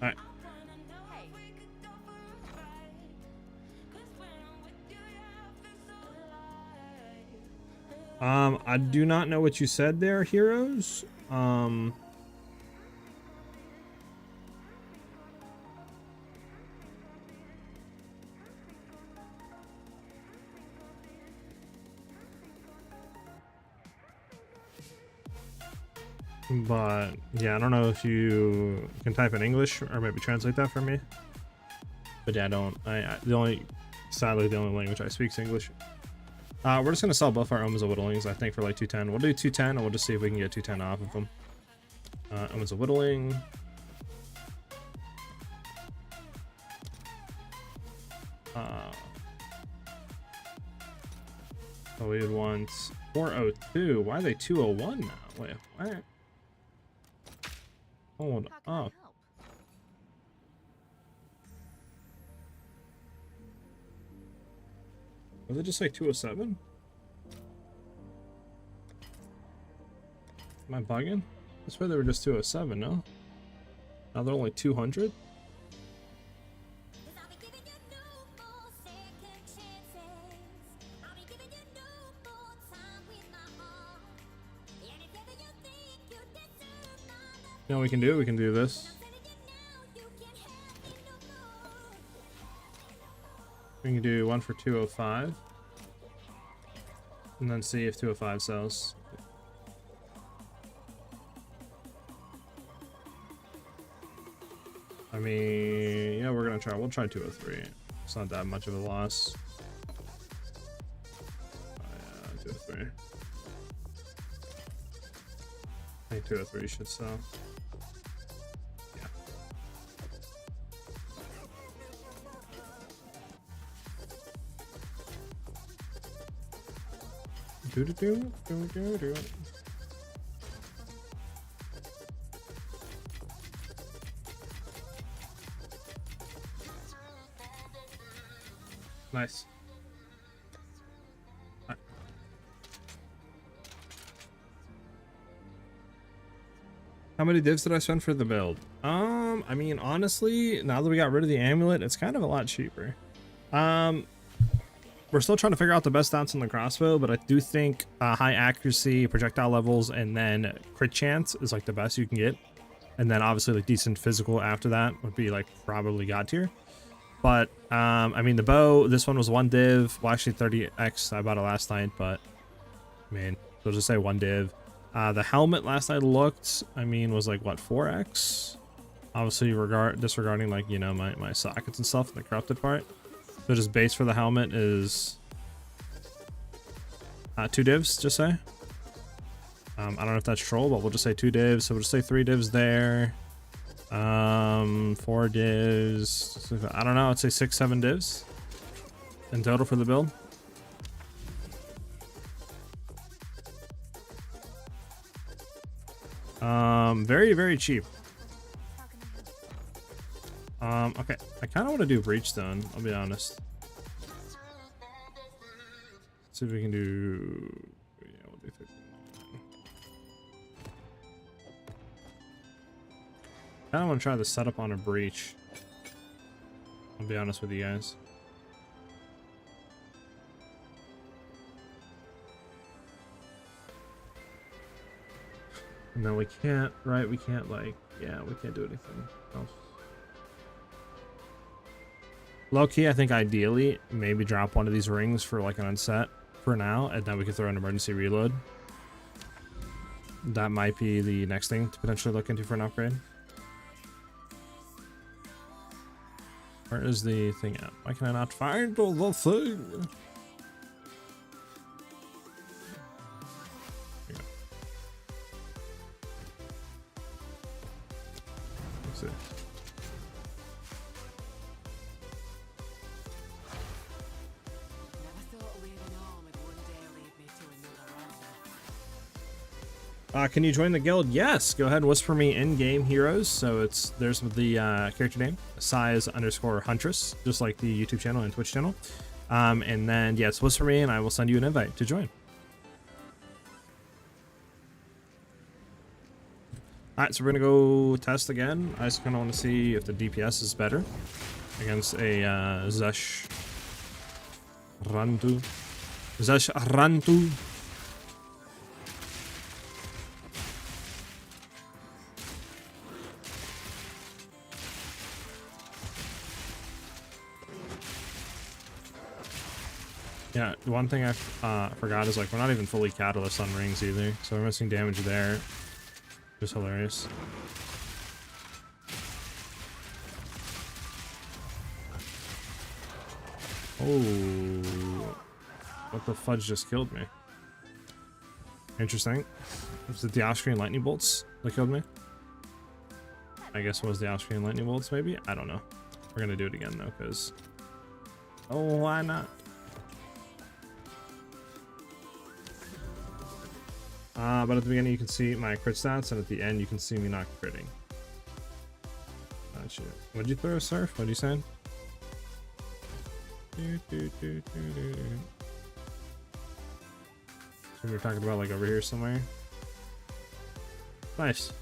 Alright. I do not know what you said there, heroes. But yeah, I don't know if you can type in English or maybe translate that for me. But yeah, sadly the only language I speak is English. We're just gonna sell both our Omens of Whittlings, I think, for like 210. We'll do 210 and we'll just see if we can get 210 off of them. Omens of Whittling. So we would want 402. Why are they 201 now? Wait, what? Hold up. Was it just like 207? Am I bugging? That's why they were just 207, no? Now they're only 200? You know what we can do this. We can do one for 205. And then see if 205 sells. I mean, yeah, we'll try 203. It's not that much of a loss. Oh, yeah, 203. I think 203 should sell. Do. Nice. How many divs did I spend for the build? I mean, honestly, now that we got rid of the amulet, it's kind of a lot cheaper. We're still trying to figure out the best stats on the crossbow, but I do think high accuracy, projectile levels, and then crit chance is like the best you can get. And then obviously like decent physical after that would be like probably god tier. But I mean, the bow, this one was 1 div. Well, actually 30x, I bought it last night, but I mean, so just say 1 div. The helmet last I looked, I mean, was like what, 4x? Obviously disregarding like, you know, my sockets and stuff, the corrupted part. So just base for the helmet is 2 divs, just say. I don't know if that's troll, but we'll just say 2 divs. So we'll just say 3 divs there. 4 divs. I don't know, I'd say 6-7 divs in total for the build. Very, very cheap. Okay, I kind of want to do Breachstone, I'll be honest. Let's see if we can do... Yeah, we'll do 59. I kind of want to try the setup on a Breach. I'll be honest with you guys. No, we can't, right? We can't, like, yeah, we can't do anything else. Low key, I think ideally, maybe drop one of these rings for like an unset for now, and then we can throw an emergency reload. That might be the next thing to potentially look into for an upgrade. Where is the thing at? Why can I not find the thing? Let's see. Can you join the guild? Yes, go ahead and whisper me in-game heroes. So there's the character name, SiahZ_Huntress, just like the YouTube channel and Twitch channel. And then yes, whisper me and I will send you an invite to join. Alright, so we're gonna go test again. I just kinda wanna see if the DPS is better against a Zesh Rantu. Yeah, one thing I forgot is like we're not even fully catalyst on rings either, so we're missing damage there. Just hilarious. Oh, what the fudge just killed me? Interesting. Was it the off-screen lightning bolts that killed me? I guess it was the off-screen lightning bolts, maybe? I don't know. We're gonna do it again though, because... Oh, why not? But at the beginning you can see my crit stats, and at the end you can see me not critting. Gotcha. What'd you throw, Surf? What'd you say? So we were talking about like over here somewhere. Nice.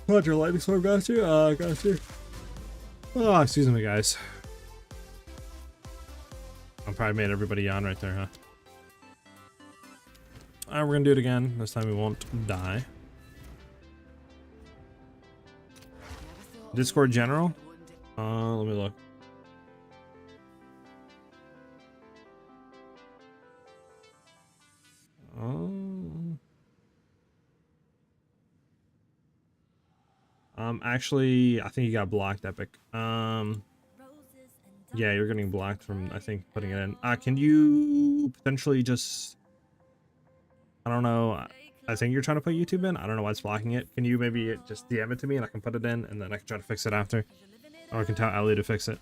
What, your lightning storm got you? Got you. Oh, excuse me, guys. I probably made everybody yawn right there, huh? Alright, we're gonna do it again. This time we won't die. Discord general? Let me look. Actually, I think you got blocked, Epic. Yeah, you're getting blocked from, I think, putting it in. Can you potentially just... I don't know. I think you're trying to put YouTube in. I don't know why it's blocking it. Can you maybe just DM it to me and I can put it in and then I can try to fix it after? Or I can tell Ellie to fix it.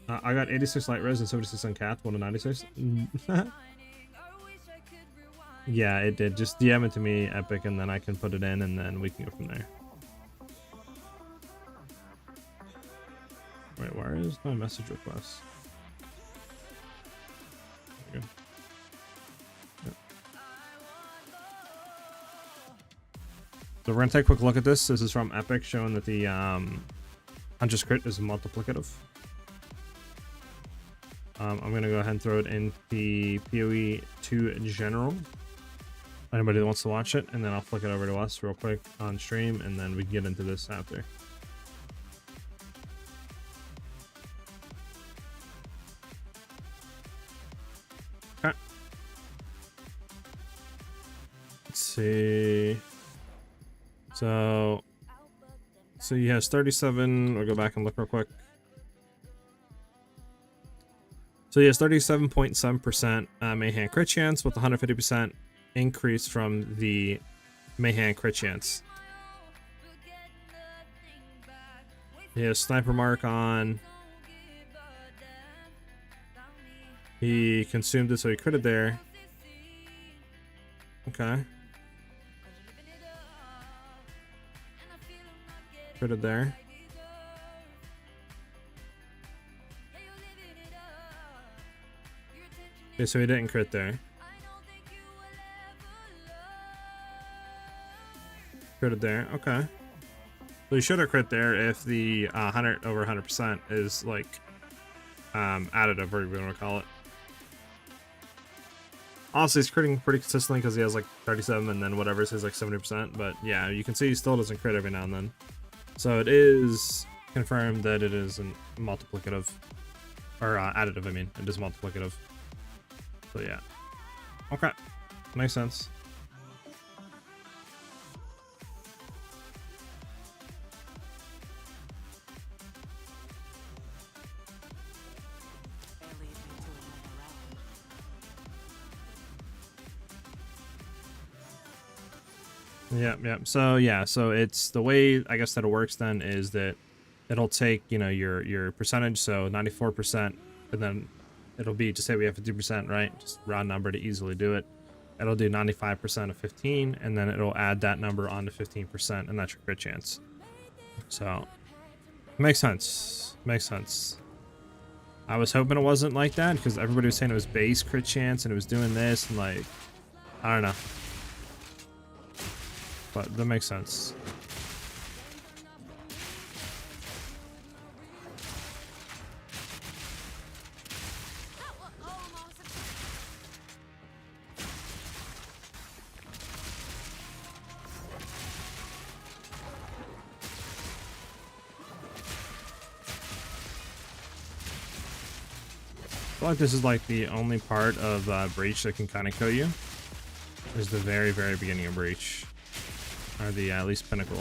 I got 86 light res and 76 on cath, 1 to 96. Yeah, it did. Just DM it to me, Epic, and then I can put it in and then we can go from there. Wait, where is my message request? There we go. Yep. So we're gonna take a quick look at this. This is from Epic, showing that the Huntress crit is multiplicative. I'm gonna go ahead and throw it in the POE 2 general. Anybody that wants to watch it, and then I'll flick it over to us real quick on stream, and then we can get into this after. Okay. Let's see. So he has 37. We'll go back and look real quick. So he has 37.7% Mayhem crit chance with 150% increase from the Mayhem crit chance. He has sniper mark on. He consumed it, so he critted there. Okay. Critted there. Okay, so he didn't crit there. Critted there, okay. So he should have crit there if the 100 over 100% is like additive, or whatever you want to call it. Honestly, he's critting pretty consistently because he has like 37 and then whatever says like 70%. But yeah, you can see he still doesn't crit every now and then. So it is confirmed that it is a multiplicative, or additive. I mean, it is multiplicative. So yeah, okay, makes sense. Yeah. So yeah, so it's the way I guess that it works then is that it'll take, you know, your percentage, so 94%, and then it'll be, just say we have 50%, right? Just round number to easily do it. It'll do 95% of 15, and then it'll add that number onto 15%, and that's your crit chance. So makes sense. Makes sense. I was hoping it wasn't like that because everybody was saying it was base crit chance and it was doing this, and like, I don't know. But that makes sense. feel like this is like the only part of Breach that can kind of kill you. Is the very, very beginning of Breach. Or the at least pinnacle.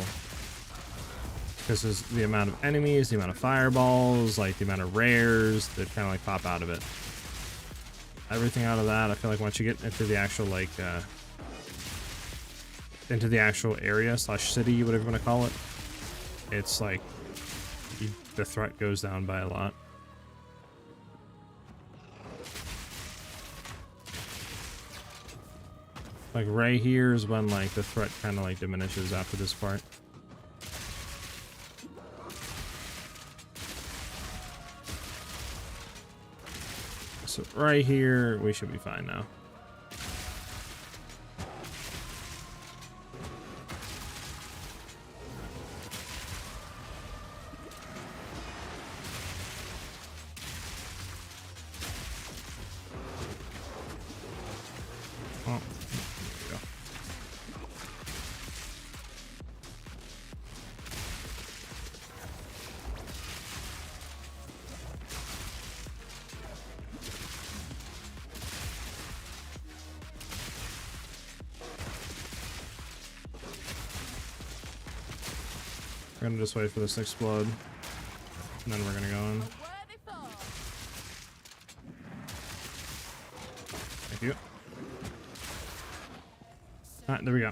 This is the amount of enemies, the amount of fireballs, like the amount of rares that kind of like pop out of it. Everything out of that, I feel like once you get into the actual like into the actual area slash city, whatever you want to call it, it's like the threat goes down by a lot. Like right here is when like the threat kind of like diminishes after this part. So right here, we should be fine now. Oh, there we go. We're gonna just wait for this to explode, and then we're gonna go in. Thank you. Alright, there we go.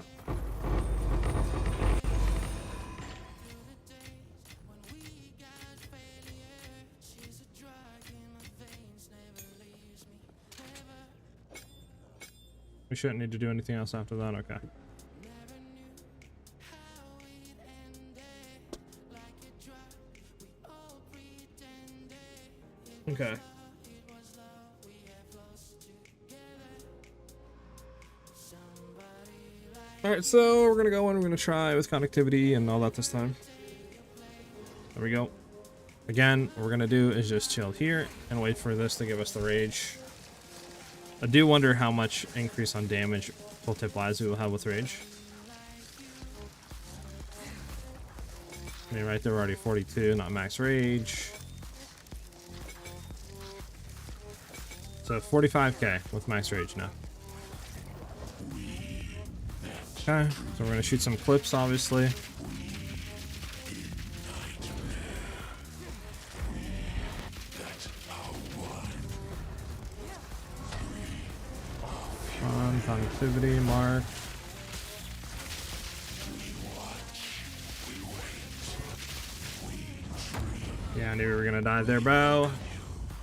We shouldn't need to do anything else after that, okay. Okay. Alright, so we're gonna go in, we're gonna try with connectivity and all that this time. There we go. Again, what we're gonna do is just chill here and wait for this to give us the rage. I do wonder how much increase on damage full tip wise we will have with rage. I mean, right there, we're already 42, not max rage. So 45k with max rage now. Okay, so we're gonna shoot some clips, obviously. On connectivity, mark. Yeah, I knew we were gonna die there, bro.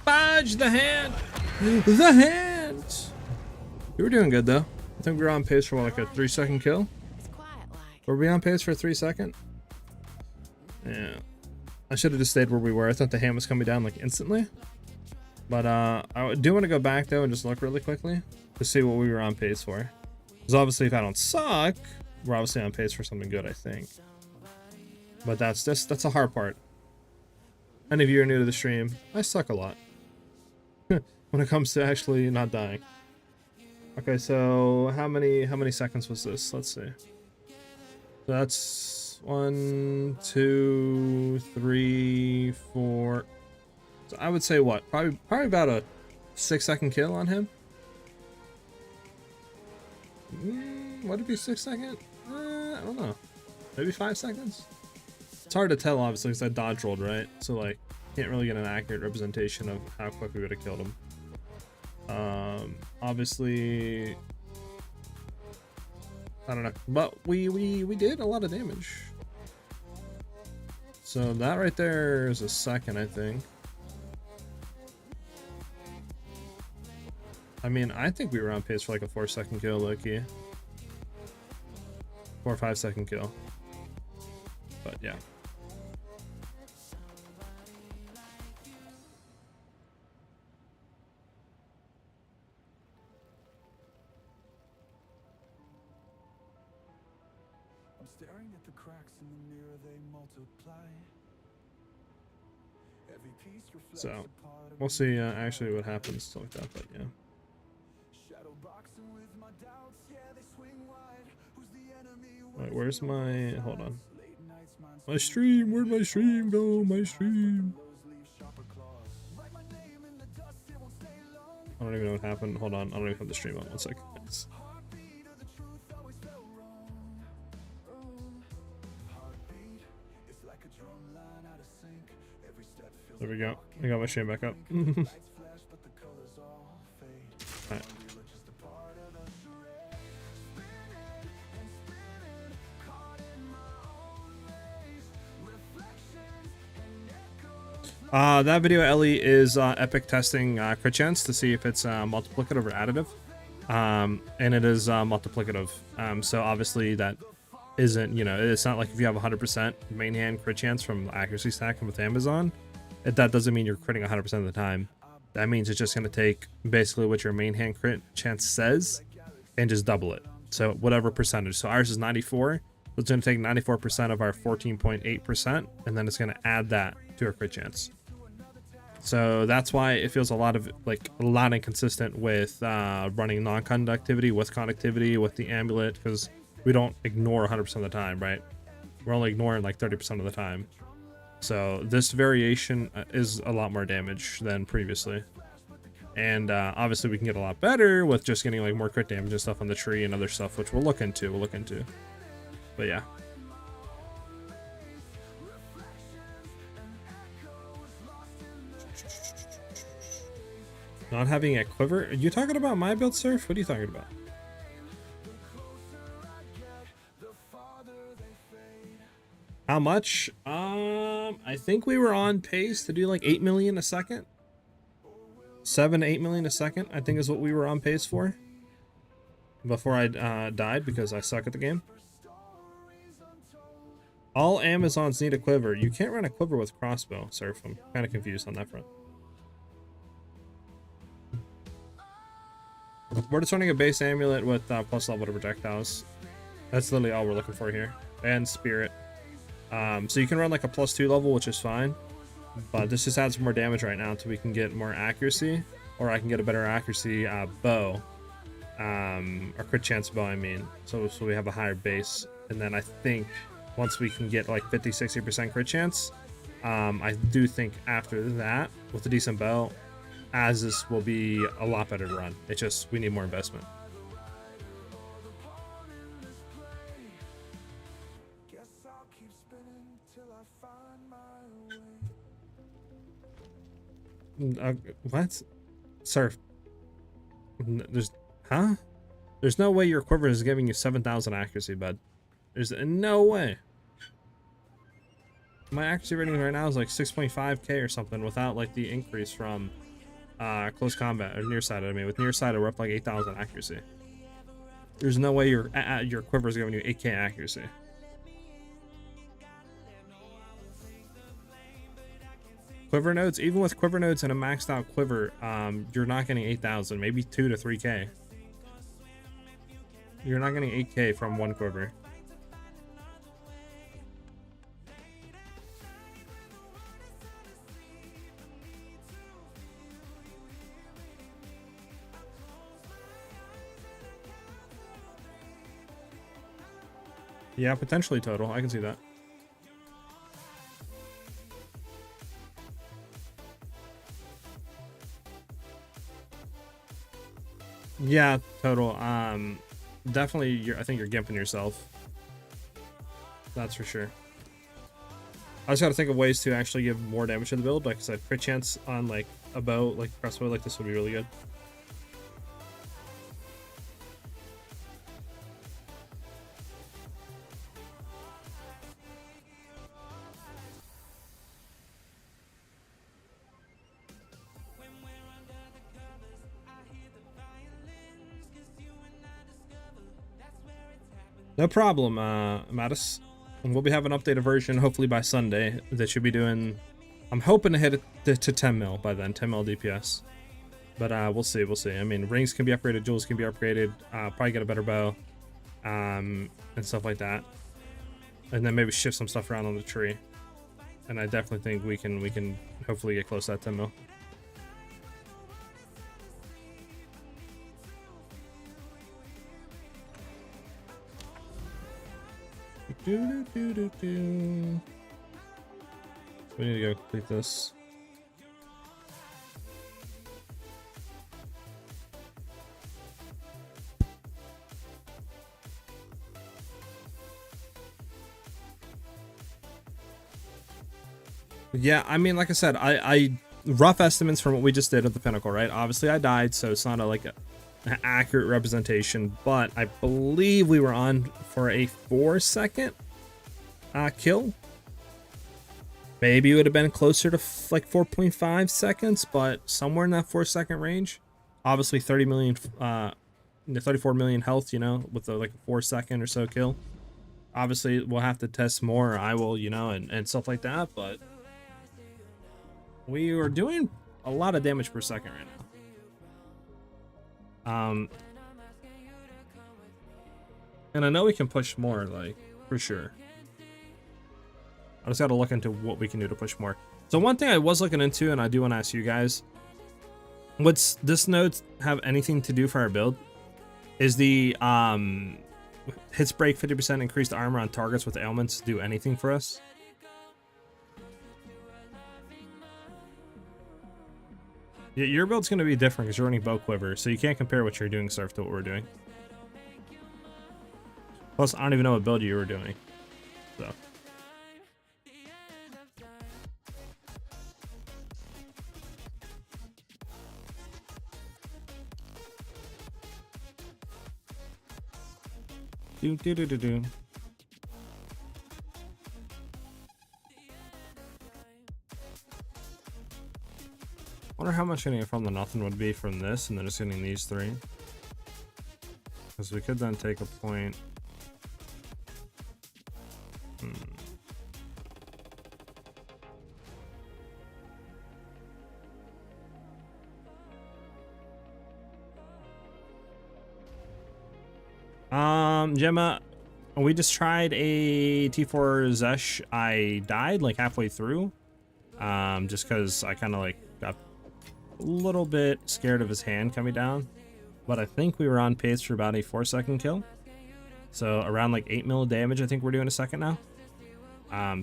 Fudge the hand! The hand! We were doing good though. I think we were on pace for like a 3-second kill. It's quiet like. Were we on pace for a 3-second? Yeah. I should have just stayed where we were. I thought the hand was coming down like instantly. But I do want to go back though and just look really quickly to see what we were on pace for. Because obviously if I don't suck, we're obviously on pace for something good, I think. But that's a hard part. Any of you are new to the stream, I suck a lot. When it comes to actually not dying. Okay, so how many seconds was this? Let's see. So that's 1, 2, 3, 4. So I would say what? Probably about a 6-second kill on him. Would it be 6 seconds? I don't know. Maybe 5 seconds. It's hard to tell, obviously, because I dodge rolled, right? So like, can't really get an accurate representation of how quick we would have killed him. Obviously, I don't know, but we did a lot of damage. So that right there is a second, I think. I mean, I think we were on pace for like a 4-second kill, low-key. 4 or 5-second kill. But yeah. Staring at the cracks in the mirror, they multiply. Every piece reflects So a part of we'll see actually what happens stuff like that, but yeah. shadow boxing with my doubts, yeah, they swing wide. Who's the enemy? Wait, where's my, hold on. Late nights, minds My stream, where'd my stream go? My stream. those leave sharper claws. Write my name in the dust, it won't stay I don't even know what happened. Hold on, I don't even have the stream on. 1 second. Thanks. There we go. I got my stream back up. Alright. That video, Ellie, is Epic testing crit chance to see if it's multiplicative or additive. And it is multiplicative. So obviously that isn't, you know, it's not like if you have 100% main hand crit chance from accuracy stack with Amazon, that doesn't mean you're critting 100% of the time. That means it's just going to take basically what your main hand crit chance says and just double it. So whatever percentage. So ours is 94. So it's going to take 94% of our 14.8%, and then it's going to add that to our crit chance. So that's why it feels a lot inconsistent with running non-conductivity with conductivity with the amulet, because we don't ignore 100% of the time, right? We're only ignoring like 30% of the time. So this variation is a lot more damage than previously. And obviously we can get a lot better with just getting like more crit damage and stuff on the tree and other stuff, which we'll look into. But yeah. Not having a quiver? Are you talking about my build, Surf? What are you talking about? How much? I think we were on pace to do like 8 million a second. 7 to 8 million a second, I think is what we were on pace for. Before I died because I suck at the game. All Amazons need a quiver. You can't run a quiver with crossbow, Surf. I'm kind of confused on that front. We're just running a base amulet with plus level to projectiles. That's literally all we're looking for here. And spirit. So you can run like a +2 level, which is fine. But this just adds more damage right now until we can get more accuracy. Or I can get a better accuracy bow. Or crit chance bow, I mean. So we have a higher base. And then I think once we can get like 50-60% crit chance, I do think after that, with a decent bow, SiahZ will be a lot better to run. It's just, we need more investment. What? Surf. There's no way your quiver is giving you 7,000 accuracy, bud. There's no way. My accuracy rating right now is like 6.5k or something without like the increase from close combat or nearsighted. I mean, with nearsighted, we're up like 8,000 accuracy. There's no way your quiver is giving you 8k accuracy. Quiver nodes, even with quiver nodes and a maxed out quiver, you're not getting 8,000, maybe 2 to 3k. You're not getting 8k from one quiver. Yeah, potentially total. I can see that. Yeah, total. Definitely. I think you're gimping yourself. That's for sure. I just got to think of ways to actually give more damage to the build. Like I said, crit chance on like a bow, like crossbow, like this would be really good. No problem, Mattis. And we'll be having an updated version hopefully by Sunday. That should be doing. I'm hoping to hit it to 10 mil by then, 10 mil DPS. But we'll see, we'll see. I mean, rings can be upgraded, jewels can be upgraded. Probably get a better bow, and stuff like that. And then maybe shift some stuff around on the tree. And I definitely think we can hopefully get close to that 10 mil. We need to go complete this. Yeah, I mean, like I said, I rough estimates from what we just did at the Pinnacle, right? Obviously, I died, so it's not an accurate representation, but I believe we were on for a 4-second kill. Maybe it would have been closer to like 4.5 seconds, but somewhere in that 4-second range. Obviously, 30 million, 34 million health, you know, with like a 4-second or so kill. Obviously, we'll have to test more. I will, you know, and stuff like that, but we are doing a lot of damage per second right now. And I know we can push more, like, for sure. I just got to look into what we can do to push more. So one thing I was looking into, and I do want to ask you guys, what's this node have anything to do for our build? Is the hits break 50% increased armor on targets with ailments do anything for us? Yeah, your build's going to be different because you're running bow quiver, so you can't compare what you're doing, Surf, to what we're doing. Plus, I don't even know what build you were doing. So. Do. Wonder how much getting it from the nothing would be from this, and then just getting these 3. Because we could then take a point. Gemma, we just tried a T4 Zesh. I died like halfway through. Just because I kind of like got a little bit scared of his hand coming down. But I think we were on pace for about a 4-second kill. So around like 8 mil damage, I think we're doing a second now.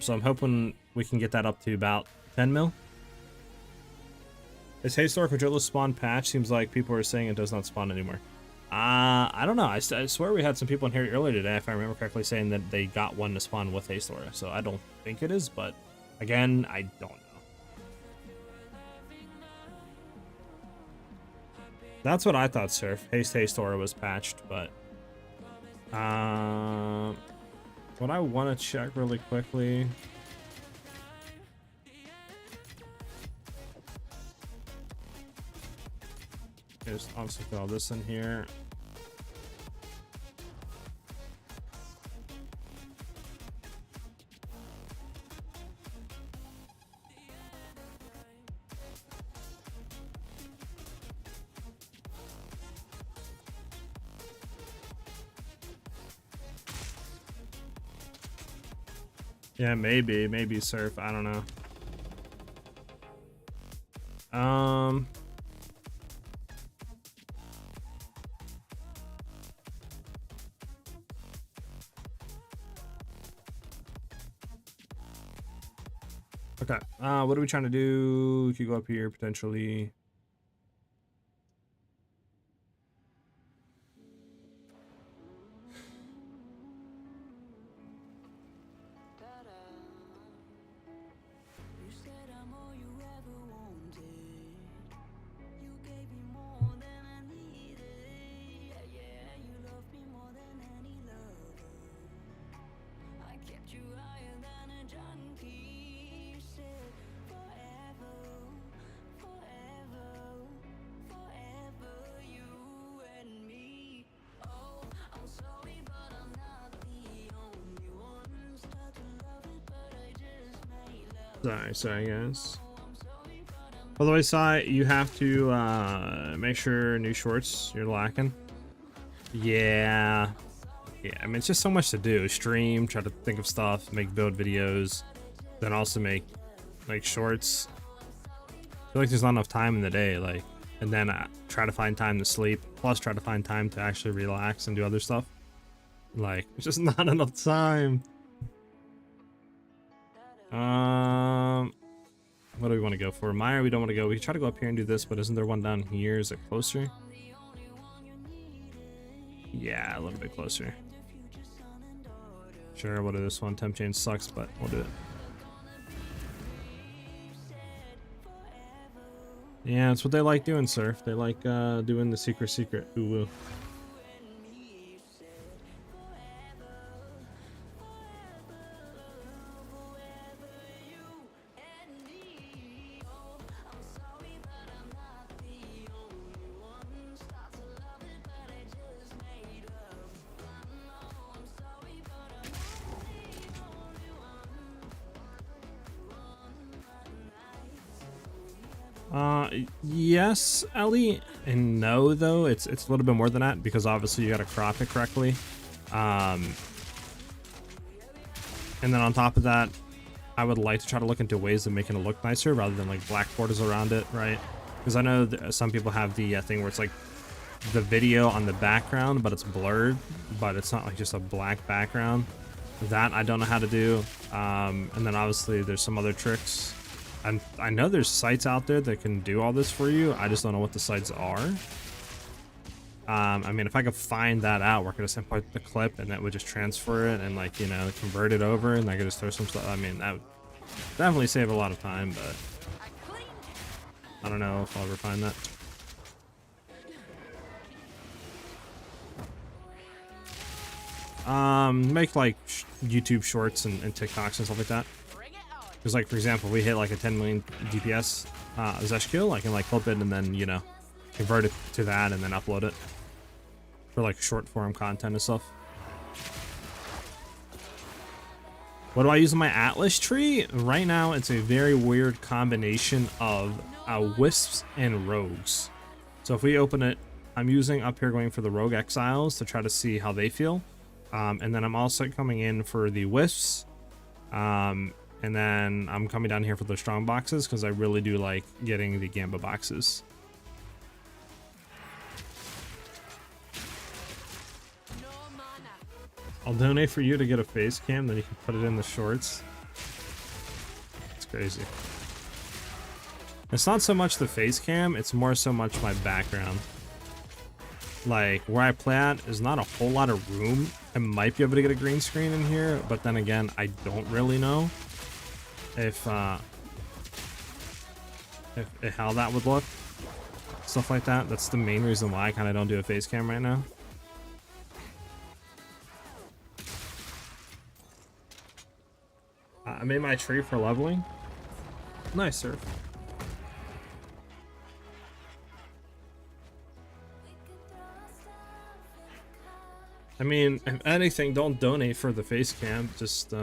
So I'm hoping we can get that up to about 10 mil. Is Haystork a Drillo spawn patch? Seems like people are saying it does not spawn anymore. I don't know. I swear we had some people in here earlier today, if I remember correctly, saying that they got one to spawn with Haystork. So I don't think it is, but again, I don't know. That's what I thought, Surf. Haystork was patched, but what I want to check really quickly. Just obviously put all this in here. Yeah, maybe Surf. I don't know. Okay. What are we trying to do? If you go up here, potentially. Sorry guys. By the way, Sai, you have to make sure new shorts you're lacking. Yeah, I mean, it's just so much to do. Stream, try to think of stuff, make build videos, then also make like shorts. I feel like there's not enough time in the day, like, and then try to find time to sleep, plus try to find time to actually relax and do other stuff. Like, it's just not enough time. What do we want to go for? Meyer, we don't want to go. We can try to go up here and do this, but isn't there one down here? Is it closer? Yeah, a little bit closer. Sure, we'll do this one. Temp change sucks, but we'll do it. Yeah, it's what they like doing, Surf. They like doing the secret. Ooh, woo. Yes, Ellie, and no, though. It's a little bit more than that because obviously you got to crop it correctly. And then on top of that, I would like to try to look into ways of making it look nicer rather than like black borders around it, right? Because I know some people have the thing where it's like the video on the background, but it's blurred, but it's not like just a black background. That I don't know how to do. And then obviously there's some other tricks. And I know there's sites out there that can do all this for you. I just don't know what the sites are. I mean, if I could find that out, where I could just import the clip and that would just transfer it and like, you know, convert it over and I could just throw some stuff. I mean, that would definitely save a lot of time, but I don't know if I'll ever find that. Make like YouTube shorts and TikToks and stuff like that. Because like, for example, we hit like a 10 million DPS Zesh kill, I can like clip it and then, you know, convert it to that and then upload it for like short form content and stuff. What do I use in my Atlas tree? Right now, it's a very weird combination of Wisps and Rogues. So if we open it, I'm using up here going for the Rogue Exiles to try to see how they feel. And then I'm also coming in for the Wisps. And then I'm coming down here for the strong boxes because I really do like getting the Gamba boxes. I'll donate for you to get a face cam, then you can put it in the shorts. It's crazy. It's not so much the face cam, it's more so much my background. Like, where I play at is not a whole lot of room. I might be able to get a green screen in here, but then again, I don't really know if how that would look. Stuff like that. That's the main reason why I kind of don't do a face cam right now. I made my tree for leveling. Nice, Surf. I mean, if anything, don't donate for the face cam. Just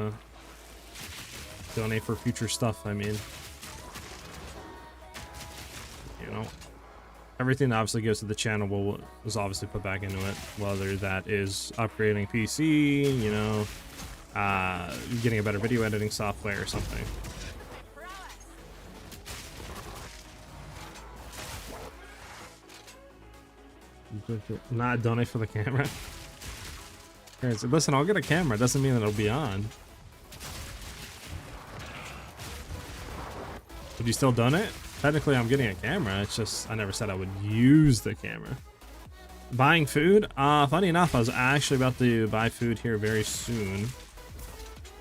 donate for future stuff. I mean, you know, everything that obviously goes to the channel is obviously put back into it. Whether that is upgrading PC, you know, getting a better video editing software or something. Not donate for the camera. Listen, I'll get a camera. It doesn't mean that it'll be on. Would you still donate? Technically, I'm getting a camera. It's just I never said I would use the camera. Buying food? Funny enough, I was actually about to buy food here very soon.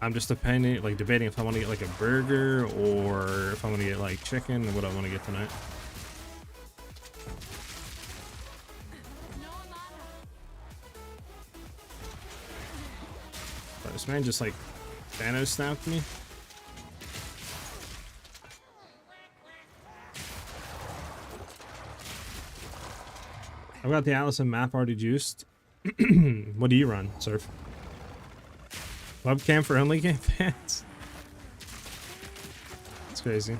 I'm just debating if I want to get like a burger or if I want to get like chicken or what I want to get tonight. But this man just like Thanos snapped me. I've got the Atlas and map already juiced. What do you run, Surf? Webcam for only game fans? It's crazy.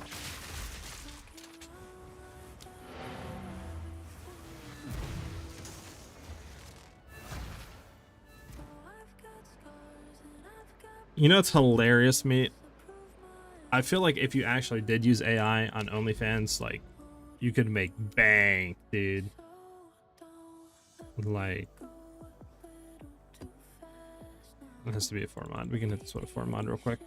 You know, it's hilarious, mate. I feel like if you actually did use AI on OnlyFans, like, you could make bank, dude. Like, it has to be a 4 mod. We can hit this with a 4 mod real quick.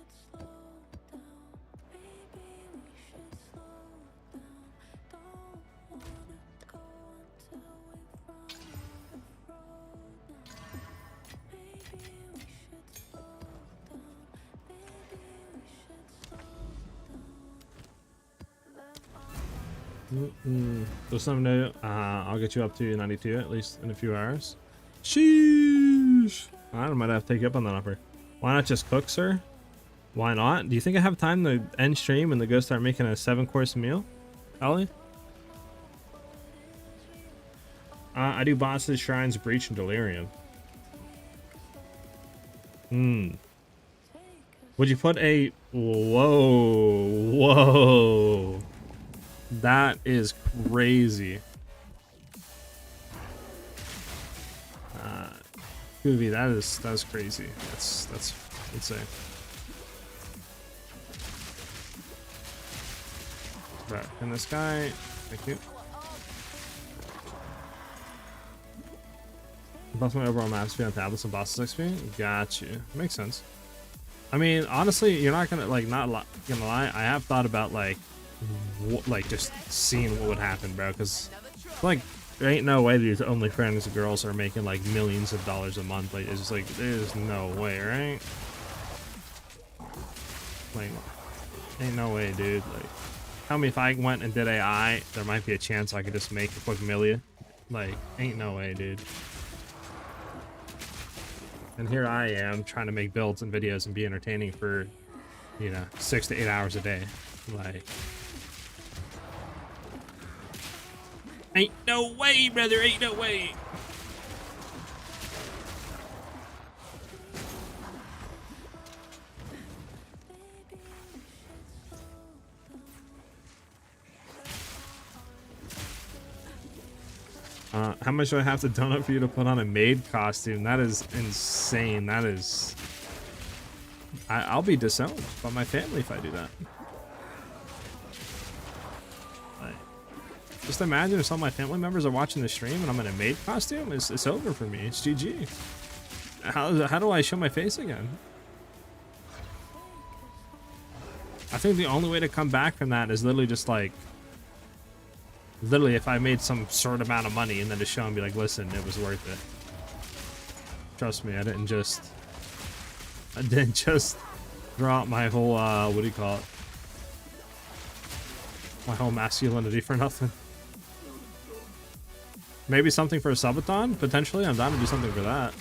Just let me know. I'll get you up to 92 at least in a few hours. Sheesh. I might have to take you up on that offer. Why not just cook, sir? Why not? Do you think I have time to end stream and to go start making a 7-course meal, Ellie? I do bosses, shrines, breach, and delirium. Would you put a... Whoa. That is crazy. Goovy, that's crazy. That's insane. Right, and this guy, thank you. Buff my overall map speed on tablets and bosses XP. Got you. Makes sense. I mean, honestly, you're not gonna gonna lie. I have thought about like just seeing what would happen, bro. Because like there ain't no way these OnlyFans girls are making like millions of dollars a month. Like it's just like there's no way, right? Like ain't no way, dude. Like tell me if I went and did AI, there might be a chance I could just make a quick million. Like ain't no way, dude. And here I am trying to make builds and videos and be entertaining for, you know, 6 to 8 hours a day. Like, ain't no way, brother, ain't no way. How much do I have to donate for you to put on a maid costume? That is insane. That is... I'll be disowned by my family if I do that. Like, just imagine if some of my family members are watching the stream and I'm in a maid costume. It's over for me. It's GG. How do I show my face again? I think the only way to come back from that is literally just like... Literally, if I made some sort of amount of money and then to show and be like, listen, it was worth it. Trust me, I didn't just draw out my whole, what do you call it? My whole masculinity for nothing. Maybe something for a subathon, potentially. I'm down to do something for that.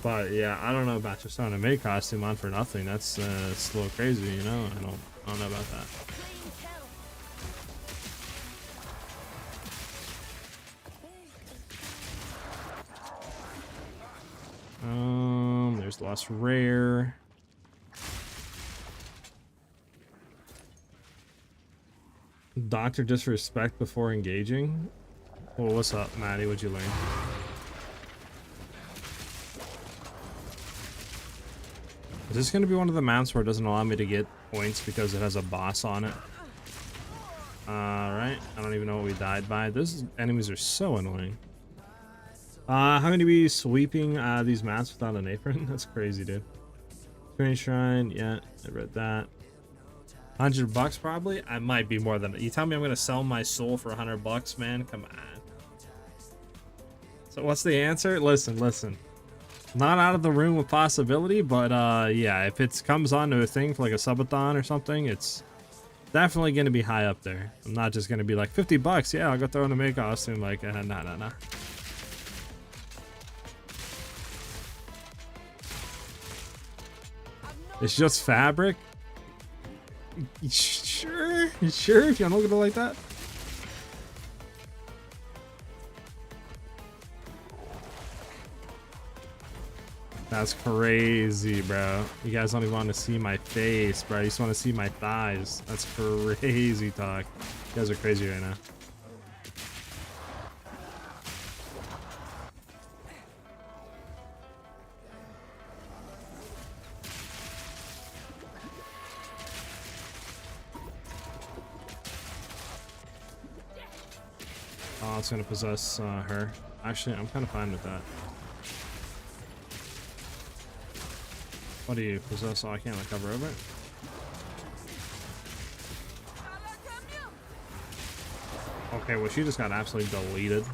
But yeah, I don't know about just throwing a maid costume on for nothing. That's it's a little crazy, you know? I don't know about that. There's the last rare. Doctor disrespect before engaging. Well, what's up, Maddie? What'd you learn? Is this gonna be one of the maps where it doesn't allow me to get points because it has a boss on it? Alright, I don't even know what we died by. Those enemies are so annoying. How can you be sweeping these maps without an apron? That's crazy, dude. Green Shrine, yeah, I read that. $100 probably? I might be more than... You tell me I'm gonna sell my soul for $100, man? Come on. So what's the answer? Listen. Not out of the room with possibility, but yeah, if it comes onto a thing for like a subathon or something, it's definitely gonna be high up there. I'm not just gonna be like $50, yeah, I'll go throw in a maid costume. Like, nah. It's just fabric? Sure, if you want to look at it like that. That's crazy, bro. You guys don't even want to see my face, bro. You just want to see my thighs. That's crazy talk. You guys are crazy right now. Oh, it's gonna possess her. Actually, I'm kind of fine with that. What do you possess? Oh, I can't like cover over it. Okay, well, she just got absolutely deleted.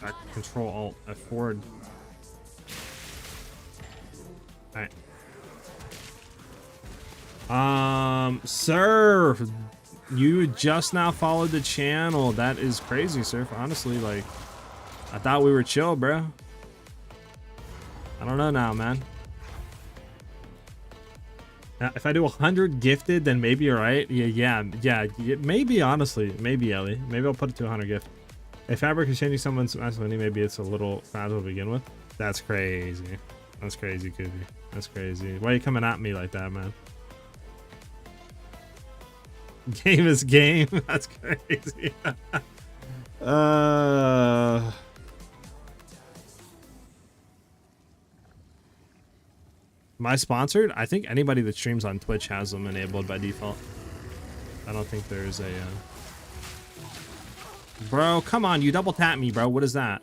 Back Control Alt F4. Alright. Sir, You just now followed the channel. That is crazy, Surf. Honestly, like, I thought we were chill, bro. I don't know now, man. Now, if I do 100 gifted, then maybe you're right. Yeah, maybe, honestly. Maybe, Ellie. Maybe I'll put it to 100 gift. If Fabric is changing someone's masculinity, maybe it's a little fragile to begin with. That's crazy. That's crazy, Kubi. That's crazy. Why are you coming at me like that, man? Game is game. That's crazy. My sponsored? I think anybody that streams on Twitch has them enabled by default. I don't think there's a... Bro, come on. You double tap me, bro. What is that?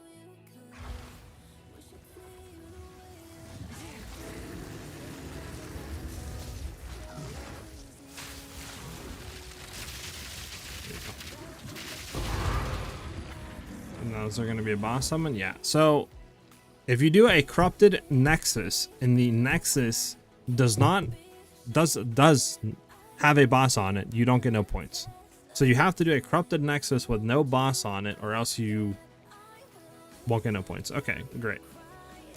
No, is there going to be a boss summon? Yeah. So, if you do a corrupted Nexus, and the Nexus does have a boss on it, you don't get no points. So you have to do a corrupted Nexus with no boss on it, or else you won't get no points. Okay, great.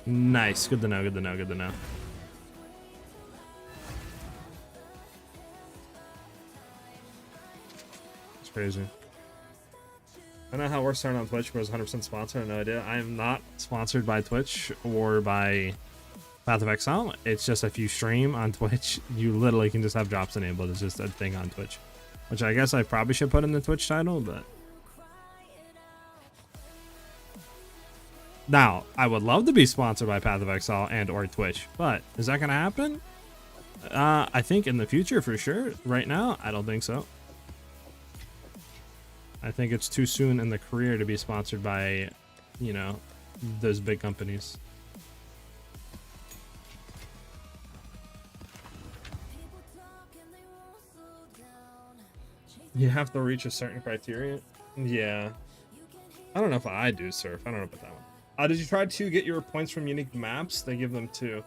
Nice. Good to know, good to know, good to know. It's crazy. I know how we're starting on Twitch, but it's 100% sponsored. I have no idea. I am not sponsored by Twitch or by Path of Exile. It's just if you stream on Twitch, you literally can just have drops enabled. It's just a thing on Twitch, which I guess I probably should put in the Twitch title, but now I would love to be sponsored by Path of Exile and or Twitch, but is that going to happen? I think in the future for sure. Right now, I don't think so. I think it's too soon in the career to be sponsored by, you know, those big companies. You have to reach a certain criteria. Yeah. I don't know if I do, Surf. I don't know about that one. Did you try to get your points from unique maps? They give them too.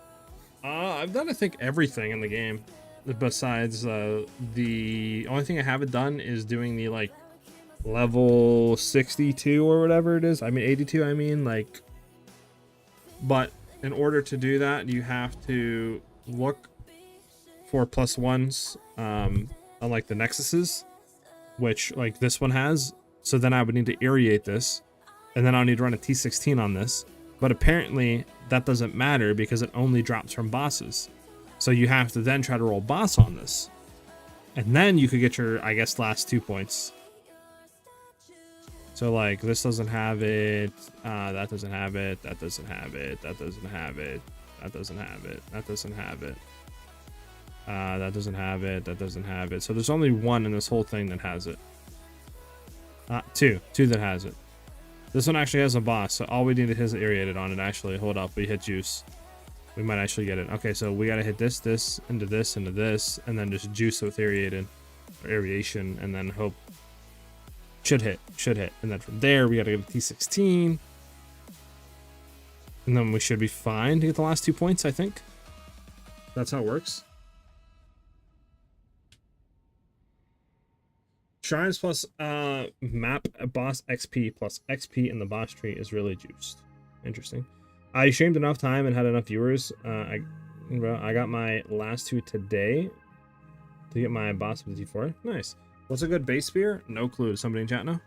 I've done, I think, everything in the game. Besides, the only thing I haven't done is doing the, like, level 62 or whatever it is. I mean 82, I mean, like, but in order to do that you have to look for +1s on like the nexuses, which like this one has. So then I would need to aerate this, and then I'll need to run a T16 on this, but apparently that doesn't matter because it only drops from bosses. So you have to then try to roll boss on this, and then you could get your, I guess, last 2 points. So like this doesn't have it, that doesn't have it, that doesn't have it, that doesn't have it, that doesn't have it, that doesn't have it, that doesn't have it, that doesn't have it. So there's only one in this whole thing that has it. Two that has it. This one actually has a boss, so all we need is aerated on it. Actually, hold up, we hit juice. We might actually get it. Okay, so we gotta hit this, into this, and then just juice with aerated, or aeration, and then hope. Should hit. And then from there, we gotta get a T16. And then we should be fine to get the last 2 points, I think. That's how it works. Shrines plus map boss XP plus XP in the boss tree is really juiced. Interesting. I streamed enough time and had enough viewers. I got my last 2 today to get my boss with T4. Nice. What's a good base spear? No clue. Somebody in chat know?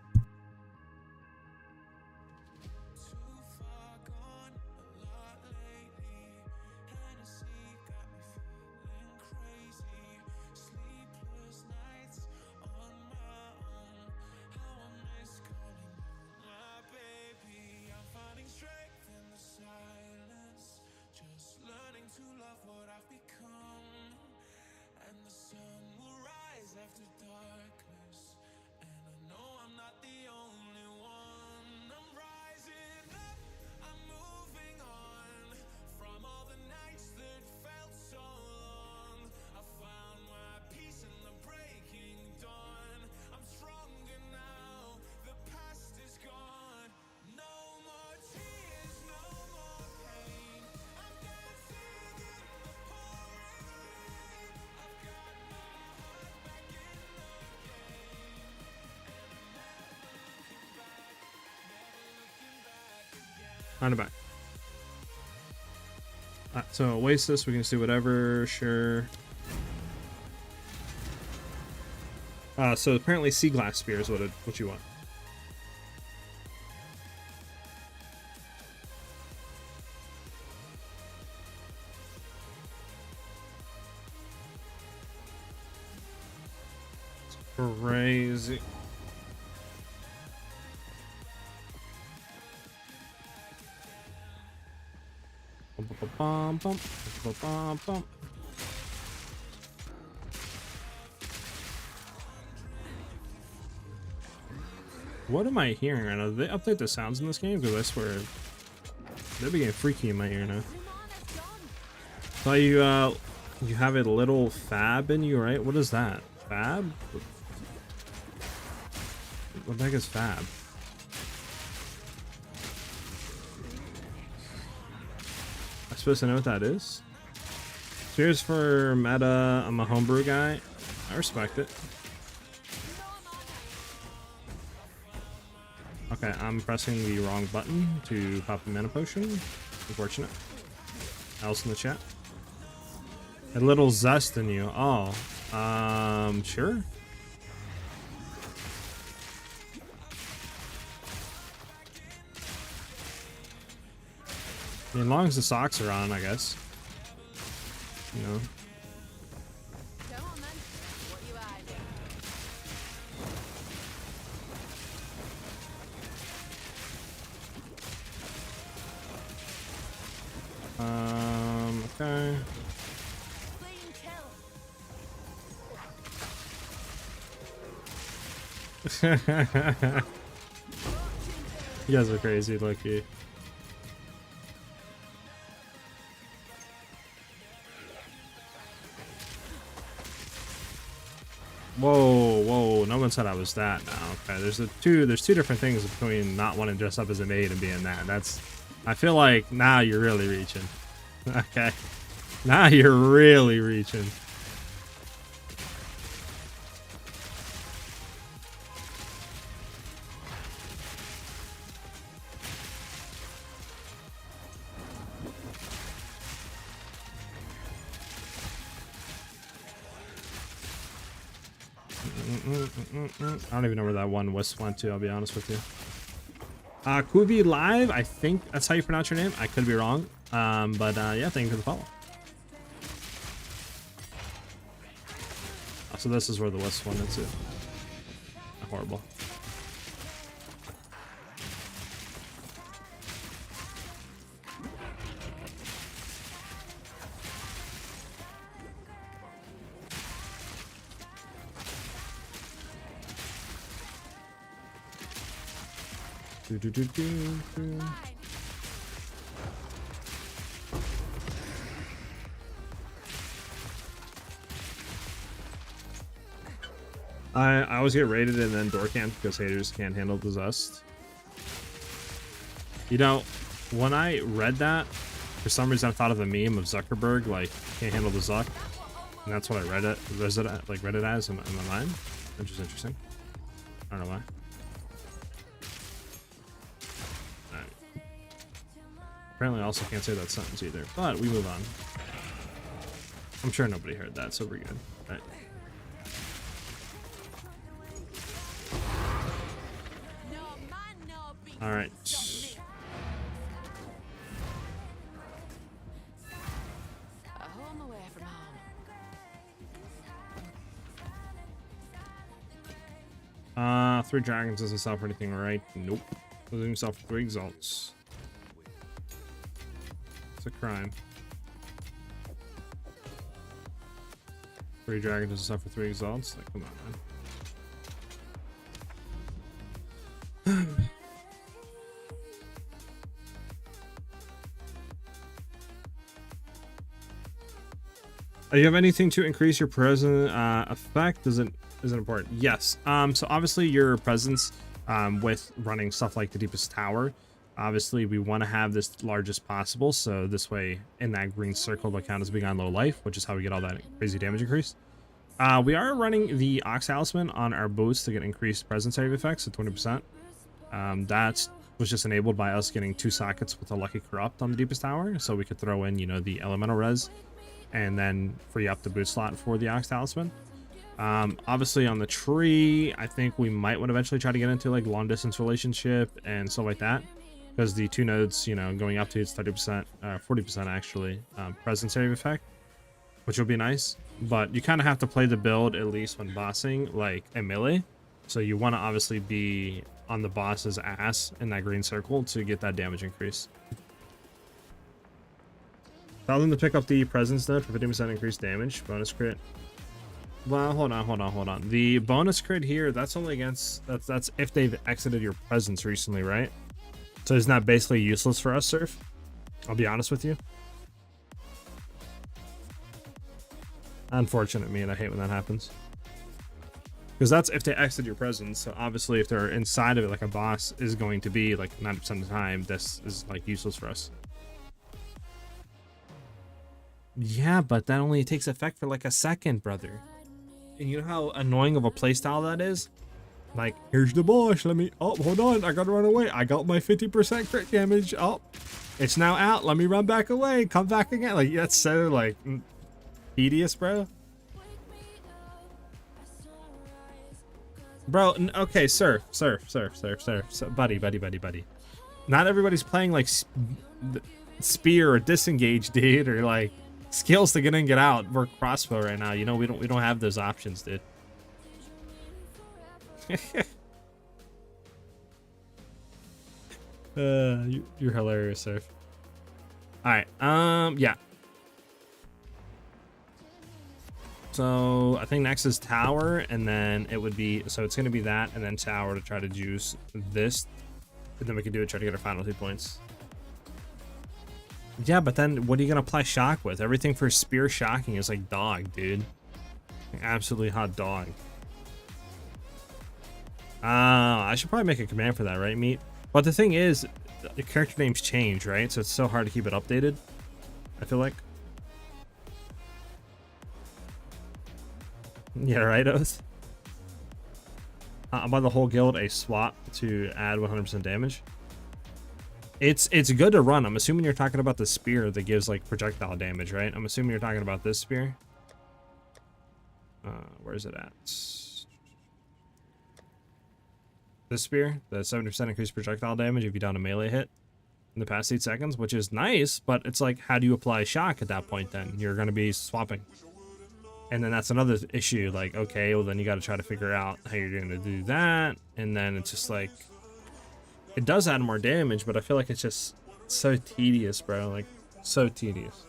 On the back. So Oasis, we can just do whatever, sure. So apparently sea glass spear is what you want. Crazy. Bum, bum, bum, bum, bum. What am I hearing right now? Did they update the sounds in this game? Because I swear they're getting freaky in my ear now. So you have a little fab in you, right? What is that? Fab? What the heck is fab? I'm supposed to know what that is? Cheers for meta. I'm a homebrew guy. I respect it. Okay, I'm pressing the wrong button to pop a mana potion. Unfortunate. Else in the chat? A little zest in you. Oh. Sure. I mean, as long as the socks are on, I guess. You know. Come on, then. What you hiding? Okay. Clean kill. You guys are crazy, Lucky. Whoa, whoa! No one said I was that. Now, okay. There's two different things between not wanting to dress up as a maid and being that. That's. I feel like now you're really reaching. Okay. Now you're really reaching. I don't even know where that one wisp went to, I'll be honest with you. Kuvi Live, I think that's how you pronounce your name. I could be wrong. But yeah, thank you for the follow. So this is where the wisp went into. Horrible. I always get raided and then door camped because haters can't handle the zest. You know, when I read that, for some reason I thought of a meme of Zuckerberg, like, can't handle the Zuck. And that's what I read it as in my mind, which is interesting. I don't know why. Apparently I also can't say that sentence either, but we move on. I'm sure nobody heard that, so we're good. Right. Alright. A home away from home. 3 dragons doesn't stop for anything, right? Nope. Doesn't even stop for 3 exalts. It's a crime. 3 dragons doesn't stop for 3 exalts? Like, come on, man. Do you have anything to increase your present effect? Is it important? Yes. So obviously your presence with running stuff like the deepest tower, obviously we want to have this largest possible, so this way in that green circle will count as being on low life, which is how we get all that crazy damage increase. We are running the Ox Talisman on our bows to get increased presence area effects at 20%. That's was just enabled by us getting 2 sockets with a Lucky Corrupt on the deepest tower, so we could throw in, you know, the elemental res and then free up the boot slot for the Ox Talisman. Obviously on the tree, I think we might want to eventually try to get into like long distance relationship and stuff like that, because the 2 nodes, you know, going up to its 30%, 40% actually, presence area effect, which will be nice. But you kind of have to play the build, at least when bossing, like a melee. So you want to obviously be on the boss's ass in that green circle to get that damage increase. Tell them to pick up the presence node for 50% increased damage, bonus crit. Well, hold on. The bonus crit here, that's only against, that's if they've exited your presence recently, right? So isn't that basically useless for us, Surf? I'll be honest with you. Unfortunate me, and I hate when that happens. Because that's if they exit your presence. So obviously if they're inside of it, like a boss is going to be like 90% of the time, this is like useless for us. Yeah, but that only takes effect for like a second, brother. And you know how annoying of a playstyle that is? Like, here's the boss, let me, oh, hold on, I gotta run away. I got my 50% crit damage. Oh, it's now out, let me run back away, come back again. Like, that's so like tedious, bro. Bro, okay, surf, buddy. Not everybody's playing like spear or disengage, dude, or like skills to get in, get out. We're crossbow right now, you know. We don't have those options, dude. You're hilarious, surf. All right, yeah. So I think next is tower, and then it would be, so it's going to be that, and then tower to try to juice this, and then we can do it, try to get our final 2 points. Yeah, but then what are you going to apply shock with? Everything for spear shocking is like dog, dude. Like, absolutely hot dog. I should probably make a command for that, right, Meat? But the thing is, the character names change, right? So it's so hard to keep it updated, I feel like. Yeah, right, Oath? About the whole guild, a swap to add 100% damage. It's good to run. I'm assuming you're talking about the spear that gives like projectile damage, right? I'm assuming you're talking about this spear. Where is it at? This spear, the 70% increased projectile damage if you down a melee hit in the past 8 seconds, which is nice, but it's like, how do you apply shock at that point then? You're going to be swapping. And then that's another issue, like, okay, well then you got to try to figure out how you're going to do that. And then it's just like, it does add more damage, but I feel like it's just so tedious, bro. Like, so tedious.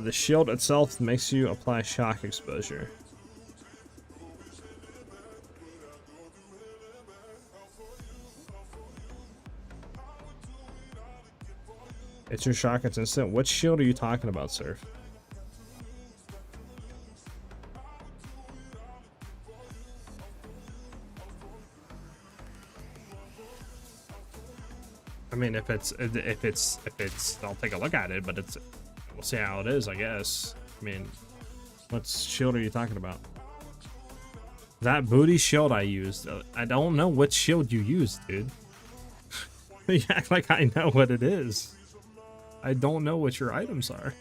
The shield itself makes you apply shock exposure. It's your shock, it's instant. What shield are you talking about, Surf? I mean, if it's, I'll take a look at it, but we'll see how it is, I guess. I mean, what shield are you talking about? That booty shield I used. I don't know what shield you used, dude. You act like I know what it is. I don't know what your items are.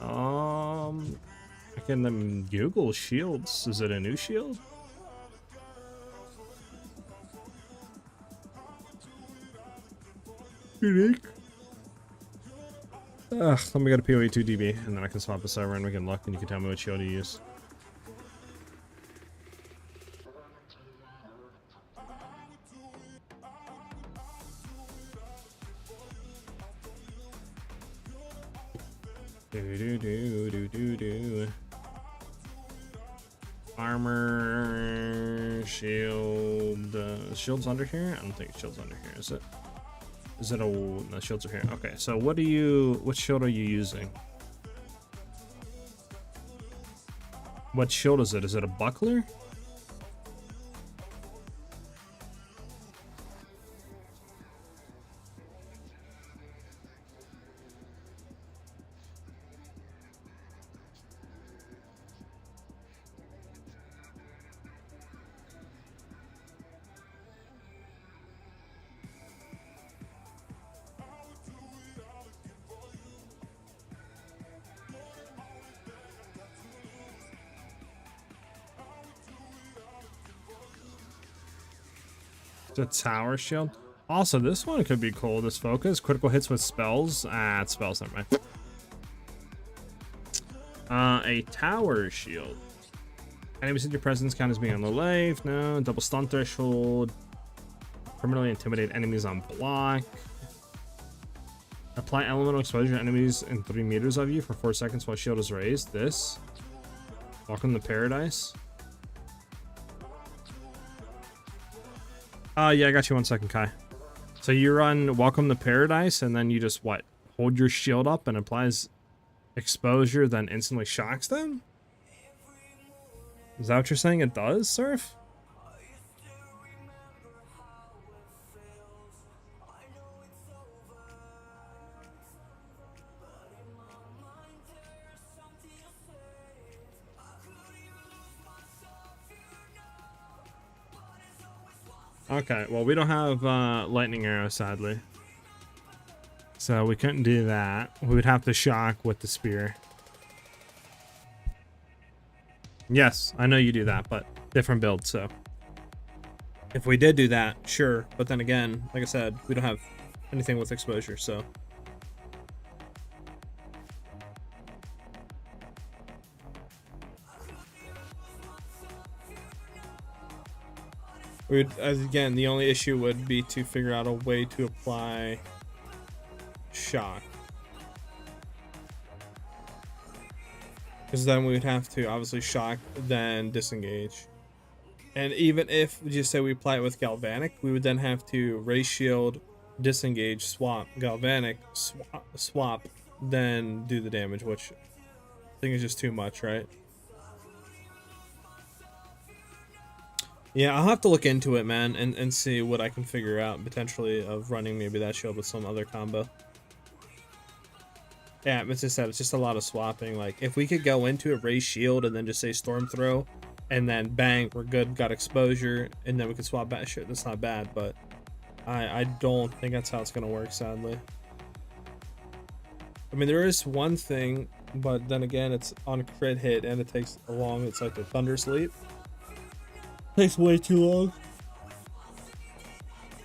I can Google shields. Is it a new shield? Unique. Ugh, let me go to POE 2DB and then I can swap the server and we can look and you can tell me what shield you use. Armor, shield, shield's under here? I don't think shield's under here, is it? Is it a, no, shields are here. Okay, so what shield are you using? What shield is it? Is it a buckler? The tower shield. Also, this one could be cool. This focus. Critical hits with spells. Ah, it's spells, never mind. A tower shield. Enemies in your presence count as being on the life. No. Double stun threshold. Permanently intimidate enemies on block. Apply elemental exposure to enemies in 3 meters of you for 4 seconds while shield is raised. This. Welcome to paradise. Yeah, I got you 1 second, Kai. So you run Welcome to Paradise, and then you just, what? Hold your shield up and applies exposure, then instantly shocks them? Is that what you're saying it does, Surf? Okay, well, we don't have lightning arrow, sadly. So we couldn't do that. We would have to shock with the spear. Yes, I know you do that, but different build, so. If we did do that, sure. But then again, like I said, we don't have anything with exposure, so. Again, the only issue would be to figure out a way to apply shock. Because then we would have to obviously shock, then disengage. And even if we just say we apply it with galvanic, we would then have to raise shield, disengage, swap, galvanic, swap, then do the damage, which I think is just too much, right? Yeah, I'll have to look into it, man, and see what I can figure out potentially of running maybe that shield with some other combo. Yeah, it's just that it's just a lot of swapping. Like, if we could go into a raise shield and then just say storm throw, and then bang, we're good, got exposure, and then we can swap back. Sure, that's not bad, but I don't think that's how it's gonna work, sadly. I mean, there is one thing, but then again, it's on crit hit and it takes a long. It's like a thunder sleep. Takes way too long.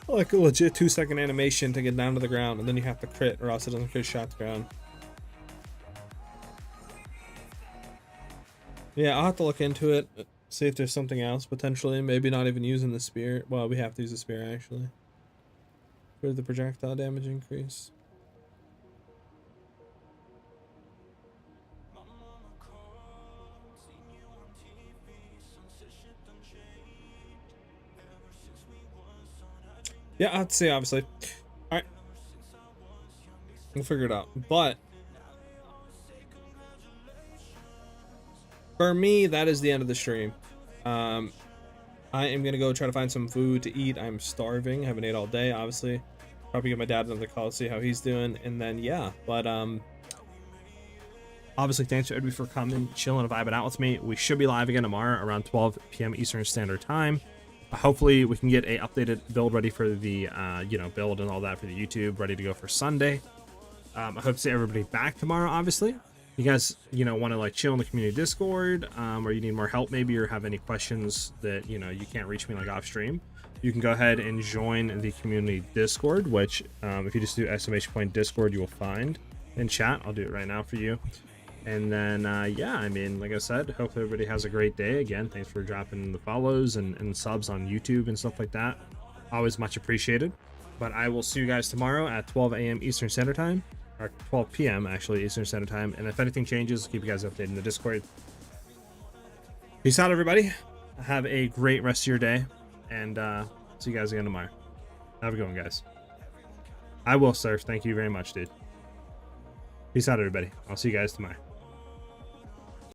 Like a legit 2-second animation to get down to the ground, and then you have to crit, or else it doesn't crit shot to ground. Yeah, I'll have to look into it, see if there's something else potentially. Maybe not even using the spear. Well, we have to use the spear actually for the projectile damage increase. Yeah, I'll have to see, obviously. Alright. We'll figure it out. But for me, that is the end of the stream. I am going to go try to find some food to eat. I'm starving. I haven't ate all day, obviously. Probably give my dad another call, see how he's doing. And then, yeah. But, obviously, thanks to everybody for coming, chilling, and vibing out with me. We should be live again tomorrow around 12 p.m. Eastern Standard Time. Hopefully we can get a updated build ready for the build and all that for the YouTube, ready to go for Sunday. I hope to see everybody back tomorrow. Obviously, you guys want to like chill in the community Discord, or you need more help maybe, or have any questions that you can't reach me like off stream, you can go ahead and join the community Discord, which if you just do !point Discord, you will find in chat. I'll do it right now for you. And then, yeah, I mean, like I said, hopefully everybody has a great day. Again, thanks for dropping the follows and subs on YouTube and stuff like that. Always much appreciated. But I will see you guys tomorrow at 12 a.m. Eastern Standard Time, or 12 p.m. actually Eastern Standard Time. And if anything changes, I'll keep you guys updated in the Discord. Peace out, everybody. Have a great rest of your day, and see you guys again tomorrow. Have a good one, guys. I will, Surf. Thank you very much, dude. Peace out, everybody. I'll see you guys tomorrow.